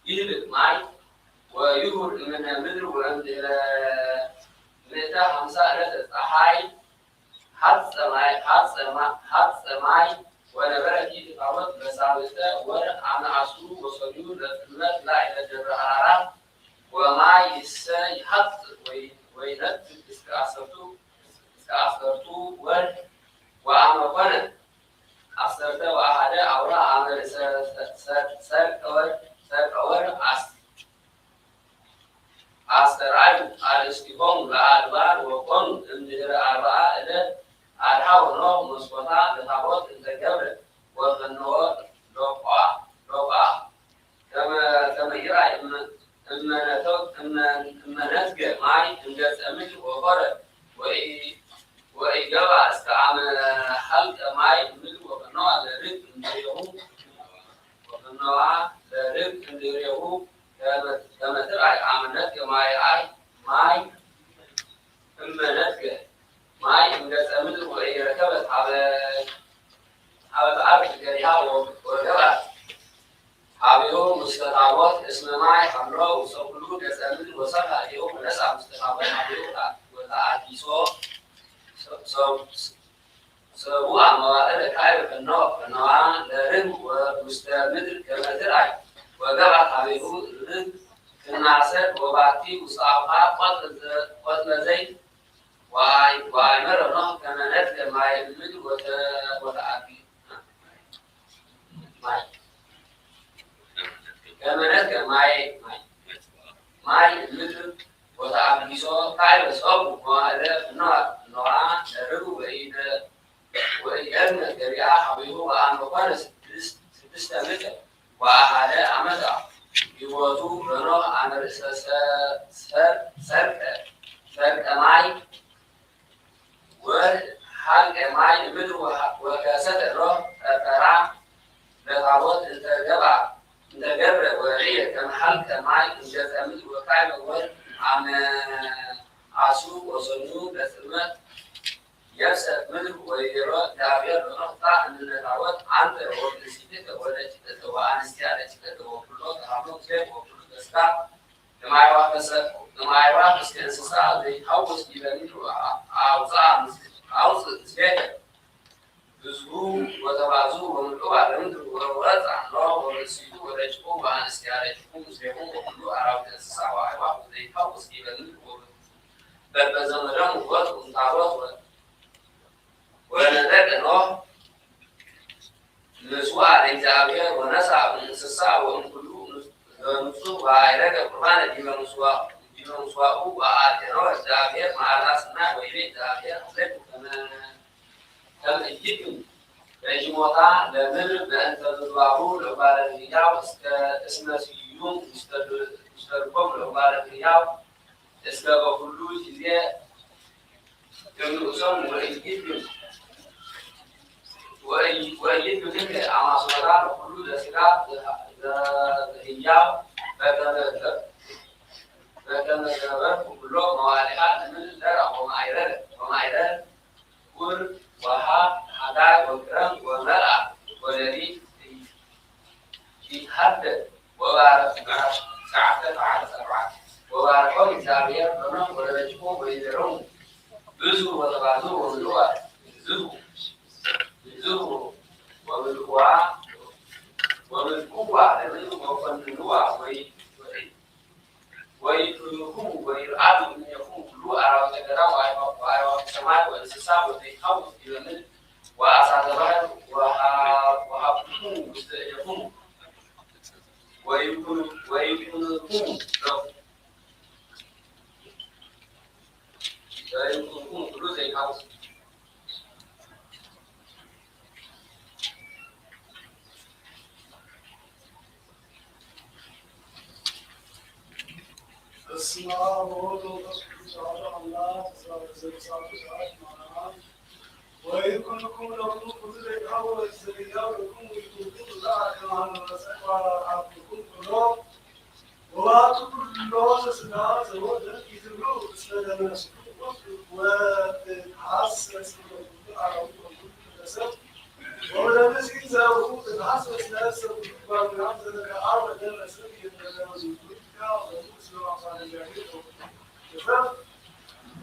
يهلك معي ويهر من المدر وعند متى خمسة ألف أحاي حد سماعي وأنا بركي تعود بساوسة وأنا عصور وصليون لفلمات لا إلى جبر العرب وما يسي حط وينت استأثرتو وأنا قنا أثرت وأحد أوراق عمل سر أسترعب الاستقامة لأربعة وقن من أربعة إلى أربعة نوع مسقطة لتعود الجبل والنوار ربع كما يرى إما نتجه معي إنجاز أمل وفرد وإجابة استعمل حلقة معي من وكنوع لرد مديرهم وكنوع لرد مديرهم كما ترى عملناك معي إما نتجه معي إنجاز أمل وإركبت على عرض الجريحة وجبت حبيبهم مستطعبات اسم معي حمراء وصقلود يسألون وصفها اليوم نسعى مستطعبات حبيبهم وتعكيسوا سبوع موائل كعب النوع لرم ومستمر كما ترعي وجبت حبيبهم الرم في النعسات وبعتي وصعبها قتل زيت وعمر النهر كما نتلى مع المدر وتعكي كما نذكر معي المثل وتعبيسه قاعد صوب وهذا نوعان الرجو وإن الجريعة حبيبه وأن مقارس تستمر وأحد عمدا يوضو بنوع عن سرق معي وحلق معي المثل وكاسة الروح فرع لتعوض الجبر وعية كان حلقة معي إنجاز أمل وقاعد أول عن عاشور وصنوب لسلمات يفسد منه ويرى دعوية ونقطع أن التعوض عن وبلسيتك ولاتك وعن استعادتك وكله تعمل كيف وكله تسكع لما يروح بس كإنسان زي حوص بيبانيه عاوز زيادة بزهور وتبعزور وملؤوا على مدر ورورات عن الله ورسيدوا ورجعوا عن استعادتكم مسلمون وكله أعراب الإنسان وعيواه زي حوص بيبانيه بل بزمران وقت ومتعرض ولذلك أنه نسوى على الإنتعابية ونسعى من السساء ومن كله نسوى وعيرك القرآن ديما نسوى وعاتناه الإنتعابية مع الأسماء وإليه الإنتعابية أخذته كم الجدن يجمعها لمر بأن تضعوا لعبارة الهياو اسم سيوم مستربهم لعبارة الهياو اسم بفلوج إذا كم أسم وإجدن وإجدن ذلك أما صدار وفلوج أسلاء الهياو فكان الجبر كلهم موالحات من الدرع ومعيرات كل وها حداء وكرم وملأ ولذي يتحدد وبارك ساعة على سبعة وباركون زاوية بنام ولجهم ويدرون بزور وتبازور وملوى زهو وملكوا لمن وفنلوا ويكون ويرعب من يكون كله أراض الجرا وأراض السماء والسساب وتيحول إلى من وأسعدها وحبهم مستأجرهم ويكون كله زي كاوس بسم الله الرحمن الرحيم وإذ كنتم لكم قدر الأول السرية ولكم ويكون وزع كمان مسألة عبد كله ووقت كله سنا زود يدلو سنا نسكت وتحسس على ولا بس إذا هو تحسس نفسه وبعدين ذلك عارف ده مسألة يتجاوز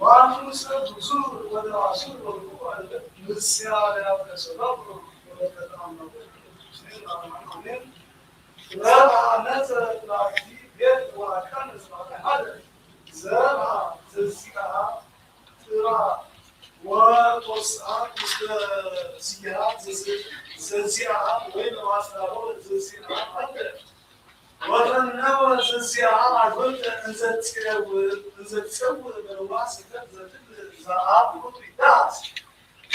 وعن مسألة الزور والعصور والوقوع للسيارة أو كسبب وتتعامل مع لا نزلت العقيد بيت وكان هذا زرع زرعة ترى وتصعد زيارات زرعة وين واسطة زرعة وتنوى زرعة عقلت إنزل تسوي بالواسطة زرعة وتداس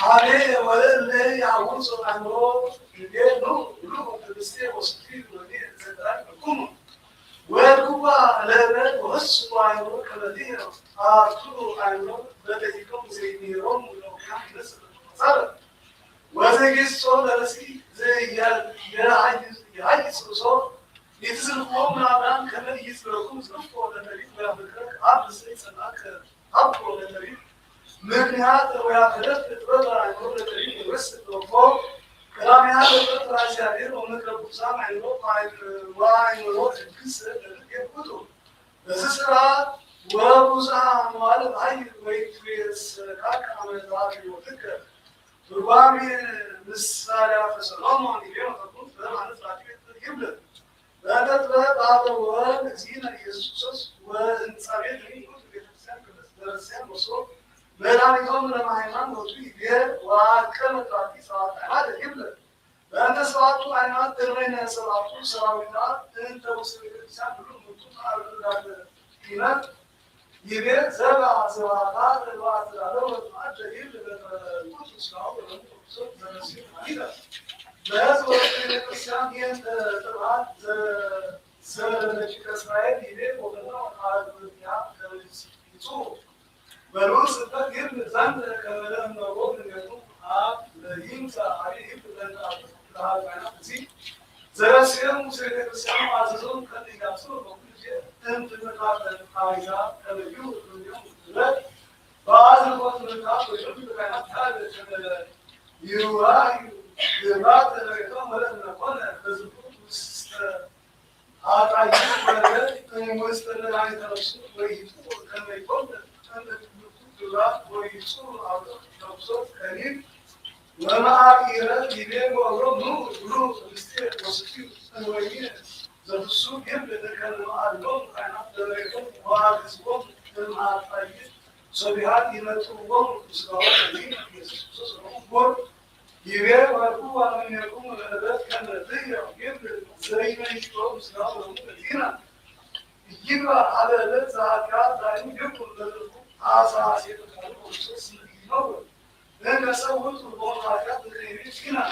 عليه ولا يعوز عنه يجيبه له تبستيه وسكين ودي زدان بكم وكوبا لا وهسوا عنه كبديه أرتو عنه بديكم زي نيرون ولو كان نسل صار وزي الصول رسي زي يعيش صول يتزل قوم نعم كمان يزلكم زلفوا ولا نريد ولا بكرك عبد سيسن أكثر عبد ولا نريد من هذا ويأخذت الرضا عن كل تريد يوسف الوفاق كلام هذا الرضا شاعر ونقرأ بسام عن الوقع وعن الوقع الكسر للكيب كتب بس سرعة وبسام والد عين ويتويس كاك عمل ذاكي وفكر تربامي بالسالة فسلام عن اليوم تكون فهم عن ذاكي تجيب لا تتبع بعض الوالد زينة يسوس وانتصابين لي كتب يتسام كدرسان وصول ميلان يوم لما هيمان وطوي بيه وكلمة راتي صلاة هذا يبلغ لأن صلاة عينات ترين صلاة سراوينات أنت وصل الإنسان بلوم مطلوب على القيمة يبيه زرع زراعات الوقت الأدوة معجة يبلغ الكتب سلاة والمطلوب زنسيب حقيقة بهذا وقت الإنسان ين طبعا زرنجي كسرائيل يبيه وغنى على الدنيا يصور بروس التغيير نظام كلام نقول إنه ينفع عليه يبدأ هذا الشيء زي سيرم مسيرة السلام عزيزون كان يقصون بقول شيء أنت مثلا عايزة كلاميو لا بعض الوقت نقاط ويشوف كلام هذا يراعي بعض الأيام ولا نقول بس هذا يقول مستند عن الرسول ويقول كما يقول ويصور على نفسه كريم ومع إيران يبين وأمره نور الاستير وسكير الوين ذات السوق يبدأ كان مع اليوم أنا دريكم وعارفكم مع الطريق صبيحات ينتظرون إسقاط الدين يسوس الأمور يبين وقوة من يكون الأداة كان لديه يبدأ زي ما يشتغل إسقاط الدين يجيب على الزكاة دائما يكون لديه أساسي الخصوص النور لأن سوت البركات الخيرية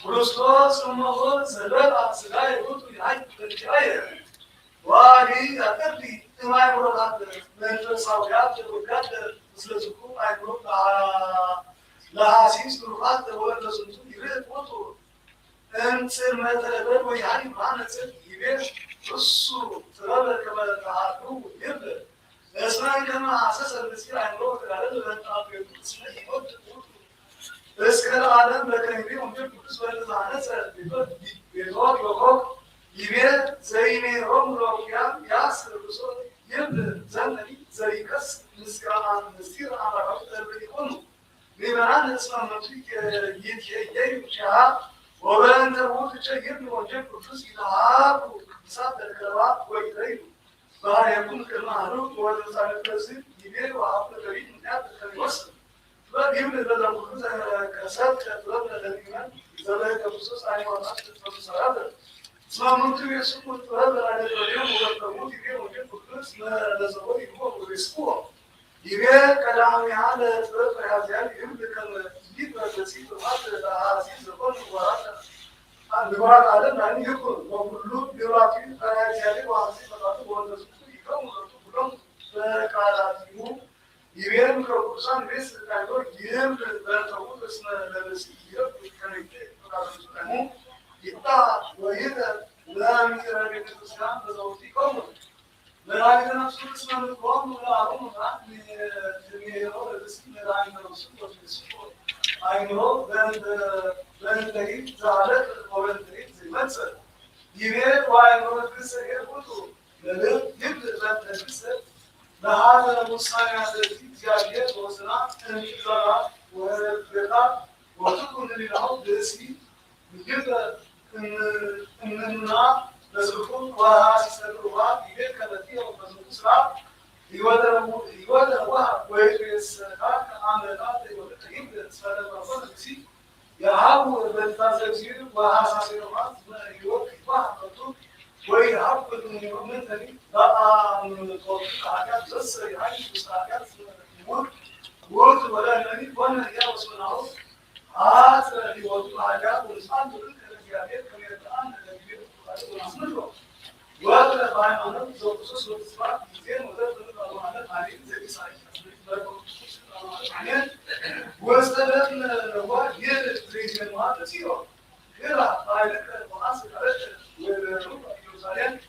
كريستوس المغول زلال سلاي قلت يعيد بالجاية وهي أتبي ما يمرض من الصويات والقدر مثل سكون يمرض لها سيس كروات ولا سنتو يريد وطو أن تصير مثلا ويعني معنا تصير يبيش رسو ترى كما تعرفوا يبدأ اسمعي كما أساس المسيح عن روح العدد أن تعطيه اسمعي قلت بس كان العالم لكن يبيهم جبت بالنسبة للعناسة بيضاق وقاق يبيع زي ما يرم روكيان ياسر الرسول يبدأ زنني زي كس نسير على رفض البيكون بمعنى اسمه نطيك يجيبها وبين تبوت شيء يبني وجب الفلوس إلى عاب وكساد الكلمات ويدريب فهي يكون كالمعروف والإنسان الكثير يبيع وعقل قريب من هذا الوصل فيبني بدل الفلوس كساد كتلبنا الإيمان زلك بخصوص عن وضعات الفلوس اسمه منطقة يسمى التهدر عن اليوم والتبوت يبيع وجب الفلوس ما لزوي هو والإسبوع يبيع كلامي على الفلوس يعني يملك الجيب الكثير وهذا العزيز الكل وهذا البراد عدم يعني يكون وكل بيراتي يعني وعزيز الكل والنسوي يكون كلهم كالاتيو يبيع مكروسان بس كانوا يهم بالتوت اسمه لبسيه كان يكتب يقطع ويذهب لا مثل بيت الإسلام بزوجتي كونه لكن نفسه اسمه القوم ولا هم عندي جميع الاسم لا عندنا سوق في السوق عينه بين تريد زعلت وبين تريد زي مثل يبيع وعينه القصة هي كله لأنه يبدأ بين القصة لهذا المصنع الذي جاء وصنع الزراعة والبقاء وتكون للعود باسمي بجد إننا نزلكم وهاسس الرواد يبيع كذا ومزوجها يودر واحد ويجلس هاك عملات يبدأ سالم رفض بسي يعاود بالتزوير وهاسس الرواد يوقف واحد مطلوب ويعرف من ذلك لا من التوقيت حاجات بس يعني مش حاجات وقت ولا يعني وانا يا رسول الله هذا يوضع حاجات والإنسان تقول كذا كم يتعامل ونحمله وهذا بعد ما نبذ خصوص الإسلام زين وده المعلومات عليه زي صحيح واستلمنا هو يدري المعلومات كثيرة كذا قاعدة وحاسب على ويوزعين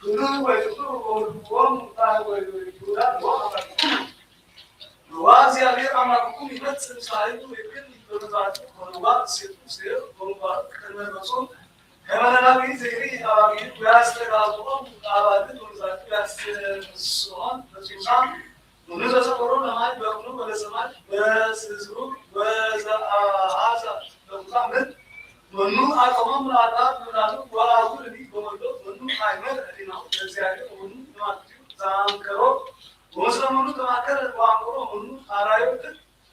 كلوا ويدخلوا وهم ويقولون وهم وازي عليه أمركم يمثل صاحبه يمكن يقولون ونوات سير ونوات كلمة رسول كما نبي زيري أبي بياس تقابلهم أبادي ونزات بياس السوان نسوان ونزات سكرون نماذج بكونوا ولا سماج بس زروق بس هذا لقمة منو أكمل مرادات منادو ولا أقول لي بمردو منو أيمن أدينا زيادة منو ما زام كرو ومسلم منو تماكر وامرو منو أرايو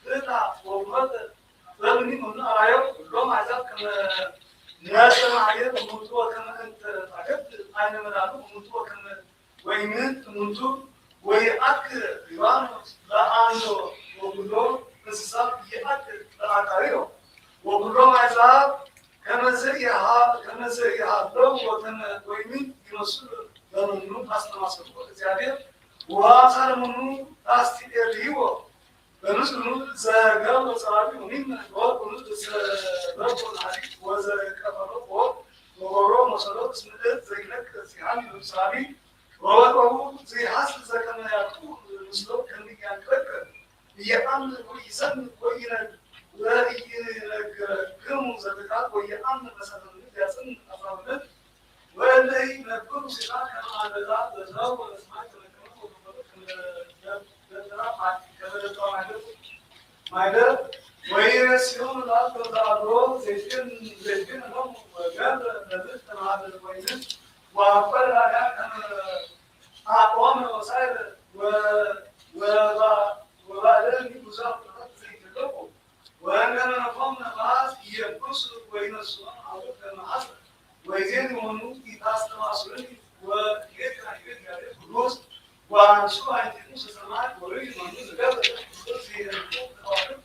كذا ومرد لمني منو أرايو لو ما زال كم ناس معايا منتو كم أنت عجبت أنا منادو منتو كم ويمن منتو ويأكل يوان لا أنو وبلو نسيساب يأكل لا أكاريو وبلو ما زال كما زيها لو وكما ويمين يمسل لمنو أصلا مسلو زيادة وآخر منو أستي اليوم بنسلو زاجا وصاري ومين وبنسلو زاجا الحديث وزاجا كفرو وغرو مسلو اسمه زينك سيحاني وصاري وهو زي حصل زكنا يأكل مسلو كان يأكل يأمن ويسمن وينال ولا كم زكاة ويأمن مثلا يسمن أفراد ولا ينقل سلاك على ذات الزاو والسماك ماذا ويرسلون الأرض الأرض زيتين هم وجاب نزلت مع الوين وأقبل على أقوام وسائل وبعدين يوزع زيت اللقو وعندما نقوم بعض يقص بين السلام على المعصر ويزيد منو يتاس تواصلني ويكره يجري فلوس وانشوا يتنوس سماع وريد منو زجاجة في الكوب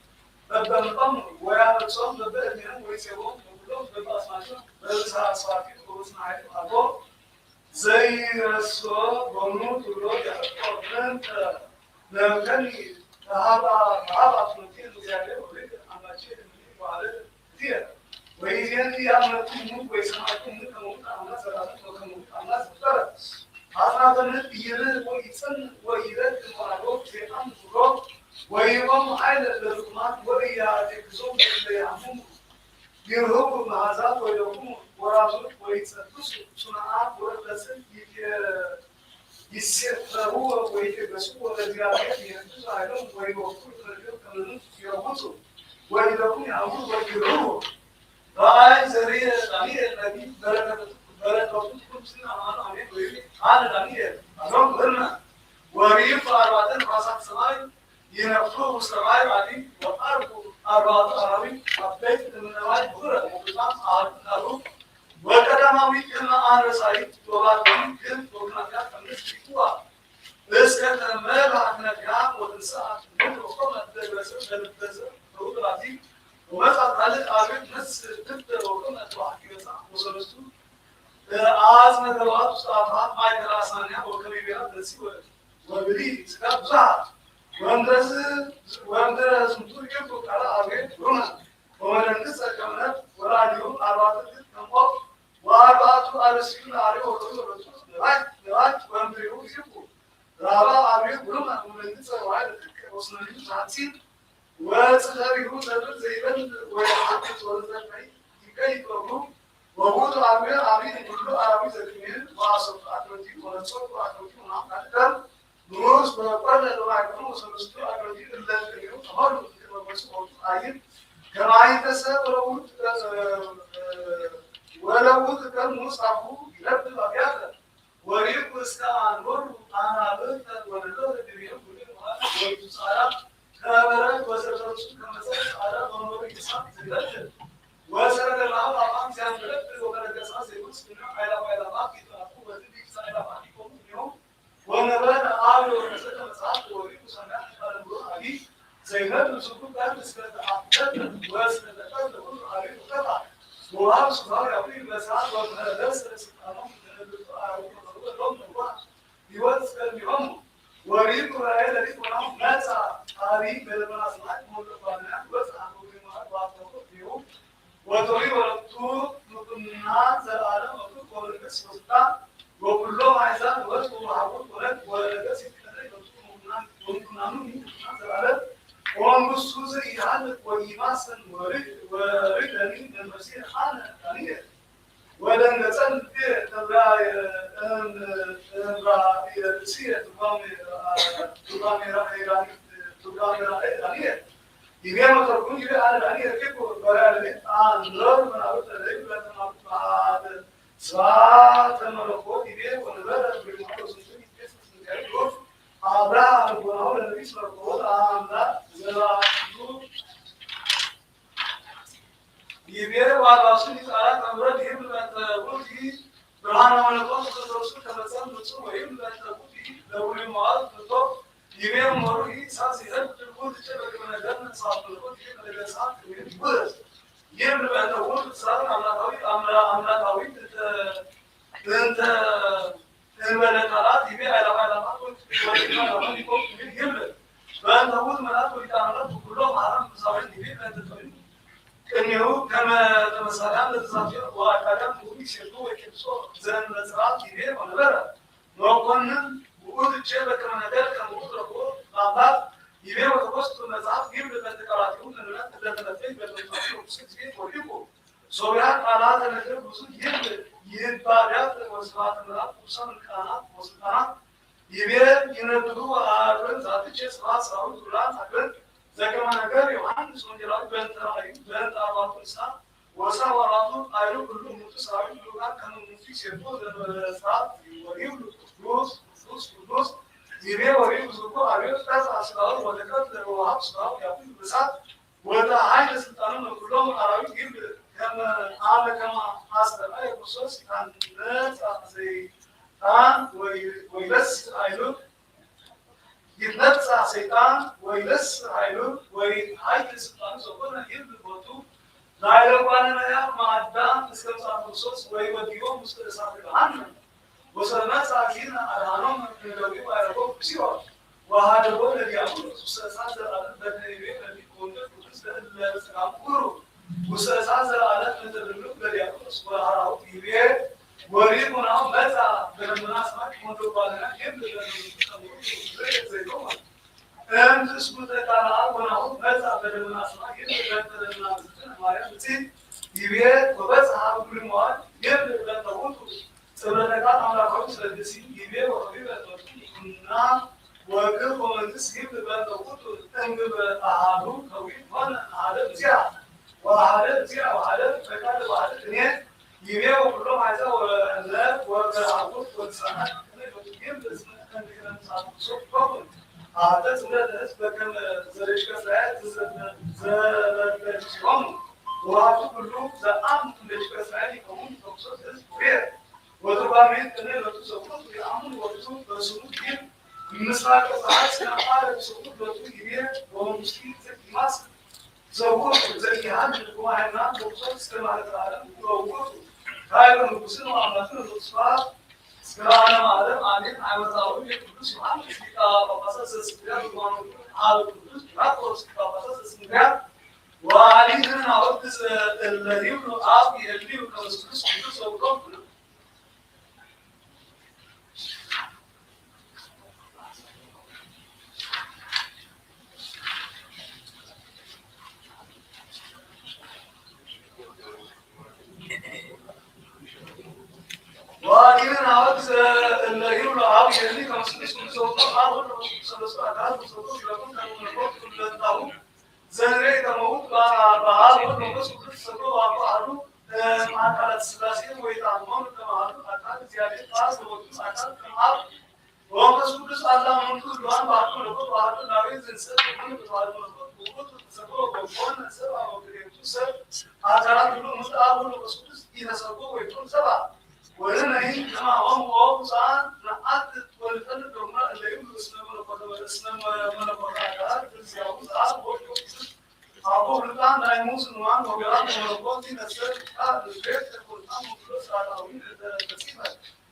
بدل الأمر ويا الصوم بدل منهم ويسوون وكلهم بدل أسمعهم بدل ساعات وبسمع أبو زي الصوم بنو تقولوا يا أخوان لو كان هذا ممكن زيادة ولكن أما شيء وعلى كثير ويجي يعملون ويسمعون كم أنا سرعت وكم أنا سرعت هذا كان يرد ويسن ويرد المعروف في أمره ويقوم على الرقمات ويعتقدون بيعمون يرهبوا معزات ويقوموا ورابط ويتصدقوا صناعات ورقصات يسيروا ويتبسوا الزيارات ينتظروا عليهم ويوقفوا الرجال كمان يربطوا ويدقون يعملوا ويروحوا راعي زريع الأمير النبي بركة كل سنة عليه ويقول هذا الأمير أمام غيرنا وريف أربعة خاصة سماي ينفخوا سماي عليه وأربعة أراضي أبيت من نواحي بورا وبطان أروح وكذا ما كنا أنا سعيد وبعدين كنت وكنا كمس بيتوا بس كنا ما بعدنا كام ونساعد وقمنا بالدراسة بالدراسة وبعدين ومثلا على الأرض ناس تبدأ وقمنا تواحد كذا وصلتوا آزمة دوات صارت ما يدرسانها وكمية دراسي وبلي سكاب زاد وندرس مطور يبقى على أرض رونا ወመንግስት ጸቀምነት ወራዲሁም አርባዕቱ ተንቆ ወአርባዕቱ አርሲን አሪዮ ወጥቶ ለዋት ወንብሪው ይቁ ራባ አሪዮ ብሩማ ወመንግስት ወራድ ወስነኒ ሳንሲን ወጽደሪሁ ዘብር ዘይበል ወያሐት ወዘፈይ ይቀይቆሙ ወቦቱ አሪዮ አሪዮ ሁሉ አራቢ ዘክሚል ዋሰፍ አትሮቲ ወነጾ አትሮቲ ማቃደም ኑሮስ በቆለ ለማቅሙ ሰለስቱ አትሮቲ እንደዚህ ተማሩ ወሰው አይን ከማይተሰ ወለውት ከሙሳፉ ይለብ ባያተ ወሪቁ እስከ አንወር አናብት ወለለው ድሪው ወይቱ ሳራ ከበረት ወሰረሱ ከመሰረት ሳራ ወኖር ይሳት ዝለት ወሰረደ ማው አማን ሲያንደለት ወበረከሳ ዘይውስ ነው አይላ ባቂታቱ ወዚህ ሳይላ ባቂቆም ነው ወነበረ አብሮ ወሰተ መጽሐፍ ወሪቁ ሰና ባረዶ አሊ ዘይነት ሱቁ ጋር እስከ አጥተት ወሰተ ሁሉ አሪፍ ተባ ወአብ ስባር ያውሪ በሰዓት ወደረስ ስልጣኑ ተነብቶ አውቆ ነው ይወት ከሚሆን ወሪቁ ላይ ለሪቁ ነው ነፃ አሪ በለማስ ማለት ሞልቷልና ወጣ ነው ማለት ነው ወቶሪ ወጡ ሙጥና ዘላለም ወጡ ወርቀስ ወጣ ወኩሎ ማይዛን ወጡ ማሁት ወለት ወረቀስ ይከተል ወጡ ሙጥናኑ ዘላለም ወንጉሱ ዘይሃል ወይማሰን ወሪደኒ ለመሲህ አነ ታኒየ ወለን ለጸን ተብራ የሲየ ቱጋሜራ ታኒየ ይገማ ተርኩን ይበ አለ ታኒየ ከቆ በራለ አንሮር ምናውት ለይ ለተማት ስራት ተመረቆት ይበ ወነበረ ብሪማቶስ ይተስ ይገሩ አብርሃም ወናው ለነቢስ መርቆት አምራ ዘራቱ ይቤረ ዋላሱን ይጣራ ተምረት ይብለ ተቡቲ ብርሃን ወለቆት ተሰሩስ ተመጸም ንጹህ ወይም ለተቡቲ ለሁሉ ማለት ተቶ ይቤረ ሞሩ ይሳስ ይዘት ተቡት ተበከነ ደም ሳፍሎት ይበለሳት ይብረስ ይብለ ተቡት ሳራ አምላካዊ እንተ እንበለታላት ይቤ አይላባላማት ወይም ይቆም ይብል በእንተውት መላት ወይታናት ሁሉ ማራም ሳወን ይቤ ለተተወይ ከኒው ከመተመሳላም ለተሳፊር ወአካዳም ሁሉ ሲሉ ወይክሶ ዘን ለጽራት ይቤ ወነበረ ወቆንን ወኡት ቸበከ ነገር ከመውጥረቆ ማባት ይቤ ወተቆስቱ መጽሐፍ ይብል ለተቀራቲው ለነት ለተለፈይ በተሳፊር ስክስ ቤት ወዲቁ ሶቢያ ቃላት ነገር ብዙ ይብል ይባዳት ወስፋት ምራት ቁሰን ቃላት ወስፋት ይቤ ይነብሩ አብረን ዛትቼ ስራው ዱራን አገር ዘገማ ነገር ዮሐንስ ወንጌላዊ በእንተራይ በእንጣባቱሳ ወሳ ወራቱ አይሉ ሁሉ ሙቱ ሳዊ ሉቃን ከመሙቲ ሲርቶ ዘበሳት ወሪው ሉስ ይቤ ወሪው ዙቆ አብዮ ታስ አስራው ወደቀት ለዋብ ስራው ያቁ በሳት ወደ ኃይለ ስልጣኑ ሁሉም አራዊት ይብ ከመ አለ ከማ አስተራ የቁሶስ ካን ለጻዘይ ታን ወይለስ አይሉ ይነጻ ሰይጣን ወይለስ አይሉ ወይ ኃይለ ስልጣኑ ዘቆነ ይብ ቦቱ ላይለባና ያ ማዳም እስከ ቁሶስ ወይ ወዲዮ ሙስተሳፍ ባን ወሰናት አኪና አራኖም እንደው ባይረቆ ሲዋ ወሃደቦ ለዲያብሎስ ወሰሳት ዘላለ በደይቤ ለዲኮንደ ቁስ ለሰራቁሩ ወሰሳት ዘላለ ለተደሉ ለዲያብሎስ ወሃራው ይቤ ወሪሙና መጣ በመናስማት ወንዶባልና ይብል ለተሰሙ እንስ ሙተካና ወናው መጣ በመናስማት ይብል ለተደና ማርያም ይቤ ወበጽሐ ብሉማት ይብል ለተውቱ ስለነቃ አምላካው ስለዚህ ይቤ ወሪበ ተውቱና ወግብ ወመንግስት ይብል ለተውቱ እንግበ አሃዱ ከዊት ሆነ አለም ዚያ ወአለ ፈቃድ ባለ እኔ ይቤ ሁሉ ማይዛ ወለ ወከራውት ወሰናት ለምን በስመ ሳትሶ አተት ስለደስ በከም ዘሬሽ ከሳያት ዘበለሽም ወአቱ ሁሉ ዘአም ለሽ ከሳያት ይቆም ተውሶስ ወሬ ወተባሜት ከነ ለተሰቁት ያሙን ወጡ በስሙ ይብ ምስራቅ ፀሐይ ስለማለ ተሰቁት ወጡ ይቤ ወሙስቲ ዘማስ ዘውት ዘይሃን ወሃና ተውሶስ ስለማለ ዓለም ወውቱ ካይሩ ንጉስን አምላክን ተስፋት ስራና ዓለም አሜን አይወጣው የቅዱስ ዮሐንስ ሊቀ ጳጳሳት ዘስግዳ ማኑ አብ ቅዱስ ጳጳስ ጳጳሳት ዘስግዳ وعلينا أودس الذي أب يلي وكمسكوس كمسكوس أو وعلينا أودس الذي أب يلي كمسكوس كمسكوس أو زنري كموت بعض الناس كسروا بعضهم ما كانت سلاسل ويتعاملون كمعلوم أكاد زيادة خاص وقت أكاد كمال وهم كسبوا الله من كل دوام بعضهم لقوا بعضهم ناوي زنسر كمان بعضهم لقوا كسبوا وقوان سبعة وكريم سر أكاد كلهم مستعبون كسبوا ينسبوا ويكون سبعة ولنا هي كما هم صان نعت والفن كما اللي يقول اسمه من القرآن الزياوز أبو الآن نايموس نوان وبيان ونقول نسر البيت القرآن مخلص على وين تسيبه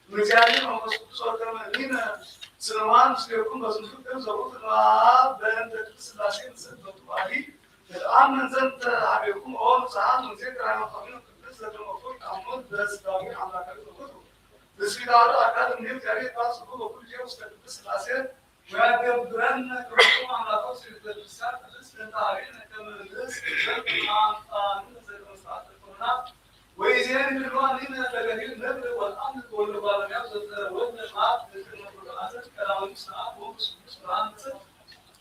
مجانين ومسؤول كمان هنا سلمان سيكون مسؤول كم زبط ما بين تسلاسين سبب علي الآن نزلت عليكم أول ساعة نذكر عن قبيلة بس لما قلت أمور بس داوي على كذا بس في دارة أكاد من الكاري خاص كل شيء مستقبل سلاسين ويجب برنا كلهم على قصر الدراسات الاستنتاجية كمان الناس عن نزل مساعدة الكورونا ويزين بالوان هنا تغيير النبل والأمن والنظام يبدأ والنظام بالنظام كلام مساعد ومساعد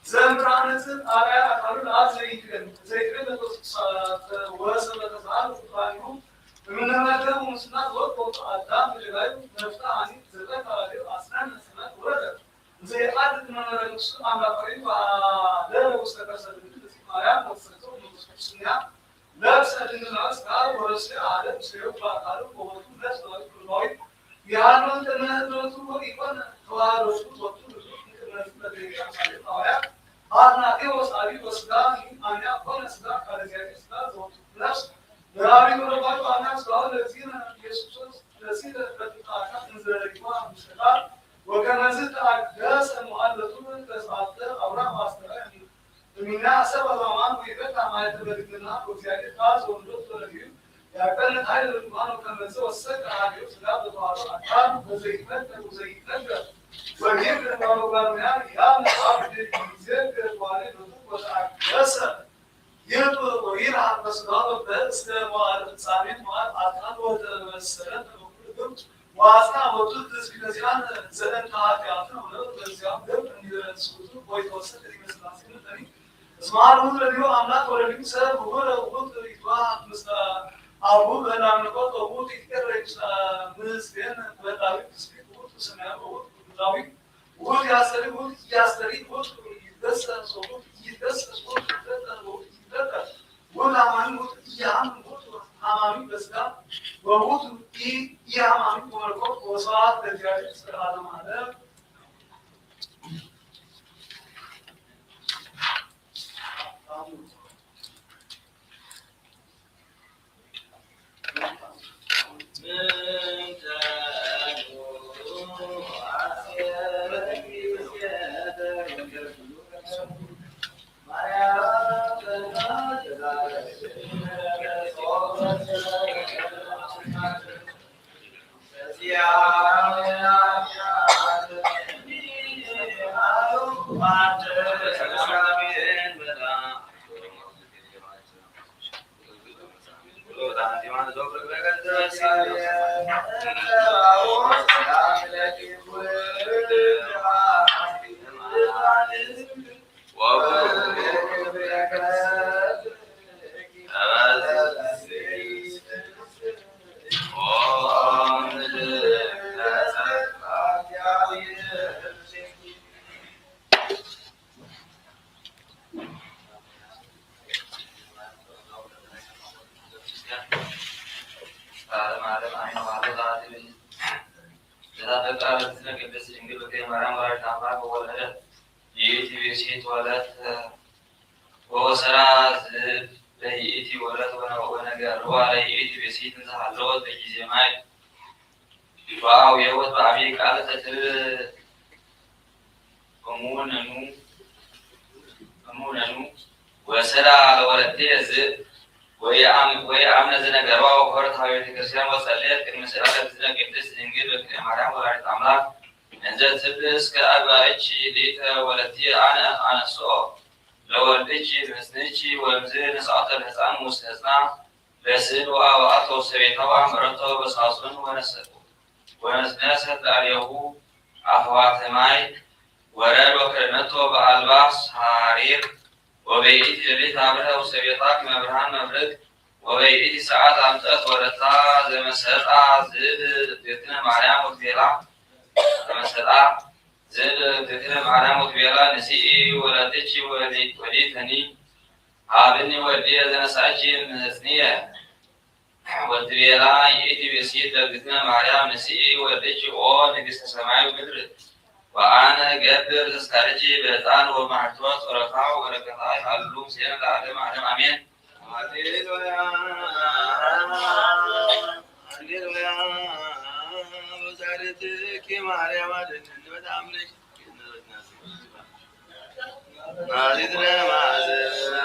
زمران نزل آية أقول زي كده وصل تزعل وقانون من هذا مسنا وقت أدام الجاي نفتح عني زلك عليه أصلا نسمع ورد زي عادة من المسلم على قريب لا يستقر سبيل السمايا والسلطة المسلمين لا سألين الناس قال ورسي عادة سيوف قالوا وقت الناس لا يقولون يهانون تنهدون ثم يكون توارثوا وقت أنا إيوس علي وسلام أنا أقول سلام على جالس سلام نفس دراري ورباط أنا سلام الذين يسوس الذين بتقاطع نزل الإمام مشتاق وكان زد أقداس المؤلفون تسعة أوراق أصلا من سبب ما ويبقى ما يتبركنا وزيادة خاص ونرد له يعني هاي الإمام كان زود السكر على يوسف هذا بعض أكان وزيتنا وجيب المعلومات يا مصاب زيك والد وأقداس يرد ويرعى بس بس ما سامين ما أكان وتسرد وكل واسنا وجود تسبيحان زلن تعاطياتنا ولا تزيان ده من السوق ويتوسط مثل ناسين تاني اسمار هو الذي عملت ولا ليس هو وجود إتباع مثل أبو بنا نقول أبو تكتر مثل بداوي تسبيح هو تسمع هو بداوي هو ياسري هو ياسري هو يدرس صوت يدرس صوت يدرس ولا عمل هو يعمل هو عمامي بس ده ووضع إيه عمامي ورقات وصاعد تجاري استعادة معنا وسلا لولدي زد ويأمن زنجروا وفرت هاي الكرسيان وصليت كمسألة زنا قدس إنجيل وكماريم ولاد أملاك إنزل سبلس كأبايتشي ليتا ولدي أنا سو لولدي مسنيتشي ومزين ساعة الحسان مستثنى بسيل وأطو سبيتا وعمرته بساسون ونسنست عليه أخوات ماي ورد وكرنته بألباس حرير وبيئت جليت عبرها وسبيطاك مبرهان مبرد وبيئت ساعات عمتأت ورطا زي مسهطة زيد بيتنا مريم وكبيرا زي مسهطة زيد بيتنا مريم وكبيرا نسيئي ولدتشي وليتني عابني ولدي زي نساجي مزنية والدبيرا يئتي بسيط بيتنا مريم نسيئي ولدتشي نقص سماعي وبدرد وأنا قبل استرجي بيتان ومعتوات ورفع وركضاي علوم سيرا العالم عالم أمين هللويا هللويا وزارتك مريم ودنن وداملك نازدنا مازل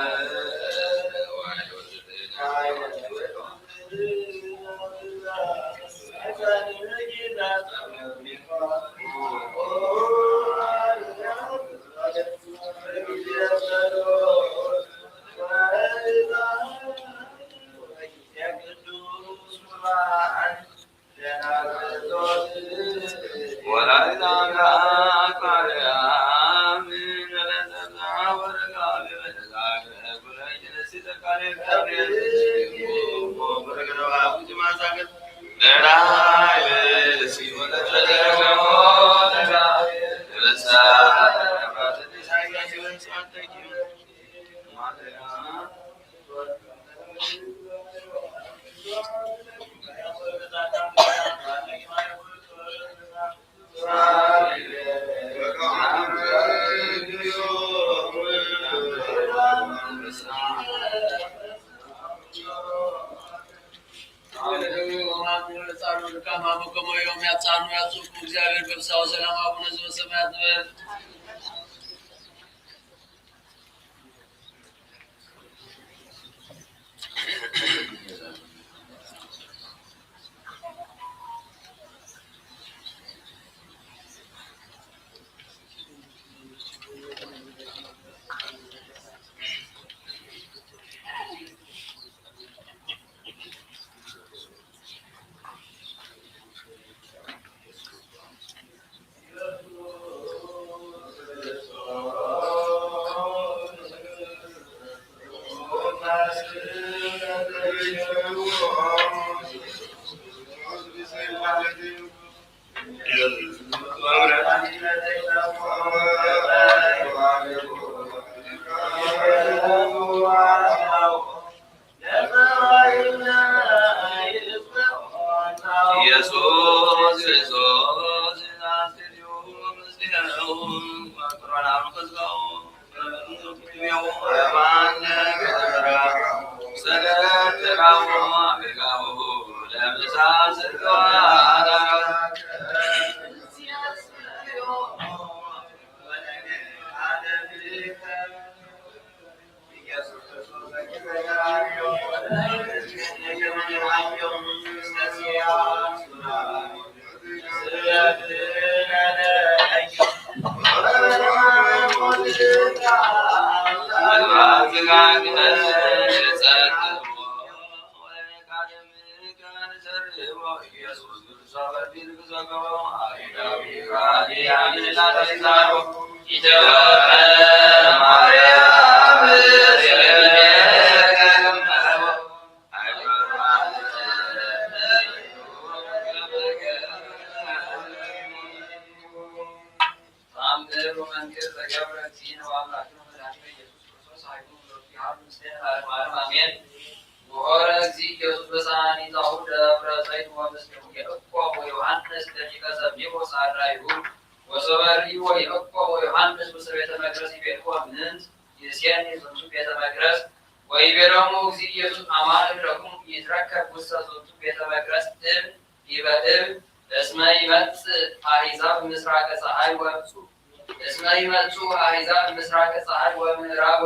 እስመ ይመጽኡ አሕዛብ ምስራቅ ፀሐይ ወምዕራብ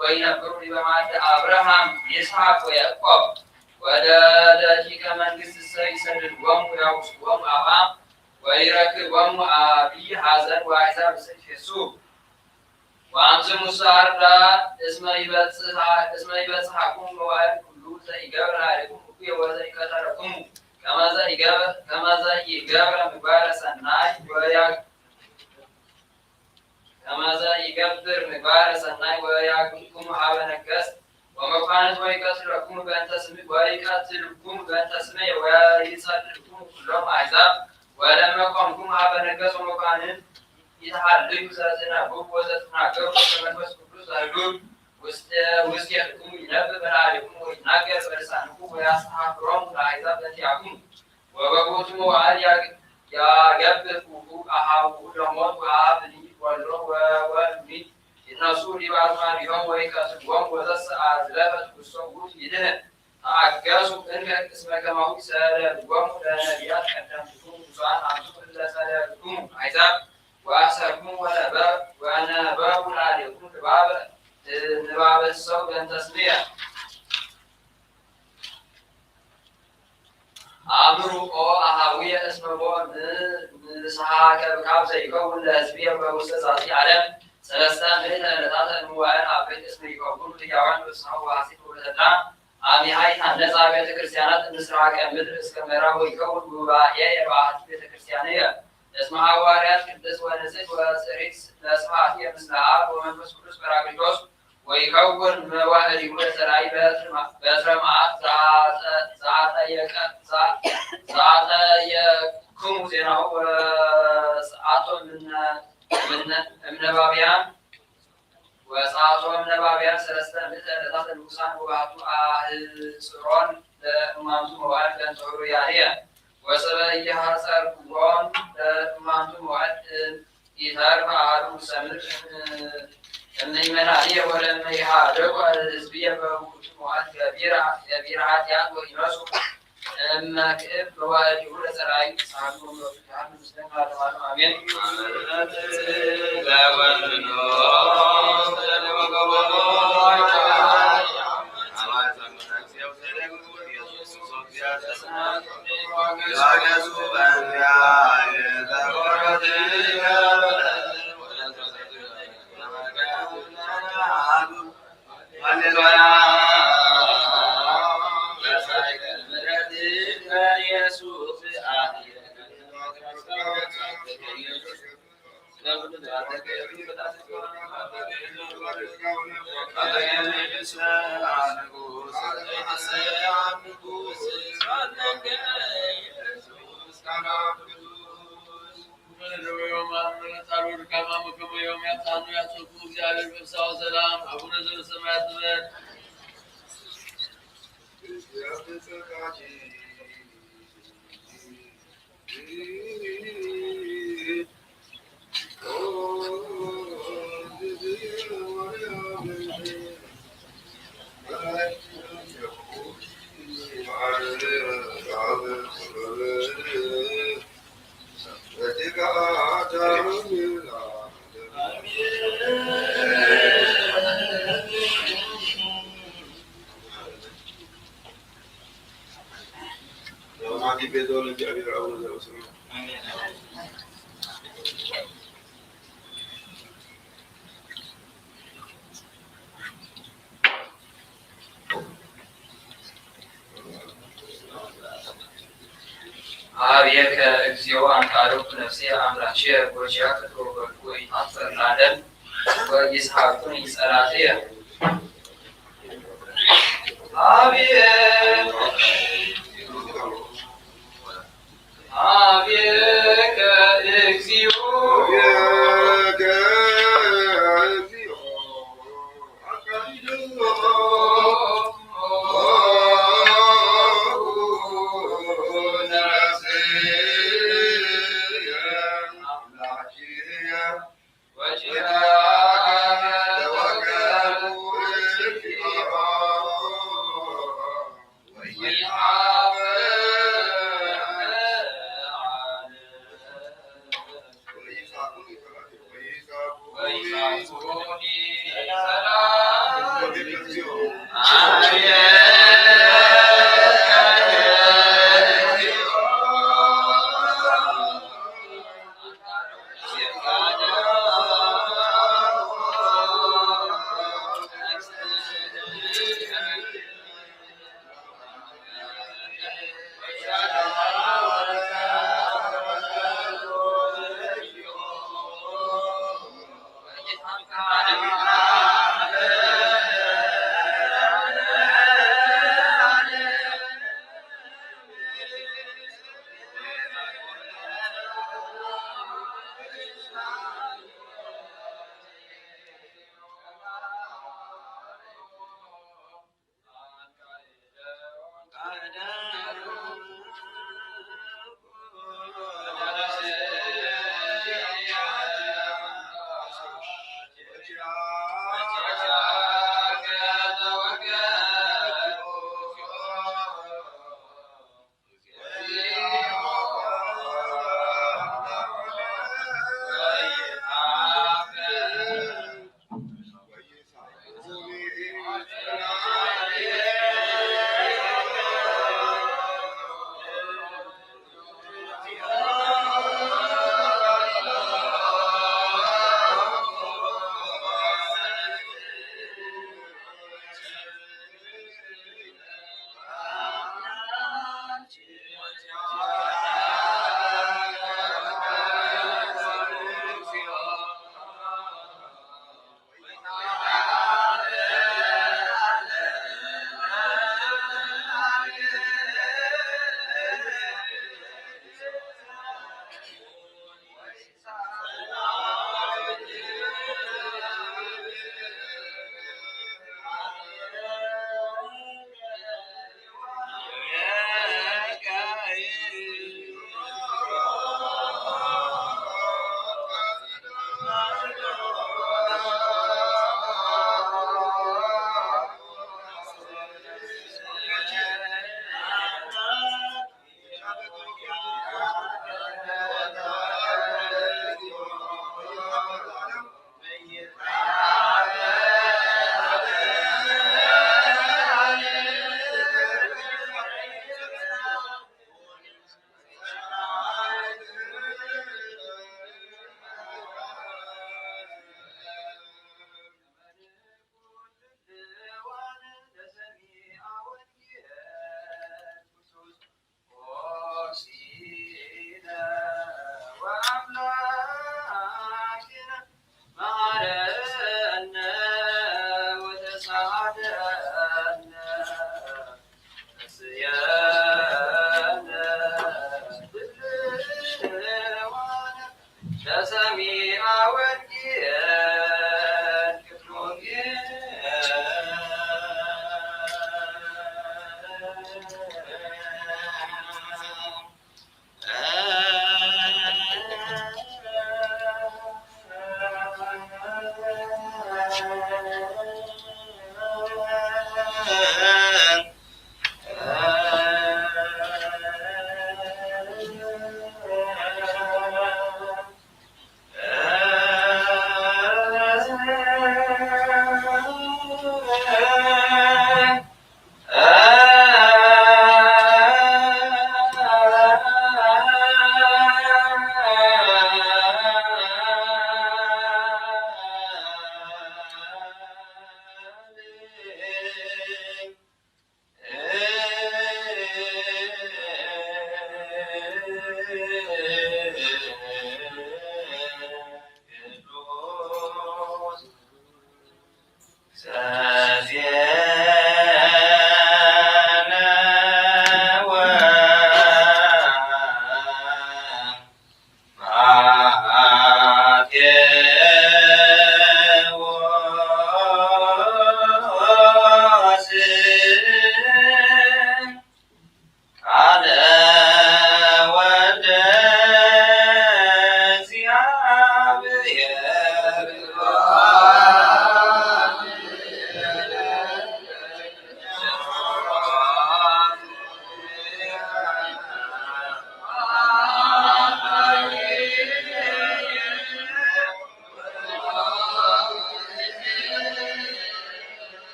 ወይነብሩ በማዕደ አብርሃም ይስሐቅ ወያዕቆብ ወደ ደቂቀ መንግሥት ይሰድድዎሙ ያውስዎሙ አማም ወይረክቦሙ አብይ ሐዘን ወአሕዛብ ይሴሱ ወአንትሙሰ አርዳእ እስመ ይበጽሐክሙ መዋዕል ኩሉ ዘኢገብረ ኀቤክሙ እኩየ ወዘኢቀተለክሙ ከመ ዘኢገብረ ምግባረ ሰናይ ወያግብክሙ ሀበ ነገሥት ወመኳንንት ወይቀትለክሙ በእንተ ስምዕ ወይጸድድክሙ ኩሎሙ አሕዛብ ወለመ ቆምክሙ ሀበ ነገሥት ወመኳንንት ይትሐልዩ ዘትነብቡ ወዘትናገሩ በመንፈስ ቅዱስ ዘህዱር ውስቴትክሙ ይነብብ በላዕሌክሙ ወይትናገር በልሳንክሙ ወያስተሐፍሮሙ ለአሕዛብ በእንቲአክሙ ወበቦቱ መዋዕል ያገብር አኀዊሁ ለሞት ወአብ ወልዶ ወወልድ ይነሱ ዲባትማሪሆም ወይቀትልዎሙ ወዘሰ አዝለፈት ውስተ ውእቱ ይድኅን ተአገሡ እንከ እስመ ከማሁ ሰደድዎሙ ለነቢያት ቀደምትክሙ ብፁዓን አብጽሑ እለ ሰደድክሙ አሕዛብ ወአሰርክሙ ወነበቡ ላዕሌክሙ ንባበ ሰው በእንተ ስምየ አእምሩ ኦ አኀዊየ እስመ ቦ ንስሐ ከብካብ ዘይከውን ለሕዝብየ በውስተ ዛቲ ዓለም ሰለስተ ምዕተ ዕለታተ እምዋዕል አበይት እስመ ይከውኑ ሕያዋን በፍስሐ ወሐሴት ወበተድላ አሚሃ ይታነጻ ቤተ ክርስቲያናት እምሥራቀ ምድር እስከ ምዕራብ ወይከውን ጉባኤ የባሕቲ ቤተ ክርስቲያንየ እስመ ሐዋርያት ቅድስት ወንጽሕት ወጽርይት ለስብሐትየ ምስለ አብ ወመንፈስ ቅዱስ ጰራቅሊጦስ ወይከውን መዋዕሊሁ ለዘላለሙ በትረ መዓት ዘአጠየቅክሙ ዜናሁ ወሰዓቶ እምነባብያን ሰለስተ ምዕተ ዕለታተ ንጉሳን ወባሕቱ አህጽሮን ለእማንቱ መዋዕል በእንተ ኅሩያንየ ወሰበኢየሐጸርክዎን ለእማንቱ መዋዕል ኢተርፈ አሐዱ ውስተ ምድር እምይመናንየ ወለእመ ይሃደጉ ሕዝብየ በውእቱ መዋዕል ገቢረ ኃጢአት ወኢነሱ እመክዕብ መዋዕሊሁ ለዘላለሙ ጸሐፊ ወመፍትሐ ምስለ ዓለሙ አሜን። አብየከ እግዚኦ አንቃረኩ ነፍሴ አምላኬ ወጃከ ተወከልኩ ወኢታፈር ለዓለም ወይስሐቁኒ ጸላትየ አብየከ እግዚኦ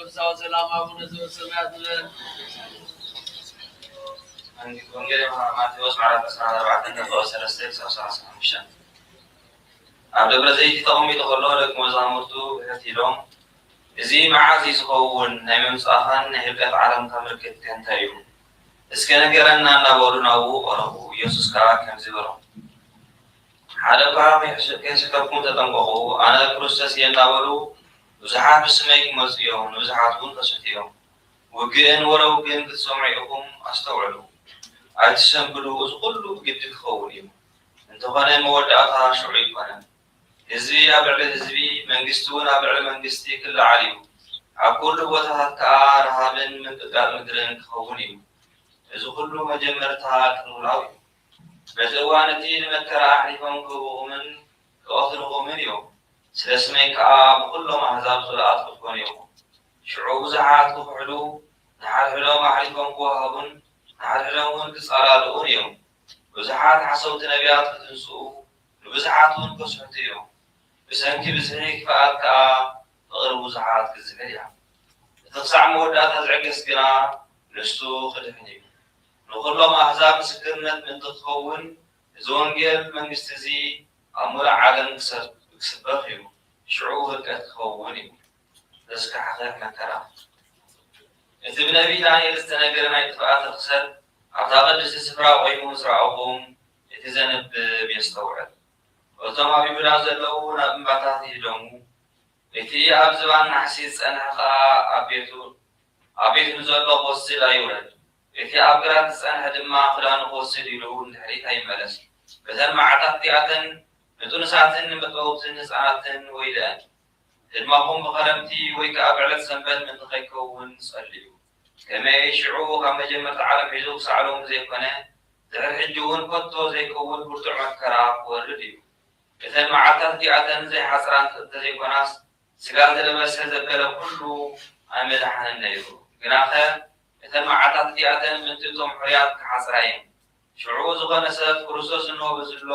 መንፈሳዊ ሰላም አቡነ ዘበሰማያት ንበል። ወንጌል ማቴዎስ 4:14-35 ኣብ ደብረ ዘይቲ ተቐሚጡ ከሎ ደቂ መዛሙርቱ ከቲሎም እዚ መዓዝ ዝኸውን ናይ ምምፃእኻን ናይ ህልቀት ዓለምካ ምልክት እንታይ እዩ? እስከ ነገረና እናበሉ ናብኡ ቀረቡ። ኢየሱስ ከዓ ከምዚ በሎም ሓደ እኳ ከይስሕተኩም ተጠንቀቑ። ኣነ ክርስቶስ እየ እናበሉ ብዙሓት ብስመይ ክመፁ እዮም፣ ንብዙሓት እውን ከስሕቱ እዮም። ውግእን ወለውግን ክትሰምዑ ኢኹም ኣስተውዕሉ፣ ኣይትሰንብሉ። እዚ ኩሉ ብግዲ ክኸውን እዩ። እንተኾነ መወዳእታ ሽዑ ይኮነን። ህዝቢ ኣብ ልዕሊ ህዝቢ፣ መንግስቲ እውን ኣብ ልዕሊ መንግስቲ ክለዓል እዩ። ኣብ ኩሉ ቦታታት ከዓ ረሃብን ምንቅጥቃጥ ምድርን ክኸውን እዩ። እዚ ኩሉ መጀመርታ ቅልውላው እዩ። በዚ እዋን እቲ ንመከራ ኣሕሊፎም ክህብኹምን ክቐትልኹምን እዮም። ስለ ስመይ ከዓ ብኩሎም ኣሕዛብ ዝለኣት ክትኮኑ ኢኹም። ሽዑ ብዙሓት ክውሕሉ፣ ንሓድሕዶም ኣሕሊፎም ክወሃቡን ንሓድሕዶም እውን ክፀላልኡን እዮም። ብዙሓት ሓሰውቲ ነቢያት ክትንስኡ፣ ንብዙሓት እውን ከስሕቱ እዮም። ብሰንኪ ብዝሒ ክፍኣት ከዓ ፍቕሪ ብዙሓት ክዝሕል እያ። እቲ ክሳዕ መወዳእታ ዝዕገስ ግና ንስቱ ክድሕን እዩ። ንኩሎም ኣሕዛብ ምስክርነት ምእንቲ ክኸውን እዚ ወንጌል መንግስቲ እዚ ኣብ ሙሉእ ዓለም ክስበኽ እዩ። ሽዑ ህልቀት ክኸውን እዩ። ዘስካሕክሕ መከራ እቲ ብነቢይ ዳንኤል ዝተነገረ ናይ ጥፍኣት ርክሰት ኣብታ ቅድስቲ ስፍራ ኮይኑ ምስ ረኣኹም እቲ ዘንብብ የስተውዕል። እቶም ኣብ ይሁዳ ዘለዉ ናብ እምባታት ይህደሙ። እቲ ኣብ ዝባን ናሕሲ ዝፀንሐ ከዓ ኣብ ቤቱ ንዘሎ ክወስድ ኣይውረድ። እቲ ኣብ ግራት ዝፀንሐ ድማ ክዳኑ ክወስድ ኢሉ ንድሕሪት ኣይመለስ። በተን መዓልታት እዚኣተን ንጡንሳትን ንመጥበውትን ህፃናትን ወይደአን። ህድማኹም ብኸረምቲ ወይ ከዓ ብዕለት ሰንበት ምእንቲ ከይከውን ጸልዩ። ከመይ ሽዑ ካብ መጀመርታ ዓለም ሒዙ ክሳዕ ሎሚ ዘይኮነ ድሕሪ ሕጂ እውን ኮቶ ዘይከውን ብርቱዕ መከራ ክወርድ እዩ። እተን መዓልታት እዚኣተን ዘይሓፅራን እንተዘይኮናስ ስጋ ዝለበሰ ዘበለ ኩሉ ኣይመድሓንን ነይሩ። ግና ኸ እተን መዓልታት እዚኣተን ምእንቲ እቶም ሕሩያት ክሓፅራ እየን። ሽዑ ዝኾነ ሰብ ክርስቶስ እንሆ በዝሎ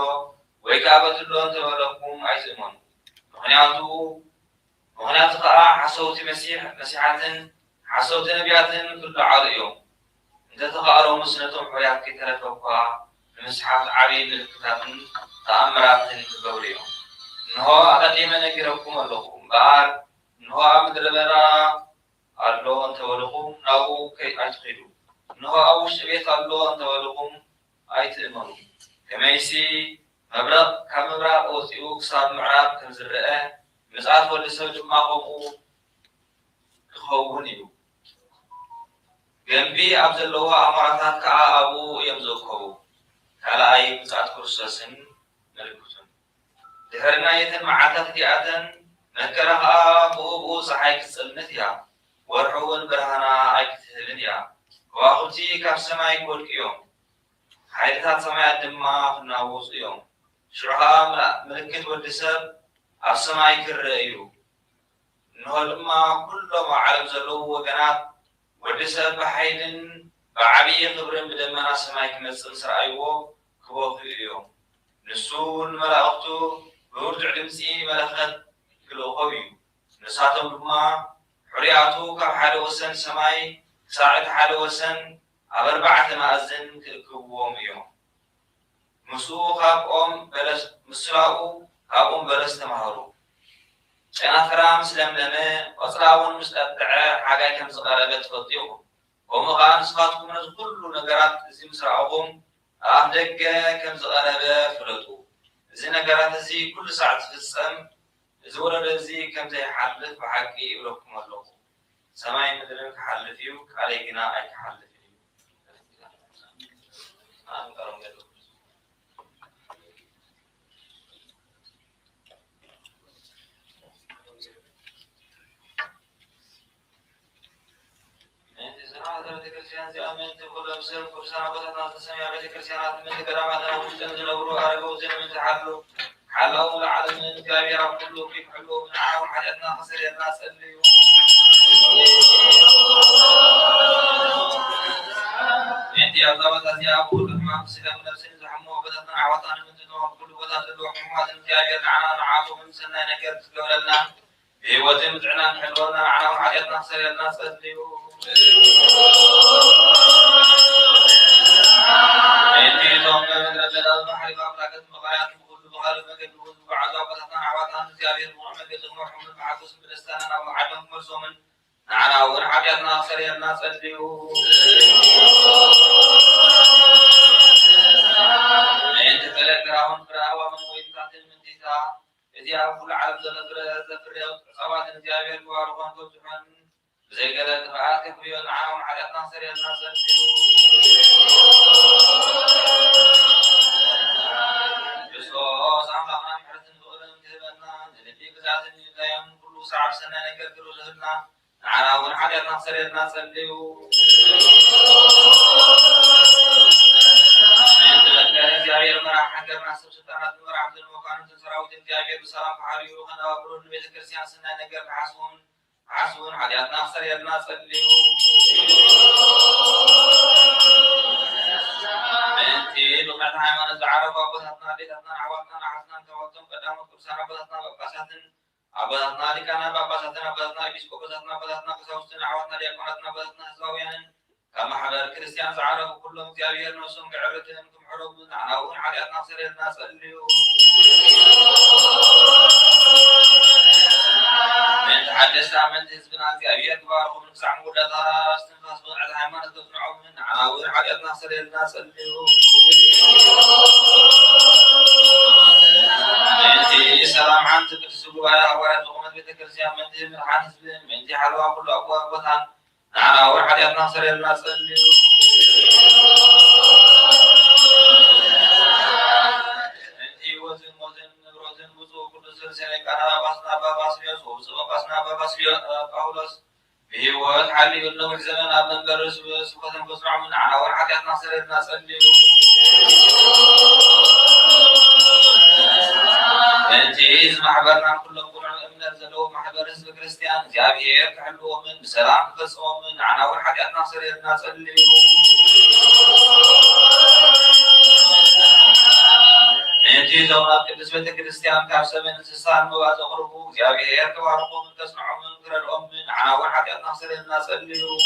ወይ ከዓ በትሎ እንተበለኩም ኣይትእመኑ። ምክንያቱ ከዓ ሓሰውቲ መሲሓትን ሓሰውቲ ነቢያትን ክለዓሉ እዮም። እንተተኻእሎሙስ ነቶም ሕሩያት ከይተረፈ እኳ ንምስሓት ዓብዪ ምልክታትን ተኣምራትን ክገብሩ እዮም። እንሆ ኣቐዲመ ነጊረኩም ኣለኹ እምበኣር እንሆ ኣብ ምድረ በዳ ኣሎ እንተበልኹም ናብኡ ኣይትኸዱ። እንሆ ኣብ ውሽጢ ቤት ኣሎ እንተበልኹም ኣይትእመኑ። ከመይሲ መብረቕ ካብ ምብራቕ ወፂኡ ክሳብ ምዕራብ ከም ዝርአ ምጽኣት ወዲ ሰብ ድማ ከምኡ ክኸውን እዩ። ገንቢ ኣብ ዘለዎ ኣሞራታት ከዓ ኣብኡ እዮም ዝእከቡ። ካልኣይ ምጽኣት ክርስቶስን ምልክቱን ድሕሪ ናየተን መዓልታት እዚኣተን መከራ ከዓ ብኡኡ ፀሓይ ክትፀልምት እያ፣ ወርሒ እውን ብርሃና ኣይክትህብን እያ። ከዋኽብቲ ካብ ሰማይ ክወድቂ እዮም፣ ሓይልታት ሰማያት ድማ ክናወፁ እዮም። ሽዑ ከዓ ምልክት ወዲ ሰብ ኣብ ሰማይ ክርአ እዩ። እንሆ ድማ ኩሎም ኣብ ዓለም ዘለዉ ወገናት ወዲ ሰብ ብሓይልን ብዓብዪ ክብርን ብደመና ሰማይ ክመፅእ ምስ ረኣይዎ ክበኽዩ እዮም። ንሱ ንመላእኽቱ ብውርድዕ ድምፂ መለኸት ክልእኾም እዩ። ንሳቶም ድማ ሕሩያቱ ካብ ሓደ ወሰን ሰማይ ክሳዕ እቲ ሓደ ወሰን ኣብ 4 ማዕዝን ክእክብዎም እዮም። ምስኡ ካብኦም በለስ ተማሃሩ። ጨናፍራ ምስ ለምለመ ቆፅላ እውን ምስ ጠጥዐ ሓጋይ ከም ዝቐረበ ትፈልጡ ኢኹም። ከምኡ ከዓ ንስኻትኩም ነዚ ኩሉ ነገራት እዚ ምስ ረኣኹም ኣብ ደገ ከም ዝቐረበ ፍለጡ። እዚ ነገራት እዚ ኩሉ ሳዕ ዝፍፀም እዚ ወለዶ እዚ ከም ዘይሓልፍ ብሓቂ ይብለኩም ኣለኹ። ሰማይ ምድርን ክሓልፍ እዩ፣ ቃለይ ግና ኣይክሓልፍን እዩ። ቤተክርስቲያን ዝኣመንቲ ኩሎም ሰብ ቅዱሳን ኣቦታትና ዝተሰምያ ቤተክርስቲያናት ምእንቲ ገዳማትና ውሽጠን ዝነብሩ ኣረገውትን ምእንቲ ሓላው ለዓለምን እግዚኣብሔር ኣብ ኩሉ ከይፍሕሉ ንዓና ሓጢአትና ከሰሪየና ጸልዩ። ምእንቲ ኣብዛ ቦታ እዚኣ ብኩሉ ሕማም ስጋን ነብስን ዝሓሙ ኣቦታትና ኣሕዋትና ምእንቲ ነዎም ኩሉ ቦታ ዘለዎም ሕሙማትን እግዚኣብሔር ንዓና ንዓቶምን ሰናይ ነገር ትገብረልና بهوتي متعنا نحلونا عنا وحاجتنا خسرنا صديو انتي توم من ربنا المحل بابلاكت مغايات مقول بغال مكد وعذاب بطنا عواتان زيابير محمد محمد معكوس بلستانا وعدم مرسومن عنا وحاجتنا خسرنا صديو انت فلك راون فراوة من ويتات من تيتا إذا أقول على زفر صوات زيابير وارغان كوزحان زي قلت رعاتك بيون عاون حاجتنا خسرنا صديو بسوس عملنا محرزن بغلن تهبنا نلبي قزازن يلايم كل ساعة سنة نقدروا لهنا عاون حاجتنا خسرنا صديو زيابير مرا حقر ناسب ستانات مرا عبد المقان تنسراوت زيابير بسلام فحاري وخنا وبرون بيت كرسيان سنة نقر عصون حاجاتنا خسرنا صديو بنتي بقعت هايمان الزعارة وابدتنا لتتنا عواتنا نحسنا توتم قدام الكرسان عبدتنا بقاساتن عبدتنا لكانا بقاساتنا عبدتنا بيسكو بزتنا عبدتنا قساوستنا عواتنا ليكونتنا عبدتنا هزاويانا كما حضر كريستيان زعارة وكلهم زيابير نوسهم كعرتهم كم حروب من عناون حاجاتنا خسرنا صديو من تحدثنا من حزبنا زيابير كبار ومن كسع مودتها استنفاس بقعت هايمان تدفعوا من عناون حاجاتنا خسرنا صديو منتي سلام عن تكرسوا يا أولاد وقمت بتكرسيا منتي من حان حزبين منتي حلوة كل أبواب وطن عناون حاجاتنا خسرنا صديو منتي وزن روزن وزو كل سلسلة كان باسنا باولوس بهوات حالي قلنا زمان أبن برس وسقطا بسرعة من عناون حاجاتنا خسرنا صديو انتي محبرنا كلهم كلنا من الزلو محبر حزب كريستيان زيابير كحلو من بسلام قصوا من عناون حاجاتنا خسرنا صديو انتي زونا قدس بيت كريستيان كارسة من السيسان مواد غربو زيابير كوارقو من تسمعوا من كرر الأم من عناون حاجاتنا خسرنا صديو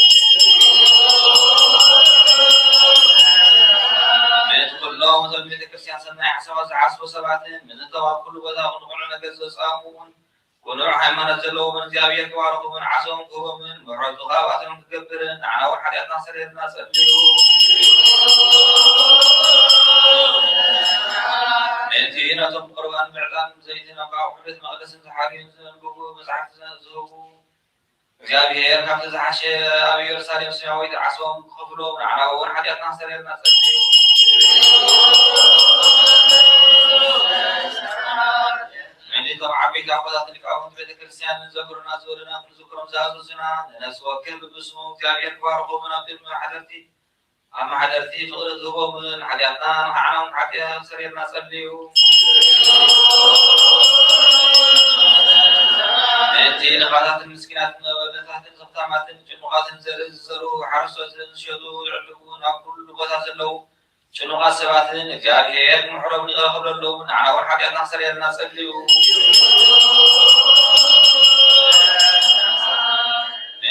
كلهم تلميذ كريستيان سنة حسب عصب سبعتين من التواب كل بدا ونقولنا جزء صامون ونوع هيمنة زلو من زيابير كوارقو من عصوم كوبا من معرض غاباتهم كبرن عناون حاجاتنا خسرنا صديو انتينا تم قربان معلان زيتنا باو حدث مقدس سحارين زنبوبو مسحف زنزوبو زيابير كم تزحش أبير سالم سماوي عصوم خفلو من عناون حاجاتنا خسرنا صديو من طبعا بيت عقدات الكون بيت كريستيان من ذكرنا زورنا من ذكرهم زازوسنا ناس وكل باسمه زيابير كوارقو من أبدل ما حضرتي أما حضرتي فقر الذهوب من حاجاتنا عناون حاجاتنا خسرنا صديو انتي نقاطات المسكينات ونتاحت الخطامات جنوقات زرزروا حرسوا شدوا يعلقون كل بوتا زلوا جنوقات سباتين اجابير محرم نغاقب للون عناون حاجاتنا خسرنا صديو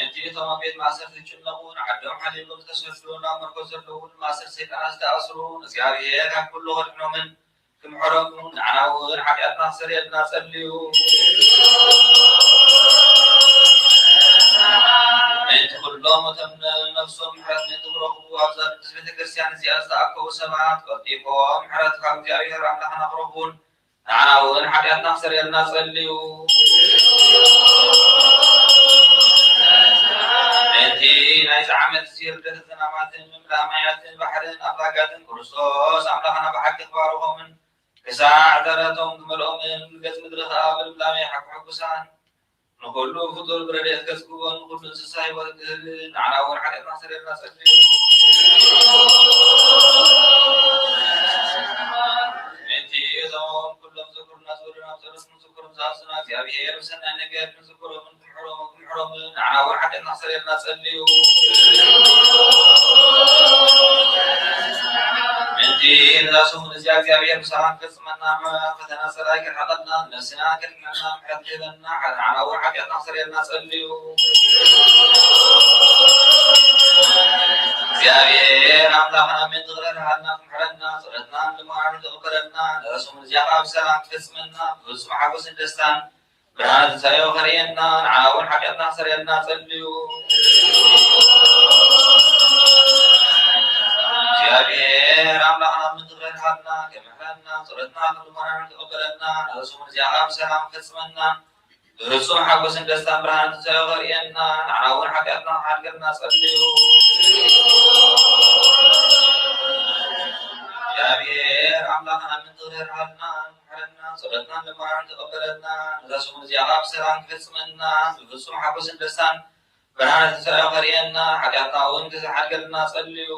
انتي ثم بيت ماسر تجنقون عدهم حليلهم تسفلون مركز اللون ماسر سيطان استأسرون اجابير كل غرقنا من كم حرم عناون حاجاتنا خسرنا صديو انت كلهم تمنى نفسهم حرثني تبرقوا وابزار تثبت كريستيان زيادة أكو سماعات قطيفهم حرث خام جاريها رحمة نقربون عناون حاجاتنا خسرنا صديو انتي نايز عمل سير جدد نامات من ملاميات بحر أفلاقات كرسوس أملخنا بحق إخبارهم من كساع درتهم كملهم من قسم مدرخة بالملامي حق سان نقول فطور برديت كسكون نقول نسساي ودهل عناون حاجاتنا خسرنا صديو انتي زمان كلهم ذكرنا زورنا وزرسنا ذكرهم زاسنا زيابير وسنة نقاط من ذكرهم من حرم عناون حاجاتنا خسرنا صديو انتي ناسهم نزياب زيابير بسلام قسمان عنا فتنا سرايك حقنا نسنا كلنا محددنا على أول حاجة نحصر الناس الليو እግዚአብሔር አምላክና ምን ትግረርሃልና ትምሕረና ጸሎትና ልማዓን ትቕበለና ንረሱም እዚኣኻ ብሰላም ትፈጽመና ብፍጹም ሓጎስን ደስታን ብርሃነ ትንሣኤ ኸርየና ንዓና እውን ሓጢኣትና ክሰርየልና ጸልዩ እግዚአብሔር አምላክና ምን ትግረርሃልና ከምሕረና ጸሎትና ልማዓን ትቕበለና ንረሱም እዚኣኻ ብሰላም ትፈጽመና ብፍጹም ሓጎስን ደስታን ብርሃነ ትንሣኤ ኸርየና ንዓና እውን ሓጢኣትና ሓድገልና ጸልዩ እግዚአብሔር አምላክና ምን ትግረርሃልና ምሕረና ጸሎትና ልማዓን ትቕበለና ንረሱም እዚኣኻ ብሰላም ትፈጽመና ብፍጹም ሓጎስን ደስታን ብርሃነ ትንሣኤ ኸርየና ሓጢኣትና እውን ክሓድገልና ጸልዩ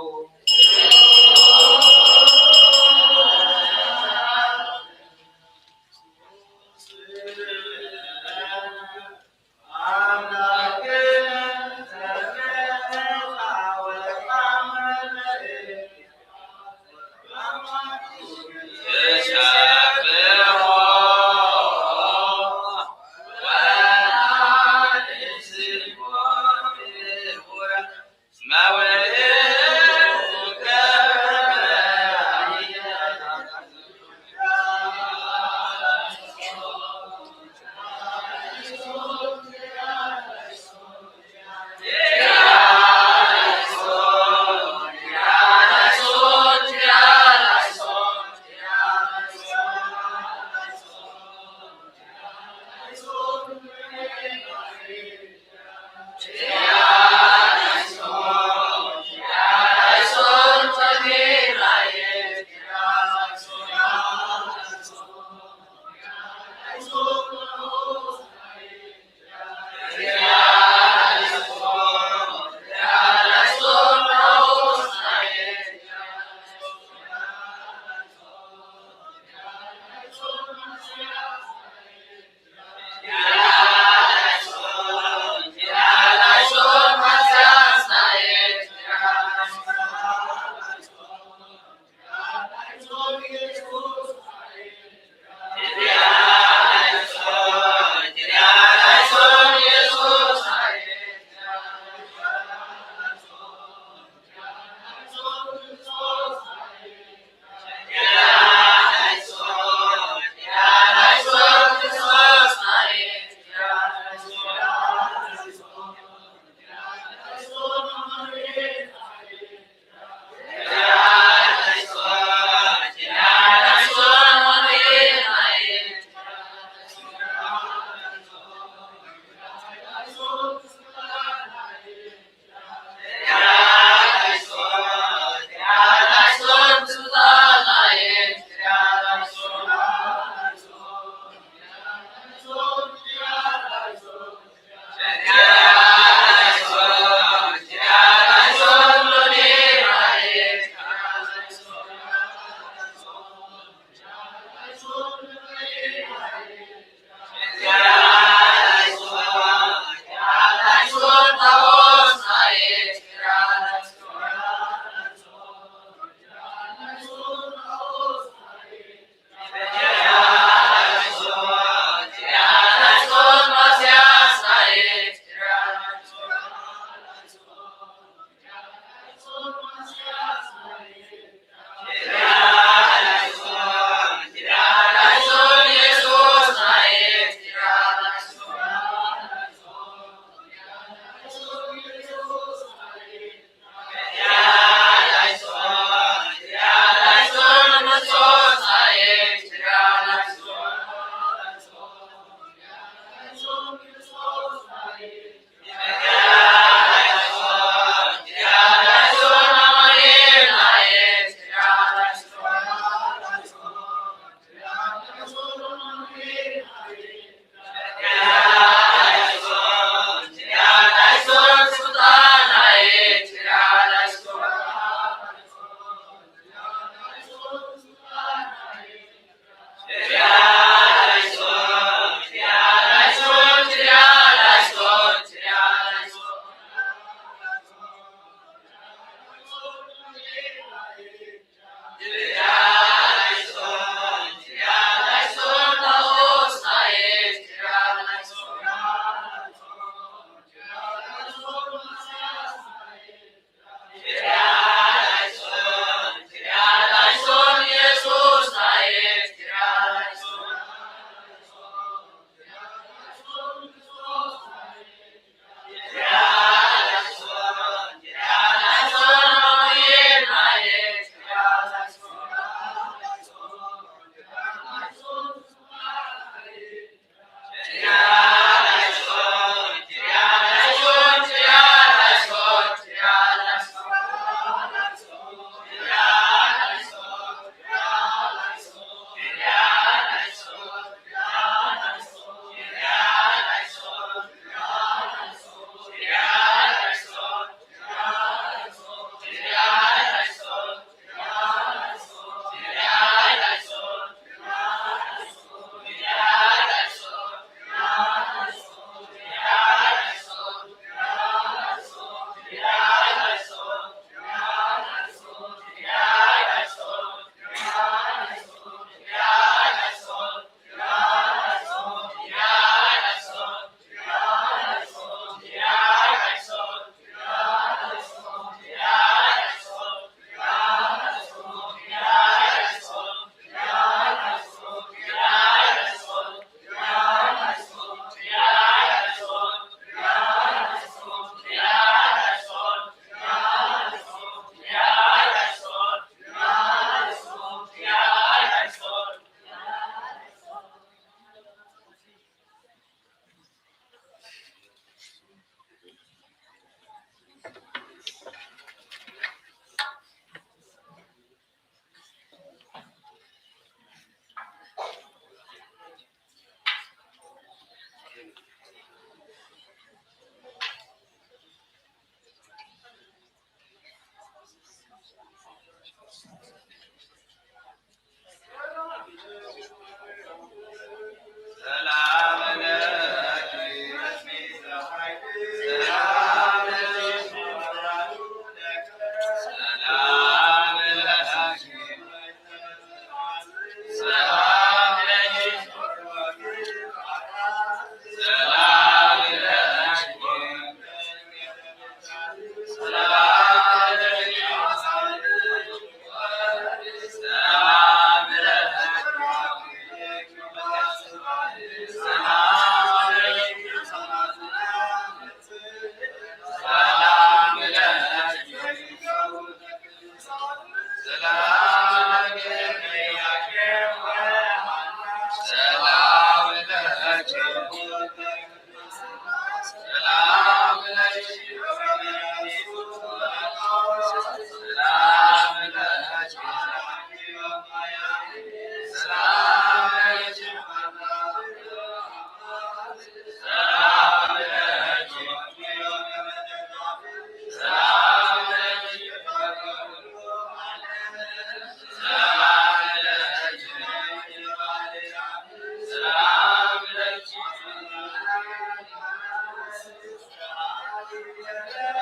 Yeah.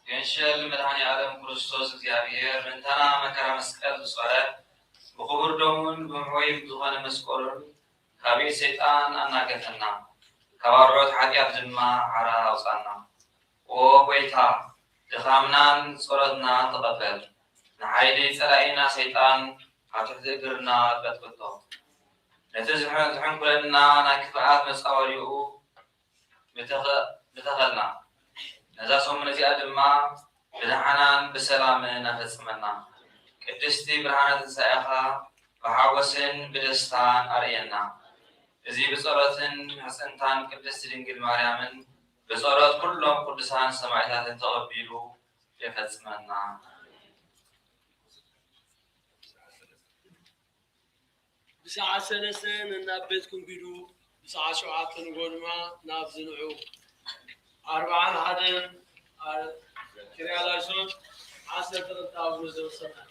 ينشل مدعني عالم كريستوس እግዚአብሔር እንተና መከራ መስቀል ዝጾረ ብኽቡር ደሙን ብምሕወይም ዝኾነ መስቀሉን ካብ ኢድ ሰይጣን ኣናገፈና ካብ ኣርዑት ሓጢኣት ድማ ዓራ ኣውፃና ኦ ጎይታ ድኻምናን ጸሎትናን ተቐበል ንሓይሊ ጸላኢና ሰይጣን ኣብ ትሕቲ እግርና ቀጥቅጦ ነቲ ዝሕንኩለና ናይ ክፍኣት መፃወሪኡ ብተኸልና ነዛ ሰሙን እዚኣ ድማ ብድሓናን ብሰላምን ኣፈፅመና ቅድስቲ ብርሃነ ትንሣኤኻ ብሓጎስን ብደስታን ኣርእየና እዚ ብጸሎትን ሕፅንታን ቅድስቲ ድንግል ማርያምን ብጸሎት ኩሎም ቅዱሳን ሰማዕታትን ተቐቢሉ የፈጽመና بساعة سنة نابتكم بيدو بساعة شعات نقولما نابزنعو 40 هذا كريالاشون 10 تاوز سنة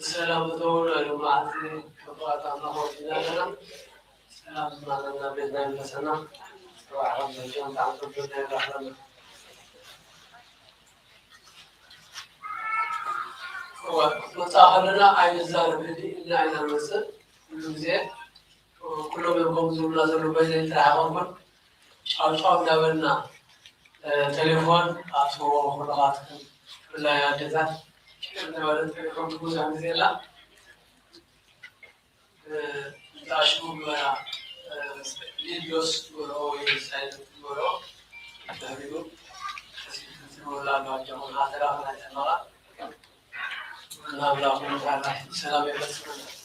بسلام دور المعزي كبرات الله جلاله سلام معنا بيتنا بسنا وعرب الجنة تعطوا بيتنا الرحمة ومتاخرنا عين الزارب اللي عين المسجد كله زين وكلهم يبغون زورنا زوروا بيزين تراهم أوصل دولنا تليفون أصور خلقاتكم ولا يا جزاء كنا ولا تليفون تبوس عن زيلا تاشو ولا فيديوس ولا يساعد ولا تابعوا ولا ما جمعنا هذا لا تمام لا لا من هذا سلام عليكم